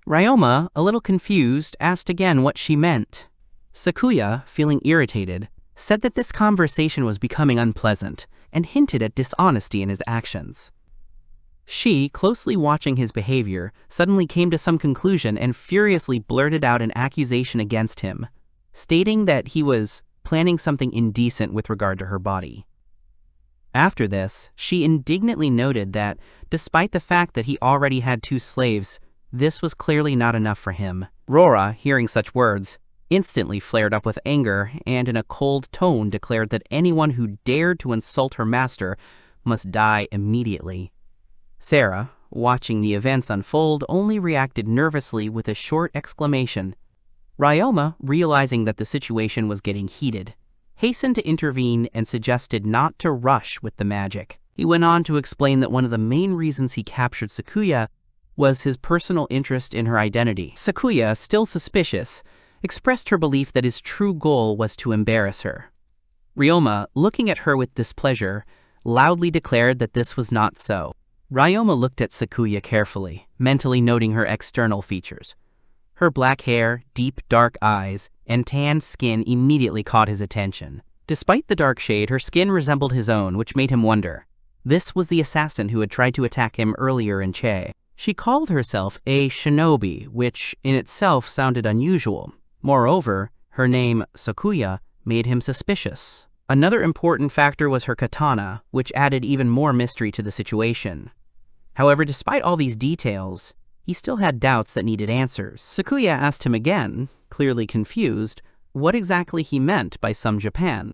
Ryoma, a little confused, asked again what she meant. Sakuya, feeling irritated, said that this conversation was becoming unpleasant and hinted at dishonesty in his actions. She, closely watching his behavior, suddenly came to some conclusion and furiously blurted out an accusation against him, stating that he was planning something indecent with regard to her body. After this, she indignantly noted that, despite the fact that he already had 2 slaves, this was clearly not enough for him. Rora, hearing such words, instantly flared up with anger and in a cold tone declared that anyone who dared to insult her master must die immediately. Sarah, watching the events unfold, only reacted nervously with a short exclamation. Ryoma, realizing that the situation was getting heated, hastened to intervene and suggested not to rush with the magic. He went on to explain that one of the main reasons he captured Sakuya was his personal interest in her identity. Sakuya, still suspicious, expressed her belief that his true goal was to embarrass her. Ryoma, looking at her with displeasure, loudly declared that this was not so. Ryoma looked at Sakuya carefully, mentally noting her external features. Her black hair, deep dark eyes, and tanned skin immediately caught his attention. Despite the dark shade, her skin resembled his own, which made him wonder. This was the assassin who had tried to attack him earlier in Che. She called herself a shinobi, which in itself sounded unusual. Moreover, her name, Sakuya, made him suspicious. Another important factor was her katana, which added even more mystery to the situation. However, despite all these details, he still had doubts that needed answers. Sakuya asked him again, clearly confused, what exactly he meant by some Japan.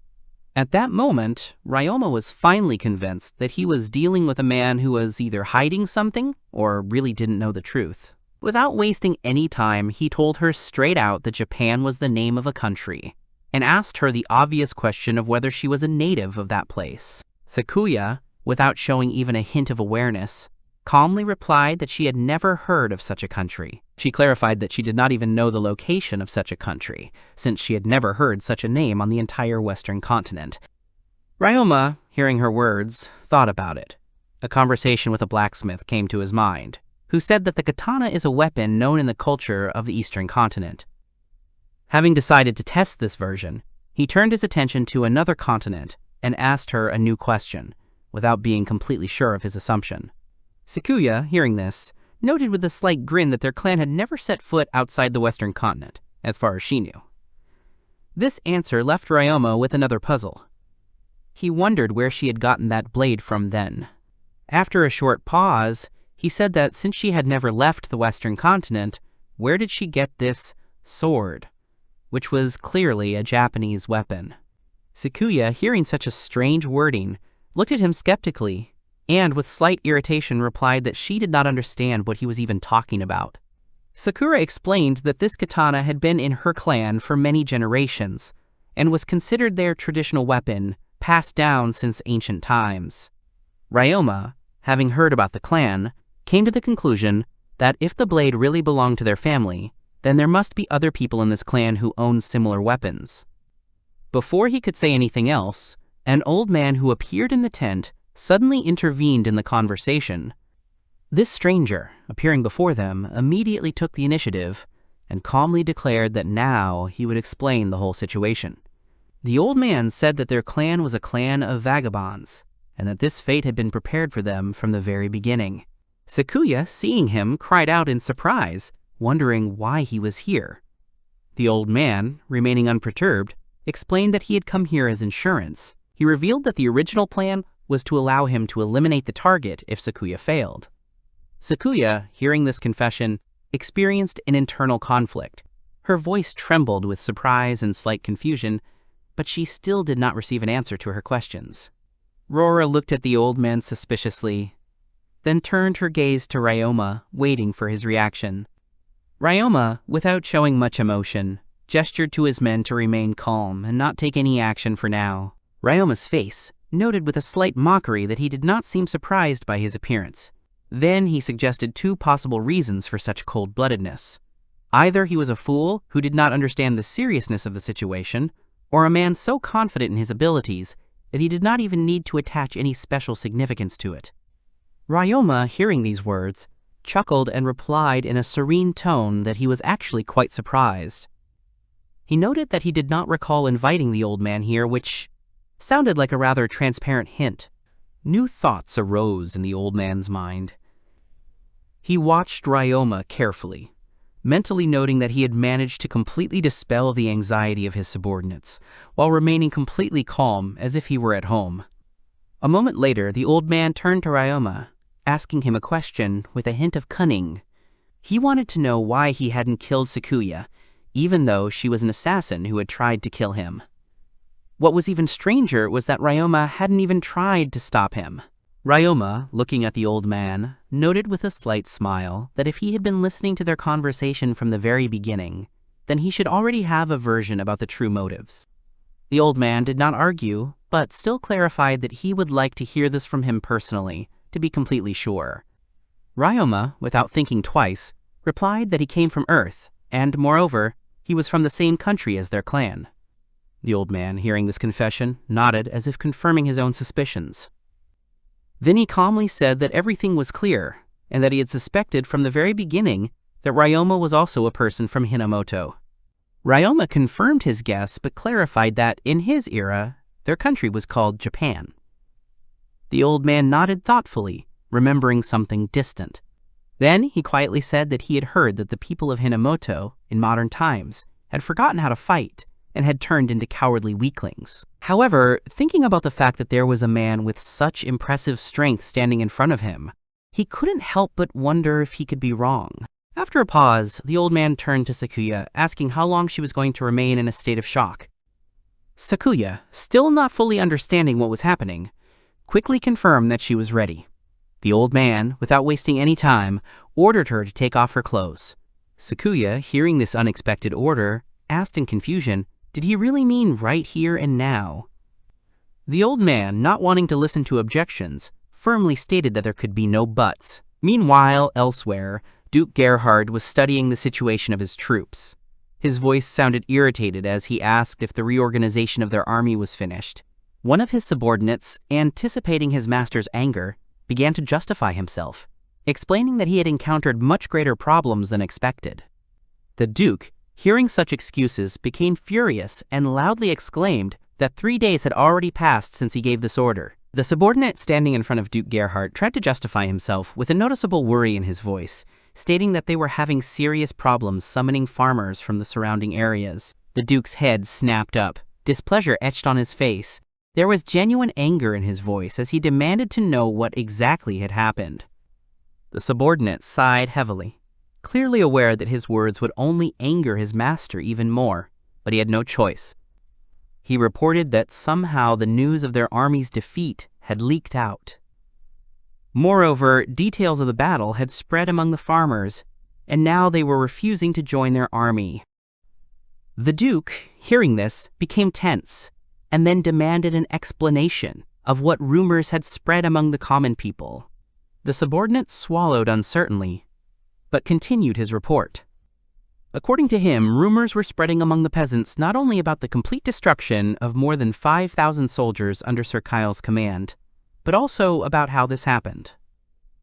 At that moment, Ryoma was finally convinced that he was dealing with a man who was either hiding something or really didn't know the truth. Without wasting any time, he told her straight out that Japan was the name of a country, and asked her the obvious question of whether she was a native of that place. Sakuya, without showing even a hint of awareness, calmly replied that she had never heard of such a country. She clarified that she did not even know the location of such a country, since she had never heard such a name on the entire Western continent. Ryoma, hearing her words, thought about it. A conversation with a blacksmith came to his mind, who said that the katana is a weapon known in the culture of the Eastern continent. Having decided to test this version, he turned his attention to another continent and asked her a new question, without being completely sure of his assumption. Sakuya, hearing this, noted with a slight grin that their clan had never set foot outside the Western continent, as far as she knew. This answer left Ryoma with another puzzle. He wondered where she had gotten that blade from then. After a short pause, he said that since she had never left the Western continent, where did she get this sword, which was clearly a Japanese weapon? Sakuya, hearing such a strange wording, looked at him skeptically, and with slight irritation replied that she did not understand what he was even talking about. Sakura explained that this katana had been in her clan for many generations, and was considered their traditional weapon, passed down since ancient times. Ryoma, having heard about the clan, came to the conclusion that if the blade really belonged to their family, then there must be other people in this clan who owned similar weapons. Before he could say anything else, an old man who appeared in the tent suddenly intervened in the conversation. This stranger, appearing before them, immediately took the initiative and calmly declared that now he would explain the whole situation. The old man said that their clan was a clan of vagabonds, and that this fate had been prepared for them from the very beginning. Sakuya, seeing him, cried out in surprise, wondering why he was here. The old man, remaining unperturbed, explained that he had come here as insurance. He revealed that the original plan was to allow him to eliminate the target if Sakuya failed. Sakuya, hearing this confession, experienced an internal conflict. Her voice trembled with surprise and slight confusion, but she still did not receive an answer to her questions. Rora looked at the old man suspiciously, then turned her gaze to Ryoma, waiting for his reaction. Ryoma, without showing much emotion, gestured to his men to remain calm and not take any action for now. Ryoma's face noted with a slight mockery that he did not seem surprised by his appearance. Then he suggested two possible reasons for such cold-bloodedness. Either he was a fool who did not understand the seriousness of the situation, or a man so confident in his abilities that he did not even need to attach any special significance to it. Ryoma, hearing these words, chuckled and replied in a serene tone that he was actually quite surprised. He noted that he did not recall inviting the old man here, which sounded like a rather transparent hint. New thoughts arose in the old man's mind. He watched Ryoma carefully, mentally noting that he had managed to completely dispel the anxiety of his subordinates, while remaining completely calm as if he were at home. A moment later, the old man turned to Ryoma, asking him a question with a hint of cunning. He wanted to know why he hadn't killed Sakuya, even though she was an assassin who had tried to kill him. What was even stranger was that Ryoma hadn't even tried to stop him. Ryoma, looking at the old man, noted with a slight smile that if he had been listening to their conversation from the very beginning, then he should already have a version about the true motives. The old man did not argue, but still clarified that he would like to hear this from him personally, to be completely sure. Ryoma, without thinking twice, replied that he came from Earth, and moreover, he was from the same country as their clan. The old man, hearing this confession, nodded as if confirming his own suspicions. Then he calmly said that everything was clear, and that he had suspected from the very beginning that Ryoma was also a person from Hinamoto. Ryoma confirmed his guess, but clarified that, in his era, their country was called Japan. The old man nodded thoughtfully, remembering something distant. Then he quietly said that he had heard that the people of Hinamoto, in modern times, had forgotten how to fight, and had turned into cowardly weaklings. However, thinking about the fact that there was a man with such impressive strength standing in front of him, he couldn't help but wonder if he could be wrong. After a pause, the old man turned to Sakuya, asking how long she was going to remain in a state of shock. Sakuya, still not fully understanding what was happening, quickly confirmed that she was ready. The old man, without wasting any time, ordered her to take off her clothes. Sakuya, hearing this unexpected order, asked in confusion, did he really mean right here and now? The old man, not wanting to listen to objections, firmly stated that there could be no buts. Meanwhile, elsewhere, Duke Gerhard was studying the situation of his troops. His voice sounded irritated as he asked if the reorganization of their army was finished. One of his subordinates, anticipating his master's anger, began to justify himself, explaining that he had encountered much greater problems than expected. The Duke, hearing such excuses, became furious and loudly exclaimed that 3 days had already passed since he gave this order. The subordinate standing in front of Duke Gerhard tried to justify himself with a noticeable worry in his voice, stating that they were having serious problems summoning farmers from the surrounding areas. The Duke's head snapped up, displeasure etched on his face. There was genuine anger in his voice as he demanded to know what exactly had happened. The subordinate sighed heavily, clearly aware that his words would only anger his master even more, but he had no choice. He reported that somehow the news of their army's defeat had leaked out. Moreover, details of the battle had spread among the farmers, and now they were refusing to join their army. The Duke, hearing this, became tense, and then demanded an explanation of what rumors had spread among the common people. The subordinate swallowed uncertainly, but continued his report. According to him, rumors were spreading among the peasants not only about the complete destruction of more than 5,000 soldiers under Sir Kyle's command, but also about how this happened.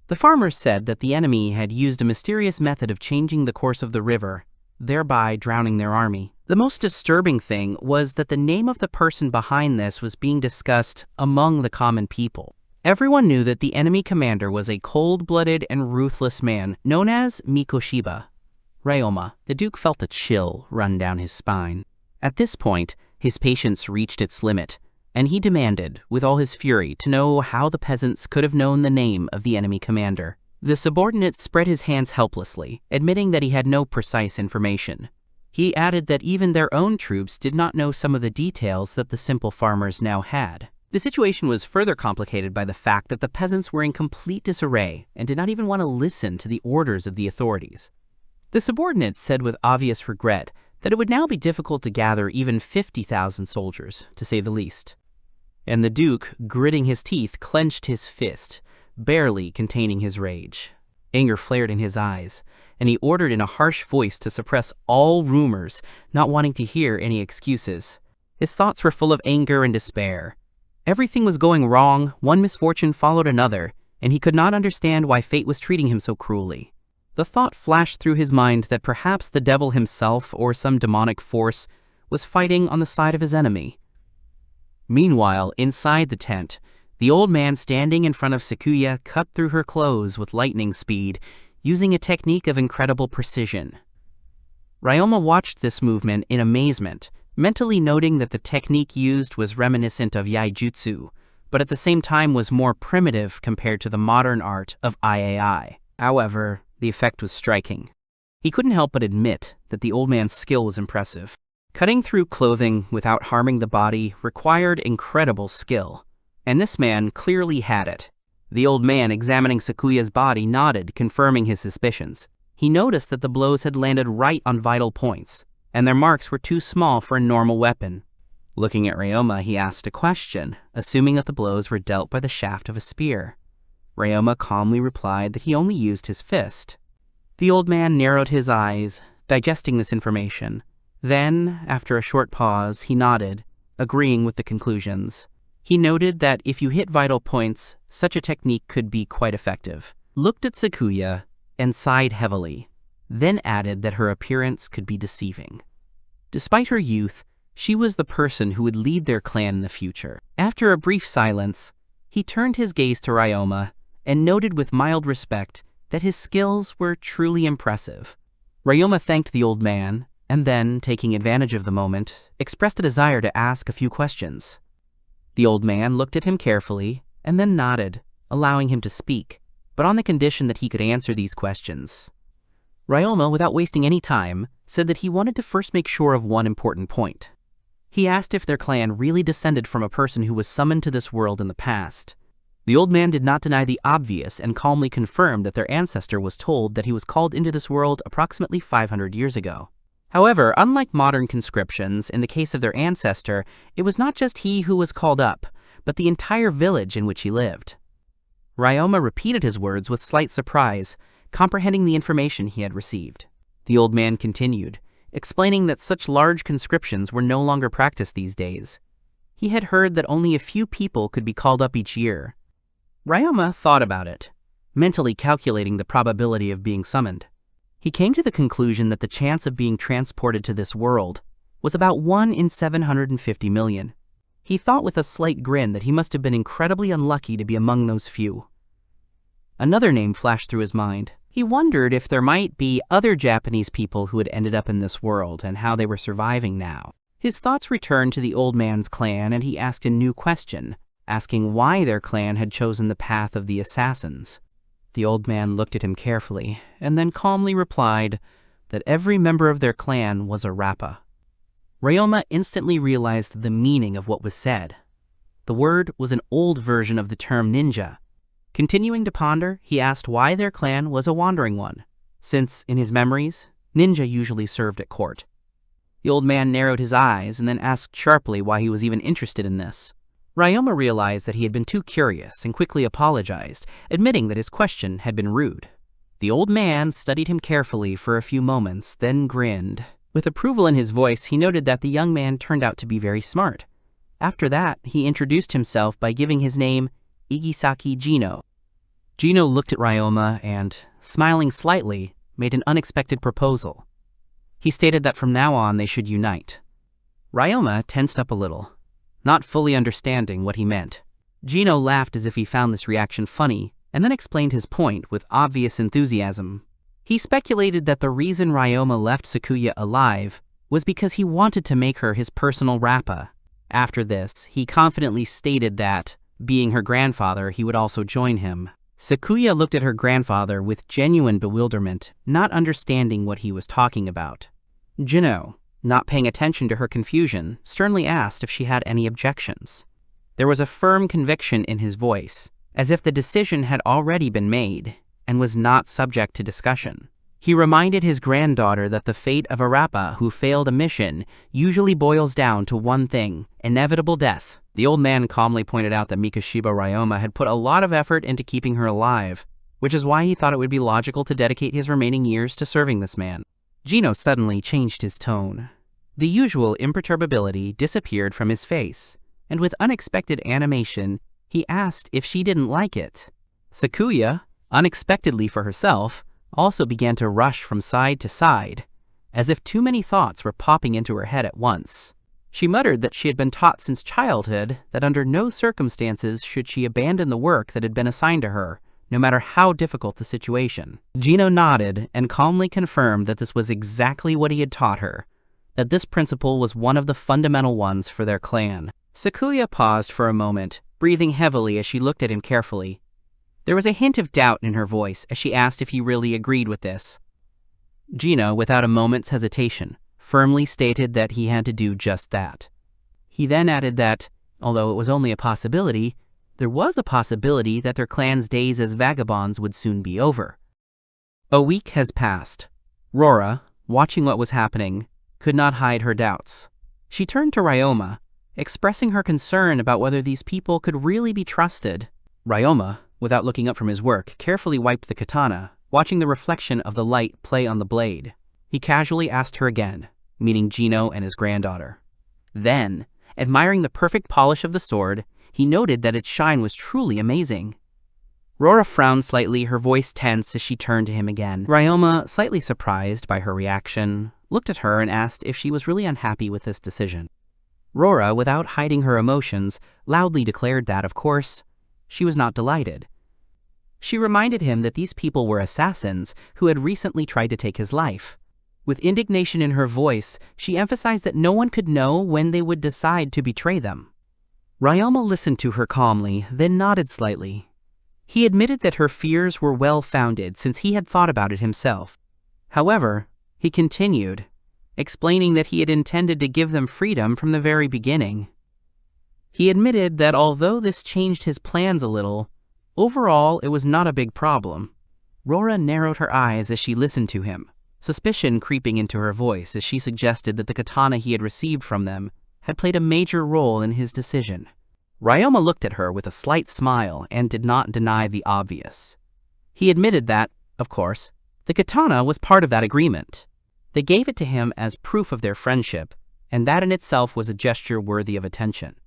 The farmers said that the enemy had used a mysterious method of changing the course of the river, thereby drowning their army. The most disturbing thing was that the name of the person behind this was being discussed among the common people. Everyone knew that the enemy commander was a cold-blooded and ruthless man known as Mikoshiba. Ryoma, the Duke felt a chill run down his spine. At this point, his patience reached its limit, and he demanded, with all his fury, to know how the peasants could have known the name of the enemy commander. The subordinate spread his hands helplessly, admitting that he had no precise information. He added that even their own troops did not know some of the details that the simple farmers now had. The situation was further complicated by the fact that the peasants were in complete disarray and did not even want to listen to the orders of the authorities. The subordinate said with obvious regret that it would now be difficult to gather even 50,000 soldiers, to say the least. And the Duke, gritting his teeth, clenched his fist, barely containing his rage. Anger flared in his eyes, and he ordered in a harsh voice to suppress all rumors, not wanting to hear any excuses. His thoughts were full of anger and despair. Everything was going wrong, one misfortune followed another, and he could not understand why fate was treating him so cruelly. The thought flashed through his mind that perhaps the devil himself or some demonic force was fighting on the side of his enemy. Meanwhile, inside the tent, the old man standing in front of Sakuya cut through her clothes with lightning speed, using a technique of incredible precision. Ryoma watched this movement in amazement, mentally noting that the technique used was reminiscent of yaijutsu, but at the same time was more primitive compared to the modern art of IAI. However, the effect was striking. He couldn't help but admit that the old man's skill was impressive. Cutting through clothing without harming the body required incredible skill, and this man clearly had it. The old man, examining Sakuya's body, nodded, confirming his suspicions. He noticed that the blows had landed right on vital points, and their marks were too small for a normal weapon. Looking at Ryoma, he asked a question, assuming that the blows were dealt by the shaft of a spear. Ryoma calmly replied that he only used his fist. The old man narrowed his eyes, digesting this information. Then, after a short pause, he nodded, agreeing with the conclusions. He noted that if you hit vital points, such a technique could be quite effective. Looked at Sakuya and sighed heavily, then added that her appearance could be deceiving. Despite her youth, she was the person who would lead their clan in the future. After a brief silence, he turned his gaze to Ryoma and noted with mild respect that his skills were truly impressive. Ryoma thanked the old man, and then, taking advantage of the moment, expressed a desire to ask a few questions. The old man looked at him carefully and then nodded, allowing him to speak, but on the condition that he could answer these questions. Ryoma, without wasting any time, said that he wanted to first make sure of one important point. He asked if their clan really descended from a person who was summoned to this world in the past. The old man did not deny the obvious and calmly confirmed that their ancestor was told that he was called into this world approximately 500 years ago. However, unlike modern conscriptions, in the case of their ancestor, it was not just he who was called up, but the entire village in which he lived. Ryoma repeated his words with slight surprise, comprehending the information he had received. The old man continued, explaining that such large conscriptions were no longer practiced these days. He had heard that only a few people could be called up each year. Ryoma thought about it, mentally calculating the probability of being summoned. He came to the conclusion that the chance of being transported to this world was about 1 in 750 million. He thought with a slight grin that he must have been incredibly unlucky to be among those few. Another name flashed through his mind. He wondered if there might be other Japanese people who had ended up in this world and how they were surviving now. His thoughts returned to the old man's clan, and he asked a new question, asking why their clan had chosen the path of the assassins. The old man looked at him carefully, and then calmly replied that every member of their clan was a rappa. Ryoma instantly realized the meaning of what was said. The word was an old version of the term ninja. Continuing to ponder, he asked why their clan was a wandering one, since, in his memories, ninja usually served at court. The old man narrowed his eyes and then asked sharply why he was even interested in this. Ryoma realized that he had been too curious and quickly apologized, admitting that his question had been rude. The old man studied him carefully for a few moments, then grinned. With approval in his voice, he noted that the young man turned out to be very smart. After that, he introduced himself by giving his name Igisaki Jino. Jino looked at Ryoma and, smiling slightly, made an unexpected proposal. He stated that from now on they should unite. Ryoma tensed up a little, not fully understanding what he meant. Jino laughed as if he found this reaction funny, and then explained his point with obvious enthusiasm. He speculated that the reason Ryoma left Sakuya alive was because he wanted to make her his personal rappa. After this, he confidently stated that, being her grandfather, he would also join him. Sakuya looked at her grandfather with genuine bewilderment, not understanding what he was talking about. Jino, not paying attention to her confusion, sternly asked if she had any objections. There was a firm conviction in his voice, as if the decision had already been made and was not subject to discussion. He reminded his granddaughter that the fate of a rappa who failed a mission usually boils down to one thing: inevitable death. The old man calmly pointed out that Mikashiba Ryoma had put a lot of effort into keeping her alive, which is why he thought it would be logical to dedicate his remaining years to serving this man. Gino suddenly changed his tone. The usual imperturbability disappeared from his face, and with unexpected animation, he asked if she didn't like it. Sakuya, unexpectedly for herself, also began to rush from side to side, as if too many thoughts were popping into her head at once. She muttered that she had been taught since childhood that under no circumstances should she abandon the work that had been assigned to her, no matter how difficult the situation. Gino nodded and calmly confirmed that this was exactly what he had taught her, that this principle was one of the fundamental ones for their clan. Sakuya paused for a moment, breathing heavily as she looked at him carefully. There was a hint of doubt in her voice as she asked if he really agreed with this. Gino, without a moment's hesitation, firmly stated that he had to do just that. He then added that, although it was only a possibility, there was a possibility that their clan's days as vagabonds would soon be over. A week has passed. Rora, watching what was happening, could not hide her doubts. She turned to Ryoma, expressing her concern about whether these people could really be trusted. Ryoma, without looking up from his work, carefully wiped the katana, watching the reflection of the light play on the blade. He casually asked her again, meaning Gino and his granddaughter. Then, admiring the perfect polish of the sword, he noted that its shine was truly amazing. Rora frowned slightly, her voice tense as she turned to him again. Ryoma, slightly surprised by her reaction, looked at her and asked if she was really unhappy with this decision. Rora, without hiding her emotions, loudly declared that, of course, she was not delighted. She reminded him that these people were assassins who had recently tried to take his life. With indignation in her voice, she emphasized that no one could know when they would decide to betray them. Ryoma listened to her calmly, then nodded slightly. He admitted that her fears were well-founded since he had thought about it himself. However, he continued, explaining that he had intended to give them freedom from the very beginning. He admitted that although this changed his plans a little, overall it was not a big problem. Rora narrowed her eyes as she listened to him, suspicion creeping into her voice as she suggested that the katana he had received from them had played a major role in his decision. Ryoma looked at her with a slight smile and did not deny the obvious. He admitted that, of course, the katana was part of that agreement. They gave it to him as proof of their friendship, and that in itself was a gesture worthy of attention.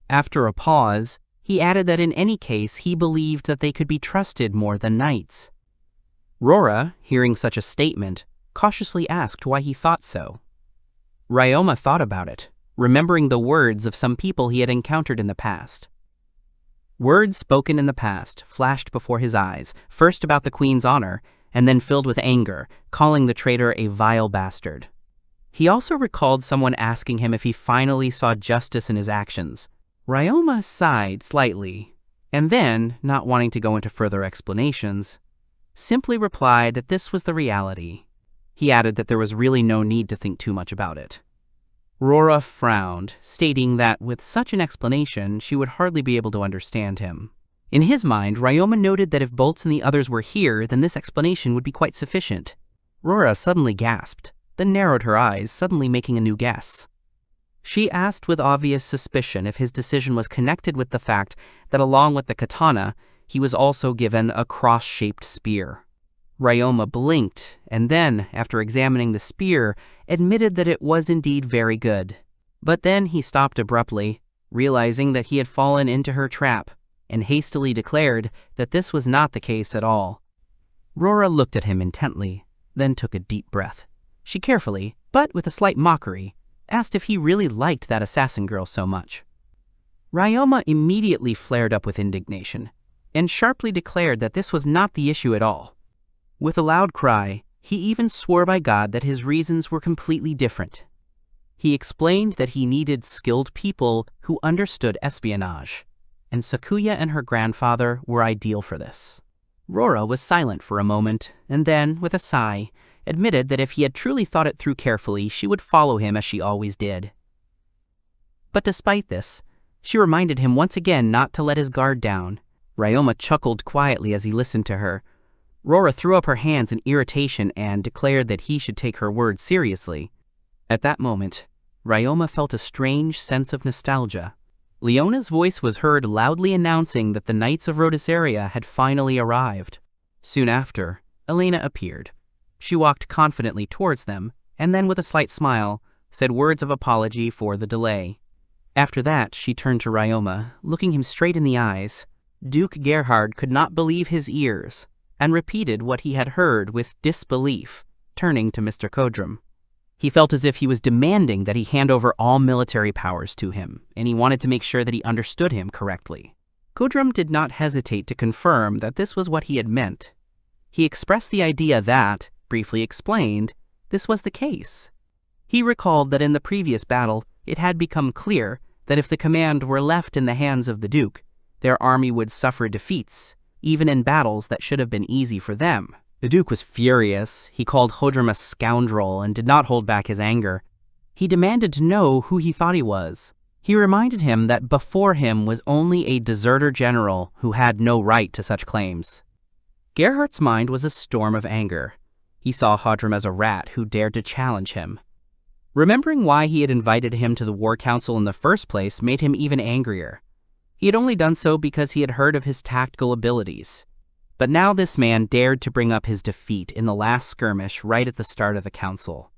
After a pause, he added that in any case he believed that they could be trusted more than knights. Rora, hearing such a statement, cautiously asked why he thought so. Ryoma thought about it, remembering the words of some people he had encountered in the past. Words spoken in the past flashed before his eyes, first about the queen's honor, and then filled with anger, calling the traitor a vile bastard. He also recalled someone asking him if he finally saw justice in his actions. Ryoma sighed slightly, and then, not wanting to go into further explanations, simply replied that this was the reality. He added that there was really no need to think too much about it. Rora frowned, stating that with such an explanation, she would hardly be able to understand him. In his mind, Ryoma noted that if Boltz and the others were here, then this explanation would be quite sufficient. Rora suddenly gasped, then narrowed her eyes, suddenly making a new guess. She asked with obvious suspicion if his decision was connected with the fact that along with the katana, he was also given a cross-shaped spear. Ryoma blinked, and then, after examining the spear, admitted that it was indeed very good. But then he stopped abruptly, realizing that he had fallen into her trap, and hastily declared that this was not the case at all. Rora looked at him intently, then took a deep breath. She carefully, but with a slight mockery, asked if he really liked that assassin girl so much. Ryoma immediately flared up with indignation, and sharply declared that this was not the issue at all. With a loud cry, he even swore by God that his reasons were completely different. He explained that he needed skilled people who understood espionage, and Sakuya and her grandfather were ideal for this. Rora was silent for a moment, and then, with a sigh, admitted that if he had truly thought it through carefully, she would follow him as she always did. But despite this, she reminded him once again not to let his guard down. Ryoma chuckled quietly as he listened to her. Rora threw up her hands in irritation and declared that he should take her words seriously. At that moment, Ryoma felt a strange sense of nostalgia. Leona's voice was heard loudly announcing that the Knights of Rhodosaria had finally arrived. Soon after, Elena appeared. She walked confidently towards them, and then with a slight smile, said words of apology for the delay. After that, she turned to Ryoma, looking him straight in the eyes. Duke Gerhard could not believe his ears, and repeated what he had heard with disbelief, turning to Mr. Kodrum. He felt as if he was demanding that he hand over all military powers to him, and he wanted to make sure that he understood him correctly. Kodrum did not hesitate to confirm that this was what he had meant. He expressed the idea that, briefly explained, this was the case. He recalled that in the previous battle, it had become clear that if the command were left in the hands of the Duke, their army would suffer defeats, even in battles that should have been easy for them. The Duke was furious. He called Kodrum a scoundrel and did not hold back his anger. He demanded to know who he thought he was. He reminded him that before him was only a deserter general who had no right to such claims. Gerhardt's mind was a storm of anger. He saw Kodrum as a rat who dared to challenge him. Remembering why he had invited him to the War Council in the first place made him even angrier. He had only done so because he had heard of his tactical abilities. But now this man dared to bring up his defeat in the last skirmish right at the start of the council.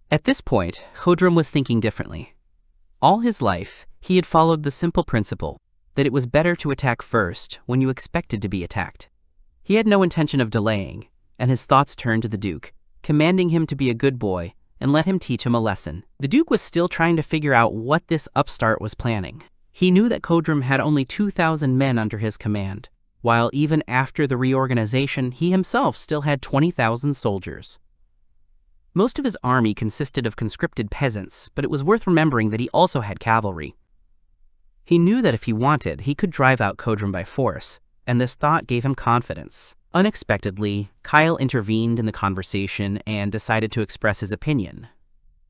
At this point, Kodrum was thinking differently. All his life, he had followed the simple principle that it was better to attack first when you expected to be attacked. He had no intention of delaying, and his thoughts turned to the Duke, commanding him to be a good boy and let him teach him a lesson. The Duke was still trying to figure out what this upstart was planning. He knew that Kodrum had only 2,000 men under his command, while even after the reorganization, he himself still had 20,000 soldiers. Most of his army consisted of conscripted peasants, but it was worth remembering that he also had cavalry. He knew that if he wanted, he could drive out Kodrum by force, and this thought gave him confidence. Unexpectedly, Kyle intervened in the conversation and decided to express his opinion.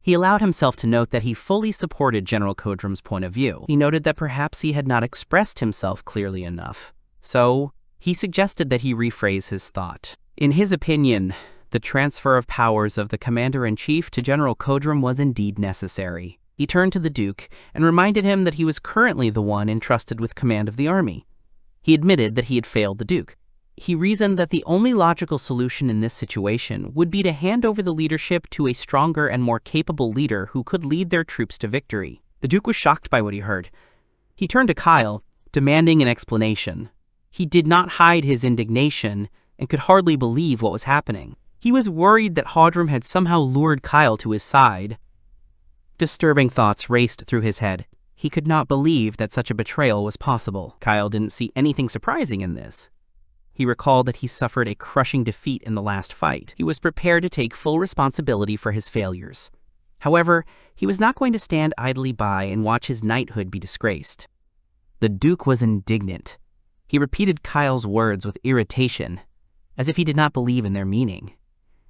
He allowed himself to note that he fully supported General Kodrum's point of view. He noted that perhaps he had not expressed himself clearly enough. So, he suggested that he rephrase his thought. In his opinion, the transfer of powers of the Commander-in-Chief to General Kodrum was indeed necessary. He turned to the Duke and reminded him that he was currently the one entrusted with command of the army. He admitted that he had failed the Duke. He reasoned that the only logical solution in this situation would be to hand over the leadership to a stronger and more capable leader who could lead their troops to victory. The Duke was shocked by what he heard. He turned to Kyle, demanding an explanation. He did not hide his indignation and could hardly believe what was happening. He was worried that Kodrum had somehow lured Kyle to his side. Disturbing thoughts raced through his head. He could not believe that such a betrayal was possible. Kyle didn't see anything surprising in this. He recalled that he suffered a crushing defeat in the last fight. He was prepared to take full responsibility for his failures. However, he was not going to stand idly by and watch his knighthood be disgraced. The Duke was indignant. He repeated Kyle's words with irritation, as if he did not believe in their meaning.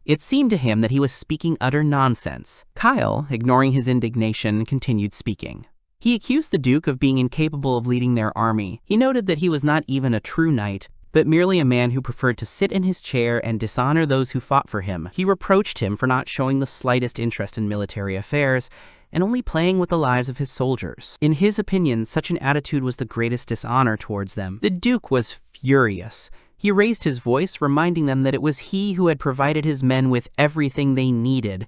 It seemed to him that he was speaking utter nonsense. Kyle, ignoring his indignation, continued speaking. He accused the Duke of being incapable of leading their army. He noted that he was not even a true knight, but merely a man who preferred to sit in his chair and dishonor those who fought for him. He reproached him for not showing the slightest interest in military affairs and only playing with the lives of his soldiers. In his opinion, such an attitude was the greatest dishonor towards them. The Duke was furious. He raised his voice, reminding them that it was he who had provided his men with everything they needed.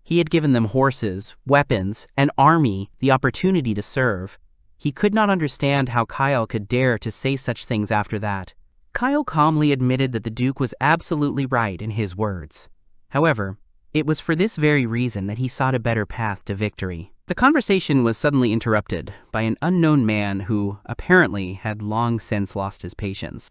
He had given them horses, weapons, an army, the opportunity to serve. He could not understand how Kyle could dare to say such things after that. Kyle calmly admitted that the Duke was absolutely right in his words. However, it was for this very reason that he sought a better path to victory. The conversation was suddenly interrupted by an unknown man who, apparently, had long since lost his patience.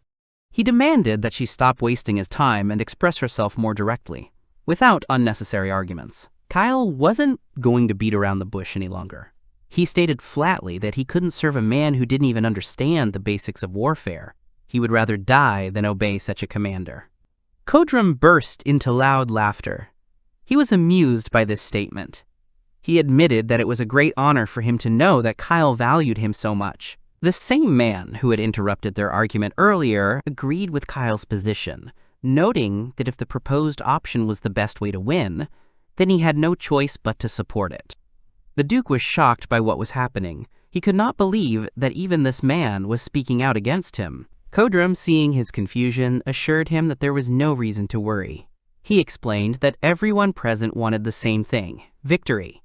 He demanded that she stop wasting his time and express herself more directly, without unnecessary arguments. Kyle wasn't going to beat around the bush any longer. He stated flatly that he couldn't serve a man who didn't even understand the basics of warfare. He would rather die than obey such a commander. Kodrum burst into loud laughter. He was amused by this statement. He admitted that it was a great honor for him to know that Kyle valued him so much. The same man who had interrupted their argument earlier agreed with Kyle's position, noting that if the proposed option was the best way to win, then he had no choice but to support it. The Duke was shocked by what was happening. He could not believe that even this man was speaking out against him. Kodrum, seeing his confusion, assured him that there was no reason to worry. He explained that everyone present wanted the same thing: victory.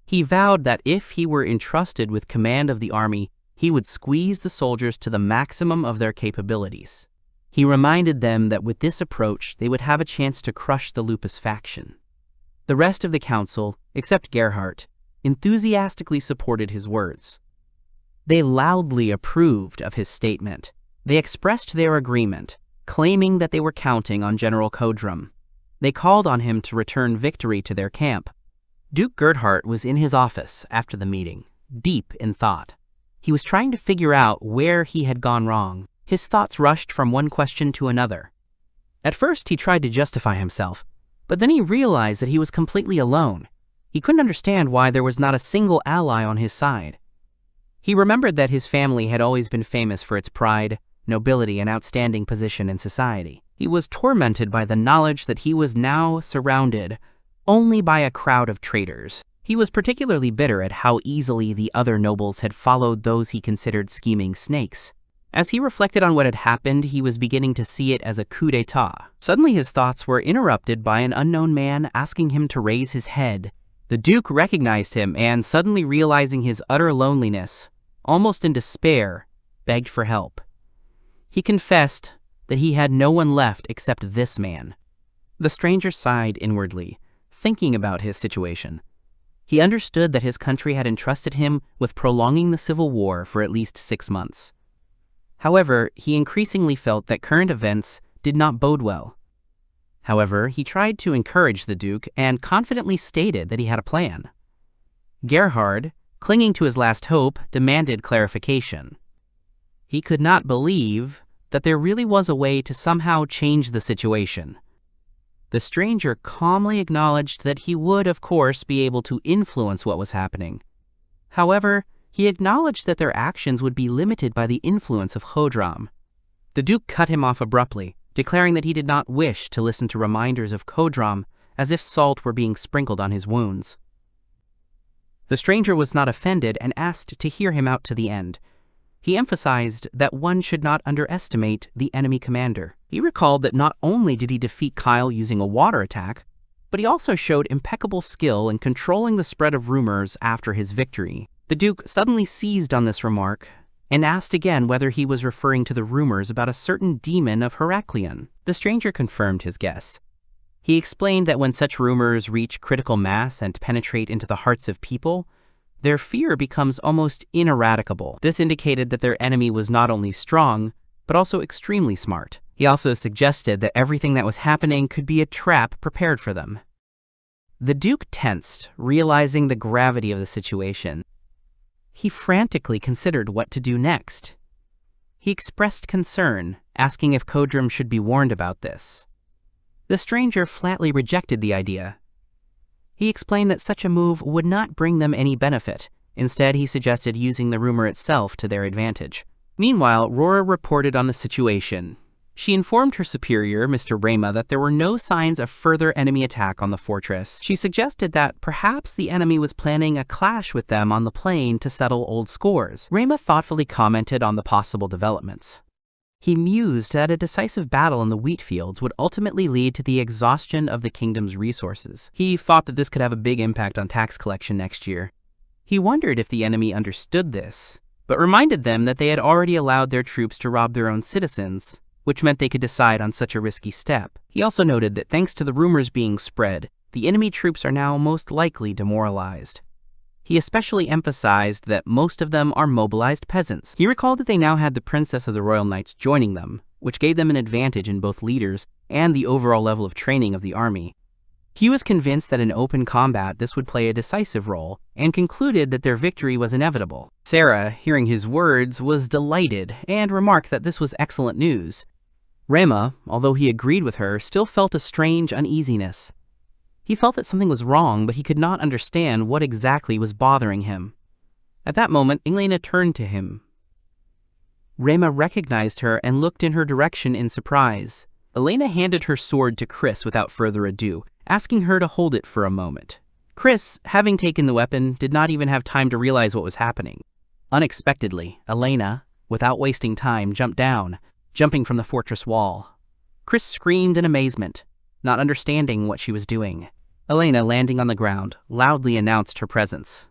He vowed that if he were entrusted with command of the army, he would squeeze the soldiers to the maximum of their capabilities. He reminded them that with this approach, they would have a chance to crush the Lupus faction. The rest of the council, except Gerhardt, enthusiastically supported his words. They loudly approved of his statement. They expressed their agreement, claiming that they were counting on General Kodrum. They called on him to return victory to their camp. Duke Gerhardt was in his office after the meeting, deep in thought. He was trying to figure out where he had gone wrong. His thoughts rushed from one question to another. At first, he tried to justify himself, but then he realized that he was completely alone. He couldn't understand why there was not a single ally on his side. He remembered that his family had always been famous for its pride, nobility, and outstanding position in society. He was tormented by the knowledge that he was now surrounded only by a crowd of traitors. He was particularly bitter at how easily the other nobles had followed those he considered scheming snakes. As he reflected on what had happened, he was beginning to see it as a coup d'etat. Suddenly his thoughts were interrupted by an unknown man asking him to raise his head. The Duke recognized him and, suddenly realizing his utter loneliness, almost in despair, begged for help. He confessed that he had no one left except this man. The stranger sighed inwardly, thinking about his situation. He understood that his country had entrusted him with prolonging the civil war for at least 6 months. However, he increasingly felt that current events did not bode well. However, he tried to encourage the Duke and confidently stated that he had a plan. Gerhard, clinging to his last hope, demanded clarification. He could not believe that there really was a way to somehow change the situation. The stranger calmly acknowledged that he would, of course, be able to influence what was happening. However, he acknowledged that their actions would be limited by the influence of Kodrum. The Duke cut him off abruptly, declaring that he did not wish to listen to reminders of Kodrum as if salt were being sprinkled on his wounds. The stranger was not offended and asked to hear him out to the end. He emphasized that one should not underestimate the enemy commander. He recalled that not only did he defeat Kyle using a water attack, but he also showed impeccable skill in controlling the spread of rumors after his victory. The Duke suddenly seized on this remark and asked again whether he was referring to the rumors about a certain demon of Heracleon. The stranger confirmed his guess. He explained that when such rumors reach critical mass and penetrate into the hearts of people, their fear becomes almost ineradicable. This indicated that their enemy was not only strong, but also extremely smart. He also suggested that everything that was happening could be a trap prepared for them. The Duke tensed, realizing the gravity of the situation. He frantically considered what to do next. He expressed concern, asking if Kodrum should be warned about this. The stranger flatly rejected the idea. He explained that such a move would not bring them any benefit. Instead, he suggested using the rumor itself to their advantage. Meanwhile, Rora reported on the situation. She informed her superior, Mr. Rama, that there were no signs of further enemy attack on the fortress. She suggested that perhaps the enemy was planning a clash with them on the plain to settle old scores. Rama thoughtfully commented on the possible developments. He mused that a decisive battle in the wheat fields would ultimately lead to the exhaustion of the kingdom's resources. He thought that this could have a big impact on tax collection next year. He wondered if the enemy understood this, but reminded them that they had already allowed their troops to rob their own citizens, which meant they could decide on such a risky step. He also noted that thanks to the rumors being spread, the enemy troops are now most likely demoralized. He especially emphasized that most of them are mobilized peasants. He recalled that they now had the Princess of the Royal Knights joining them, which gave them an advantage in both leaders and the overall level of training of the army. He was convinced that in open combat this would play a decisive role, and concluded that their victory was inevitable. Sarah, hearing his words, was delighted and remarked that this was excellent news. Rama, although he agreed with her, still felt a strange uneasiness. He felt that something was wrong, but he could not understand what exactly was bothering him. At that moment, Elena turned to him. Rama recognized her and looked in her direction in surprise. Elena handed her sword to Chris without further ado, asking her to hold it for a moment. Chris, having taken the weapon, did not even have time to realize what was happening. Unexpectedly, Elena, without wasting time, jumped down, jumping from the fortress wall. Chris screamed in amazement, not understanding what she was doing. Elena, landing on the ground, loudly announced her presence.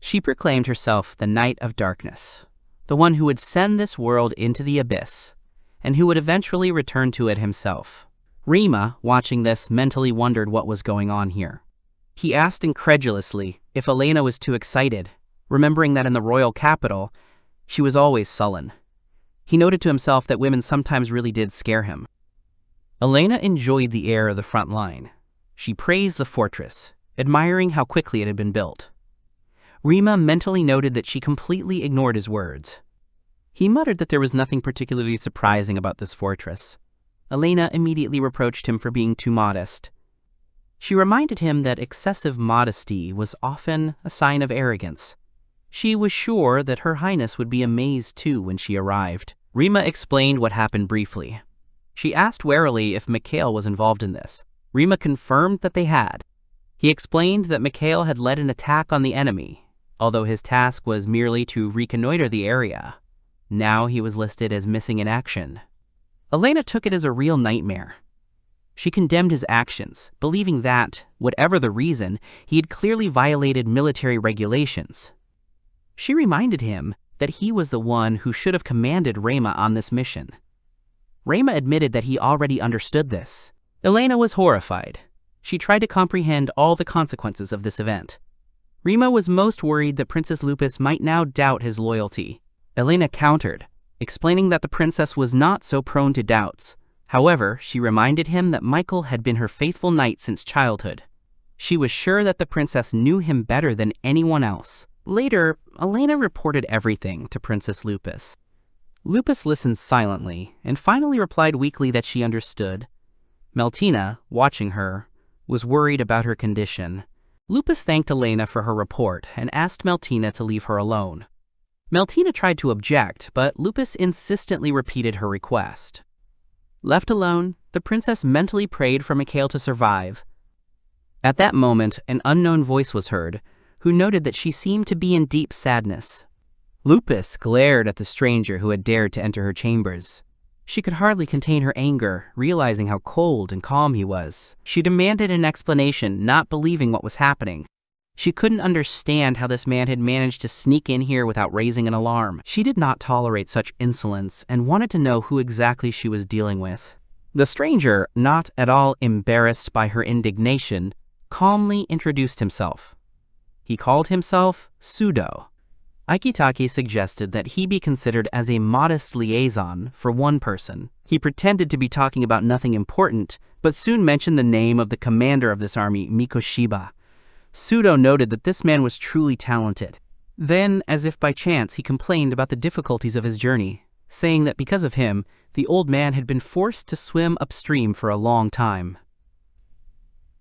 She proclaimed herself the Knight of Darkness, the one who would send this world into the abyss, and who would eventually return to it himself. Rima, watching this, mentally wondered what was going on here. He asked incredulously if Elena was too excited, remembering that in the royal capital, she was always sullen. He noted to himself that women sometimes really did scare him. Elena enjoyed the air of the front line. She praised the fortress, admiring how quickly it had been built. Rima mentally noted that she completely ignored his words. He muttered that there was nothing particularly surprising about this fortress. Elena immediately reproached him for being too modest. She reminded him that excessive modesty was often a sign of arrogance. She was sure that Her Highness would be amazed too when she arrived. Rima explained what happened briefly. She asked warily if Mikhail was involved in this. Rima confirmed that they had. He explained that Mikhail had led an attack on the enemy, although his task was merely to reconnoiter the area. Now he was listed as missing in action. Elena took it as a real nightmare. She condemned his actions, believing that, whatever the reason, he had clearly violated military regulations. She reminded him that he was the one who should have commanded Rima on this mission. Rima admitted that he already understood this. Elena was horrified. She tried to comprehend all the consequences of this event. Rima was most worried that Princess Lupus might now doubt his loyalty. Elena countered, explaining that the princess was not so prone to doubts. However, she reminded him that Michael had been her faithful knight since childhood. She was sure that the princess knew him better than anyone else. Later, Elena reported everything to Princess Lupus. Lupus listened silently and finally replied weakly that she understood. Meltina, watching her, was worried about her condition. Lupus thanked Elena for her report and asked Meltina to leave her alone. Meltina tried to object, but Lupus insistently repeated her request. Left alone, the princess mentally prayed for Mikhail to survive. At that moment, an unknown voice was heard, who noted that she seemed to be in deep sadness. Lupus glared at the stranger who had dared to enter her chambers. She could hardly contain her anger, realizing how cold and calm he was. She demanded an explanation, not believing what was happening. She couldn't understand how this man had managed to sneak in here without raising an alarm. She did not tolerate such insolence and wanted to know who exactly she was dealing with. The stranger, not at all embarrassed by her indignation, calmly introduced himself. He called himself Pseudo. Aikitaki suggested that he be considered as a modest liaison for one person. He pretended to be talking about nothing important, but soon mentioned the name of the commander of this army, Mikoshiba. Pseudo noted that this man was truly talented. Then, as if by chance, he complained about the difficulties of his journey, saying that because of him, the old man had been forced to swim upstream for a long time.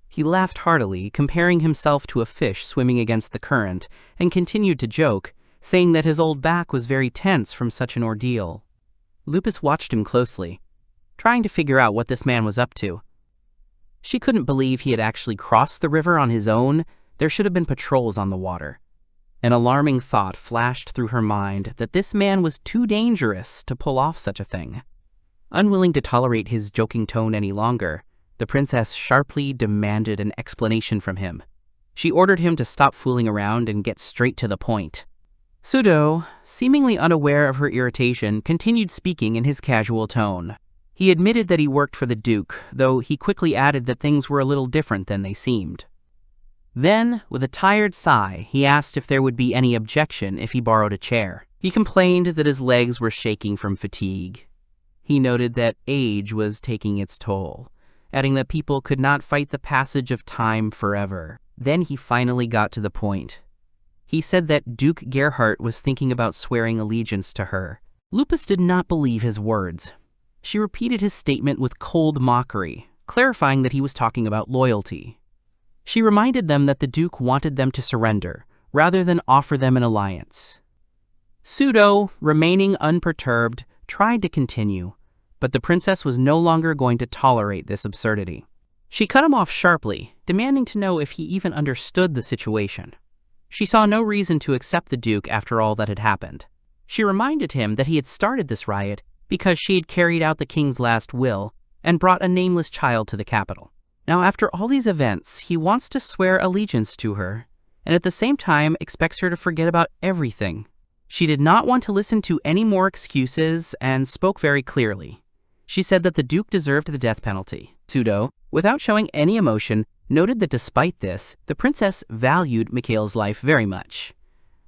He laughed heartily, comparing himself to a fish swimming against the current, and continued to joke, saying that his old back was very tense from such an ordeal. Lupus watched him closely, trying to figure out what this man was up to. She couldn't believe he had actually crossed the river on his own. There should have been patrols on the water. An alarming thought flashed through her mind that this man was too dangerous to pull off such a thing. Unwilling to tolerate his joking tone any longer, the princess sharply demanded an explanation from him. She ordered him to stop fooling around and get straight to the point. Pseudo, seemingly unaware of her irritation, continued speaking in his casual tone. He admitted that he worked for the Duke, though he quickly added that things were a little different than they seemed. Then, with a tired sigh, he asked if there would be any objection if he borrowed a chair. He complained that his legs were shaking from fatigue. He noted that age was taking its toll, adding that people could not fight the passage of time forever. Then he finally got to the point. He said that Duke Gerhardt was thinking about swearing allegiance to her. Lupus did not believe his words. She repeated his statement with cold mockery, clarifying that he was talking about loyalty. She reminded them that the Duke wanted them to surrender, rather than offer them an alliance. Pseudo, remaining unperturbed, tried to continue, but the princess was no longer going to tolerate this absurdity. She cut him off sharply, demanding to know if he even understood the situation. She saw no reason to accept the Duke after all that had happened. She reminded him that he had started this riot because she had carried out the king's last will and brought a nameless child to the capital. Now, after all these events, he wants to swear allegiance to her, and at the same time expects her to forget about everything. She did not want to listen to any more excuses and spoke very clearly. She said that the Duke deserved the death penalty. Pseudo, without showing any emotion, noted that despite this, the princess valued Mikhail's life very much.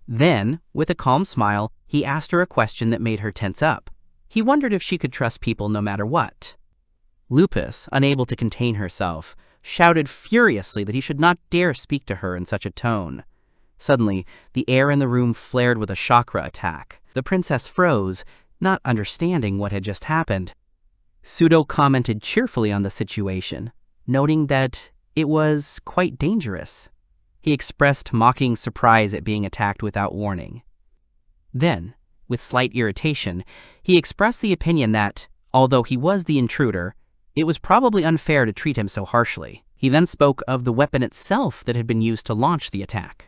Then, with a calm smile, he asked her a question that made her tense up. He wondered if she could trust people no matter what. Lupus, unable to contain herself, shouted furiously that he should not dare speak to her in such a tone. Suddenly, the air in the room flared with a chakra attack. The princess froze, not understanding what had just happened. Pseudo commented cheerfully on the situation, noting that it was quite dangerous. He expressed mocking surprise at being attacked without warning. Then, with slight irritation, he expressed the opinion that, although he was the intruder, it was probably unfair to treat him so harshly. He then spoke of the weapon itself that had been used to launch the attack.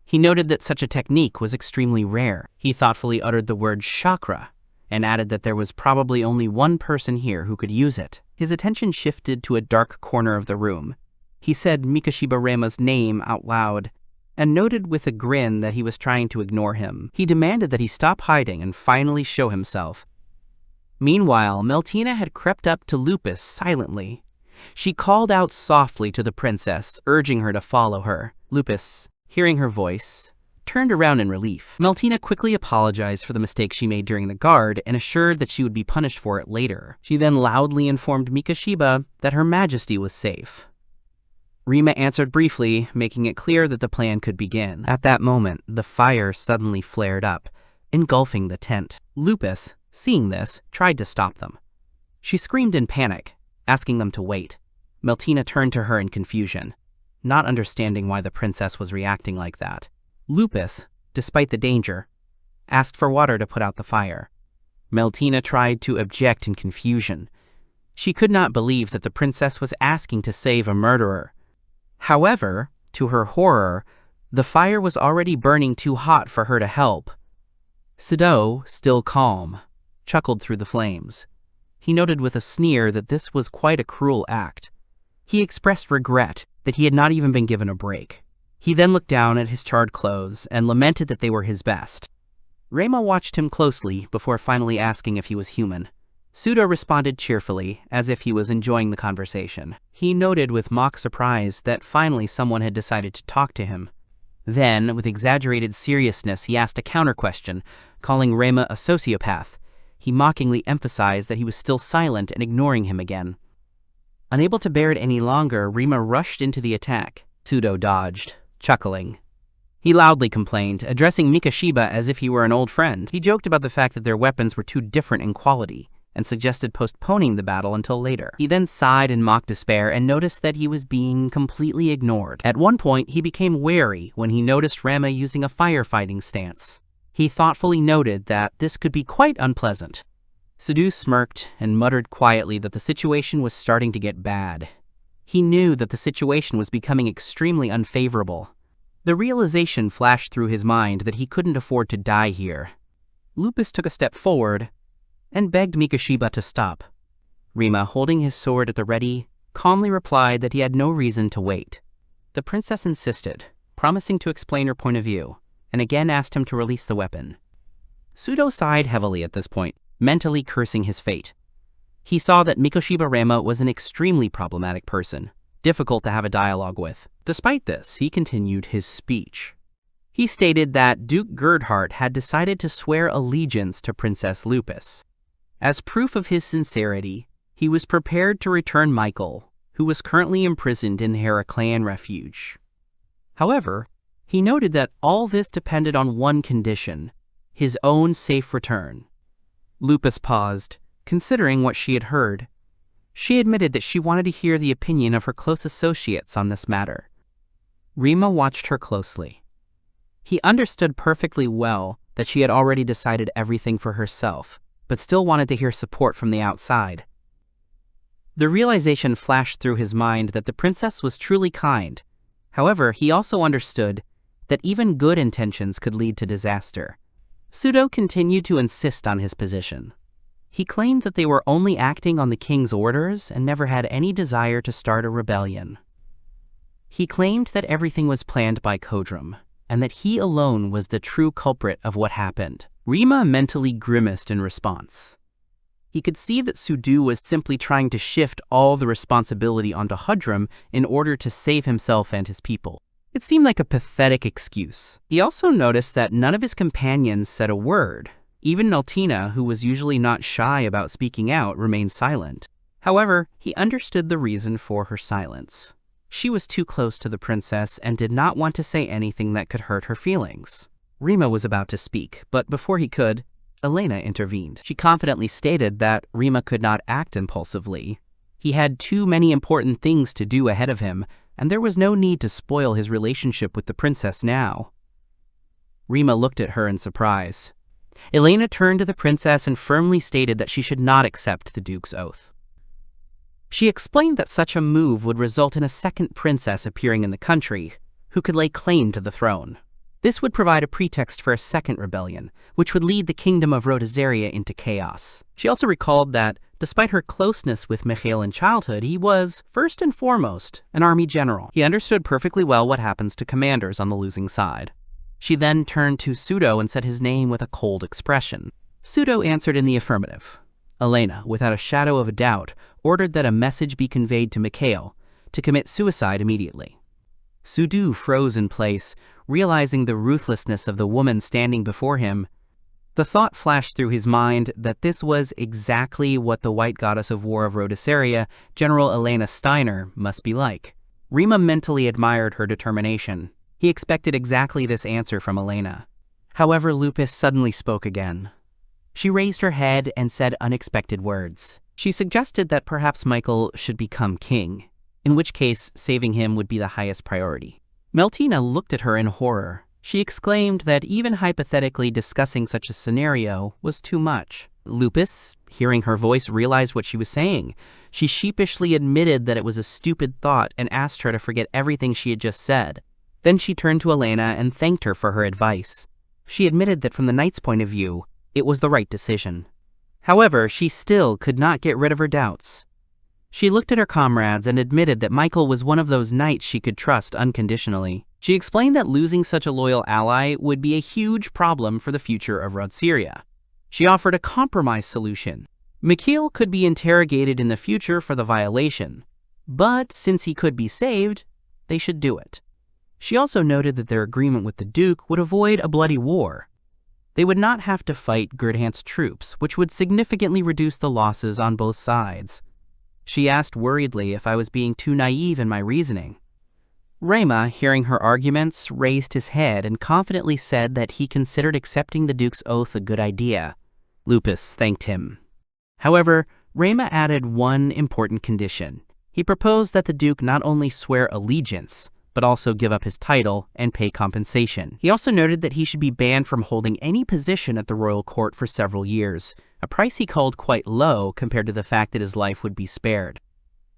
He noted that such a technique was extremely rare. He thoughtfully uttered the word chakra, and added that there was probably only one person here who could use it. His attention shifted to a dark corner of the room. He said Mikashiba Rema's name out loud, and noted with a grin that he was trying to ignore him. He demanded that he stop hiding and finally show himself. Meanwhile, Meltina had crept up to Lupus silently. She called out softly to the princess, urging her to follow her. Lupus, hearing her voice, turned around in relief. Meltina quickly apologized for the mistake she made during the guard and assured that she would be punished for it later. She then loudly informed Mikashiba that Her Majesty was safe. Rima answered briefly, making it clear that the plan could begin. At that moment, the fire suddenly flared up, engulfing the tent. Lupus, seeing this, tried to stop them. She screamed in panic, asking them to wait. Meltina turned to her in confusion, not understanding why the princess was reacting like that. Lupus, despite the danger, asked for water to put out the fire. Meltina tried to object in confusion. She could not believe that the princess was asking to save a murderer. However, to her horror, the fire was already burning too hot for her to help. Pseudo, still calm, chuckled through the flames. He noted with a sneer that this was quite a cruel act. He expressed regret that he had not even been given a break. He then looked down at his charred clothes and lamented that they were his best. Rema watched him closely before finally asking if he was human. Pseudo responded cheerfully, as if he was enjoying the conversation. He noted with mock surprise that finally someone had decided to talk to him. Then, with exaggerated seriousness, he asked a counter-question, calling Rema a sociopath. He mockingly emphasized that he was still silent and ignoring him again. Unable to bear it any longer, Rema rushed into the attack. Pseudo dodged, chuckling. He loudly complained, addressing Mikashiba as if he were an old friend. He joked about the fact that their weapons were too different in quality, and suggested postponing the battle until later. He then sighed in mock despair and noticed that he was being completely ignored. At one point, he became wary when he noticed Rema using a firefighting stance. He thoughtfully noted that this could be quite unpleasant. Pseudo smirked and muttered quietly that the situation was starting to get bad. He knew that the situation was becoming extremely unfavorable. The realization flashed through his mind that he couldn't afford to die here. Lupus took a step forward and begged Mikashiba to stop. Rima, holding his sword at the ready, calmly replied that he had no reason to wait. The princess insisted, promising to explain her point of view, and again asked him to release the weapon. Pseudo sighed heavily at this point, mentally cursing his fate. He saw that Mikashiba Rema was an extremely problematic person, difficult to have a dialogue with. Despite this, he continued his speech. He stated that Duke Gerdhart had decided to swear allegiance to Princess Lupus. As proof of his sincerity, he was prepared to return Michael, who was currently imprisoned in the Heraclean refuge. However, he noted that all this depended on one condition, his own safe return. Lupus paused, considering what she had heard. She admitted that she wanted to hear the opinion of her close associates on this matter. Rima watched her closely. He understood perfectly well that she had already decided everything for herself, but still wanted to hear support from the outside. The realization flashed through his mind that the princess was truly kind. However, he also understood that even good intentions could lead to disaster. Sudo continued to insist on his position. He claimed that they were only acting on the king's orders and never had any desire to start a rebellion. He claimed that everything was planned by Kodrum, and that he alone was the true culprit of what happened. Rima mentally grimaced in response. He could see that Sudo was simply trying to shift all the responsibility onto Hudrum in order to save himself and his people. It seemed like a pathetic excuse. He also noticed that none of his companions said a word. Even Meltina, who was usually not shy about speaking out, remained silent. However, he understood the reason for her silence. She was too close to the princess and did not want to say anything that could hurt her feelings. Rima was about to speak, but before he could, Elena intervened. She confidently stated that Rima could not act impulsively. He had too many important things to do ahead of him, and there was no need to spoil his relationship with the princess now. Rima looked at her in surprise. Elena turned to the princess and firmly stated that she should not accept the duke's oath. She explained that such a move would result in a second princess appearing in the country, who could lay claim to the throne. This would provide a pretext for a second rebellion, which would lead the kingdom of Rhodoseria into chaos. She also recalled that, despite her closeness with Mikhail in childhood, he was, first and foremost, an army general. He understood perfectly well what happens to commanders on the losing side. She then turned to Sudo and said his name with a cold expression. Sudo answered in the affirmative. Elena, without a shadow of a doubt, ordered that a message be conveyed to Mikhail to commit suicide immediately. Sudo froze in place, realizing the ruthlessness of the woman standing before him. The thought flashed through his mind that this was exactly what the White Goddess of War of Rhodoseria, General Elena Steiner, must be like. Rima mentally admired her determination. He expected exactly this answer from Elena. However, Lupus suddenly spoke again. She raised her head and said unexpected words. She suggested that perhaps Michael should become king, in which case saving him would be the highest priority. Meltina looked at her in horror. She exclaimed that even hypothetically discussing such a scenario was too much. Lupus, hearing her voice, realized what she was saying. She sheepishly admitted that it was a stupid thought and asked her to forget everything she had just said. Then she turned to Elena and thanked her for her advice. She admitted that from the knight's point of view, it was the right decision. However, she still could not get rid of her doubts. She looked at her comrades and admitted that Michael was one of those knights she could trust unconditionally. She explained that losing such a loyal ally would be a huge problem for the future of Rhodoseria. She offered a compromise solution. Mikhail could be interrogated in the future for the violation, but since he could be saved, they should do it. She also noted that their agreement with the Duke would avoid a bloody war. They would not have to fight Gerdhant's troops, which would significantly reduce the losses on both sides. She asked worriedly if I was being too naive in my reasoning. Rema, hearing her arguments, raised his head and confidently said that he considered accepting the Duke's oath a good idea. Lupus thanked him. However, Rema added one important condition. He proposed that the Duke not only swear allegiance, but also give up his title and pay compensation. He also noted that he should be banned from holding any position at the royal court for several years, a price he called quite low compared to the fact that his life would be spared.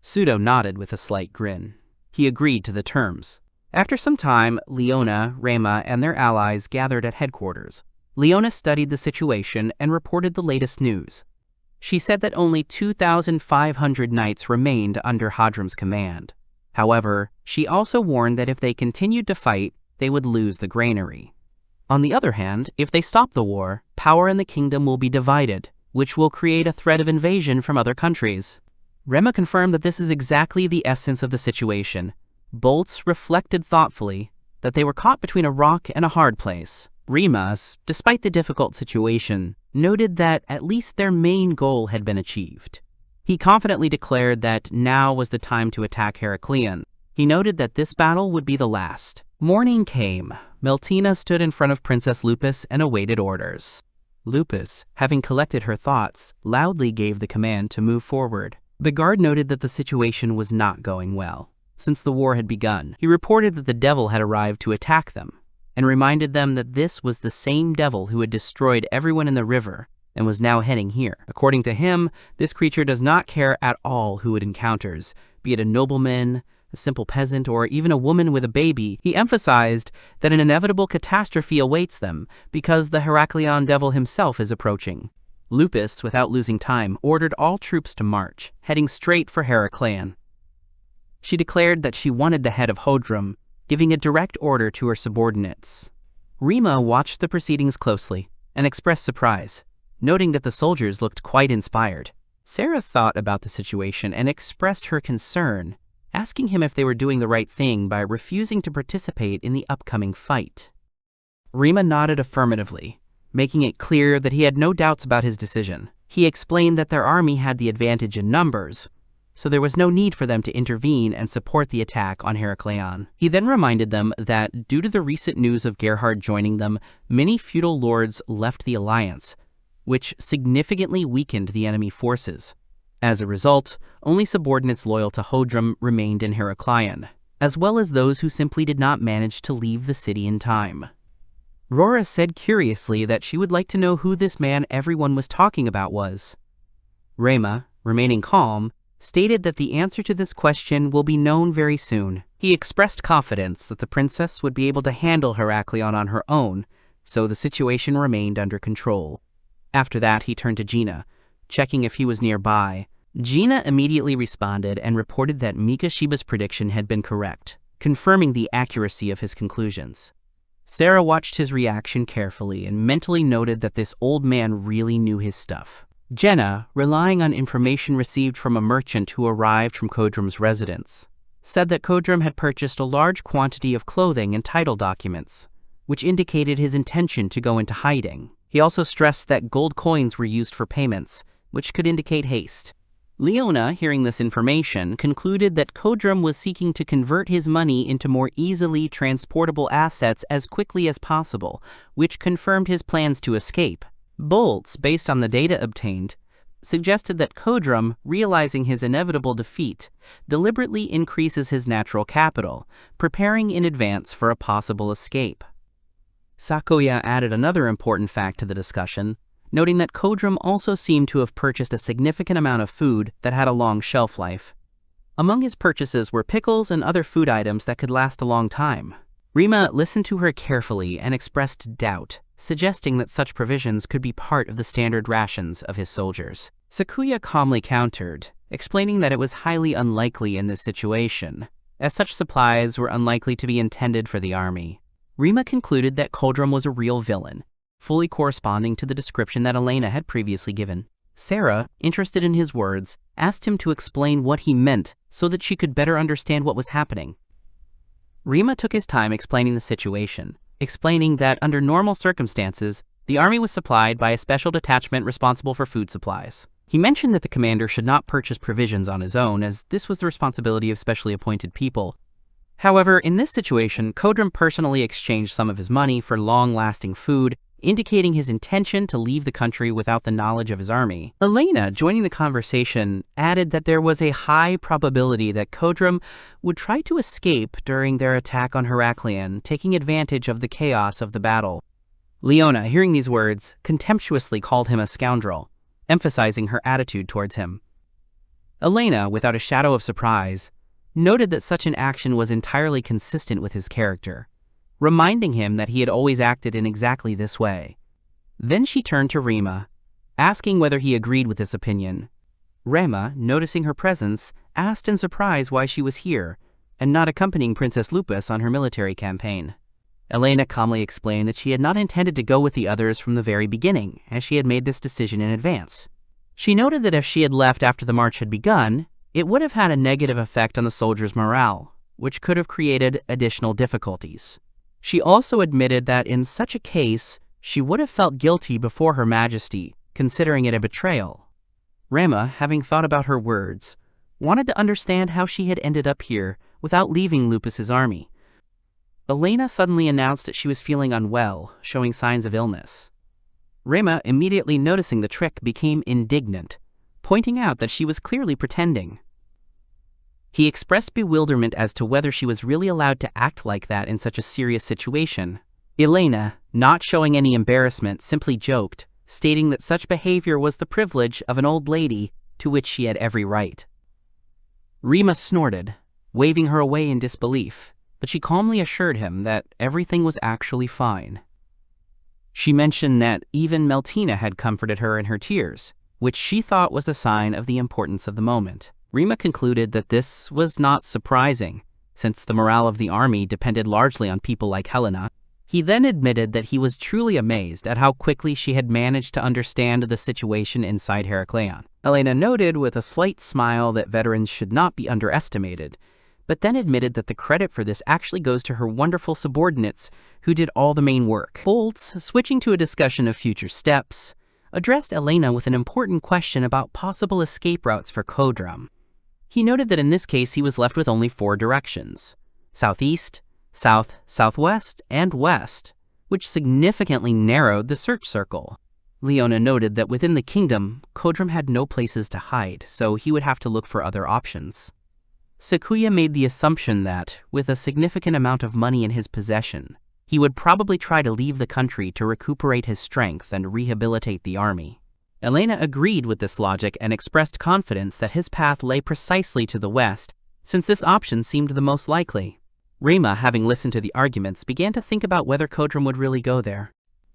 Sudo nodded with a slight grin. He agreed to the terms. After some time, Leona, Rema, and their allies gathered at headquarters. Leona studied the situation and reported the latest news. She said that only 2,500 knights remained under Hadram's command. However, she also warned that if they continued to fight, they would lose the granary. On the other hand, if they stop the war, power in the kingdom will be divided, which will create a threat of invasion from other countries. Rema confirmed that this is exactly the essence of the situation. Bolts reflected thoughtfully that they were caught between a rock and a hard place. Remas, despite the difficult situation, noted that at least their main goal had been achieved. He confidently declared that now was the time to attack Heracleon. He noted that this battle would be the last. Morning came. Meltina stood in front of Princess Lupus and awaited orders. Lupus, having collected her thoughts, loudly gave the command to move forward. The guard noted that the situation was not going well. Since the war had begun, he reported that the devil had arrived to attack them, and reminded them that this was the same devil who had destroyed everyone in the river and was now heading here. According to him, this creature does not care at all who it encounters, be it a nobleman, a simple peasant, or even a woman with a baby, he emphasized that an inevitable catastrophe awaits them because the Heraklion devil himself is approaching. Lupus, without losing time, ordered all troops to march, heading straight for Heraklion. She declared that she wanted the head of Hodrum, giving a direct order to her subordinates. Rima watched the proceedings closely and expressed surprise, noting that the soldiers looked quite inspired. Sarah thought about the situation and expressed her concern, asking him if they were doing the right thing by refusing to participate in the upcoming fight. Rima nodded affirmatively, making it clear that he had no doubts about his decision. He explained that their army had the advantage in numbers, so there was no need for them to intervene and support the attack on Heraklion. He then reminded them that due to the recent news of Gerhard joining them, many feudal lords left the alliance, which significantly weakened the enemy forces. As a result, only subordinates loyal to Hodrum remained in Heraklion, as well as those who simply did not manage to leave the city in time. Rora said curiously that she would like to know who this man everyone was talking about was. Rema, remaining calm, stated that the answer to this question will be known very soon. He expressed confidence that the princess would be able to handle Heraklion on her own, so the situation remained under control. After that, he turned to Gina, checking if he was nearby. Gina immediately responded and reported that Mikashiba's prediction had been correct, confirming the accuracy of his conclusions. Sarah watched his reaction carefully and mentally noted that this old man really knew his stuff. Jenna, relying on information received from a merchant who arrived from Kodrum's residence, said that Kodrum had purchased a large quantity of clothing and title documents, which indicated his intention to go into hiding. He also stressed that gold coins were used for payments, which could indicate haste. Leona, hearing this information, concluded that Kodrum was seeking to convert his money into more easily transportable assets as quickly as possible, which confirmed his plans to escape. Bolts, based on the data obtained, suggested that Kodrum, realizing his inevitable defeat, deliberately increases his natural capital, preparing in advance for a possible escape. Sakuya added another important fact to the discussion, noting that Kodrum also seemed to have purchased a significant amount of food that had a long shelf life. Among his purchases were pickles and other food items that could last a long time. Rima listened to her carefully and expressed doubt, suggesting that such provisions could be part of the standard rations of his soldiers. Sakuya calmly countered, explaining that it was highly unlikely in this situation, as such supplies were unlikely to be intended for the army. Rima concluded that Kodrum was a real villain, fully corresponding to the description that Elena had previously given. Sarah, interested in his words, asked him to explain what he meant so that she could better understand what was happening. Rima took his time explaining the situation, explaining that under normal circumstances, the army was supplied by a special detachment responsible for food supplies. He mentioned that the commander should not purchase provisions on his own, as this was the responsibility of specially appointed people. However, in this situation, Kodrum personally exchanged some of his money for long-lasting food, indicating his intention to leave the country without the knowledge of his army. Elena, joining the conversation, added that there was a high probability that Kodrum would try to escape during their attack on Heraklion, taking advantage of the chaos of the battle. Leona, hearing these words, contemptuously called him a scoundrel, emphasizing her attitude towards him. Elena, without a shadow of surprise, noted that such an action was entirely consistent with his character, reminding him that he had always acted in exactly this way. Then she turned to Rima, asking whether he agreed with this opinion. Rema, noticing her presence, asked in surprise why she was here, and not accompanying Princess Lupus on her military campaign. Elena calmly explained that she had not intended to go with the others from the very beginning, as she had made this decision in advance. She noted that if she had left after the march had begun, it would have had a negative effect on the soldiers' morale, which could have created additional difficulties. She also admitted that in such a case, she would have felt guilty before Her Majesty, considering it a betrayal. Rema, having thought about her words, wanted to understand how she had ended up here without leaving Lupus's army. Elena suddenly announced that she was feeling unwell, showing signs of illness. Rema, immediately noticing the trick, became indignant, pointing out that she was clearly pretending. He expressed bewilderment as to whether she was really allowed to act like that in such a serious situation. Elena, not showing any embarrassment, simply joked, stating that such behavior was the privilege of an old lady to which she had every right. Rima snorted, waving her away in disbelief, but she calmly assured him that everything was actually fine. She mentioned that even Meltina had comforted her in her tears, which she thought was a sign of the importance of the moment. Rima concluded that this was not surprising, since the morale of the army depended largely on people like Helena. He then admitted that he was truly amazed at how quickly she had managed to understand the situation inside Herakleon. Elena noted with a slight smile that veterans should not be underestimated, but then admitted that the credit for this actually goes to her wonderful subordinates who did all the main work. Boltz, switching to a discussion of future steps, addressed Elena with an important question about possible escape routes for Kodrum. He noted that in this case he was left with only 4 directions: southeast, south, southwest, and west, which significantly narrowed the search circle. Leona noted that within the kingdom, Kodrum had no places to hide, so he would have to look for other options. Sakuya made the assumption that, with a significant amount of money in his possession, he would probably try to leave the country to recuperate his strength and rehabilitate the army. Elena agreed with this logic and expressed confidence that his path lay precisely to the west, since this option seemed the most likely. Rima, having listened to the arguments, began to think about whether Kodrum would really go there.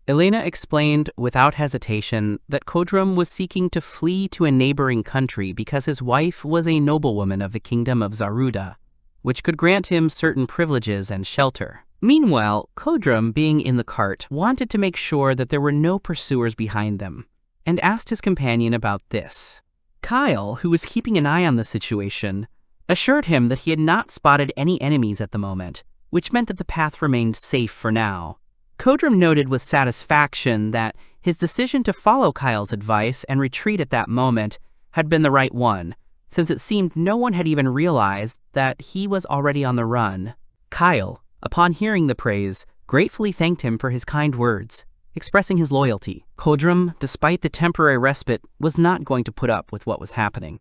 Elena explained without hesitation that Kodrum was seeking to flee to a neighboring country because his wife was a noblewoman of the kingdom of Zaruda, which could grant him certain privileges and shelter. Meanwhile, Kodrum, being in the cart, wanted to make sure that there were no pursuers behind them, and asked his companion about this. Kyle, who was keeping an eye on the situation, assured him that he had not spotted any enemies at the moment, which meant that the path remained safe for now. Kodrum noted with satisfaction that his decision to follow Kyle's advice and retreat at that moment had been the right one, since it seemed no one had even realized that he was already on the run. Kyle, upon hearing the praise, gratefully thanked him for his kind words, expressing his loyalty. Kodrum, despite the temporary respite, was not going to put up with what was happening.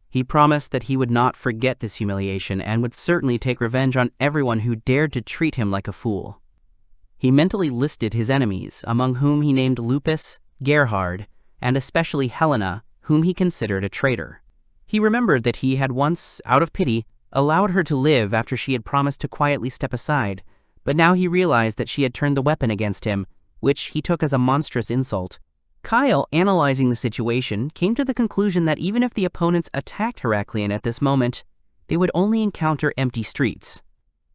He promised that he would not forget this humiliation and would certainly take revenge on everyone who dared to treat him like a fool. He mentally listed his enemies, among whom he named Lupus, Gerhard, and especially Helena, whom he considered a traitor. He remembered that he had once, out of pity, allowed her to live after she had promised to quietly step aside, but now he realized that she had turned the weapon against him, which he took as a monstrous insult. Kyle, analyzing the situation, came to the conclusion that even if the opponents attacked Herakleon at this moment, they would only encounter empty streets.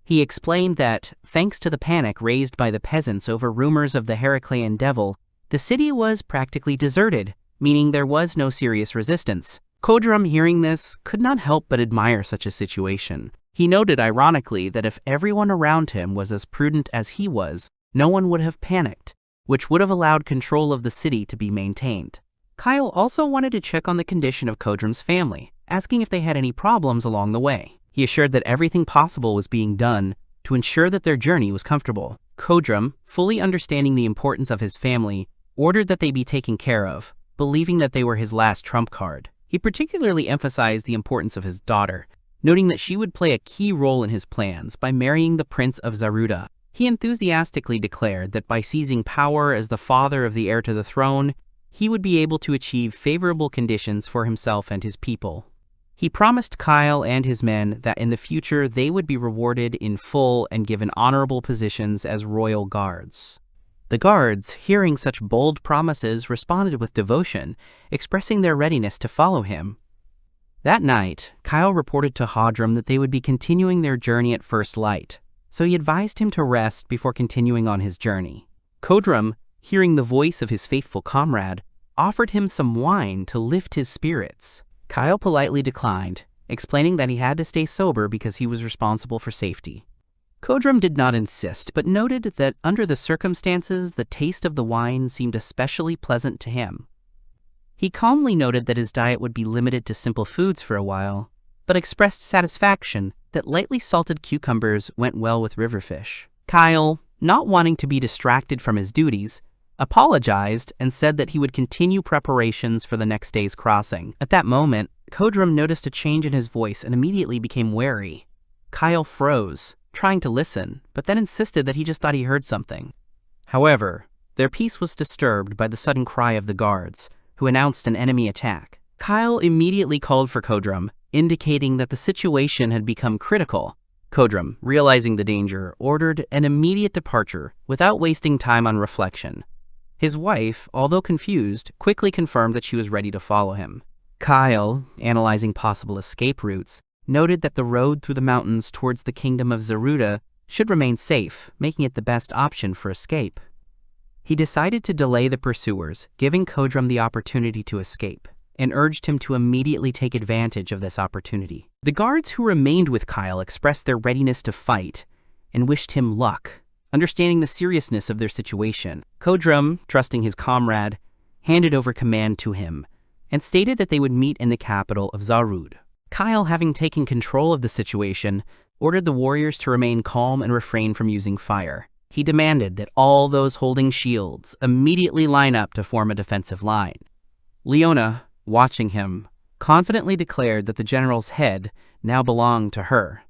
He explained that, thanks to the panic raised by the peasants over rumors of the Herakleon devil, the city was practically deserted, meaning there was no serious resistance. Kodrum, hearing this, could not help but admire such a situation. He noted ironically that if everyone around him was as prudent as he was, no one would have panicked, which would have allowed control of the city to be maintained. Kyle also wanted to check on the condition of Kodrum's family, asking if they had any problems along the way. He assured that everything possible was being done to ensure that their journey was comfortable. Kodrum, fully understanding the importance of his family, ordered that they be taken care of, believing that they were his last trump card. He particularly emphasized the importance of his daughter, noting that she would play a key role in his plans by marrying the Prince of Zaruda. He enthusiastically declared that by seizing power as the father of the heir to the throne, he would be able to achieve favorable conditions for himself and his people. He promised Kyle and his men that in the future they would be rewarded in full and given honorable positions as royal guards. The guards, hearing such bold promises, responded with devotion, expressing their readiness to follow him. That night, Kyle reported to Hodrum that they would be continuing their journey at first light, so he advised him to rest before continuing on his journey. Kodrum, hearing the voice of his faithful comrade, offered him some wine to lift his spirits. Kyle politely declined, explaining that he had to stay sober because he was responsible for safety. Kodrum did not insist, but noted that under the circumstances, the taste of the wine seemed especially pleasant to him. He calmly noted that his diet would be limited to simple foods for a while, but expressed satisfaction that lightly salted cucumbers went well with riverfish. Kyle, not wanting to be distracted from his duties, apologized and said that he would continue preparations for the next day's crossing. At that moment, Kodrum noticed a change in his voice and immediately became wary. Kyle froze, trying to listen, but then insisted that he just thought he heard something. However, their peace was disturbed by the sudden cry of the guards, who announced an enemy attack. Kyle immediately called for Kodrum, indicating that the situation had become critical. Kodrum, realizing the danger, ordered an immediate departure without wasting time on reflection. His wife, although confused, quickly confirmed that she was ready to follow him. Kyle, analyzing possible escape routes, noted that the road through the mountains towards the kingdom of Zeruda should remain safe, making it the best option for escape. He decided to delay the pursuers, giving Kodrum the opportunity to escape, and urged him to immediately take advantage of this opportunity. The guards who remained with Kyle expressed their readiness to fight and wished him luck. Understanding the seriousness of their situation, Kodrum, trusting his comrade, handed over command to him and stated that they would meet in the capital of Zarud. Kyle, having taken control of the situation, ordered the warriors to remain calm and refrain from using fire. He demanded that all those holding shields immediately line up to form a defensive line. Leona, watching him, confidently declared that the general's head now belonged to her.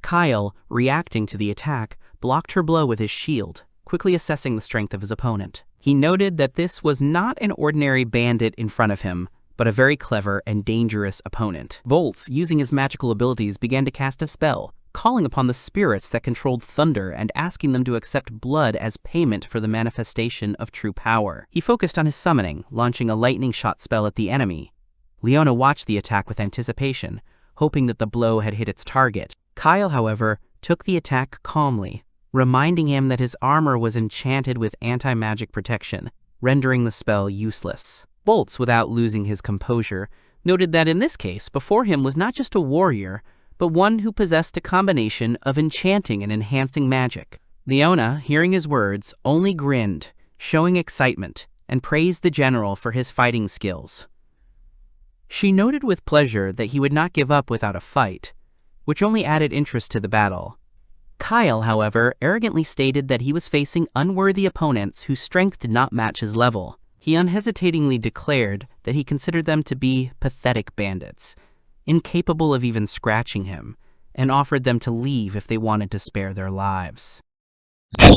Kyle, reacting to the attack, blocked her blow with his shield, quickly assessing the strength of his opponent. He noted that this was not an ordinary bandit in front of him, but a very clever and dangerous opponent. Volz, using his magical abilities, began to cast a spell, calling upon the spirits that controlled thunder and asking them to accept blood as payment for the manifestation of true power. He focused on his summoning, launching a lightning shot spell at the enemy. Leona watched the attack with anticipation, hoping that the blow had hit its target. Kyle, however, took the attack calmly, reminding him that his armor was enchanted with anti-magic protection, rendering the spell useless. Boltz, without losing his composure, noted that in this case, before him was not just a warrior, but one who possessed a combination of enchanting and enhancing magic. Leona, hearing his words, only grinned, showing excitement, and praised the general for his fighting skills. She noted with pleasure that he would not give up without a fight, which only added interest to the battle. Kyle, however, arrogantly stated that he was facing unworthy opponents whose strength did not match his level. He unhesitatingly declared that he considered them to be pathetic bandits, incapable of even scratching him, and offered them to leave if they wanted to spare their lives.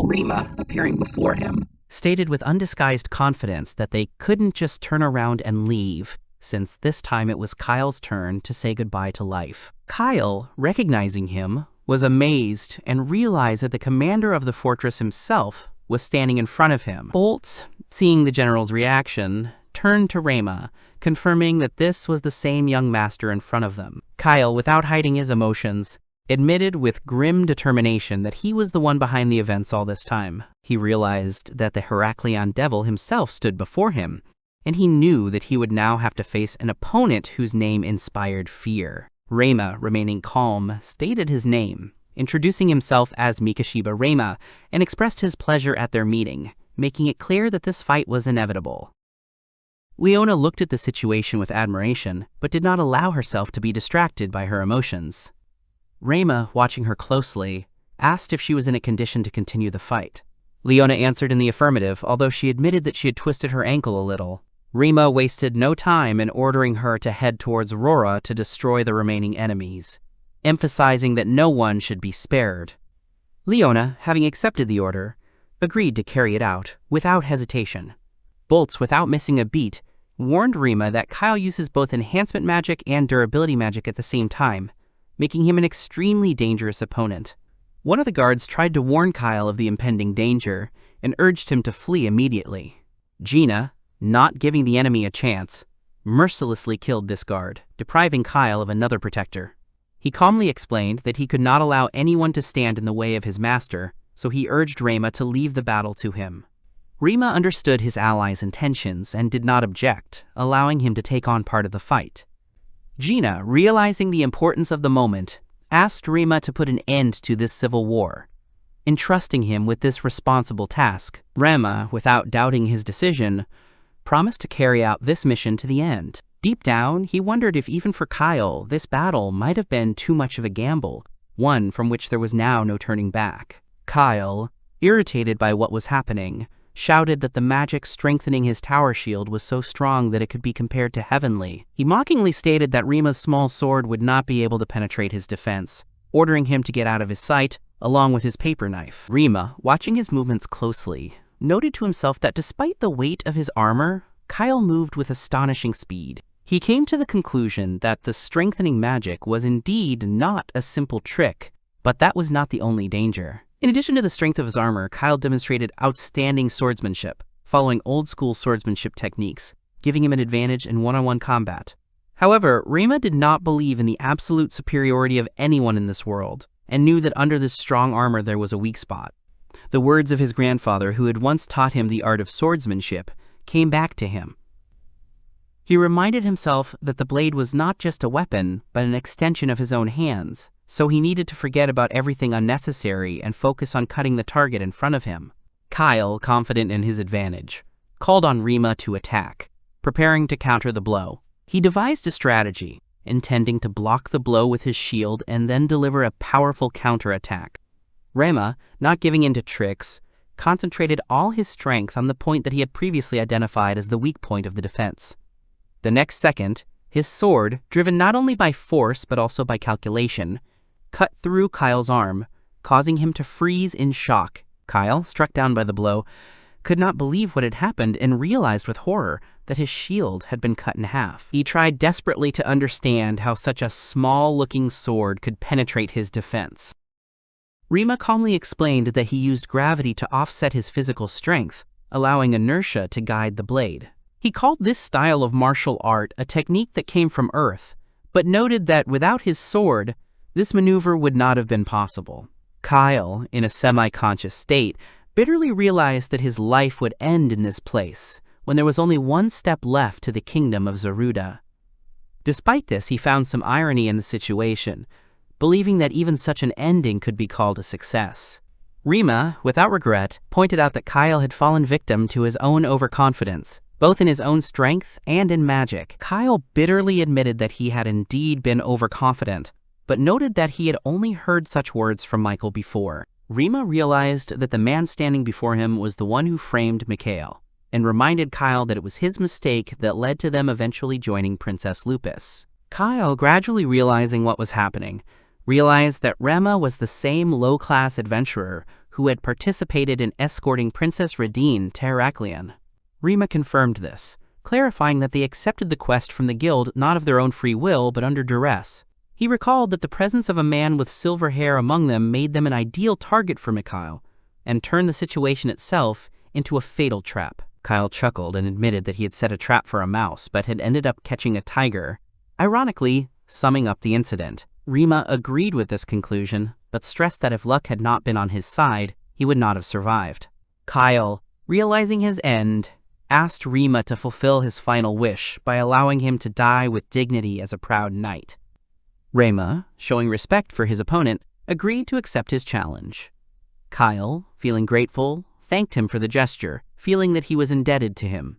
Rima, appearing before him, stated with undisguised confidence that they couldn't just turn around and leave, since this time it was Kyle's turn to say goodbye to life. Kyle, recognizing him, was amazed and realized that the commander of the fortress himself was standing in front of him. Boltz, seeing the general's reaction, turned to Rema, confirming that this was the same young master in front of them. Kyle, without hiding his emotions, admitted with grim determination that he was the one behind the events all this time. He realized that the Heraklion devil himself stood before him, and he knew that he would now have to face an opponent whose name inspired fear. Rema, remaining calm, stated his name, introducing himself as Mikashiba Rema, and expressed his pleasure at their meeting, making it clear that this fight was inevitable. Leona looked at the situation with admiration, but did not allow herself to be distracted by her emotions. Rema, watching her closely, asked if she was in a condition to continue the fight. Leona answered in the affirmative, although she admitted that she had twisted her ankle a little. Rema wasted no time in ordering her to head towards Rora to destroy the remaining enemies, emphasizing that no one should be spared. Leona, having accepted the order, agreed to carry it out without hesitation. Boltz, without missing a beat, warned Rema that Kyle uses both enhancement magic and durability magic at the same time, making him an extremely dangerous opponent. One of the guards tried to warn Kyle of the impending danger and urged him to flee immediately. Gina, not giving the enemy a chance, mercilessly killed this guard, depriving Kyle of another protector. He calmly explained that he could not allow anyone to stand in the way of his master, so he urged Rema to leave the battle to him. Rema understood his ally's intentions and did not object, allowing him to take on part of the fight. Gina, realizing the importance of the moment, asked Rema to put an end to this civil war, entrusting him with this responsible task. Rema, without doubting his decision, promised to carry out this mission to the end. Deep down, he wondered if even for Kyle, this battle might have been too much of a gamble, one from which there was now no turning back. Kyle, irritated by what was happening, shouted that the magic strengthening his tower shield was so strong that it could be compared to heavenly. He mockingly stated that Rema's small sword would not be able to penetrate his defense, ordering him to get out of his sight, along with his paper knife. Rema, watching his movements closely, noted to himself that despite the weight of his armor, Kyle moved with astonishing speed. He came to the conclusion that the strengthening magic was indeed not a simple trick, but that was not the only danger. In addition to the strength of his armor, Kyle demonstrated outstanding swordsmanship, following old-school swordsmanship techniques, giving him an advantage in one-on-one combat. However, Rima did not believe in the absolute superiority of anyone in this world, and knew that under this strong armor there was a weak spot. The words of his grandfather, who had once taught him the art of swordsmanship, came back to him. He reminded himself that the blade was not just a weapon, but an extension of his own hands, so he needed to forget about everything unnecessary and focus on cutting the target in front of him. Kyle, confident in his advantage, called on Rima to attack, preparing to counter the blow. He devised a strategy, intending to block the blow with his shield and then deliver a powerful counterattack. Rima, not giving in to tricks, concentrated all his strength on the point that he had previously identified as the weak point of the defense. The next second, his sword, driven not only by force but also by calculation, cut through Kyle's arm, causing him to freeze in shock. Kyle, struck down by the blow, could not believe what had happened and realized with horror that his shield had been cut in half. He tried desperately to understand how such a small-looking sword could penetrate his defense. Rima calmly explained that he used gravity to offset his physical strength, allowing inertia to guide the blade. He called this style of martial art a technique that came from Earth, but noted that without his sword, this maneuver would not have been possible. Kyle, in a semi-conscious state, bitterly realized that his life would end in this place, when there was only one step left to the kingdom of Zeruda. Despite this, he found some irony in the situation, believing that even such an ending could be called a success. Rima, without regret, pointed out that Kyle had fallen victim to his own overconfidence, both in his own strength and in magic. Kyle bitterly admitted that he had indeed been overconfident, but noted that he had only heard such words from Michael before. Rima realized that the man standing before him was the one who framed Mikhail, and reminded Kyle that it was his mistake that led to them eventually joining Princess Lupus. Kyle, gradually realizing what was happening, realized that Rema was the same low-class adventurer who had participated in escorting Princess Radine to Heraklion. Rima confirmed this, clarifying that they accepted the quest from the guild not of their own free will but under duress. He recalled that the presence of a man with silver hair among them made them an ideal target for Mikhail, and turned the situation itself into a fatal trap. Kyle chuckled and admitted that he had set a trap for a mouse but had ended up catching a tiger, ironically summing up the incident. Rima agreed with this conclusion, but stressed that if luck had not been on his side, he would not have survived. Kyle, realizing his end, asked Rima to fulfill his final wish by allowing him to die with dignity as a proud knight. Rima, showing respect for his opponent, agreed to accept his challenge. Kyle, feeling grateful, thanked him for the gesture, feeling that he was indebted to him.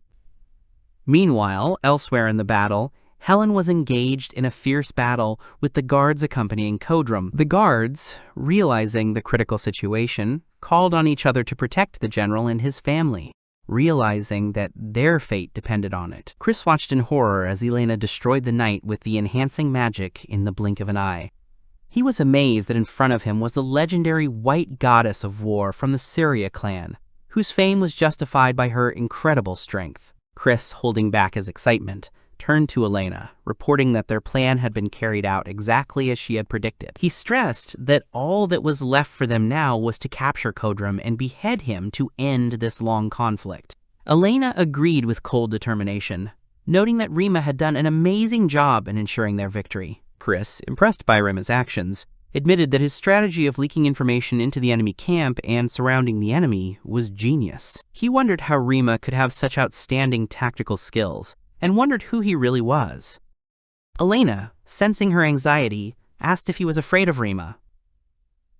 Meanwhile, elsewhere in the battle, Helen was engaged in a fierce battle with the guards accompanying Kodrum. The guards, realizing the critical situation, called on each other to protect the general and his family, realizing that their fate depended on it. Chris watched in horror as Elena destroyed the knight with the enhancing magic in the blink of an eye. He was amazed that in front of him was the legendary white goddess of war from the Syria clan, whose fame was justified by her incredible strength. Chris, holding back his excitement, turned to Elena, reporting that their plan had been carried out exactly as she had predicted. He stressed that all that was left for them now was to capture Kodrum and behead him to end this long conflict. Elena agreed with cold determination, noting that Rima had done an amazing job in ensuring their victory. Chris, impressed by Rima's actions, admitted that his strategy of leaking information into the enemy camp and surrounding the enemy was genius. He wondered how Rima could have such outstanding tactical skills, and wondered who he really was. Elena, sensing her anxiety, asked if he was afraid of Rima.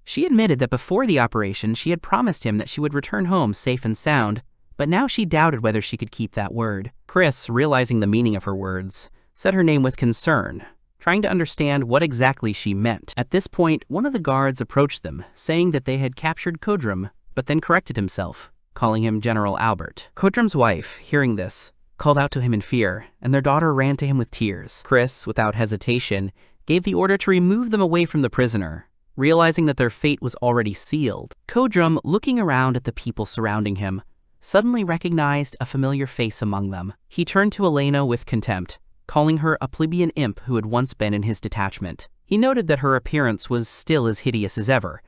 She admitted that before the operation she had promised him that she would return home safe and sound, but now she doubted whether she could keep that word. Chris, realizing the meaning of her words, said her name with concern, trying to understand what exactly she meant. At this point, one of the guards approached them, saying that they had captured Kodrum, but then corrected himself, calling him General Albert. Kodrum's wife, hearing this, called out to him in fear, and their daughter ran to him with tears. Chris, without hesitation, gave the order to remove them away from the prisoner, realizing that their fate was already sealed. Kodrum, looking around at the people surrounding him, suddenly recognized a familiar face among them. He turned to Elena with contempt, calling her a plebeian imp who had once been in his detachment. He noted that her appearance was still as hideous as ever,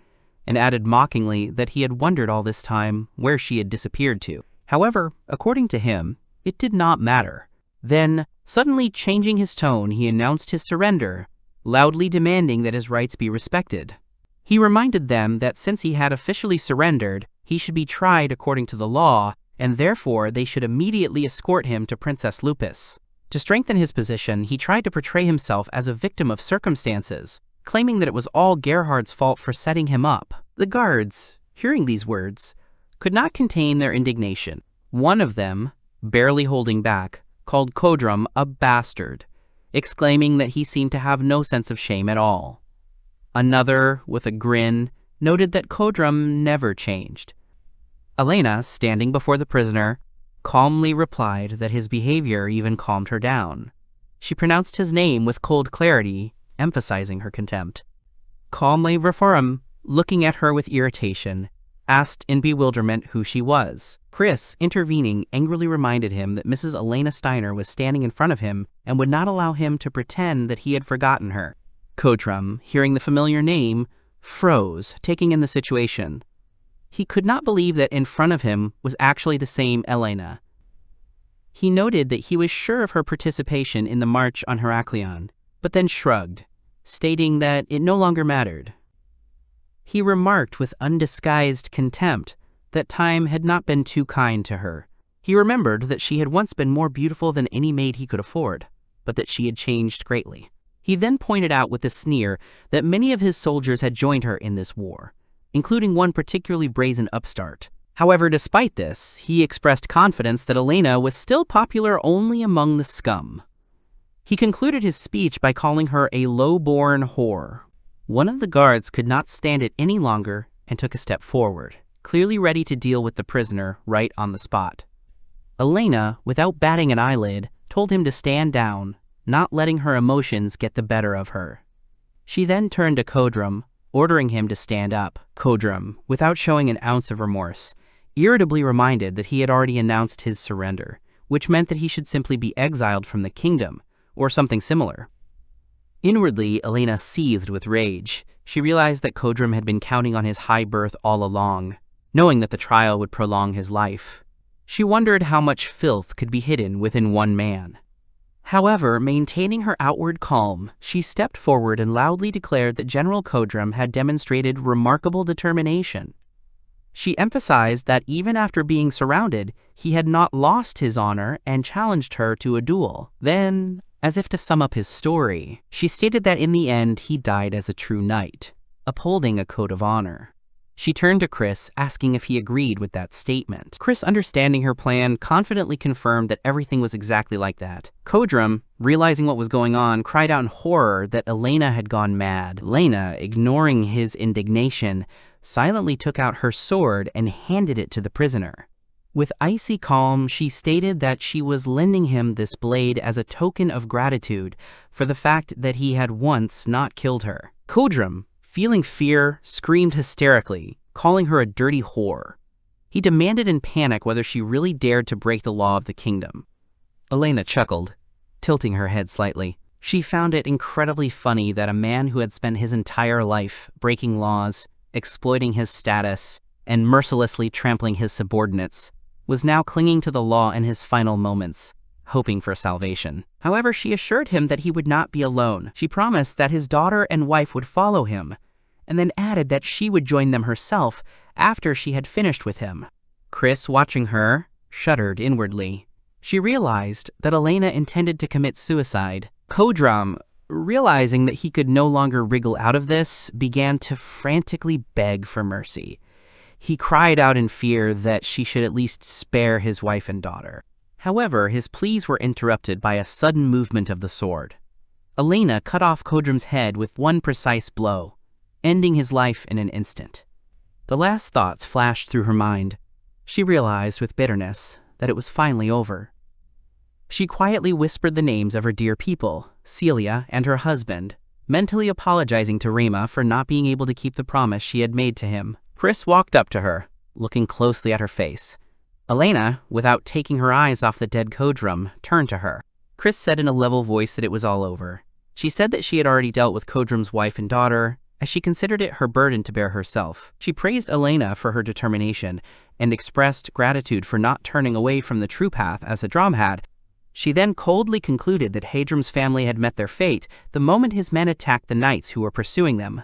and added mockingly that he had wondered all this time where she had disappeared to. However, according to him, it did not matter. Then, suddenly changing his tone, he announced his surrender, loudly demanding that his rights be respected. He reminded them that since he had officially surrendered, he should be tried according to the law, and therefore they should immediately escort him to Princess Lupus. To strengthen his position, he tried to portray himself as a victim of circumstances, claiming that it was all Gerhard's fault for setting him up. The guards, hearing these words, could not contain their indignation. One of them, barely holding back, called Kodrum a bastard, exclaiming that he seemed to have no sense of shame at all. Another, with a grin, noted that Kodrum never changed. Elena, standing before the prisoner, calmly replied that his behavior even calmed her down. She pronounced his name with cold clarity, emphasizing her contempt. Calmly Reform, looking at her with irritation, asked in bewilderment who she was. Chris, intervening, angrily reminded him that Mrs. Elena Steiner was standing in front of him and would not allow him to pretend that he had forgotten her. Kodrum, hearing the familiar name, froze, taking in the situation. He could not believe that in front of him was actually the same Elena. He noted that he was sure of her participation in the march on Heraklion, but then shrugged, stating that it no longer mattered. He remarked with undisguised contempt that time had not been too kind to her. He remembered that she had once been more beautiful than any maid he could afford, but that she had changed greatly. He then pointed out with a sneer that many of his soldiers had joined her in this war, including one particularly brazen upstart. However, despite this, he expressed confidence that Elena was still popular only among the scum. He concluded his speech by calling her a low-born whore. One of the guards could not stand it any longer and took a step forward, clearly ready to deal with the prisoner right on the spot. Elena, without batting an eyelid, told him to stand down, not letting her emotions get the better of her. She then turned to Kodrum, ordering him to stand up. Kodrum, without showing an ounce of remorse, irritably reminded that he had already announced his surrender, which meant that he should simply be exiled from the kingdom, or something similar. Inwardly, Elena seethed with rage. She realized that Kodrum had been counting on his high birth all along, knowing that the trial would prolong his life. She wondered how much filth could be hidden within one man. However, maintaining her outward calm, she stepped forward and loudly declared that General Kodrum had demonstrated remarkable determination. She emphasized that even after being surrounded, he had not lost his honor and challenged her to a duel. Then, as if to sum up his story, she stated that in the end he died as a true knight, upholding a code of honor. She turned to Chris, asking if he agreed with that statement. Chris, understanding her plan, confidently confirmed that everything was exactly like that. Kodrum, realizing what was going on, cried out in horror that Elena had gone mad. Elena, ignoring his indignation, silently took out her sword and handed it to the prisoner. With icy calm, she stated that she was lending him this blade as a token of gratitude for the fact that he had once not killed her. Kodrum, feeling fear, screamed hysterically, calling her a dirty whore. He demanded in panic whether she really dared to break the law of the kingdom. Elena chuckled, tilting her head slightly. She found it incredibly funny that a man who had spent his entire life breaking laws, exploiting his status, and mercilessly trampling his subordinates was now clinging to the law in his final moments, hoping for salvation. However, she assured him that he would not be alone. She promised that his daughter and wife would follow him, and then added that she would join them herself after she had finished with him. Chris, watching her, shuddered inwardly. She realized that Elena intended to commit suicide. Kodrum, realizing that he could no longer wriggle out of this, began to frantically beg for mercy. He cried out in fear that she should at least spare his wife and daughter. However, his pleas were interrupted by a sudden movement of the sword. Elena cut off Kodrum's head with one precise blow, ending his life in an instant. The last thoughts flashed through her mind. She realized with bitterness that it was finally over. She quietly whispered the names of her dear people, Celia and her husband, mentally apologizing to Rima for not being able to keep the promise she had made to him. Chris walked up to her, looking closely at her face. Elena, without taking her eyes off the dead Kodrum, turned to her. Chris said in a level voice that it was all over. She said that she had already dealt with Kodrum's wife and daughter, as she considered it her burden to bear herself. She praised Elena for her determination and expressed gratitude for not turning away from the true path as Hadram had. She then coldly concluded that Hadram's family had met their fate the moment his men attacked the knights who were pursuing them.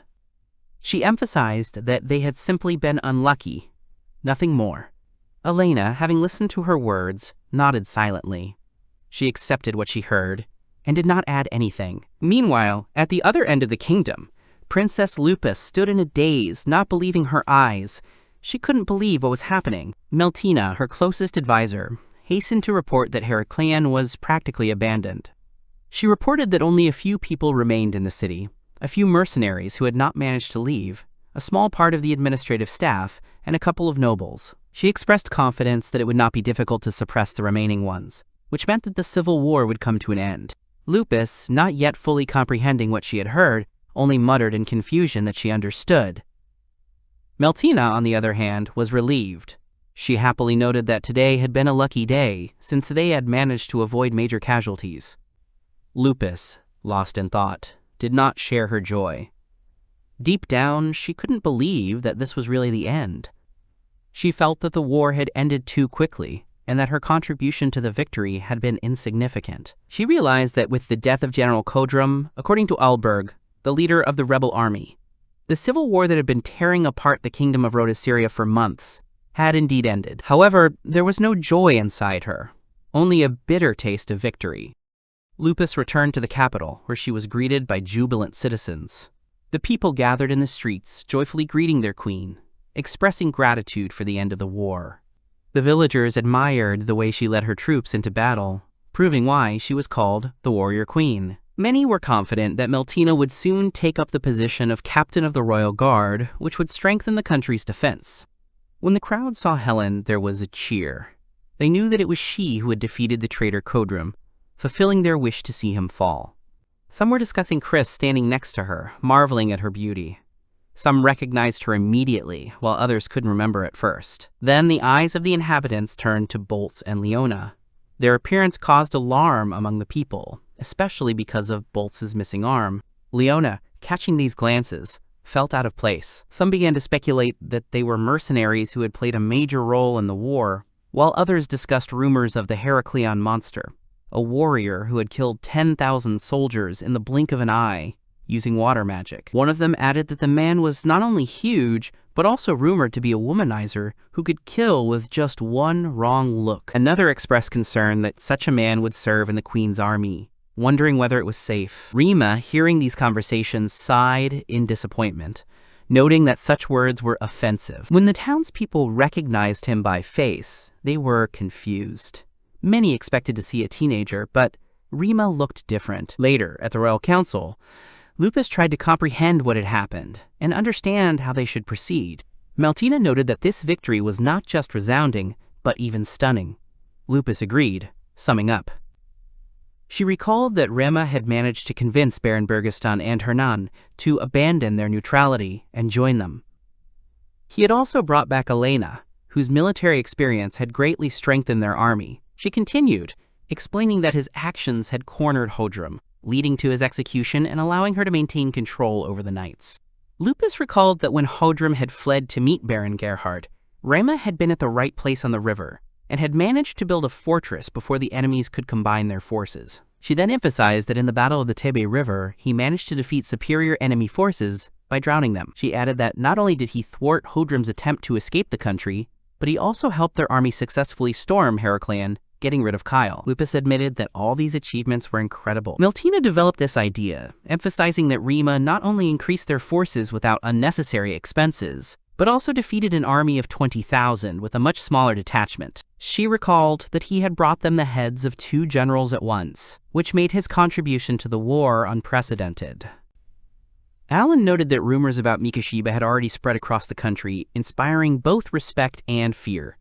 She emphasized that they had simply been unlucky, nothing more. Elena, having listened to her words, nodded silently. She accepted what she heard and did not add anything. Meanwhile, at the other end of the kingdom, Princess Lupus stood in a daze, not believing her eyes. She couldn't believe what was happening. Meltina, her closest advisor, hastened to report that Heracleon was practically abandoned. She reported that only a few people remained in the city, a few mercenaries who had not managed to leave, a small part of the administrative staff, and a couple of nobles. She expressed confidence that it would not be difficult to suppress the remaining ones, which meant that the civil war would come to an end. Lupus, not yet fully comprehending what she had heard, only muttered in confusion that she understood. Meltina, on the other hand, was relieved. She happily noted that today had been a lucky day, since they had managed to avoid major casualties. Lupus, lost in thought, did not share her joy. Deep down, she couldn't believe that this was really the end. She felt that the war had ended too quickly, and that her contribution to the victory had been insignificant. She realized that with the death of General Kodrum, according to Alberg, the leader of the rebel army, the civil war that had been tearing apart the kingdom of Rhodoceria for months had indeed ended. However, there was no joy inside her, only a bitter taste of victory. Lupus returned to the capital, where she was greeted by jubilant citizens. The people gathered in the streets, joyfully greeting their queen, expressing gratitude for the end of the war. The villagers admired the way she led her troops into battle, proving why she was called the Warrior Queen. Many were confident that Meltina would soon take up the position of captain of the royal guard, which would strengthen the country's defense. When the crowd saw Helen, there was a cheer. They knew that it was she who had defeated the traitor Kodrum, fulfilling their wish to see him fall. Some were discussing Chris standing next to her, marveling at her beauty. Some recognized her immediately, while others couldn't remember at first. Then the eyes of the inhabitants turned to Boltz and Leona. Their appearance caused alarm among the people, especially because of Boltz's missing arm. Leona, catching these glances, felt out of place. Some began to speculate that they were mercenaries who had played a major role in the war, while others discussed rumors of the Heracleon monster, a warrior who had killed 10,000 soldiers in the blink of an eye, using water magic. One of them added that the man was not only huge, but also rumored to be a womanizer who could kill with just one wrong look. Another expressed concern that such a man would serve in the queen's army, wondering whether it was safe. Rima, hearing these conversations, sighed in disappointment, noting that such words were offensive. When the townspeople recognized him by face, they were confused. Many expected to see a teenager, but Rima looked different. Later, at the royal council, Lupus tried to comprehend what had happened and understand how they should proceed. Meltina noted that this victory was not just resounding, but even stunning. Lupus agreed, summing up. She recalled that Rema had managed to convince Baron Burgistan and Hernan to abandon their neutrality and join them. He had also brought back Elena, whose military experience had greatly strengthened their army. She continued, explaining that his actions had cornered Hodrum, leading to his execution and allowing her to maintain control over the knights. Lupus recalled that when Hodrum had fled to meet Baron Gerhard, Rema had been at the right place on the river and had managed to build a fortress before the enemies could combine their forces. She then emphasized that in the Battle of the Tebe River, he managed to defeat superior enemy forces by drowning them. She added that not only did he thwart Hodrum's attempt to escape the country, but he also helped their army successfully storm Heracleon, getting rid of Kyle. Lupus admitted that all these achievements were incredible. Meltina developed this idea, emphasizing that Rima not only increased their forces without unnecessary expenses, but also defeated an army of 20,000 with a much smaller detachment. She recalled that he had brought them the heads of 2 generals at once, which made his contribution to the war unprecedented. Alan noted that rumors about Mikashiba had already spread across the country, inspiring both respect and fear.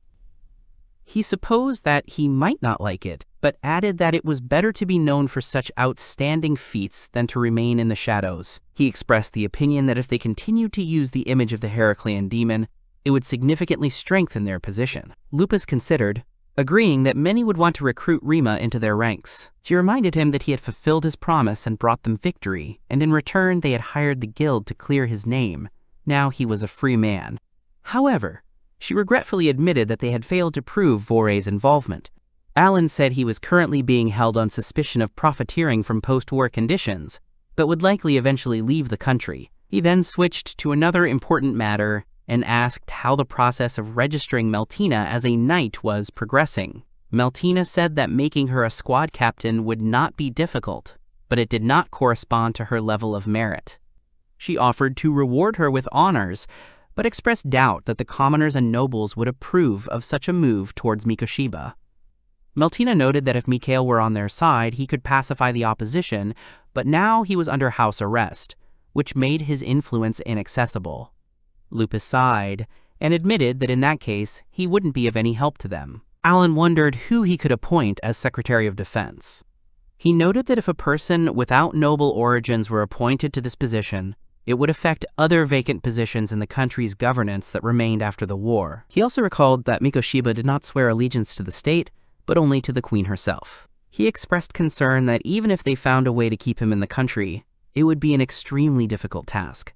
He supposed that he might not like it, but added that it was better to be known for such outstanding feats than to remain in the shadows. He expressed the opinion that if they continued to use the image of the Heraclean demon, It would significantly strengthen their position. Lupus considered, agreeing that many would want to recruit Rima into their ranks. She reminded him that he had fulfilled his promise and brought them victory, and in return they had hired the guild to clear his name. Now he was a free man. However, she regretfully admitted that they had failed to prove Vore's involvement. Alan said he was currently being held on suspicion of profiteering from post-war conditions, but would likely eventually leave the country. He then switched to another important matter and asked how the process of registering Meltina as a knight was progressing. Meltina said that making her a squad captain would not be difficult, but it did not correspond to her level of merit. She offered to reward her with honors, but expressed doubt that the commoners and nobles would approve of such a move towards Mikoshiba. Meltina noted that if Mikhail were on their side, he could pacify the opposition, but now he was under house arrest, which made his influence inaccessible. Lupus sighed and admitted that in that case, he wouldn't be of any help to them. Alan wondered who he could appoint as Secretary of Defense. He noted that if a person without noble origins were appointed to this position, it would affect other vacant positions in the country's governance that remained after the war. He also recalled that Mikoshiba did not swear allegiance to the state, but only to the queen herself. He expressed concern that even if they found a way to keep him in the country, it would be an extremely difficult task.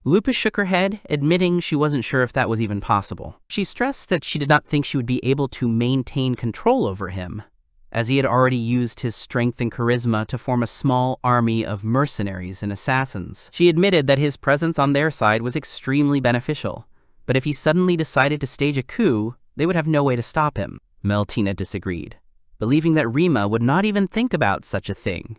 Lupus shook her head, admitting she wasn't sure if that was even possible. She stressed that she did not think she would be able to maintain control over him, as he had already used his strength and charisma to form a small army of mercenaries and assassins. She admitted that his presence on their side was extremely beneficial, but if he suddenly decided to stage a coup, they would have no way to stop him. Meltina disagreed, believing that Rima would not even think about such a thing.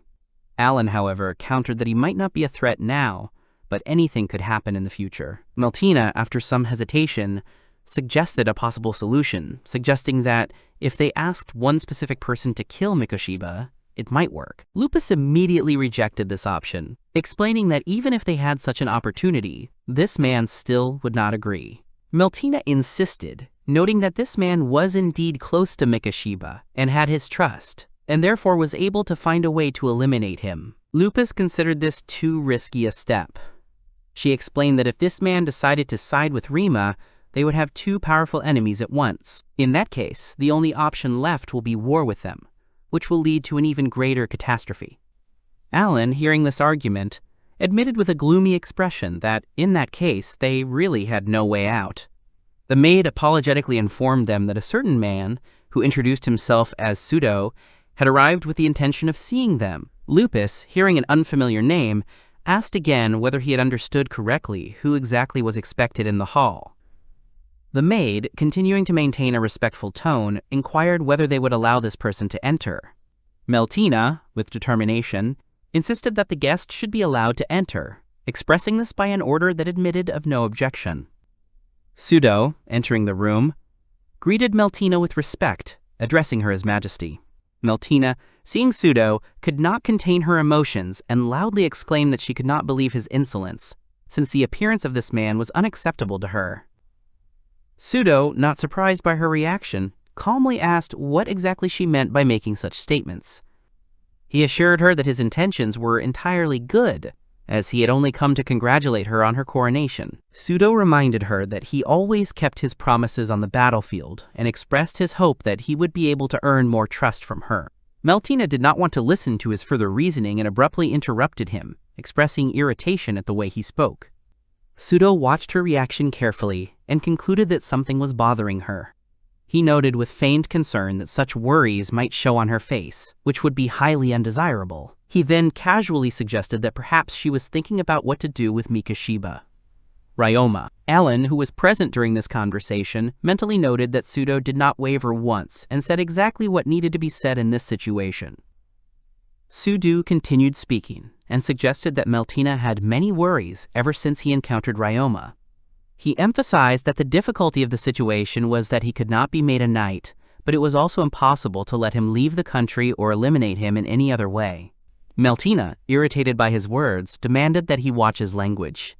Alan, however, countered that he might not be a threat now, but anything could happen in the future. Meltina, after some hesitation, suggested a possible solution, suggesting that if they asked one specific person to kill Mikoshiba, it might work. Lupus immediately rejected this option, explaining that even if they had such an opportunity, this man still would not agree. Meltina insisted, noting that this man was indeed close to Mikoshiba and had his trust, and therefore was able to find a way to eliminate him. Lupus considered this too risky a step. She explained that if this man decided to side with Rima, they would have two powerful enemies at once. In that case, the only option left will be war with them, which will lead to an even greater catastrophe. Alan, hearing this argument, admitted with a gloomy expression that, in that case, they really had no way out. The maid apologetically informed them that a certain man, who introduced himself as Pseudo, had arrived with the intention of seeing them. Lupus, hearing an unfamiliar name, asked again whether he had understood correctly who exactly was expected in the hall. The maid, continuing to maintain a respectful tone, inquired whether they would allow this person to enter. Meltina, with determination, insisted that the guest should be allowed to enter, expressing this by an order that admitted of no objection. Pseudo, entering the room, greeted Meltina with respect, addressing her as Majesty. Meltina, seeing Pseudo, could not contain her emotions and loudly exclaimed that she could not believe his insolence, since the appearance of this man was unacceptable to her. Pseudo, not surprised by her reaction, calmly asked what exactly she meant by making such statements. He assured her that his intentions were entirely good, as he had only come to congratulate her on her coronation. Pseudo reminded her that he always kept his promises on the battlefield and expressed his hope that he would be able to earn more trust from her. Meltina did not want to listen to his further reasoning and abruptly interrupted him, expressing irritation at the way he spoke. Pseudo watched her reaction carefully and concluded that something was bothering her. He noted with feigned concern that such worries might show on her face, which would be highly undesirable. He then casually suggested that perhaps she was thinking about what to do with Mikoshiba. Ryoma. Alan, who was present during this conversation, mentally noted that Pseudo did not waver once and said exactly what needed to be said in this situation. Pseudo continued speaking and suggested that Meltina had many worries ever since he encountered Ryoma. He emphasized that the difficulty of the situation was that he could not be made a knight, but it was also impossible to let him leave the country or eliminate him in any other way. Meltina, irritated by his words, demanded that he watch his language.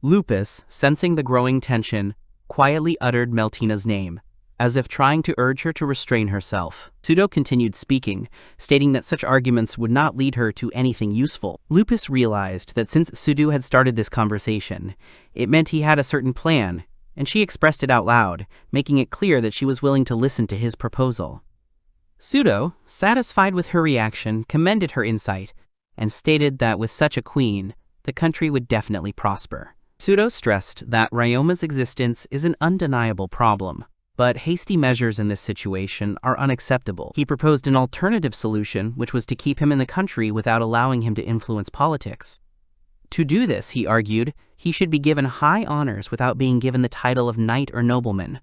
Lupus, sensing the growing tension, quietly uttered Meltina's name, as if trying to urge her to restrain herself. Pseudo continued speaking, stating that such arguments would not lead her to anything useful. Lupus realized that since Pseudo had started this conversation, it meant he had a certain plan, and she expressed it out loud, making it clear that she was willing to listen to his proposal. Pseudo, satisfied with her reaction, commended her insight, and stated that with such a queen, the country would definitely prosper. Pseudo stressed that Ryoma's existence is an undeniable problem, but hasty measures in this situation are unacceptable. He proposed an alternative solution, which was to keep him in the country without allowing him to influence politics. To do this, he argued, he should be given high honors without being given the title of knight or nobleman.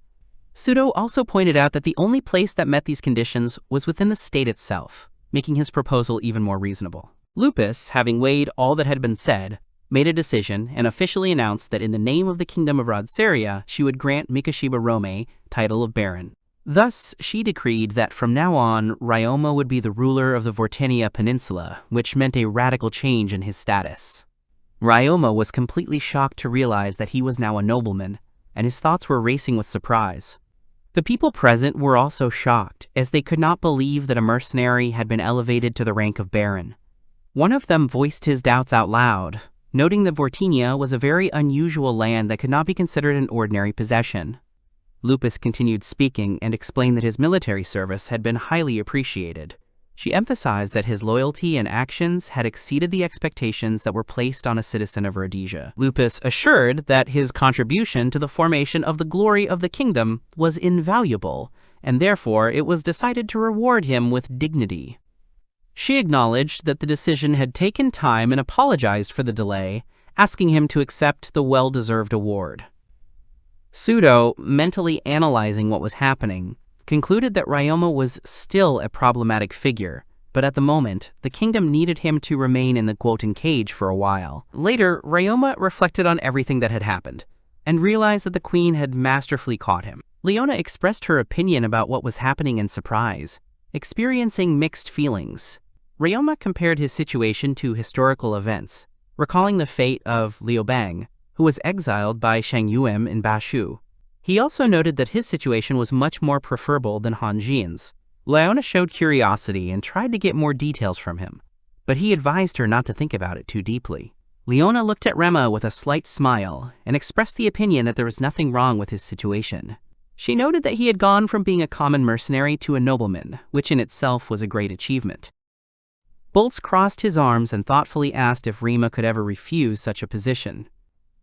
Pseudo also pointed out that the only place that met these conditions was within the state itself, making his proposal even more reasonable. Lupus, having weighed all that had been said, made a decision and officially announced that in the name of the kingdom of Rodseria, she would grant Mikashiba Rome title of Baron. Thus, she decreed that from now on, Ryoma would be the ruler of the Vortenia Peninsula, which meant a radical change in his status. Ryoma was completely shocked to realize that he was now a nobleman, and his thoughts were racing with surprise. The people present were also shocked, as they could not believe that a mercenary had been elevated to the rank of Baron. One of them voiced his doubts out loud, noting that Vortenia was a very unusual land that could not be considered an ordinary possession. Lupus continued speaking and explained that his military service had been highly appreciated. She emphasized that his loyalty and actions had exceeded the expectations that were placed on a citizen of Rhodesia. Lupus assured that his contribution to the formation of the glory of the kingdom was invaluable, and therefore it was decided to reward him with dignity. She acknowledged that the decision had taken time and apologized for the delay, asking him to accept the well-deserved award. Pseudo, mentally analyzing what was happening, concluded that Ryoma was still a problematic figure, but at the moment, the kingdom needed him to remain in the golden cage for a while. Later, Ryoma reflected on everything that had happened, and realized that the queen had masterfully caught him. Leona expressed her opinion about what was happening in surprise, experiencing mixed feelings. Ryoma compared his situation to historical events, recalling the fate of Liu Bang, who was exiled by Shang Yuem in Bashu. He also noted that his situation was much more preferable than Han Jian's. Leona showed curiosity and tried to get more details from him, but he advised her not to think about it too deeply. Leona looked at Rema with a slight smile and expressed the opinion that there was nothing wrong with his situation. She noted that he had gone from being a common mercenary to a nobleman, which in itself was a great achievement. Boltz crossed his arms and thoughtfully asked if Rima could ever refuse such a position.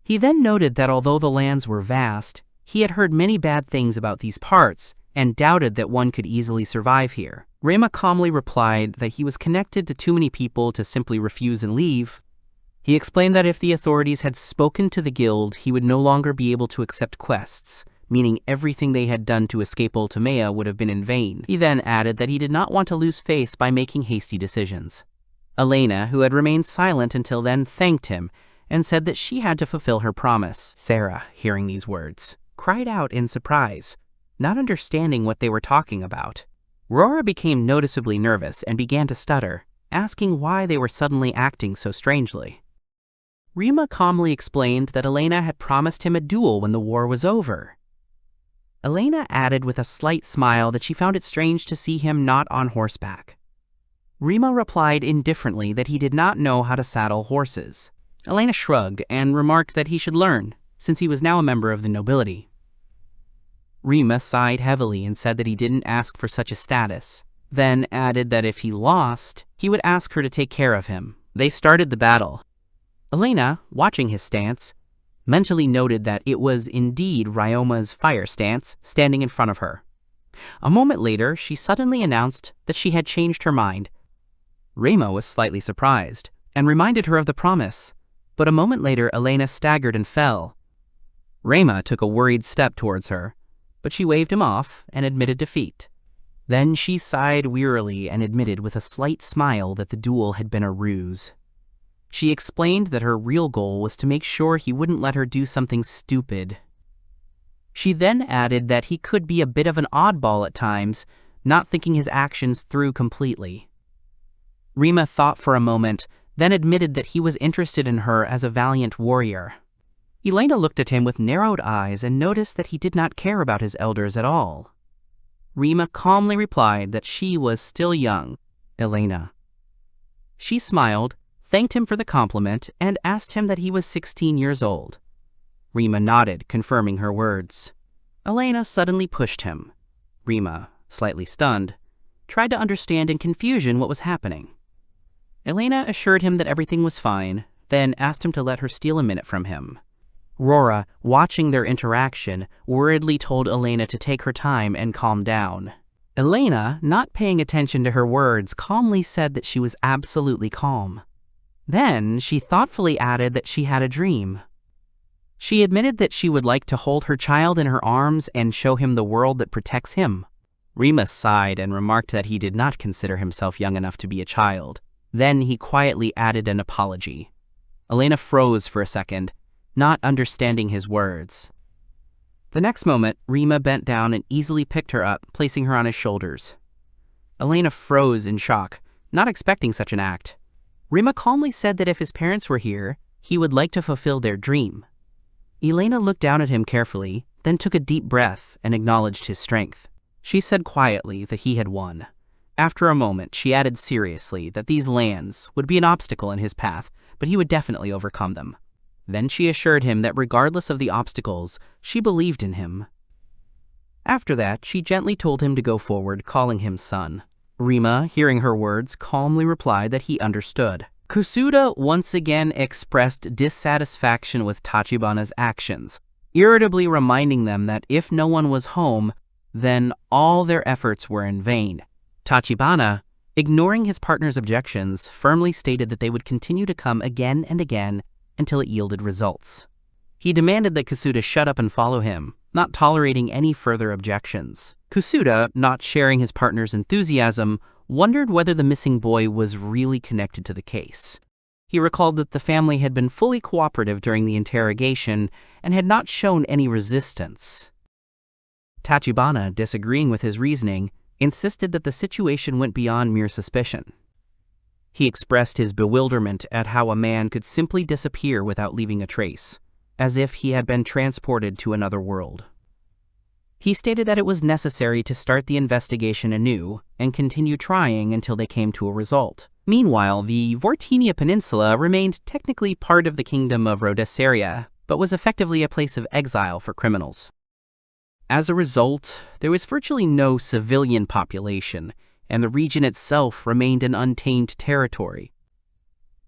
He then noted that although the lands were vast, he had heard many bad things about these parts and doubted that one could easily survive here. Rima calmly replied that he was connected to too many people to simply refuse and leave. He explained that if the authorities had spoken to the guild, he would no longer be able to accept quests, meaning everything they had done to escape Ultimea would have been in vain. He then added that he did not want to lose face by making hasty decisions. Elena, who had remained silent until then, thanked him and said that she had to fulfill her promise. Sarah, hearing these words, cried out in surprise, not understanding what they were talking about. Rora became noticeably nervous and began to stutter, asking why they were suddenly acting so strangely. Rima calmly explained that Elena had promised him a duel when the war was over. Elena added with a slight smile that she found it strange to see him not on horseback. Rima replied indifferently that he did not know how to saddle horses. Elena shrugged and remarked that he should learn, since he was now a member of the nobility. Rima sighed heavily and said that he didn't ask for such a status, then added that if he lost, he would ask her to take care of him. They started the battle. Elena, watching his stance, mentally noted that it was indeed Ryoma's fire stance standing in front of her. A moment later, she suddenly announced that she had changed her mind. Rima was slightly surprised and reminded her of the promise, but a moment later Elena staggered and fell. Rima took a worried step towards her, but she waved him off and admitted defeat. Then she sighed wearily and admitted with a slight smile that the duel had been a ruse. She explained that her real goal was to make sure he wouldn't let her do something stupid. She then added that he could be a bit of an oddball at times, not thinking his actions through completely. Rima thought for a moment, then admitted that he was interested in her as a valiant warrior. Elena looked at him with narrowed eyes and noticed that he did not care about his elders at all. Rima calmly replied that she was still young, Elena. She smiled, thanked him for the compliment, and asked him that he was 16 years old. Rima nodded, confirming her words. Elena suddenly pushed him. Rima, slightly stunned, tried to understand in confusion what was happening. Elena assured him that everything was fine, then asked him to let her steal a minute from him. Rora, watching their interaction, worriedly told Elena to take her time and calm down. Elena, not paying attention to her words, calmly said that she was absolutely calm. Then she thoughtfully added that she had a dream. She admitted that she would like to hold her child in her arms and show him the world that protects him. Rima sighed and remarked that he did not consider himself young enough to be a child. Then he quietly added an apology. Elena froze for a second, not understanding his words. The next moment, Rima bent down and easily picked her up, placing her on his shoulders. Elena froze in shock, not expecting such an act. Rima calmly said that if his parents were here, he would like to fulfill their dream. Elena looked down at him carefully, then took a deep breath and acknowledged his strength. She said quietly that he had won. After a moment, she added seriously that these lands would be an obstacle in his path, but he would definitely overcome them. Then she assured him that regardless of the obstacles, she believed in him. After that, she gently told him to go forward, calling him son. Rima, hearing her words, calmly replied that he understood. Kusuda once again expressed dissatisfaction with Tachibana's actions, irritably reminding them that if no one was home, then all their efforts were in vain. Tachibana, ignoring his partner's objections, firmly stated that they would continue to come again and again until it yielded results. He demanded that Kusuda shut up and follow him, not tolerating any further objections. Kusuda, not sharing his partner's enthusiasm, wondered whether the missing boy was really connected to the case. He recalled that the family had been fully cooperative during the interrogation and had not shown any resistance. Tachibana, disagreeing with his reasoning, insisted that the situation went beyond mere suspicion. He expressed his bewilderment at how a man could simply disappear without leaving a trace, as if he had been transported to another world. He stated that it was necessary to start the investigation anew and continue trying until they came to a result. Meanwhile, the Vortinia Peninsula remained technically part of the Kingdom of Rhodesaria, but was effectively a place of exile for criminals. As a result, there was virtually no civilian population, and the region itself remained an untamed territory.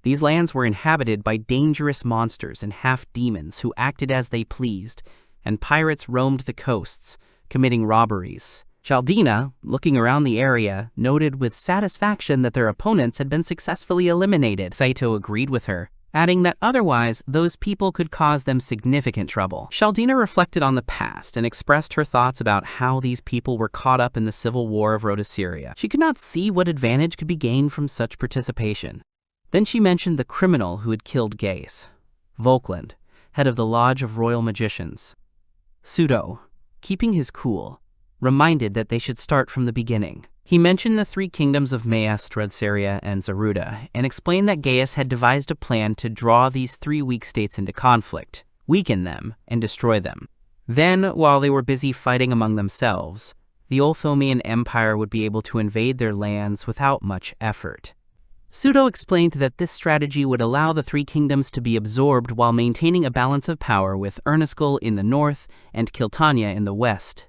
These lands were inhabited by dangerous monsters and half-demons who acted as they pleased, and pirates roamed the coasts, committing robberies. Chaldina, looking around the area, noted with satisfaction that their opponents had been successfully eliminated. Saito agreed with her, adding that otherwise those people could cause them significant trouble. Chaldina reflected on the past and expressed her thoughts about how these people were caught up in the civil war of Rhodesaria. She could not see what advantage could be gained from such participation. Then she mentioned the criminal who had killed Gaius, Volkland, head of the Lodge of Royal Magicians. Sudo, keeping his cool, reminded that they should start from the beginning. He mentioned the three kingdoms of Maest, Rhodesaria, and Zaruda, and explained that Gaius had devised a plan to draw these three weak states into conflict, weaken them, and destroy them. Then, while they were busy fighting among themselves, the Ulthomian Empire would be able to invade their lands without much effort. Sudo explained that this strategy would allow the three kingdoms to be absorbed while maintaining a balance of power with Erniskel in the north and Kiltania in the west.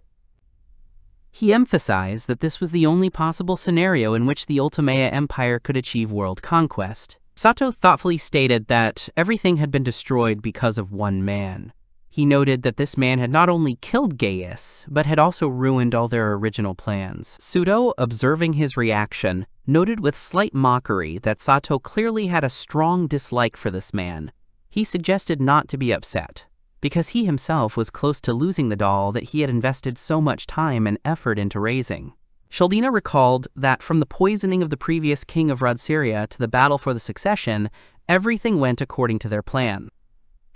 He emphasized that this was the only possible scenario in which the Ultimea Empire could achieve world conquest. Sato thoughtfully stated that everything had been destroyed because of one man. He noted that this man had not only killed Gaius, but had also ruined all their original plans. Sudo, observing his reaction, noted with slight mockery that Sato clearly had a strong dislike for this man. He suggested not to be upset, because he himself was close to losing the doll that he had invested so much time and effort into raising. Chaldina recalled that from the poisoning of the previous king of Rhodesaria to the battle for the succession, everything went according to their plan.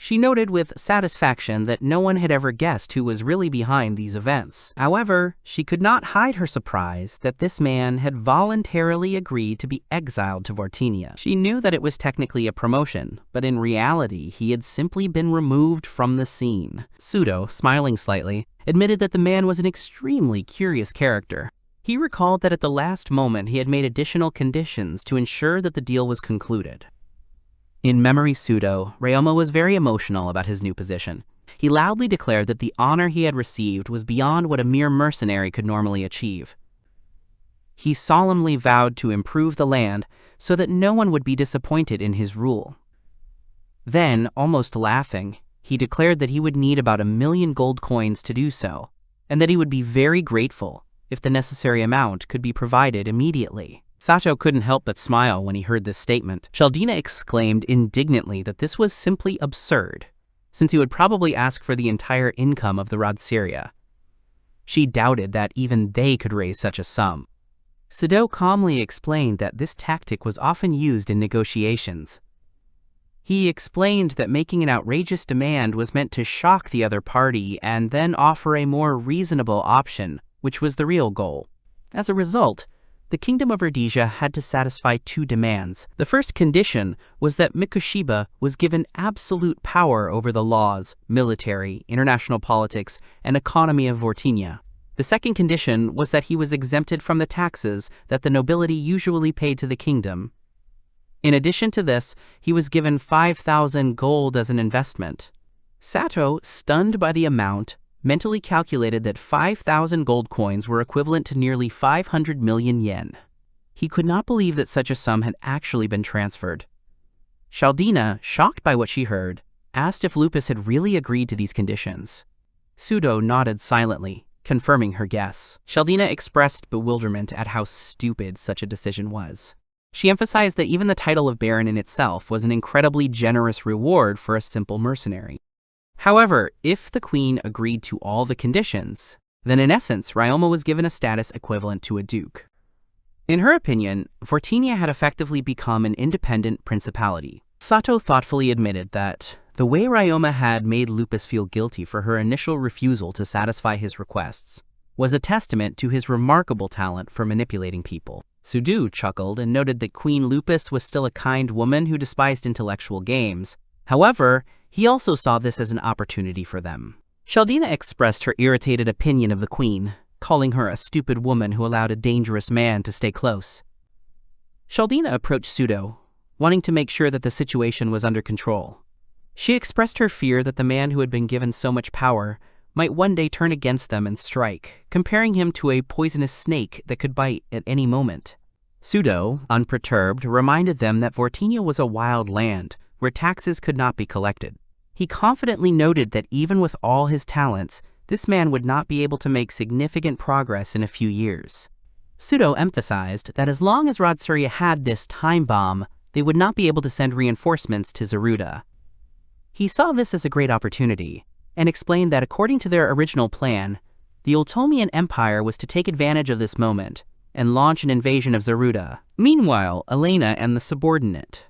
She noted with satisfaction that no one had ever guessed who was really behind these events. However, she could not hide her surprise that this man had voluntarily agreed to be exiled to Vortinia. She knew that it was technically a promotion, but in reality, he had simply been removed from the scene. Pseudo, smiling slightly, admitted that the man was an extremely curious character. He recalled that at the last moment he had made additional conditions to ensure that the deal was concluded. In memory pseudo, Ryoma was very emotional about his new position. He loudly declared that the honor he had received was beyond what a mere mercenary could normally achieve. He solemnly vowed to improve the land so that no one would be disappointed in his rule. Then, almost laughing, he declared that he would need about 1,000,000 gold coins to do so, and that he would be very grateful if the necessary amount could be provided immediately. Sato couldn't help but smile when he heard this statement. Sheldina exclaimed indignantly that this was simply absurd, since he would probably ask for the entire income of the Rodsyria. She doubted that even they could raise such a sum. Sado calmly explained that this tactic was often used in negotiations. He explained that making an outrageous demand was meant to shock the other party and then offer a more reasonable option, which was the real goal. As a result, the Kingdom of Rhodesia had to satisfy two demands. The first condition was that Mikoshiba was given absolute power over the laws, military, international politics, and economy of Vortinia. The second condition was that he was exempted from the taxes that the nobility usually paid to the kingdom. In addition to this, he was given 5,000 gold as an investment. Sato, stunned by the amount, mentally calculated that 5,000 gold coins were equivalent to nearly 500 million yen. He could not believe that such a sum had actually been transferred. Sheldina, shocked by what she heard, asked if Lupus had really agreed to these conditions. Pseudo nodded silently, confirming her guess. Sheldina expressed bewilderment at how stupid such a decision was. She emphasized that even the title of Baron in itself was an incredibly generous reward for a simple mercenary. However, if the queen agreed to all the conditions, then in essence, Ryoma was given a status equivalent to a duke. In her opinion, Vortinia had effectively become an independent principality. Sato thoughtfully admitted that the way Ryoma had made Lupus feel guilty for her initial refusal to satisfy his requests was a testament to his remarkable talent for manipulating people. Sudu chuckled and noted that Queen Lupus was still a kind woman who despised intellectual games. However, he also saw this as an opportunity for them. Sheldina expressed her irritated opinion of the queen, calling her a stupid woman who allowed a dangerous man to stay close. Sheldina approached Pseudo, wanting to make sure that the situation was under control. She expressed her fear that the man who had been given so much power might one day turn against them and strike, comparing him to a poisonous snake that could bite at any moment. Pseudo, unperturbed, reminded them that Vortinia was a wild land, where taxes could not be collected. He confidently noted that even with all his talents, this man would not be able to make significant progress in a few years. Pseudo emphasized that as long as Rodsyria had this time bomb, they would not be able to send reinforcements to Zeruda. He saw this as a great opportunity, and explained that according to their original plan, the Ultomian Empire was to take advantage of this moment and launch an invasion of Zeruda. Meanwhile, Elena and the subordinate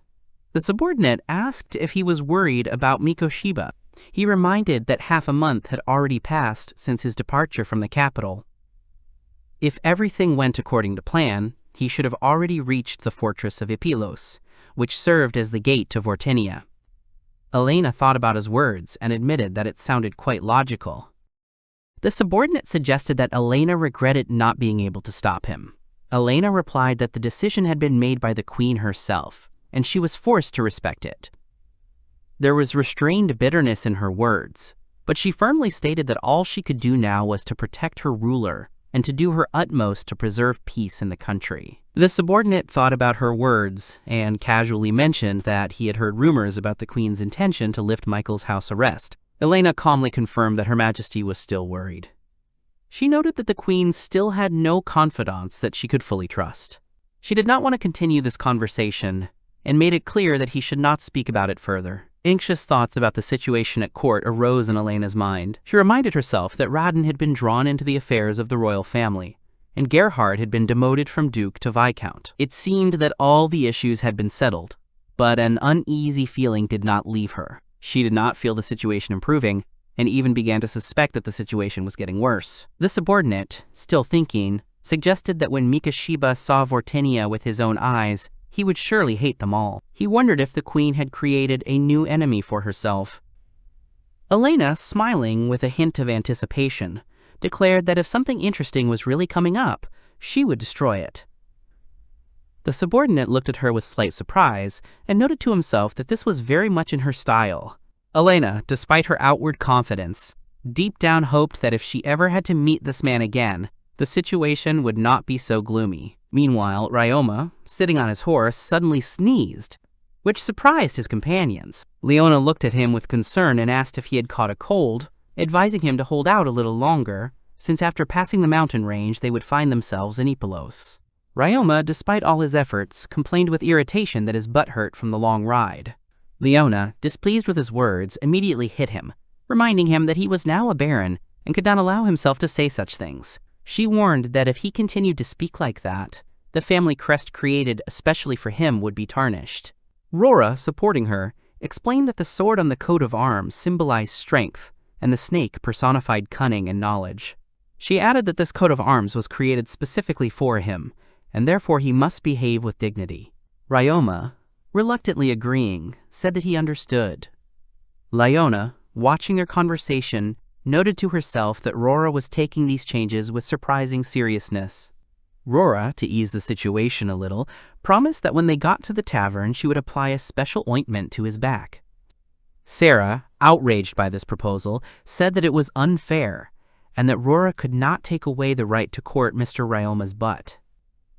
asked if he was worried about Mikoshiba. He reminded that half a month had already passed since his departure from the capital. If everything went according to plan, he should have already reached the fortress of Ipilos, which served as the gate to Vortinia. Elena thought about his words and admitted that it sounded quite logical. The subordinate suggested that Elena regretted not being able to stop him. Elena replied that the decision had been made by the queen herself, and she was forced to respect it. There was restrained bitterness in her words, but she firmly stated that all she could do now was to protect her ruler and to do her utmost to preserve peace in the country. The subordinate thought about her words and casually mentioned that he had heard rumors about the queen's intention to lift Michael's house arrest. Elena calmly confirmed that Her Majesty was still worried. She noted that the queen still had no confidants that she could fully trust. She did not want to continue this conversation and made it clear that he should not speak about it further. Anxious thoughts about the situation at court arose in Elena's mind. She reminded herself that Radin had been drawn into the affairs of the royal family, and Gerhard had been demoted from Duke to Viscount. It seemed that all the issues had been settled, but an uneasy feeling did not leave her. She did not feel the situation improving, and even began to suspect that the situation was getting worse. The subordinate, still thinking, suggested that when Mikashiba saw Vortenia with his own eyes, he would surely hate them all. He wondered if the queen had created a new enemy for herself. Elena, smiling with a hint of anticipation, declared that if something interesting was really coming up, she would destroy it. The subordinate looked at her with slight surprise and noted to himself that this was very much in her style. Elena, despite her outward confidence, deep down hoped that if she ever had to meet this man again, the situation would not be so gloomy. Meanwhile, Ryoma, sitting on his horse, suddenly sneezed, which surprised his companions. Leona looked at him with concern and asked if he had caught a cold, advising him to hold out a little longer, since after passing the mountain range they would find themselves in Ipilos. Ryoma, despite all his efforts, complained with irritation that his butt hurt from the long ride. Leona, displeased with his words, immediately hit him, reminding him that he was now a baron and could not allow himself to say such things. She warned that if he continued to speak like that, the family crest created especially for him would be tarnished. Rora, supporting her, explained that the sword on the coat of arms symbolized strength, and the snake personified cunning and knowledge. She added that this coat of arms was created specifically for him, and therefore he must behave with dignity. Ryoma, reluctantly agreeing, said that he understood. Leona, watching their conversation, noted to herself that Rora was taking these changes with surprising seriousness. Rora, to ease the situation a little, promised that when they got to the tavern she would apply a special ointment to his back. Sarah, outraged by this proposal, said that it was unfair, and that Rora could not take away the right to court Mr. Ryoma's butt.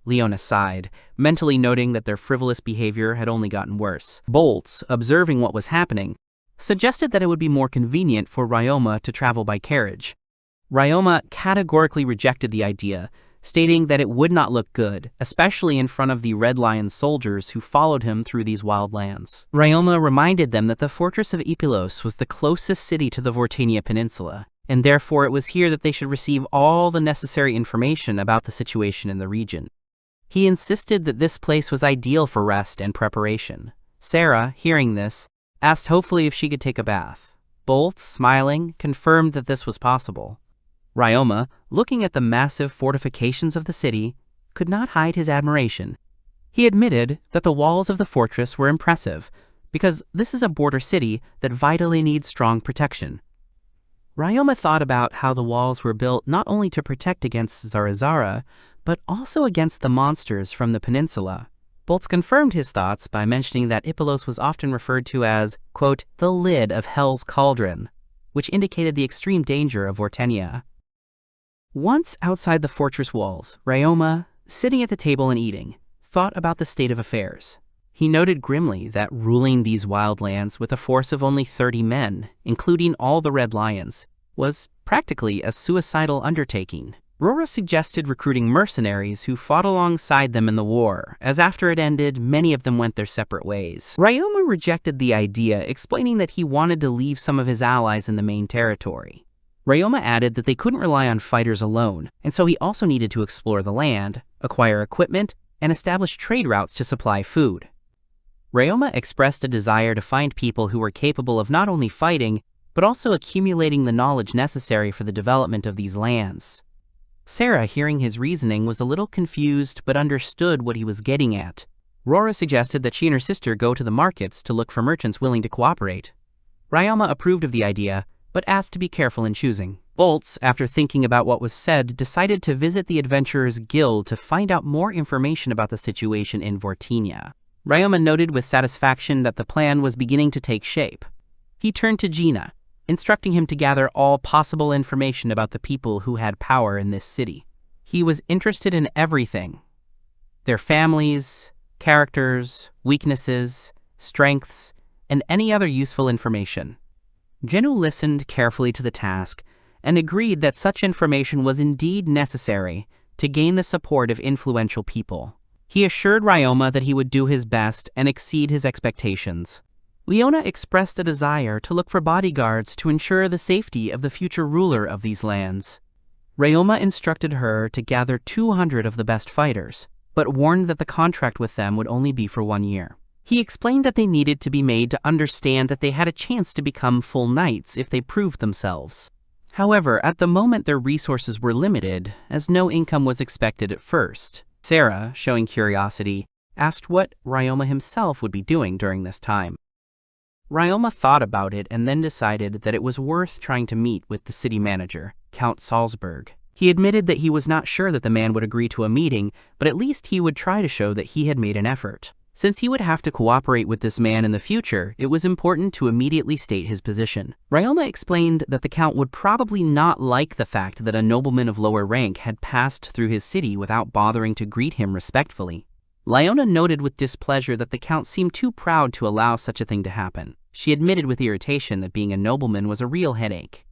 Leona sighed, mentally noting that their frivolous behavior had only gotten worse. Bolts, observing what was happening, suggested that it would be more convenient for Ryoma to travel by carriage. Ryoma categorically rejected the idea, stating that it would not look good, especially in front of the Red Lion soldiers who followed him through these wild lands. Ryoma reminded them that the fortress of Ipilos was the closest city to the Vortenia Peninsula, and therefore it was here that they should receive all the necessary information about the situation in the region. He insisted that this place was ideal for rest and preparation. Sarah, hearing this, asked hopefully if she could take a bath. Bolt, smiling, confirmed that this was possible. Ryoma, looking at the massive fortifications of the city, could not hide his admiration. He admitted that the walls of the fortress were impressive, because this is a border city that vitally needs strong protection. Ryoma thought about how the walls were built not only to protect against Zarazara, but also against the monsters from the peninsula. Boltz confirmed his thoughts by mentioning that Ipilos was often referred to as, quote, the lid of Hell's cauldron, which indicated the extreme danger of Vortenia. Once outside the fortress walls, Ryoma, sitting at the table and eating, thought about the state of affairs. He noted grimly that ruling these wild lands with a force of only 30 men, including all the Red Lions, was practically a suicidal undertaking. Rora suggested recruiting mercenaries who fought alongside them in the war, as after it ended, many of them went their separate ways. Ryoma rejected the idea, explaining that he wanted to leave some of his allies in the main territory. Ryoma added that they couldn't rely on fighters alone, and so he also needed to explore the land, acquire equipment, and establish trade routes to supply food. Ryoma expressed a desire to find people who were capable of not only fighting, but also accumulating the knowledge necessary for the development of these lands. Sarah, hearing his reasoning, was a little confused but understood what he was getting at. Rora suggested that she and her sister go to the markets to look for merchants willing to cooperate. Ryoma approved of the idea, but asked to be careful in choosing. Boltz, after thinking about what was said, decided to visit the Adventurers Guild to find out more information about the situation in Vortenia. Ryoma noted with satisfaction that the plan was beginning to take shape. He turned to Gina, instructing him to gather all possible information about the people who had power in this city. He was interested in everything: their families, characters, weaknesses, strengths, and any other useful information. Genu listened carefully to the task and agreed that such information was indeed necessary to gain the support of influential people. He assured Ryoma that he would do his best and exceed his expectations. Leona expressed a desire to look for bodyguards to ensure the safety of the future ruler of these lands. Ryoma instructed her to gather 200 of the best fighters, but warned that the contract with them would only be for 1 year. He explained that they needed to be made to understand that they had a chance to become full knights if they proved themselves. However, at the moment their resources were limited, as no income was expected at first. Sarah, showing curiosity, asked what Ryoma himself would be doing during this time. Ryoma thought about it and then decided that it was worth trying to meet with the city manager, Count Salzburg. He admitted that he was not sure that the man would agree to a meeting, but at least he would try to show that he had made an effort. Since he would have to cooperate with this man in the future, it was important to immediately state his position. Ryoma explained that the Count would probably not like the fact that a nobleman of lower rank had passed through his city without bothering to greet him respectfully. Leona noted with displeasure that the Count seemed too proud to allow such a thing to happen. She admitted with irritation that being a nobleman was a real headache.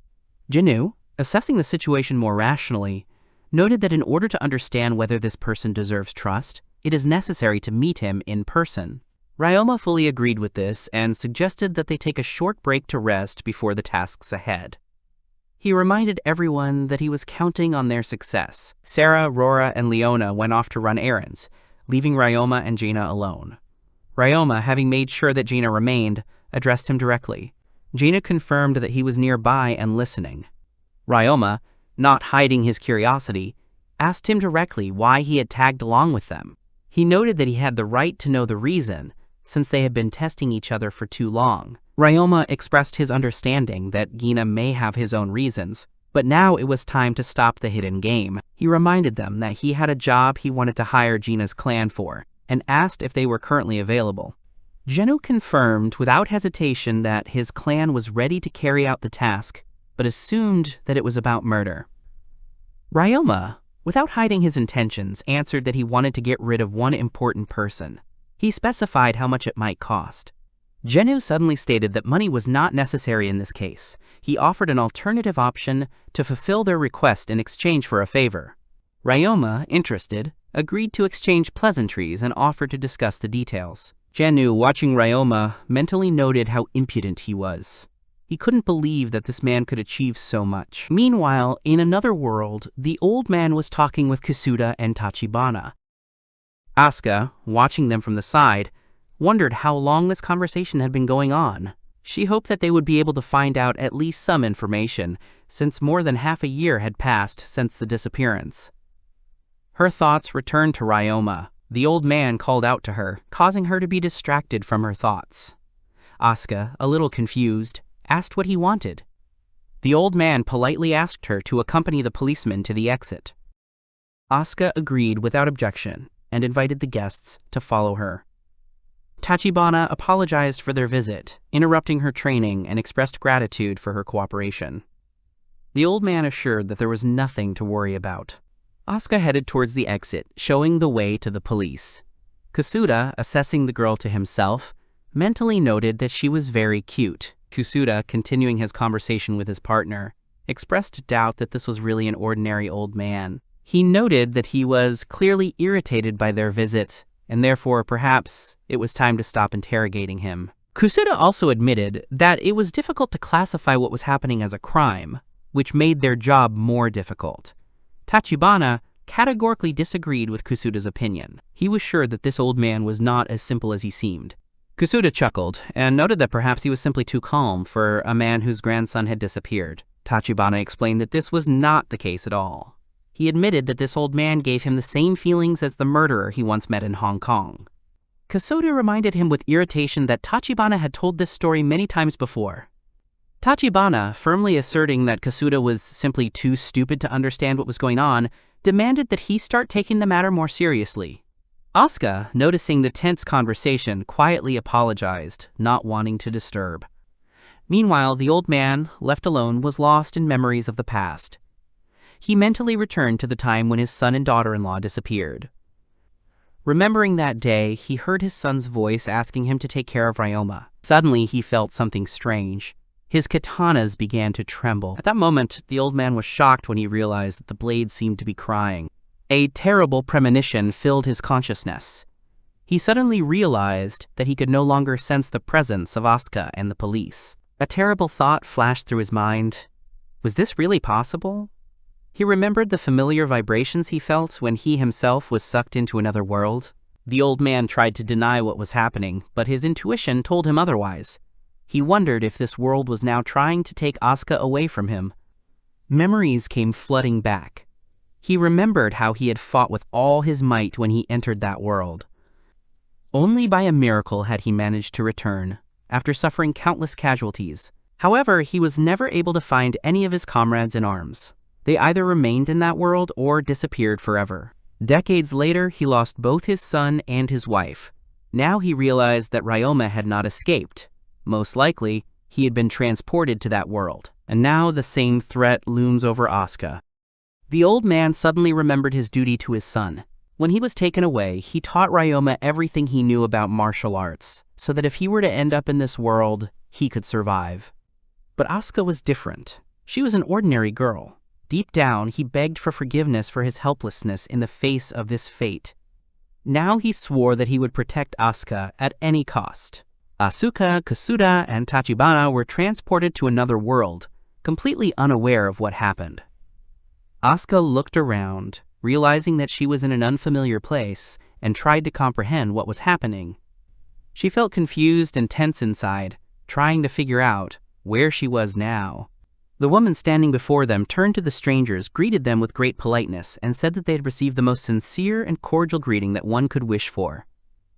Jinu, assessing the situation more rationally, noted that in order to understand whether this person deserves trust, it is necessary to meet him in person. Ryoma fully agreed with this and suggested that they take a short break to rest before the tasks ahead. He reminded everyone that he was counting on their success. Sarah, Rora, and Leona went off to run errands, leaving Ryoma and Gina alone. Ryoma, having made sure that Gina remained, addressed him directly. Gina confirmed that he was nearby and listening. Ryoma, not hiding his curiosity, asked him directly why he had tagged along with them. He noted that he had the right to know the reason, since they had been testing each other for too long. Ryoma expressed his understanding that Gina may have his own reasons, but now it was time to stop the hidden game. He reminded them that he had a job he wanted to hire Gina's clan for, and asked if they were currently available. Genu confirmed without hesitation that his clan was ready to carry out the task, but assumed that it was about murder. Ryoma, without hiding his intentions, answered that he wanted to get rid of one important person. He specified how much it might cost. Genu suddenly stated that money was not necessary in this case. He offered an alternative option to fulfill their request in exchange for a favor. Ryoma, interested, agreed to exchange pleasantries and offered to discuss the details. Genu, watching Ryoma, mentally noted how impudent he was. He couldn't believe that this man could achieve so much. Meanwhile, in another world, the old man was talking with Kasuda and Tachibana. Asuka, watching them from the side, wondered how long this conversation had been going on. She hoped that they would be able to find out at least some information, since more than half a year had passed since the disappearance. Her thoughts returned to Ryoma. The old man called out to her, causing her to be distracted from her thoughts. Asuka, a little confused, asked what he wanted. The old man politely asked her to accompany the policeman to the exit. Asuka agreed without objection and invited the guests to follow her. Tachibana apologized for their visit, interrupting her training, and expressed gratitude for her cooperation. The old man assured that there was nothing to worry about. Asuka headed towards the exit, showing the way to the police. Kasuda, assessing the girl to himself, mentally noted that she was very cute. Kasuda, continuing his conversation with his partner, expressed doubt that this was really an ordinary old man. He noted that he was clearly irritated by their visit, and therefore perhaps it was time to stop interrogating him. Kasuda also admitted that it was difficult to classify what was happening as a crime, which made their job more difficult. Tachibana categorically disagreed with Kasuda's opinion. He was sure that this old man was not as simple as he seemed. Kasuda chuckled and noted that perhaps he was simply too calm for a man whose grandson had disappeared. Tachibana explained that this was not the case at all. He admitted that this old man gave him the same feelings as the murderer he once met in Hong Kong. Kasuda reminded him with irritation that Tachibana had told this story many times before. Tachibana, firmly asserting that Kasuda was simply too stupid to understand what was going on, demanded that he start taking the matter more seriously. Asuka, noticing the tense conversation, quietly apologized, not wanting to disturb. Meanwhile, the old man, left alone, was lost in memories of the past. He mentally returned to the time when his son and daughter-in-law disappeared. Remembering that day, he heard his son's voice asking him to take care of Ryoma. Suddenly, he felt something strange. His katanas began to tremble. At that moment, the old man was shocked when he realized that the blade seemed to be crying. A terrible premonition filled his consciousness. He suddenly realized that he could no longer sense the presence of Asuka and the police. A terrible thought flashed through his mind. Was this really possible? He remembered the familiar vibrations he felt when he himself was sucked into another world. The old man tried to deny what was happening, but his intuition told him otherwise. He wondered if this world was now trying to take Asuka away from him. Memories came flooding back. He remembered how he had fought with all his might when he entered that world. Only by a miracle had he managed to return, after suffering countless casualties. However, he was never able to find any of his comrades in arms. They either remained in that world or disappeared forever. Decades later, he lost both his son and his wife. Now he realized that Ryoma had not escaped. Most likely, he had been transported to that world, and now the same threat looms over Asuka. The old man suddenly remembered his duty to his son. When he was taken away, he taught Ryoma everything he knew about martial arts, so that if he were to end up in this world, he could survive. But Asuka was different. She was an ordinary girl. Deep down, he begged for forgiveness for his helplessness in the face of this fate. Now he swore that he would protect Asuka at any cost. Asuka, Kasuda, and Tachibana were transported to another world, completely unaware of what happened. Asuka looked around, realizing that she was in an unfamiliar place, and tried to comprehend what was happening. She felt confused and tense inside, trying to figure out where she was now. The woman standing before them turned to the strangers, greeted them with great politeness, and said that they had received the most sincere and cordial greeting that one could wish for.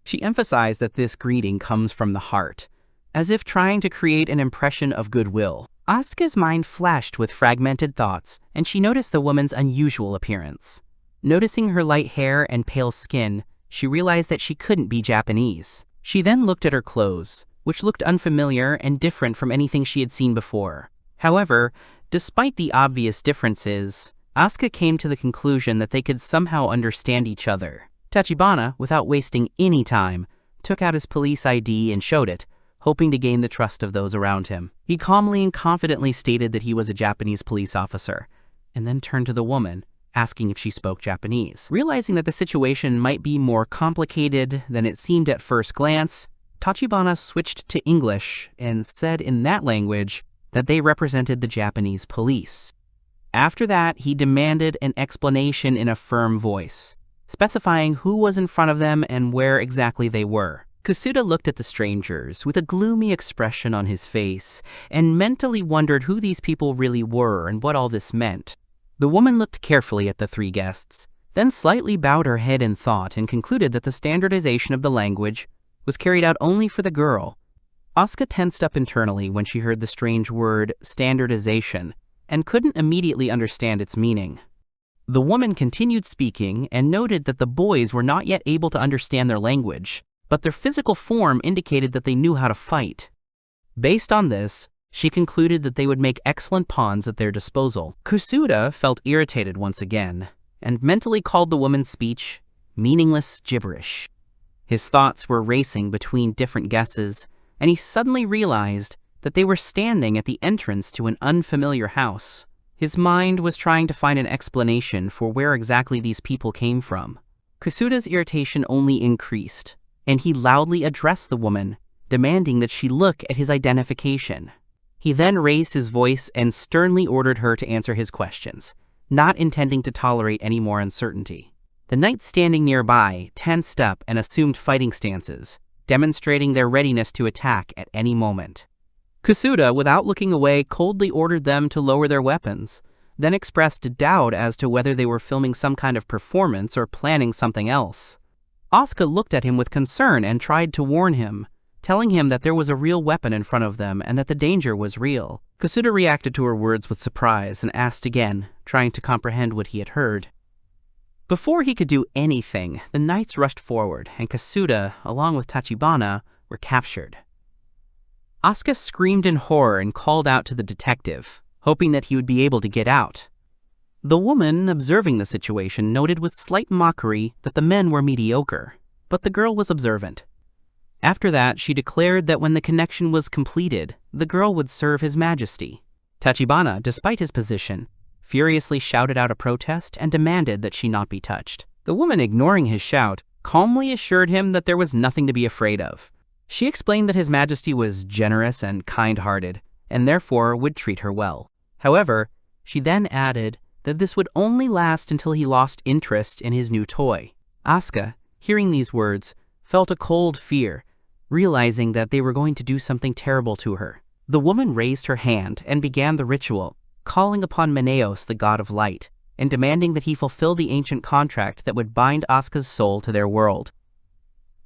She emphasized that this greeting comes from the heart, as if trying to create an impression of goodwill. Asuka's mind flashed with fragmented thoughts, and she noticed the woman's unusual appearance. Noticing her light hair and pale skin, she realized that she couldn't be Japanese. She then looked at her clothes, which looked unfamiliar and different from anything she had seen before. However, despite the obvious differences, Asuka came to the conclusion that they could somehow understand each other. Tachibana, without wasting any time, took out his police ID and showed it, hoping to gain the trust of those around him. He calmly and confidently stated that he was a Japanese police officer, and then turned to the woman, asking if she spoke Japanese. Realizing that the situation might be more complicated than it seemed at first glance, Tachibana switched to English and said in that language that they represented the Japanese police. After that, he demanded an explanation in a firm voice, specifying who was in front of them and where exactly they were. Kasuda looked at the strangers with a gloomy expression on his face and mentally wondered who these people really were and what all this meant. The woman looked carefully at the three guests, then slightly bowed her head in thought and concluded that the standardization of the language was carried out only for the girl. Asuka tensed up internally when she heard the strange word standardization and couldn't immediately understand its meaning. The woman continued speaking and noted that the boys were not yet able to understand their language, but their physical form indicated that they knew how to fight. Based on this, she concluded that they would make excellent pawns at their disposal. Kasuda felt irritated once again and mentally called the woman's speech meaningless gibberish. His thoughts were racing between different guesses, and he suddenly realized that they were standing at the entrance to an unfamiliar house. His mind was trying to find an explanation for where exactly these people came from. Kasuda's irritation only increased, and he loudly addressed the woman, demanding that she look at his identification. He then raised his voice and sternly ordered her to answer his questions, not intending to tolerate any more uncertainty. The knights standing nearby tensed up and assumed fighting stances, demonstrating their readiness to attack at any moment. Kasuda, without looking away, coldly ordered them to lower their weapons, then expressed doubt as to whether they were filming some kind of performance or planning something else. Asuka looked at him with concern and tried to warn him, telling him that there was a real weapon in front of them and that the danger was real. Kasuda reacted to her words with surprise and asked again, trying to comprehend what he had heard. Before he could do anything, the knights rushed forward, and Kasuda, along with Tachibana, were captured. Asuka screamed in horror and called out to the detective, hoping that he would be able to get out. The woman, observing the situation, noted with slight mockery that the men were mediocre, but the girl was observant. After that, she declared that when the connection was completed, the girl would serve His Majesty. Tachibana, despite his position, furiously shouted out a protest and demanded that she not be touched. The woman, ignoring his shout, calmly assured him that there was nothing to be afraid of. She explained that His Majesty was generous and kind-hearted, and therefore would treat her well. However, she then added that this would only last until he lost interest in his new toy. Asuka, hearing these words, felt a cold fear, realizing that they were going to do something terrible to her. The woman raised her hand and began the ritual, calling upon Menelaus, the god of light, and demanding that he fulfill the ancient contract that would bind Asuka's soul to their world.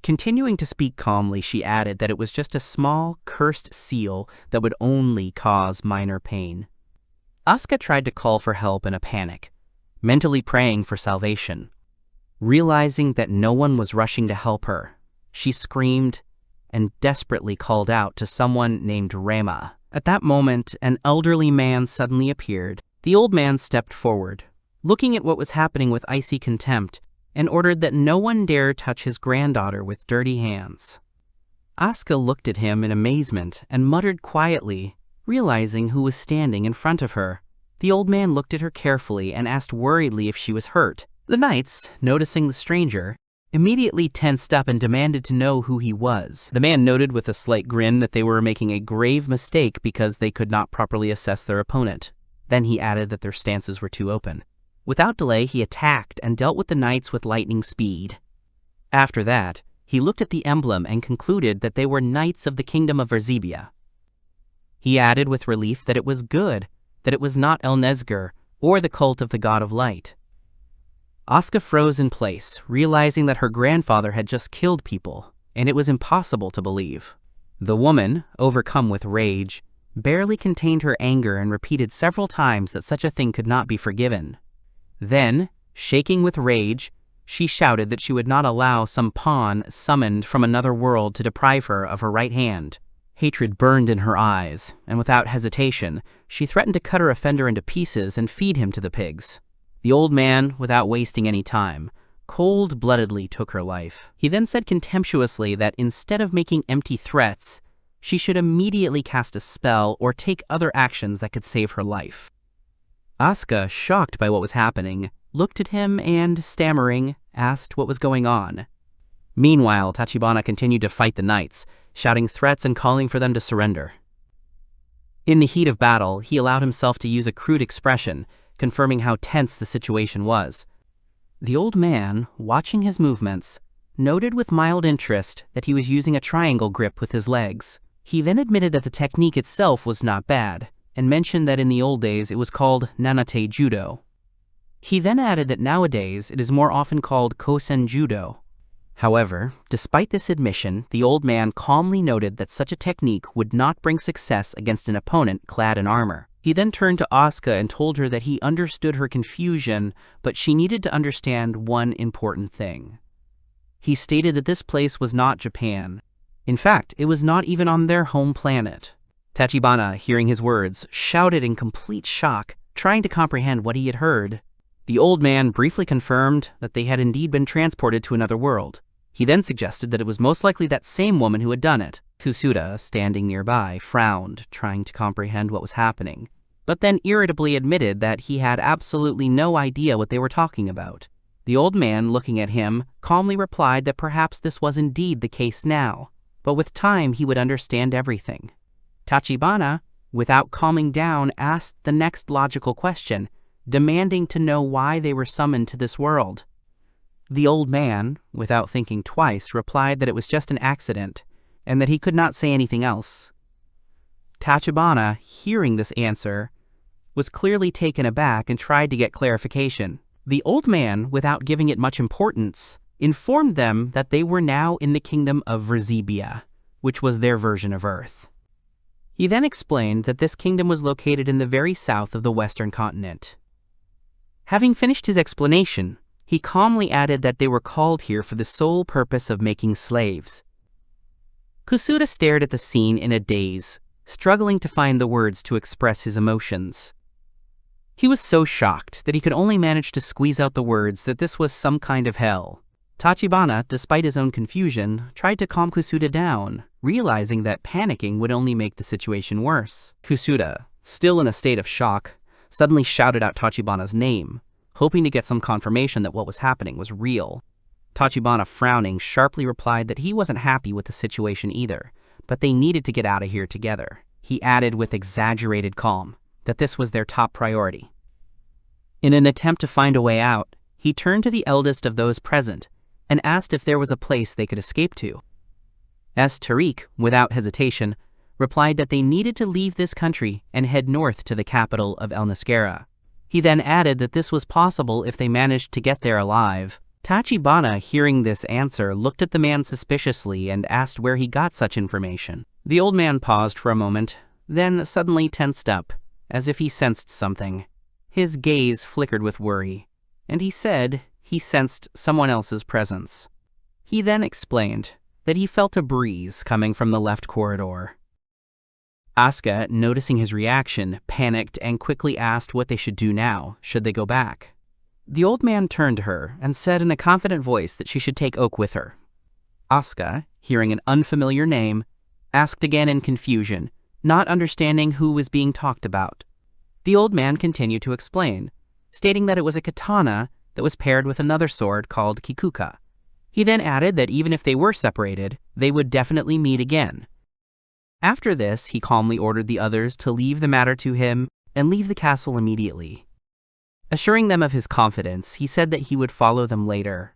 Continuing to speak calmly, she added that it was just a small, cursed seal that would only cause minor pain. Asuka tried to call for help in a panic, mentally praying for salvation. Realizing that no one was rushing to help her, she screamed and desperately called out to someone named Rama. At that moment, an elderly man suddenly appeared. The old man stepped forward, looking at what was happening with icy contempt, and ordered that no one dare touch his granddaughter with dirty hands. Asuka looked at him in amazement and muttered quietly, realizing who was standing in front of her. The old man looked at her carefully and asked worriedly if she was hurt. The knights, noticing the stranger, immediately tensed up and demanded to know who he was. The man noted with a slight grin that they were making a grave mistake because they could not properly assess their opponent. Then he added that their stances were too open. Without delay, he attacked and dealt with the knights with lightning speed. After that, he looked at the emblem and concluded that they were knights of the kingdom of Verzibia. He added with relief that it was good, that it was not El Nezgir or the cult of the god of light. Asuka froze in place, realizing that her grandfather had just killed people, and it was impossible to believe. The woman, overcome with rage, barely contained her anger and repeated several times that such a thing could not be forgiven. Then, shaking with rage, she shouted that she would not allow some pawn summoned from another world to deprive her of her right hand. Hatred burned in her eyes, and without hesitation, she threatened to cut her offender into pieces and feed him to the pigs. The old man, without wasting any time, cold-bloodedly took her life. He then said contemptuously that instead of making empty threats, she should immediately cast a spell or take other actions that could save her life. Asuka, shocked by what was happening, looked at him and, stammering, asked what was going on. Meanwhile, Tachibana continued to fight the knights, shouting threats and calling for them to surrender. In the heat of battle, he allowed himself to use a crude expression, confirming how tense the situation was. The old man, watching his movements, noted with mild interest that he was using a triangle grip with his legs. He then admitted that the technique itself was not bad, and mentioned that in the old days it was called nanate judo. He then added that nowadays it is more often called kosen judo. However, despite this admission, the old man calmly noted that such a technique would not bring success against an opponent clad in armor. He then turned to Asuka and told her that he understood her confusion, but she needed to understand one important thing. He stated that this place was not Japan. In fact, it was not even on their home planet. Tachibana, hearing his words, shouted in complete shock, trying to comprehend what he had heard. The old man briefly confirmed that they had indeed been transported to another world. He then suggested that it was most likely that same woman who had done it. Kusuda, standing nearby, frowned, trying to comprehend what was happening, but then irritably admitted that he had absolutely no idea what they were talking about. The old man, looking at him, calmly replied that perhaps this was indeed the case now, but with time he would understand everything. Tachibana, without calming down, asked the next logical question, demanding to know why they were summoned to this world. The old man, without thinking twice, replied that it was just an accident, and that he could not say anything else. Tachibana, hearing this answer, was clearly taken aback and tried to get clarification. The old man, without giving it much importance, informed them that they were now in the kingdom of Verzibia, which was their version of Earth. He then explained that this kingdom was located in the very south of the western continent. Having finished his explanation, he calmly added that they were called here for the sole purpose of making slaves. Kusuda stared at the scene in a daze, struggling to find the words to express his emotions. He was so shocked that he could only manage to squeeze out the words that this was some kind of hell. Tachibana, despite his own confusion, tried to calm Kusuda down, realizing that panicking would only make the situation worse. Kusuda, still in a state of shock, suddenly shouted out Tachibana's name, hoping to get some confirmation that what was happening was real. Tachibana, frowning, sharply replied that he wasn't happy with the situation either, but they needed to get out of here together. He added with exaggerated calm that this was their top priority. In an attempt to find a way out, he turned to the eldest of those present and asked if there was a place they could escape to. Tariq, without hesitation, replied that they needed to leave this country and head north to the capital of El Nasquera. He then added that this was possible if they managed to get there alive. Tachibana, hearing this answer, looked at the man suspiciously and asked where he got such information. The old man paused for a moment, then suddenly tensed up, as if he sensed something. His gaze flickered with worry, and he said he sensed someone else's presence. He then explained that he felt a breeze coming from the left corridor. Asuka, noticing his reaction, panicked and quickly asked what they should do now, should they go back. The old man turned to her and said in a confident voice that she should take Oak with her. Asuka, hearing an unfamiliar name, asked again in confusion, not understanding who was being talked about. The old man continued to explain, stating that it was a katana that was paired with another sword called kikuka. He then added that even if they were separated, they would definitely meet again. After this, he calmly ordered the others to leave the matter to him and leave the castle immediately. Assuring them of his confidence, he said that he would follow them later.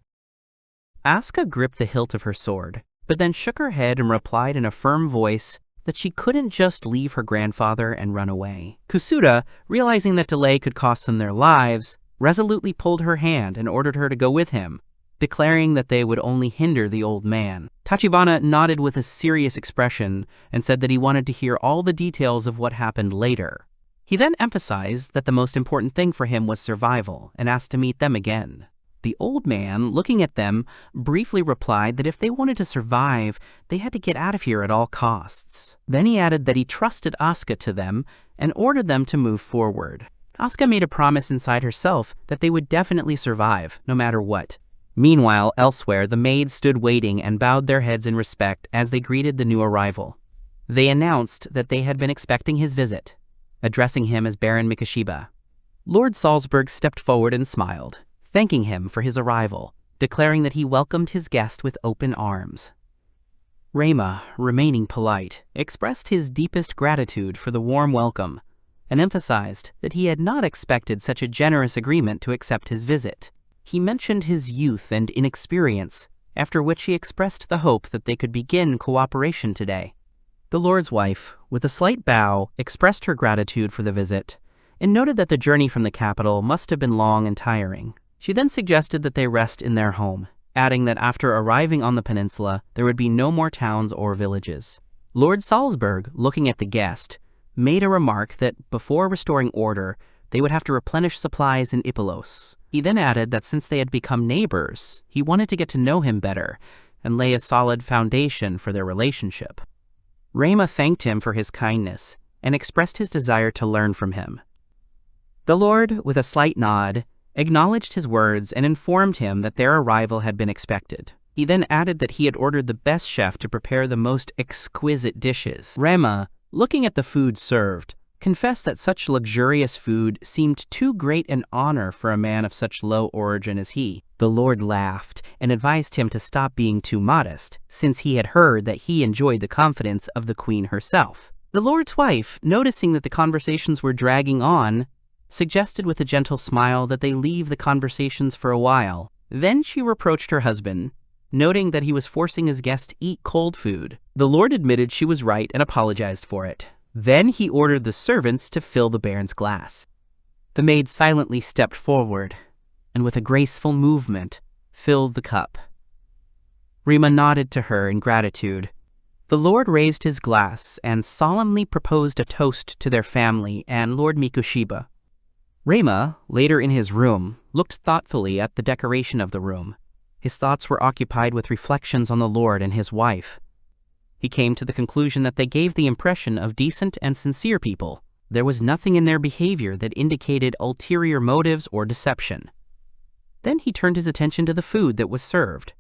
Asuka gripped the hilt of her sword, but then shook her head and replied in a firm voice that she couldn't just leave her grandfather and run away. Kusuda, realizing that delay could cost them their lives, resolutely pulled her hand and ordered her to go with him, declaring that they would only hinder the old man. Tachibana nodded with a serious expression and said that he wanted to hear all the details of what happened later. He then emphasized that the most important thing for him was survival and asked to meet them again. The old man, looking at them, briefly replied that if they wanted to survive, they had to get out of here at all costs. Then he added that he trusted Asuka to them and ordered them to move forward. Asuka made a promise inside herself that they would definitely survive, no matter what. Meanwhile, elsewhere, the maids stood waiting and bowed their heads in respect as they greeted the new arrival. They announced that they had been expecting his visit, addressing him as Baron Mikashiba. Lord Salzburg stepped forward and smiled, thanking him for his arrival, declaring that he welcomed his guest with open arms. Reima, remaining polite, expressed his deepest gratitude for the warm welcome and emphasized that he had not expected such a generous agreement to accept his visit. He mentioned his youth and inexperience, after which he expressed the hope that they could begin cooperation today. The Lord's wife, with a slight bow, expressed her gratitude for the visit and noted that the journey from the capital must have been long and tiring. She then suggested that they rest in their home, adding that after arriving on the peninsula, there would be no more towns or villages. Lord Salzburg, looking at the guest, made a remark that before restoring order, they would have to replenish supplies in Ipilos. He then added that since they had become neighbors, he wanted to get to know him better and lay a solid foundation for their relationship. Reima thanked him for his kindness and expressed his desire to learn from him. The Lord, with a slight nod, acknowledged his words and informed him that their arrival had been expected. He then added that he had ordered the best chef to prepare the most exquisite dishes. Reima, looking at the food served, confessed that such luxurious food seemed too great an honor for a man of such low origin as he. The Lord laughed and advised him to stop being too modest, since he had heard that he enjoyed the confidence of the queen herself. The Lord's wife, noticing that the conversations were dragging on, suggested with a gentle smile that they leave the conversations for a while. Then she reproached her husband, noting that he was forcing his guest to eat cold food. The Lord admitted she was right and apologized for it. Then he ordered the servants to fill the Baron's glass. The maid silently stepped forward, and with a graceful movement, filled the cup. Reima nodded to her in gratitude. The Lord raised his glass and solemnly proposed a toast to their family and Lord Mikashiba. Reima, later in his room, looked thoughtfully at the decoration of the room. His thoughts were occupied with reflections on the Lord and his wife. He came to the conclusion that they gave the impression of decent and sincere people. There was nothing in their behavior that indicated ulterior motives or deception. Then he turned his attention to the food that was served.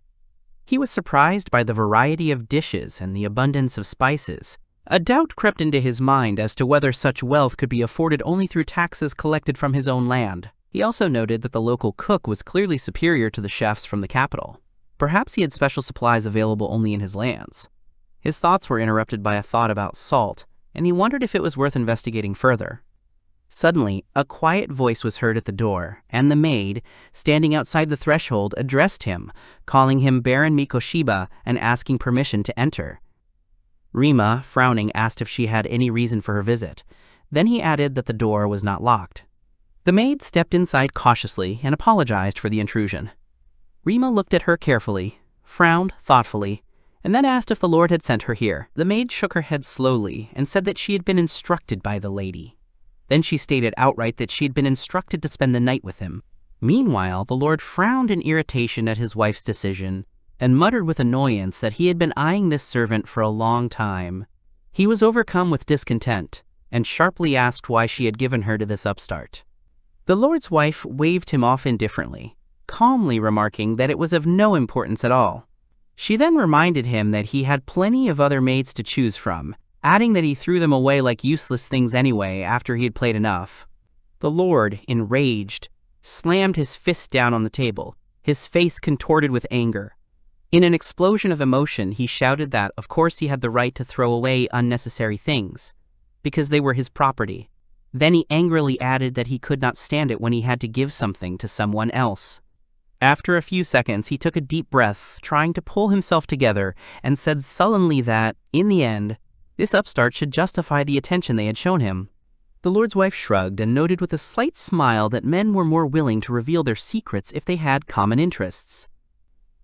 He was surprised by the variety of dishes and the abundance of spices. A doubt crept into his mind as to whether such wealth could be afforded only through taxes collected from his own land. He also noted that the local cook was clearly superior to the chefs from the capital. Perhaps he had special supplies available only in his lands. His thoughts were interrupted by a thought about salt, and he wondered if it was worth investigating further. Suddenly, a quiet voice was heard at the door, and the maid, standing outside the threshold, addressed him, calling him Baron Mikoshiba and asking permission to enter. Rima, frowning, asked if she had any reason for her visit. Then he added that the door was not locked. The maid stepped inside cautiously and apologized for the intrusion. Rima looked at her carefully, frowned thoughtfully, and then asked if the Lord had sent her here. The maid shook her head slowly and said that she had been instructed by the lady. Then she stated outright that she had been instructed to spend the night with him. Meanwhile, the Lord frowned in irritation at his wife's decision and muttered with annoyance that he had been eyeing this servant for a long time. He was overcome with discontent and sharply asked why she had given her to this upstart. The Lord's wife waved him off indifferently, calmly remarking that it was of no importance at all. She then reminded him that he had plenty of other maids to choose from, adding that he threw them away like useless things anyway after he had played enough. The Lord, enraged, slammed his fist down on the table, his face contorted with anger. In an explosion of emotion, he shouted that, of course, he had the right to throw away unnecessary things, because they were his property. Then he angrily added that he could not stand it when he had to give something to someone else. After a few seconds, he took a deep breath, trying to pull himself together, and said sullenly that, in the end, this upstart should justify the attention they had shown him. The Lord's wife shrugged and noted with a slight smile that men were more willing to reveal their secrets if they had common interests.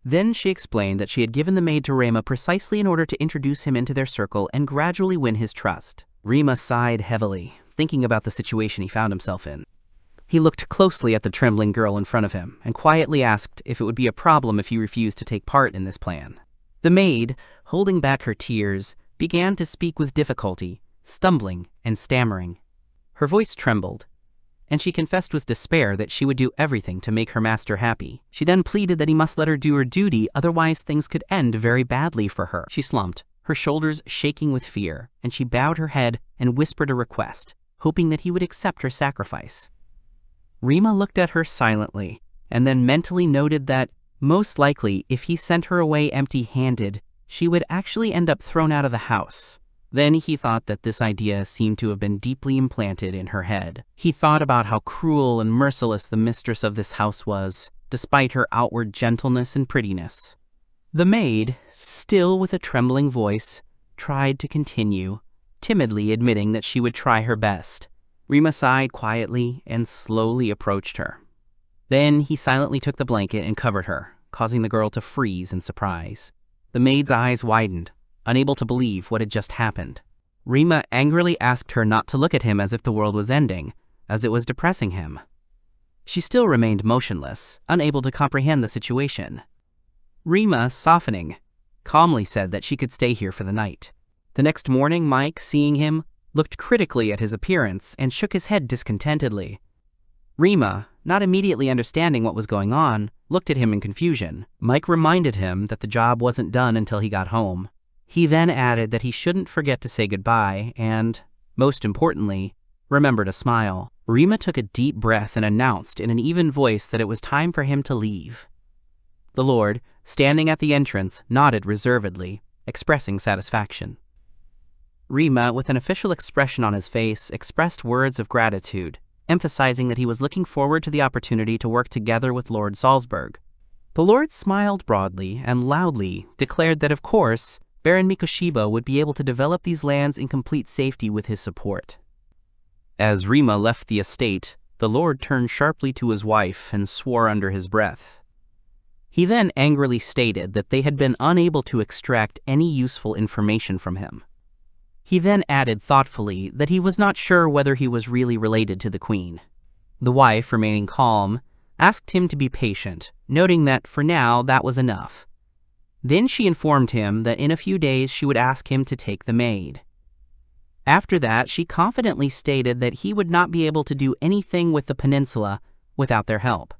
Then she explained that she had given the maid to Rima precisely in order to introduce him into their circle and gradually win his trust. Rima sighed heavily, thinking about the situation he found himself in. He looked closely at the trembling girl in front of him and quietly asked if it would be a problem if he refused to take part in this plan. The maid, holding back her tears, began to speak with difficulty, stumbling and stammering. Her voice trembled, and she confessed with despair that she would do everything to make her master happy. She then pleaded that he must let her do her duty, otherwise things could end very badly for her. She slumped, her shoulders shaking with fear, and she bowed her head and whispered a request, hoping that he would accept her sacrifice. Rima looked at her silently, and then mentally noted that, most likely, if he sent her away empty-handed, she would actually end up thrown out of the house. Then he thought that this idea seemed to have been deeply implanted in her head. He thought about how cruel and merciless the mistress of this house was, despite her outward gentleness and prettiness. The maid, still with a trembling voice, tried to continue, timidly admitting that she would try her best. Rima sighed quietly and slowly approached her. Then he silently took the blanket and covered her, causing the girl to freeze in surprise. The maid's eyes widened, unable to believe what had just happened. Rima angrily asked her not to look at him as if the world was ending, as it was depressing him. She still remained motionless, unable to comprehend the situation. Rima, softening, calmly said that she could stay here for the night. The next morning, Mike, seeing him, looked critically at his appearance and shook his head discontentedly. Rima, not immediately understanding what was going on, looked at him in confusion. Mike reminded him that the job wasn't done until he got home. He then added that he shouldn't forget to say goodbye and, most importantly, remember to smile. Rima took a deep breath and announced in an even voice that it was time for him to leave. The Lord, standing at the entrance, nodded reservedly, expressing satisfaction. Rima, with an official expression on his face, expressed words of gratitude, emphasizing that he was looking forward to the opportunity to work together with Lord Salzburg. The Lord smiled broadly and loudly declared that, of course, Baron Mikoshiba would be able to develop these lands in complete safety with his support. As Rima left the estate, the Lord turned sharply to his wife and swore under his breath. He then angrily stated that they had been unable to extract any useful information from him. He then added thoughtfully that he was not sure whether he was really related to the queen. The wife, remaining calm, asked him to be patient, noting that for now that was enough. Then she informed him that in a few days she would ask him to take the maid. After that, she confidently stated that he would not be able to do anything with the peninsula without their help.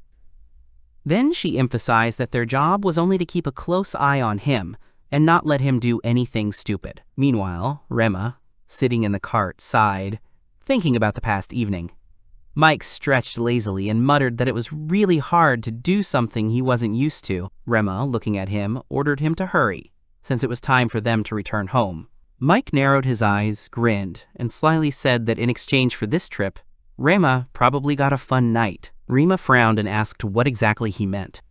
Then she emphasized that their job was only to keep a close eye on him and not let him do anything stupid. Meanwhile, Rima, sitting in the cart, sighed, thinking about the past evening. Mike stretched lazily and muttered that it was really hard to do something he wasn't used to. Rima, looking at him, ordered him to hurry, since it was time for them to return home. Mike narrowed his eyes, grinned, and slyly said that in exchange for this trip, Rema probably got a fun night. Rima frowned and asked what exactly he meant.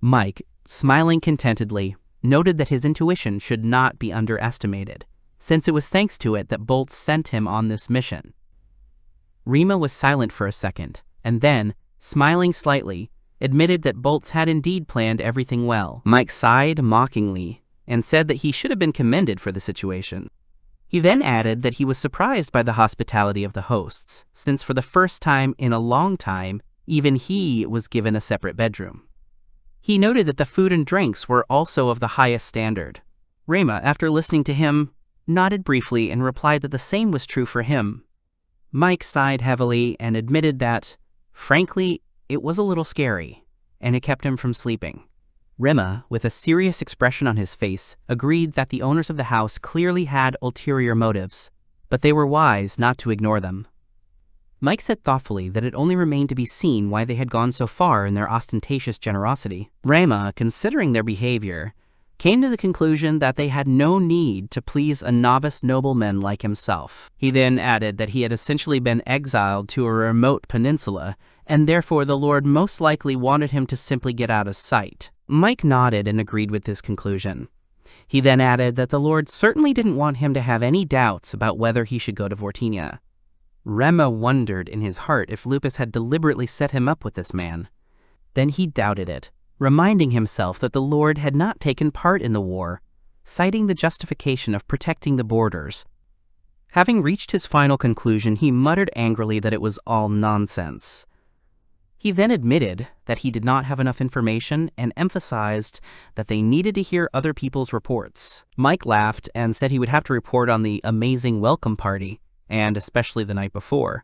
Mike, smiling contentedly, noted that his intuition should not be underestimated, since it was thanks to it that Bolt sent him on this mission. Rima was silent for a second, and then, smiling slightly, admitted that Bolts had indeed planned everything well. Mike sighed mockingly and said that he should have been commended for the situation. He then added that he was surprised by the hospitality of the hosts, since for the first time in a long time, even he was given a separate bedroom. He noted that the food and drinks were also of the highest standard. Rima, after listening to him, nodded briefly and replied that the same was true for him. Mike sighed heavily and admitted that, frankly, it was a little scary, and it kept him from sleeping. Rima, with a serious expression on his face, agreed that the owners of the house clearly had ulterior motives, but they were wise not to ignore them. Mike said thoughtfully that it only remained to be seen why they had gone so far in their ostentatious generosity. Rima, considering their behavior, came to the conclusion that they had no need to please a novice nobleman like himself. He then added that he had essentially been exiled to a remote peninsula, and therefore the Lord most likely wanted him to simply get out of sight. Mike nodded and agreed with this conclusion. He then added that the Lord certainly didn't want him to have any doubts about whether he should go to Vortinia. Rema wondered in his heart if Lupus had deliberately set him up with this man. Then he doubted it, reminding himself that the Lord had not taken part in the war, citing the justification of protecting the borders. Having reached his final conclusion, he muttered angrily that it was all nonsense. He then admitted that he did not have enough information and emphasized that they needed to hear other people's reports. Mike laughed and said he would have to report on the amazing welcome party, and especially the night before.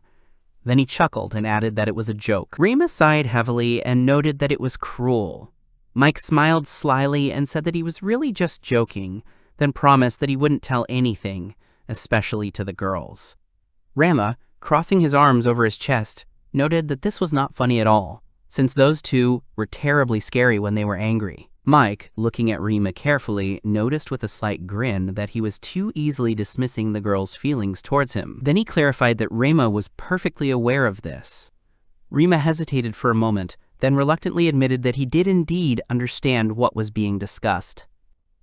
Then he chuckled and added that it was a joke. Rima sighed heavily and noted that it was cruel. Mike smiled slyly and said that he was really just joking, then promised that he wouldn't tell anything, especially to the girls. Rama, crossing his arms over his chest, noted that this was not funny at all, since those two were terribly scary when they were angry. Mike, looking at Rima carefully, noticed with a slight grin that he was too easily dismissing the girl's feelings towards him. Then he clarified that Rima was perfectly aware of this. Rima hesitated for a moment, then reluctantly admitted that he did indeed understand what was being discussed.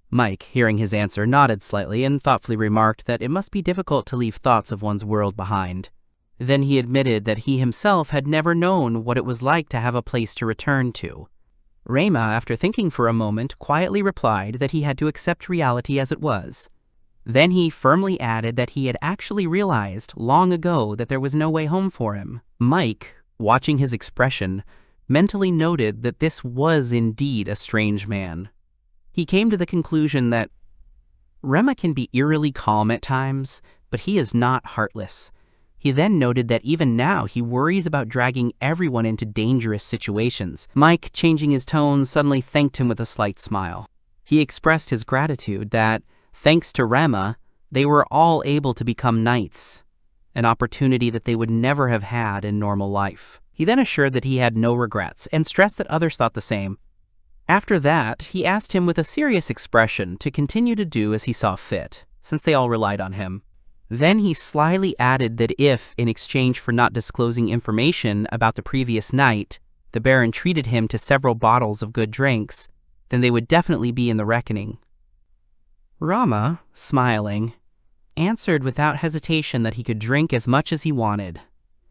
Mike, hearing his answer, nodded slightly and thoughtfully remarked that it must be difficult to leave thoughts of one's world behind. Then he admitted that he himself had never known what it was like to have a place to return to. Rema, after thinking for a moment, quietly replied that he had to accept reality as it was. Then he firmly added that he had actually realized long ago that there was no way home for him. Mike, watching his expression, mentally noted that this was indeed a strange man. He came to the conclusion that Rema can be eerily calm at times, but he is not heartless. He then noted that even now he worries about dragging everyone into dangerous situations. Mike, changing his tone, suddenly thanked him with a slight smile. He expressed his gratitude that, thanks to Rema, they were all able to become knights, an opportunity that they would never have had in normal life. He then assured that he had no regrets and stressed that others thought the same. After that, he asked him with a serious expression to continue to do as he saw fit, since they all relied on him. Then he slyly added that if, in exchange for not disclosing information about the previous night, the Baron treated him to several bottles of good drinks, then they would definitely be in the reckoning. Rama, smiling, answered without hesitation that he could drink as much as he wanted.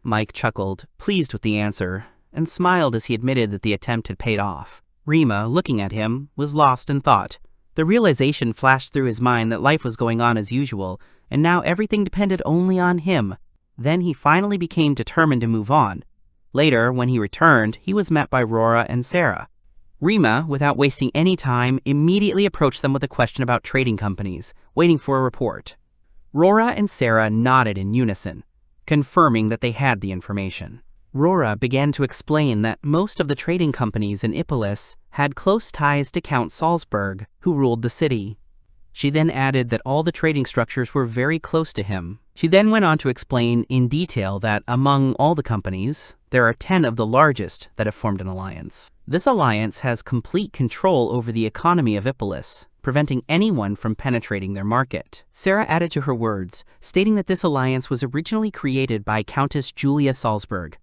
Mike chuckled, pleased with the answer, and smiled as he admitted that the attempt had paid off. Rima, looking at him, was lost in thought. The realization flashed through his mind that life was going on as usual, and now everything depended only on him. Then he finally became determined to move on. Later, when he returned, he was met by Rora and Sarah. Rima, without wasting any time, immediately approached them with a question about trading companies, waiting for a report. Rora and Sarah nodded in unison, confirming that they had the information. Rora began to explain that most of the trading companies in Ippolis had close ties to Count Salzburg, who ruled the city. She then added that all the trading structures were very close to him. She then went on to explain in detail that among all the companies, there are 10 of the largest that have formed an alliance. This alliance has complete control over the economy of Ippolis, preventing anyone from penetrating their market. Sarah added to her words, stating that this alliance was originally created by Countess Julia Salzburg.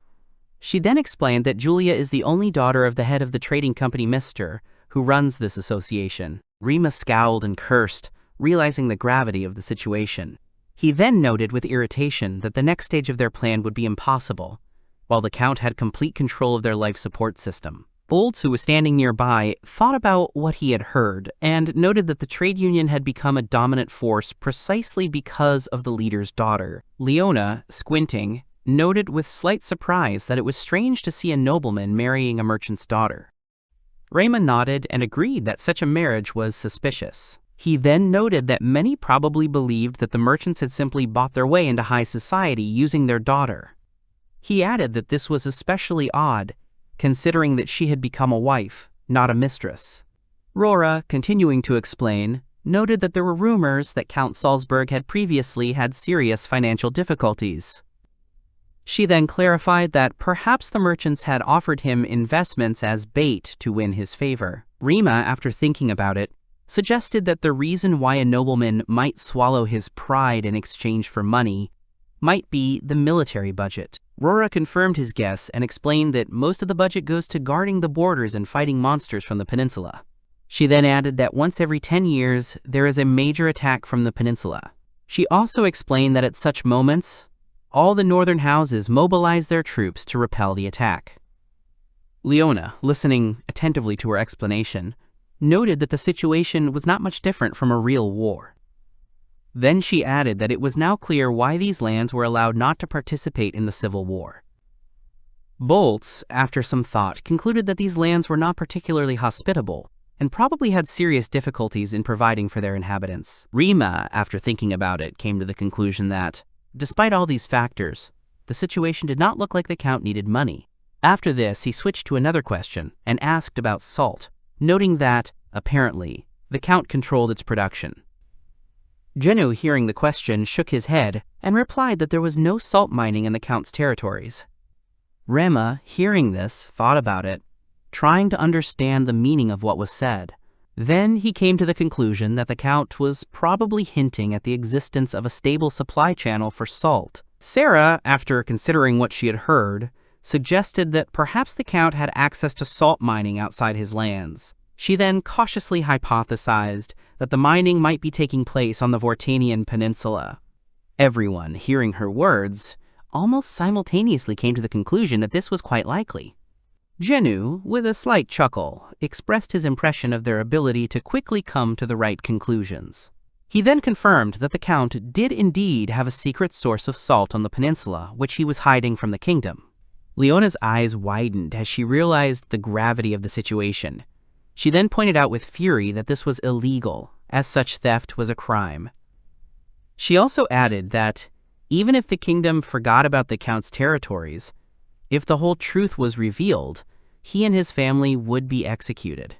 She then explained that Julia is the only daughter of the head of the trading company Mr., who runs this association. Rima scowled and cursed, realizing the gravity of the situation. He then noted with irritation that the next stage of their plan would be impossible, while the Count had complete control of their life support system. Boltz, who was standing nearby, thought about what he had heard and noted that the trade union had become a dominant force precisely because of the leader's daughter. Leona, squinting, noted with slight surprise that it was strange to see a nobleman marrying a merchant's daughter. Raymond nodded and agreed that such a marriage was suspicious. He then noted that many probably believed that the merchants had simply bought their way into high society using their daughter. He added that this was especially odd, considering that she had become a wife, not a mistress. Rora, continuing to explain, noted that there were rumors that Count Salzburg had previously had serious financial difficulties. She then clarified that perhaps the merchants had offered him investments as bait to win his favor. Rima, after thinking about it, suggested that the reason why a nobleman might swallow his pride in exchange for money might be the military budget. Rora confirmed his guess and explained that most of the budget goes to guarding the borders and fighting monsters from the peninsula. She then added that once every 10 years, there is a major attack from the peninsula. She also explained that at such moments, all the northern houses mobilize their troops to repel the attack. Leona, listening attentively to her explanation, noted that the situation was not much different from a real war. Then she added that it was now clear why these lands were allowed not to participate in the civil war. Boltz, after some thought, concluded that these lands were not particularly hospitable and probably had serious difficulties in providing for their inhabitants. Rima, after thinking about it, came to the conclusion that, despite all these factors, the situation did not look like the Count needed money. After this, he switched to another question and asked about salt, noting that, apparently, the Count controlled its production. Genu, hearing the question, shook his head and replied that there was no salt mining in the Count's territories. Rema, hearing this, thought about it, trying to understand the meaning of what was said. Then he came to the conclusion that the Count was probably hinting at the existence of a stable supply channel for salt. Sarah, after considering what she had heard, suggested that perhaps the Count had access to salt mining outside his lands. She then cautiously hypothesized that the mining might be taking place on the Vortanian Peninsula. Everyone, hearing her words, almost simultaneously came to the conclusion that this was quite likely. Genu, with a slight chuckle, expressed his impression of their ability to quickly come to the right conclusions. He then confirmed that the Count did indeed have a secret source of salt on the peninsula, which he was hiding from the kingdom. Leona's eyes widened as she realized the gravity of the situation. She then pointed out with fury that this was illegal, as such theft was a crime. She also added that, even if the kingdom forgot about the Count's territories, if the whole truth was revealed, he and his family would be executed.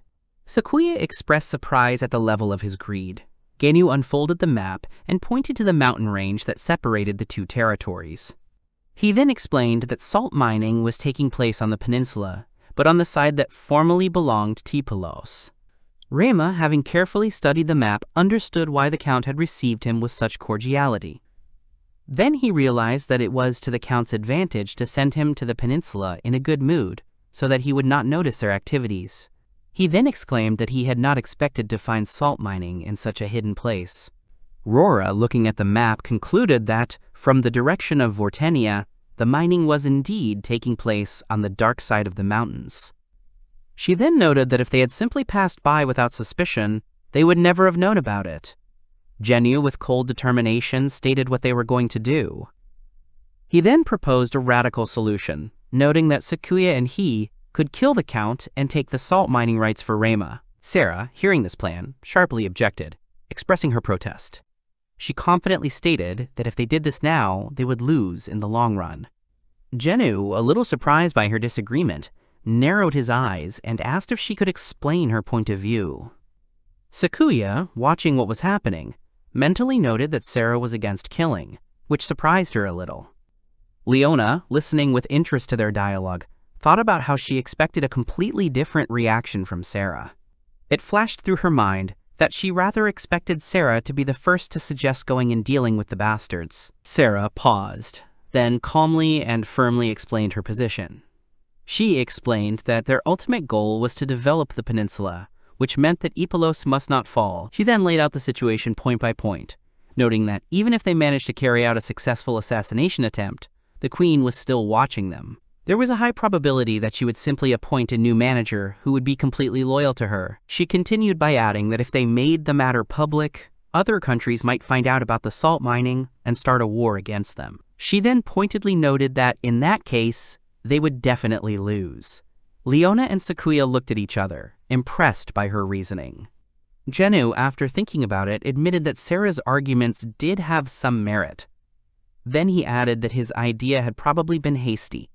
Sakuya expressed surprise at the level of his greed. Genu unfolded the map and pointed to the mountain range that separated the two territories. He then explained that salt mining was taking place on the peninsula, but on the side that formerly belonged to Tipalos. Rema, having carefully studied the map, understood why the Count had received him with such cordiality. Then he realized that it was to the Count's advantage to send him to the peninsula in a good mood, so that he would not notice their activities. He then exclaimed that he had not expected to find salt mining in such a hidden place. Rora, looking at the map, concluded that, from the direction of Vortania, the mining was indeed taking place on the dark side of the mountains. She then noted that if they had simply passed by without suspicion, they would never have known about it. Genu, with cold determination, stated what they were going to do. He then proposed a radical solution, noting that Sakuya and he could kill the Count and take the salt mining rights for Rema. Sarah, hearing this plan, sharply objected, expressing her protest. She confidently stated that if they did this now, they would lose in the long run. Genu, a little surprised by her disagreement, narrowed his eyes and asked if she could explain her point of view. Sakuya, watching what was happening, mentally noted that Sarah was against killing, which surprised her a little. Leona, listening with interest to their dialogue, thought about how she expected a completely different reaction from Sarah. It flashed through her mind that she rather expected Sarah to be the first to suggest going and dealing with the bastards. Sarah paused, then calmly and firmly explained her position. She explained that their ultimate goal was to develop the peninsula, which meant that Ipalos must not fall. She then laid out the situation point by point, noting that even if they managed to carry out a successful assassination attempt, the queen was still watching them. There was a high probability that she would simply appoint a new manager who would be completely loyal to her. She continued by adding that if they made the matter public, other countries might find out about the salt mining and start a war against them. She then pointedly noted that in that case, they would definitely lose. Leona and Sakuya looked at each other, impressed by her reasoning. Genu, after thinking about it, admitted that Sarah's arguments did have some merit. Then he added that his idea had probably been hasty.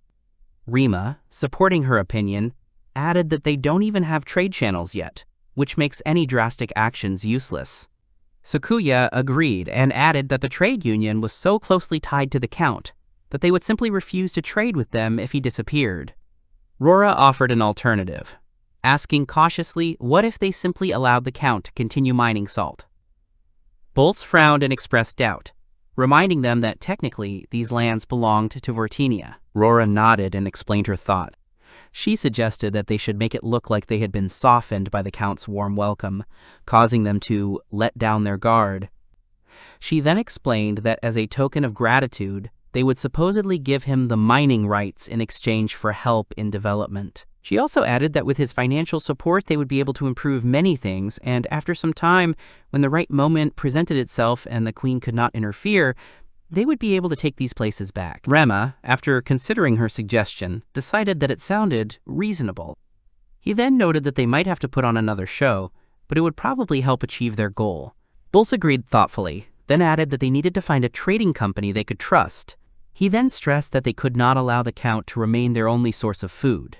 Rima, supporting her opinion, added that they don't even have trade channels yet, which makes any drastic actions useless. Sakuya agreed and added that the trade union was so closely tied to the Count that they would simply refuse to trade with them if he disappeared. Rora offered an alternative, asking cautiously what if they simply allowed the Count to continue mining salt. Bolz frowned and expressed doubt, reminding them that technically these lands belonged to Vortinia. Rora nodded and explained her thought. She suggested that they should make it look like they had been softened by the Count's warm welcome, causing them to let down their guard. She then explained that as a token of gratitude, they would supposedly give him the mining rights in exchange for help in development. She also added that with his financial support, they would be able to improve many things, and after some time, when the right moment presented itself and the queen could not interfere, they would be able to take these places back. Rema, after considering her suggestion, decided that it sounded reasonable. He then noted that they might have to put on another show, but it would probably help achieve their goal. Bolz agreed thoughtfully, then added that they needed to find a trading company they could trust. He then stressed that they could not allow the Count to remain their only source of food.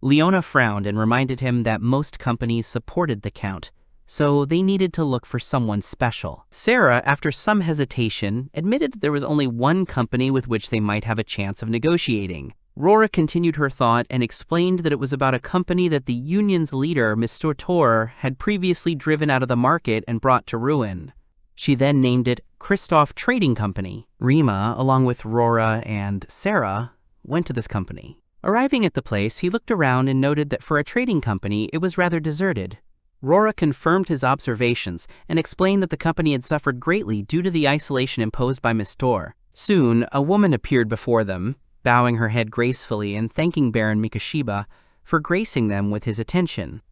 Leona frowned and reminded him that most companies supported the Count, so they needed to look for someone special. Sarah, after some hesitation, admitted that there was only one company with which they might have a chance of negotiating. Rora continued her thought and explained that it was about a company that the union's leader, Mr. Tor, had previously driven out of the market and brought to ruin. She then named it Kristoff Trading Company. Rima, along with Rora and Sarah, went to this company. Arriving at the place, he looked around and noted that for a trading company, it was rather deserted. Rora confirmed his observations and explained that the company had suffered greatly due to the isolation imposed by Miss Tor. Soon, a woman appeared before them, bowing her head gracefully and thanking Baron Mikashiba for gracing them with his attention.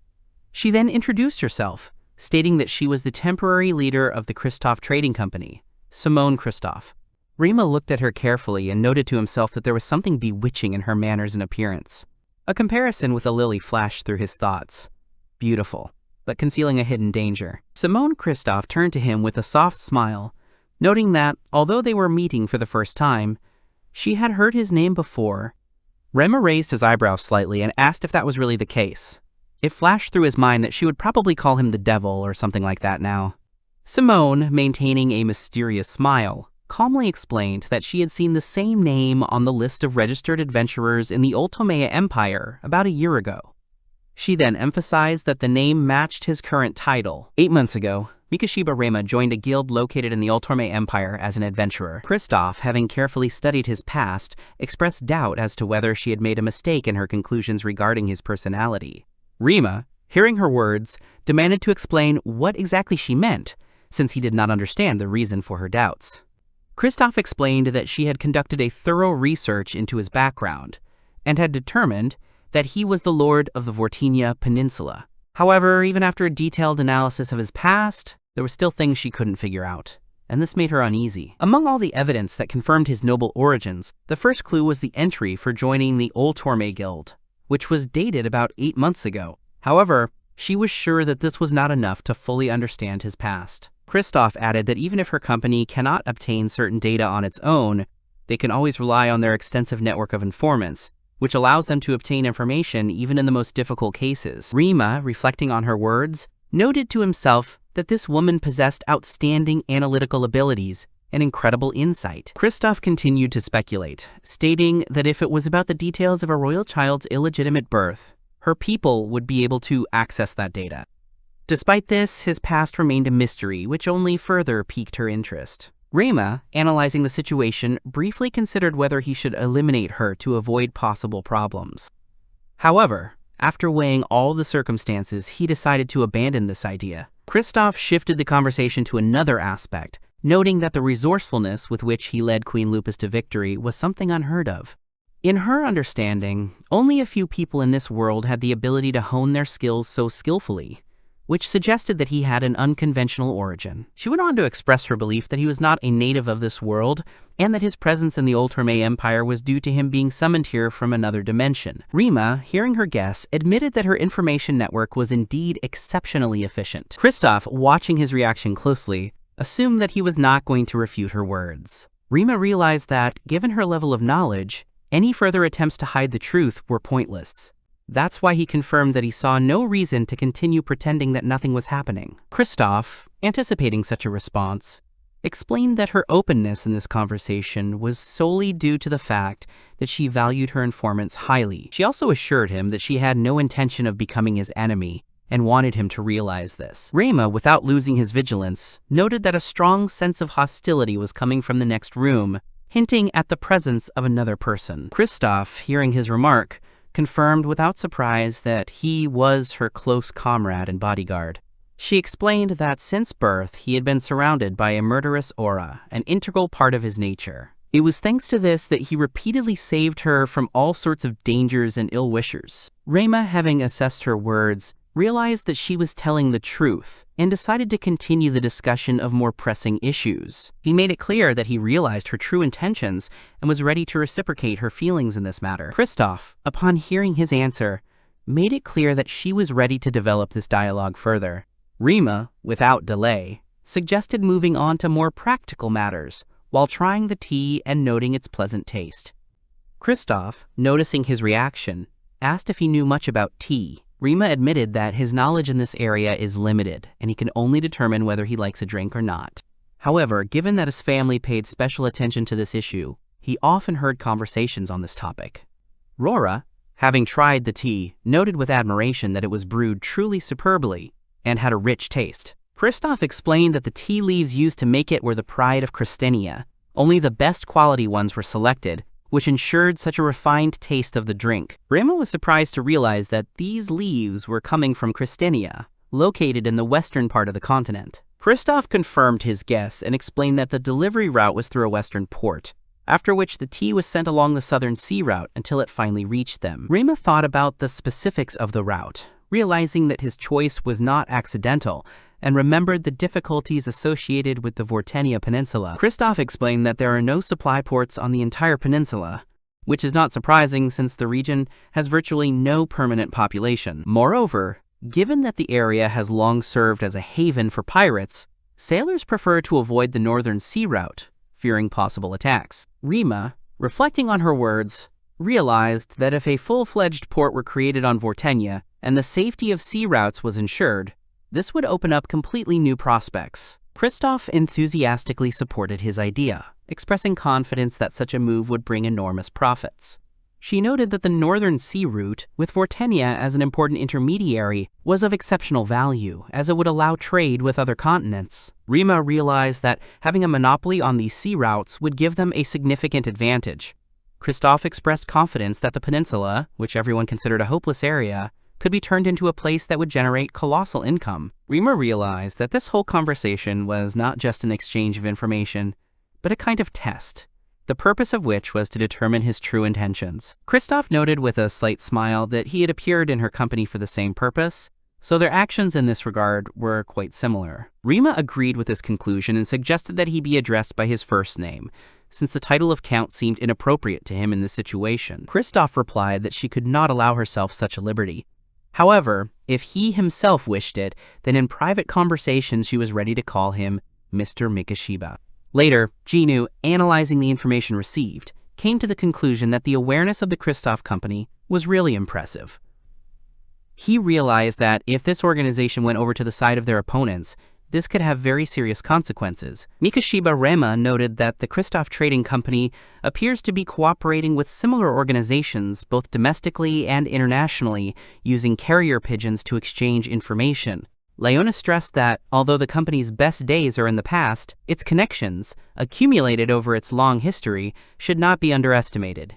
She then introduced herself, stating that she was the temporary leader of the Kristoff Trading Company, Simone Kristoff. Rima looked at her carefully and noted to himself that there was something bewitching in her manners and appearance. A comparison with a lily flashed through his thoughts. Beautiful, but concealing a hidden danger. Simone Kristoff turned to him with a soft smile, noting that, although they were meeting for the first time, she had heard his name before. Rema raised his eyebrows slightly and asked if that was really the case. It flashed through his mind that she would probably call him the devil or something like that now. Simone, maintaining a mysterious smile, calmly explained that she had seen the same name on the list of registered adventurers in the Ultomea Empire about a year ago. She then emphasized that the name matched his current title. 8 months ago, Mikashiba Rema joined a guild located in the Ultomea Empire as an adventurer. Kristoff, having carefully studied his past, expressed doubt as to whether she had made a mistake in her conclusions regarding his personality. Rima, hearing her words, demanded to explain what exactly she meant, since he did not understand the reason for her doubts. Kristoff explained that she had conducted a thorough research into his background, and had determined that he was the lord of the Vortinia Peninsula. However, even after a detailed analysis of his past, there were still things she couldn't figure out, and this made her uneasy. Among all the evidence that confirmed his noble origins, the first clue was the entry for joining the Ultorme Guild, which was dated about 8 months ago. However, she was sure that this was not enough to fully understand his past. Kristoff added that even if her company cannot obtain certain data on its own, they can always rely on their extensive network of informants, which allows them to obtain information even in the most difficult cases. Rima, reflecting on her words, noted to himself that this woman possessed outstanding analytical abilities and incredible insight. Kristoff continued to speculate, stating that if it was about the details of a royal child's illegitimate birth, her people would be able to access that data. Despite this, his past remained a mystery, which only further piqued her interest. Reima, analyzing the situation, briefly considered whether he should eliminate her to avoid possible problems. However, after weighing all the circumstances, he decided to abandon this idea. Kristoff shifted the conversation to another aspect, noting that the resourcefulness with which he led Queen Lupus to victory was something unheard of. In her understanding, only a few people in this world had the ability to hone their skills so skillfully, which suggested that he had an unconventional origin. She went on to express her belief that he was not a native of this world, and that his presence in the Ultramarine Empire was due to him being summoned here from another dimension. Reima, hearing her guess, admitted that her information network was indeed exceptionally efficient. Kristoff, watching his reaction closely, assumed that he was not going to refute her words. Reima realized that, given her level of knowledge, any further attempts to hide the truth were pointless. That's why he confirmed that he saw no reason to continue pretending that nothing was happening. Kristoff, anticipating such a response, explained that her openness in this conversation was solely due to the fact that she valued her informants highly. She also assured him that she had no intention of becoming his enemy and wanted him to realize this. Reima, without losing his vigilance, noted that a strong sense of hostility was coming from the next room, hinting at the presence of another person. Kristoff, hearing his remark, confirmed without surprise that he was her close comrade and bodyguard. She explained that since birth he had been surrounded by a murderous aura, an integral part of his nature. It was thanks to this that he repeatedly saved her from all sorts of dangers and ill-wishers. Reima, having assessed her words, realized that she was telling the truth and decided to continue the discussion of more pressing issues. He made it clear that he realized her true intentions and was ready to reciprocate her feelings in this matter. Kristoff, upon hearing his answer, made it clear that she was ready to develop this dialogue further. Reima, without delay, suggested moving on to more practical matters while trying the tea and noting its pleasant taste. Kristoff, noticing his reaction, asked if he knew much about tea. Reima admitted that his knowledge in this area is limited, and he can only determine whether he likes a drink or not. However, given that his family paid special attention to this issue, he often heard conversations on this topic. Rora, having tried the tea, noted with admiration that it was brewed truly superbly and had a rich taste. Kristoff explained that the tea leaves used to make it were the pride of Christenia. Only the best quality ones were selected, which ensured such a refined taste of the drink. Reima was surprised to realize that these leaves were coming from Christenia, located in the western part of the continent. Kristoff confirmed his guess and explained that the delivery route was through a western port, after which the tea was sent along the southern sea route until it finally reached them. Reima thought about the specifics of the route, realizing that his choice was not accidental, and remembered the difficulties associated with the Vortenia Peninsula. Kristoff explained that there are no supply ports on the entire peninsula, which is not surprising since the region has virtually no permanent population. Moreover, given that the area has long served as a haven for pirates, sailors prefer to avoid the northern sea route, fearing possible attacks. Reima, reflecting on her words, realized that if a full-fledged port were created on Vortenia and the safety of sea routes was ensured, this would open up completely new prospects. Kristoff enthusiastically supported his idea, expressing confidence that such a move would bring enormous profits. She noted that the northern sea route, with Vortenia as an important intermediary, was of exceptional value, as it would allow trade with other continents. Reima realized that having a monopoly on these sea routes would give them a significant advantage. Kristoff expressed confidence that the peninsula, which everyone considered a hopeless area, could be turned into a place that would generate colossal income. Reima realized that this whole conversation was not just an exchange of information, but a kind of test, the purpose of which was to determine his true intentions. Kristoff noted with a slight smile that he had appeared in her company for the same purpose, so their actions in this regard were quite similar. Reima agreed with this conclusion and suggested that he be addressed by his first name, since the title of Count seemed inappropriate to him in this situation. Kristoff replied that she could not allow herself such a liberty. However, if he himself wished it, then in private conversations she was ready to call him Mr. Mikashiba. Later, Ginu, analyzing the information received, came to the conclusion that the awareness of the Kristoff company was really impressive. He realized that if this organization went over to the side of their opponents, this could have very serious consequences. Mikashiba Rema noted that the Kristoff Trading Company appears to be cooperating with similar organizations both domestically and internationally, using carrier pigeons to exchange information. Leona stressed that, although the company's best days are in the past, its connections, accumulated over its long history, should not be underestimated.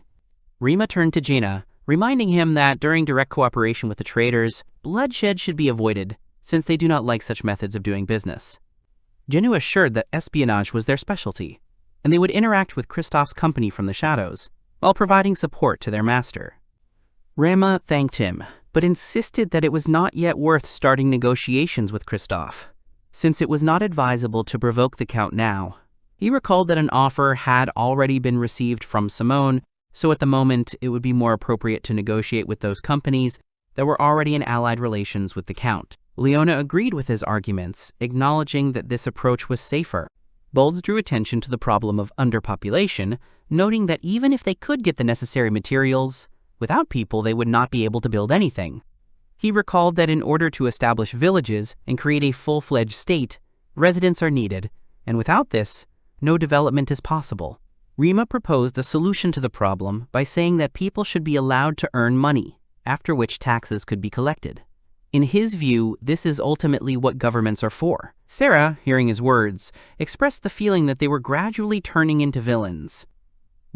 Rima turned to Gina, reminding him that during direct cooperation with the traders, bloodshed should be avoided, since they do not like such methods of doing business. Jinu assured that espionage was their specialty, and they would interact with Kristoff's company from the shadows, while providing support to their master. Rima thanked him, but insisted that it was not yet worth starting negotiations with Kristoff, since it was not advisable to provoke the Count now. He recalled that an offer had already been received from Simone, so at the moment it would be more appropriate to negotiate with those companies that were already in allied relations with the Count. Leona agreed with his arguments, acknowledging that this approach was safer. Bolds drew attention to the problem of underpopulation, noting that even if they could get the necessary materials, without people they would not be able to build anything. He recalled that in order to establish villages and create a full-fledged state, residents are needed, and without this, no development is possible. Rima proposed a solution to the problem by saying that people should be allowed to earn money, after which taxes could be collected. In his view, this is ultimately what governments are for. Sarah, hearing his words, expressed the feeling that they were gradually turning into villains.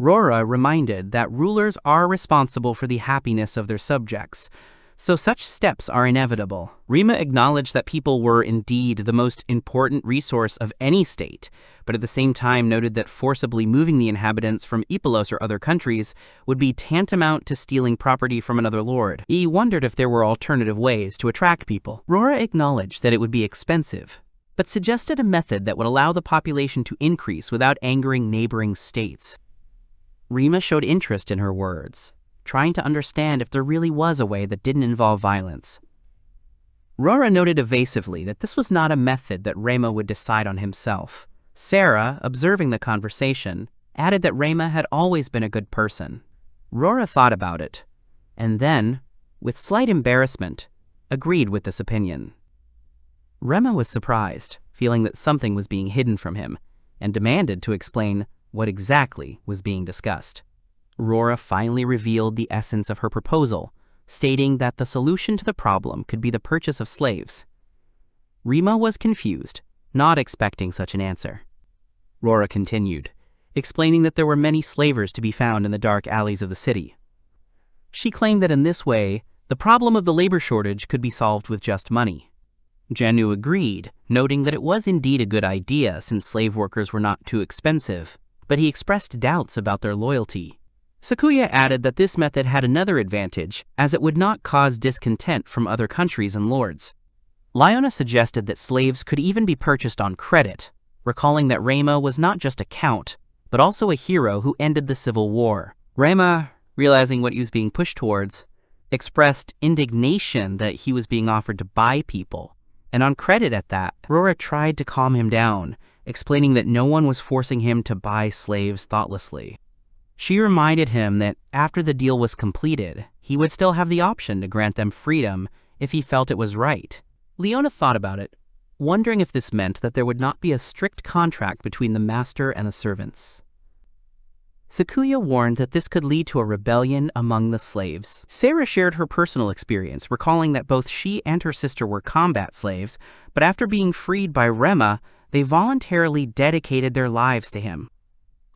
Rora reminded that rulers are responsible for the happiness of their subjects, so such steps are inevitable. Rima acknowledged that people were indeed the most important resource of any state, but at the same time noted that forcibly moving the inhabitants from Ipalos or other countries would be tantamount to stealing property from another lord. He wondered if there were alternative ways to attract people. Rora acknowledged that it would be expensive, but suggested a method that would allow the population to increase without angering neighboring states. Rima showed interest in her words, trying to understand if there really was a way that didn't involve violence. Rora noted evasively that this was not a method that Rima would decide on himself. Sarah, observing the conversation, added that Rima had always been a good person. Rora thought about it, and then, with slight embarrassment, agreed with this opinion. Rima was surprised, feeling that something was being hidden from him, and demanded to explain what exactly was being discussed. Rora finally revealed the essence of her proposal, stating that the solution to the problem could be the purchase of slaves. Rima was confused, not expecting such an answer. Rora continued, explaining that there were many slavers to be found in the dark alleys of the city. She claimed that in this way, the problem of the labor shortage could be solved with just money. Janu agreed, noting that it was indeed a good idea since slave workers were not too expensive, but he expressed doubts about their loyalty. Sakuya added that this method had another advantage, as it would not cause discontent from other countries and lords. Leona suggested that slaves could even be purchased on credit, recalling that Rima was not just a count, but also a hero who ended the civil war. Rima, realizing what he was being pushed towards, expressed indignation that he was being offered to buy people, and on credit at that. Rora tried to calm him down, explaining that no one was forcing him to buy slaves thoughtlessly. She reminded him that after the deal was completed, he would still have the option to grant them freedom if he felt it was right. Leona thought about it, wondering if this meant that there would not be a strict contract between the master and the servants. Sakuya warned that this could lead to a rebellion among the slaves. Sarah shared her personal experience, recalling that both she and her sister were combat slaves, but after being freed by Rema, they voluntarily dedicated their lives to him.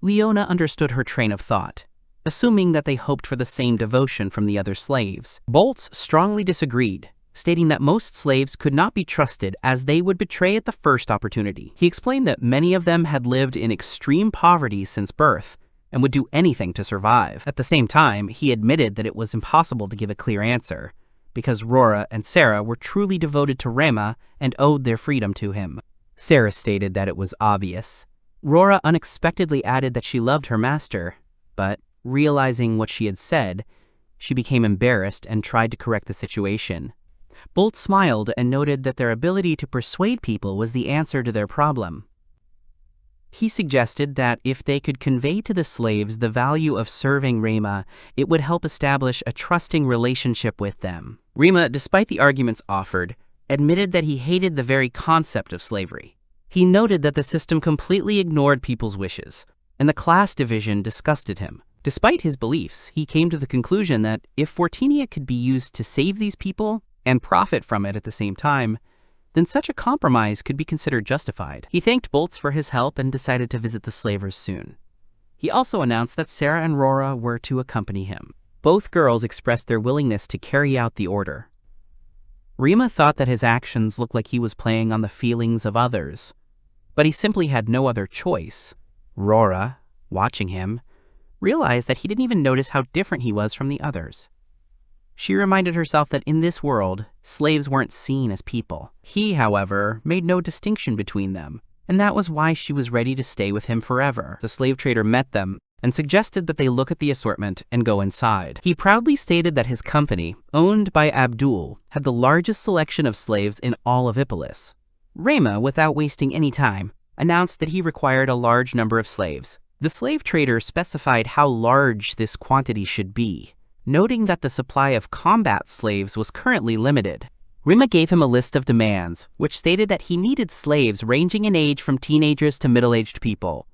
Leona understood her train of thought, assuming that they hoped for the same devotion from the other slaves. Bolts strongly disagreed, stating that most slaves could not be trusted as they would betray at the first opportunity. He explained that many of them had lived in extreme poverty since birth and would do anything to survive. At the same time, he admitted that it was impossible to give a clear answer, because Rora and Sarah were truly devoted to Rema and owed their freedom to him. Sarah stated that it was obvious. Rora unexpectedly added that she loved her master, but, realizing what she had said, she became embarrassed and tried to correct the situation. Bolt smiled and noted that their ability to persuade people was the answer to their problem. He suggested that if they could convey to the slaves the value of serving Rema, it would help establish a trusting relationship with them. Rema, despite the arguments offered, admitted that he hated the very concept of slavery. He noted that the system completely ignored people's wishes, and the class division disgusted him. Despite his beliefs, he came to the conclusion that if Fortinia could be used to save these people and profit from it at the same time, then such a compromise could be considered justified. He thanked Boltz for his help and decided to visit the slavers soon. He also announced that Sarah and Rora were to accompany him. Both girls expressed their willingness to carry out the order. Rima thought that his actions looked like he was playing on the feelings of others, but he simply had no other choice. Rora, watching him, realized that he didn't even notice how different he was from the others. She reminded herself that in this world, slaves weren't seen as people. He, however, made no distinction between them, and that was why she was ready to stay with him forever. The slave trader met them and suggested that they look at the assortment and go inside. He proudly stated that his company, owned by Abdul, had the largest selection of slaves in all of Ipolis. Rima, without wasting any time, announced that he required a large number of slaves. The slave trader specified how large this quantity should be, noting that the supply of combat slaves was currently limited. Rima gave him a list of demands, which stated that he needed slaves ranging in age from teenagers to middle-aged people.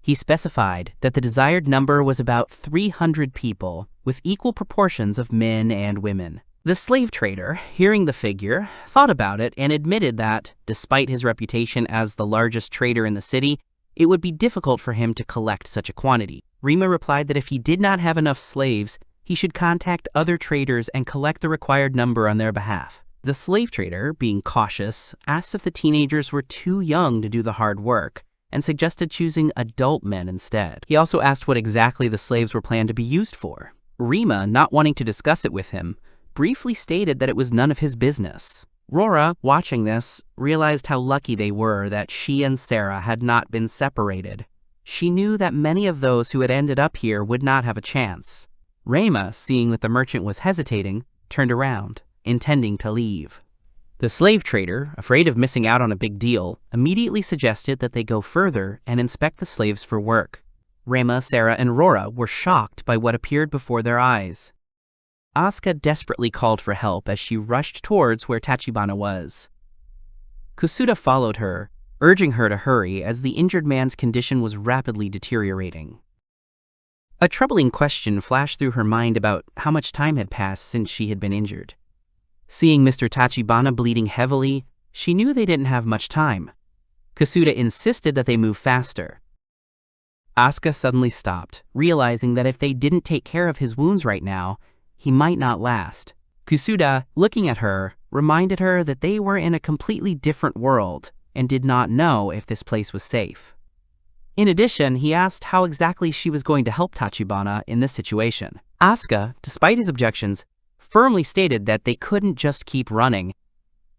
He specified that the desired number was about 300 people, with equal proportions of men and women. The slave trader, hearing the figure, thought about it and admitted that, despite his reputation as the largest trader in the city, it would be difficult for him to collect such a quantity. Rima replied that if he did not have enough slaves, he should contact other traders and collect the required number on their behalf. The slave trader, being cautious, asked if the teenagers were too young to do the hard work, and suggested choosing adult men instead. He also asked what exactly the slaves were planned to be used for. Rima, not wanting to discuss it with him, briefly stated that it was none of his business. Rora, watching this, realized how lucky they were that she and Sarah had not been separated. She knew that many of those who had ended up here would not have a chance. Rima, seeing that the merchant was hesitating, turned around, intending to leave. The slave trader, afraid of missing out on a big deal, immediately suggested that they go further and inspect the slaves for work. Rima, Sarah, and Rora were shocked by what appeared before their eyes. Asuka desperately called for help as she rushed towards where Tachibana was. Kusuda followed her, urging her to hurry as the injured man's condition was rapidly deteriorating. A troubling question flashed through her mind about how much time had passed since she had been injured. Seeing Mr. Tachibana bleeding heavily, she knew they didn't have much time. Kusuda insisted that they move faster. Asuka suddenly stopped, realizing that if they didn't take care of his wounds right now, he might not last. Kusuda, looking at her, reminded her that they were in a completely different world and did not know if this place was safe. In addition, he asked how exactly she was going to help Tachibana in this situation. Asuka, despite his objections, firmly stated that they couldn't just keep running.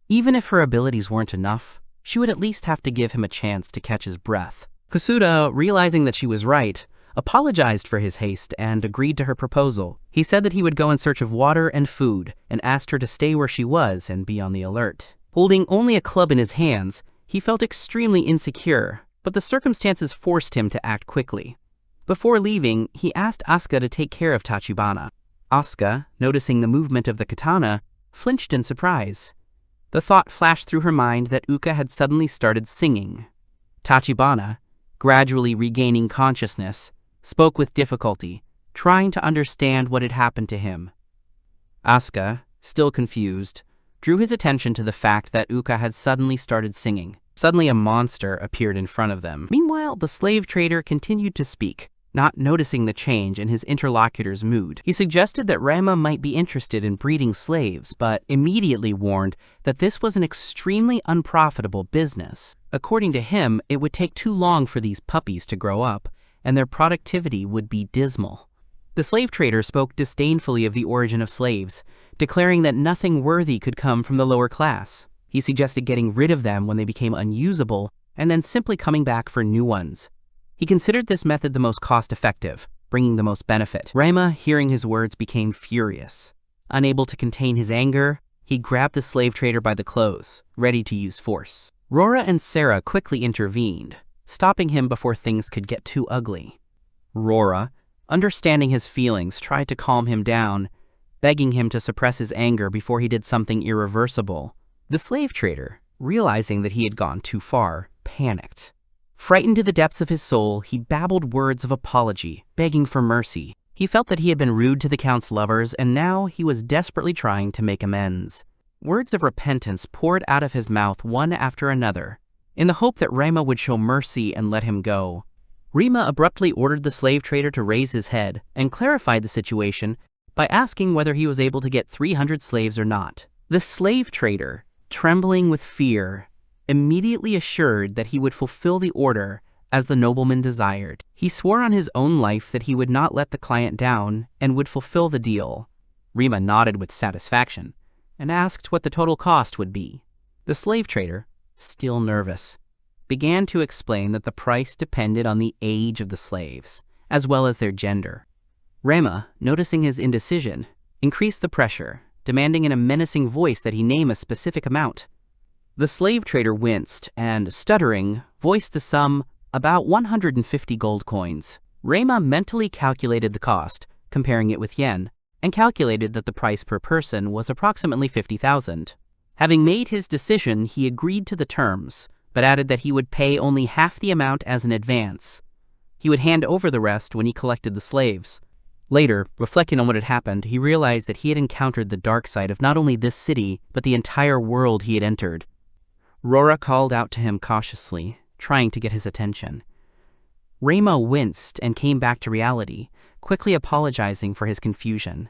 Even if her abilities weren't enough, she would at least have to give him a chance to catch his breath. Kusuda, realizing that she was right, apologized for his haste and agreed to her proposal. He said that he would go in search of water and food and asked her to stay where she was and be on the alert. Holding only a club in his hands, he felt extremely insecure, but the circumstances forced him to act quickly. Before leaving, he asked Asuka to take care of Tachibana. Asuka, noticing the movement of the katana, flinched in surprise. The thought flashed through her mind that Uka had suddenly started singing. Tachibana, gradually regaining consciousness, spoke with difficulty, trying to understand what had happened to him. Asuka, still confused, drew his attention to the fact that Uka had suddenly started singing. Suddenly a monster appeared in front of them. Meanwhile, the slave trader continued to speak, not noticing the change in his interlocutor's mood. He suggested that Rama might be interested in breeding slaves, but immediately warned that this was an extremely unprofitable business. According to him, it would take too long for these puppies to grow up, and their productivity would be dismal. The slave trader spoke disdainfully of the origin of slaves, declaring that nothing worthy could come from the lower class. He suggested getting rid of them when they became unusable, and then simply coming back for new ones. He considered this method the most cost-effective, bringing the most benefit. Rama, hearing his words, became furious. Unable to contain his anger, he grabbed the slave trader by the clothes, ready to use force. Rora and Sarah quickly intervened, stopping him before things could get too ugly. Rora, understanding his feelings, tried to calm him down, begging him to suppress his anger before he did something irreversible. The slave trader, realizing that he had gone too far, panicked. Frightened to the depths of his soul, he babbled words of apology, begging for mercy. He felt that he had been rude to the Count's lovers, and now he was desperately trying to make amends. Words of repentance poured out of his mouth one after another, in the hope that Rema would show mercy and let him go. Rema abruptly ordered the slave trader to raise his head and clarified the situation by asking whether he was able to get 300 slaves or not. The slave trader, trembling with fear, immediately assured that he would fulfill the order as the nobleman desired. He swore on his own life that he would not let the client down and would fulfill the deal. Rema nodded with satisfaction and asked what the total cost would be. The slave trader, still nervous, began to explain that the price depended on the age of the slaves, as well as their gender. Rema, noticing his indecision, increased the pressure, demanding in a menacing voice that he name a specific amount. The slave trader winced and, stuttering, voiced the sum about 150 gold coins. Rema mentally calculated the cost, comparing it with yen, and calculated that the price per person was approximately 50,000. Having made his decision, he agreed to the terms, but added that he would pay only half the amount as an advance. He would hand over the rest when he collected the slaves. Later, reflecting on what had happened, he realized that he had encountered the dark side of not only this city, but the entire world he had entered. Rora called out to him cautiously, trying to get his attention. Rema winced and came back to reality, quickly apologizing for his confusion.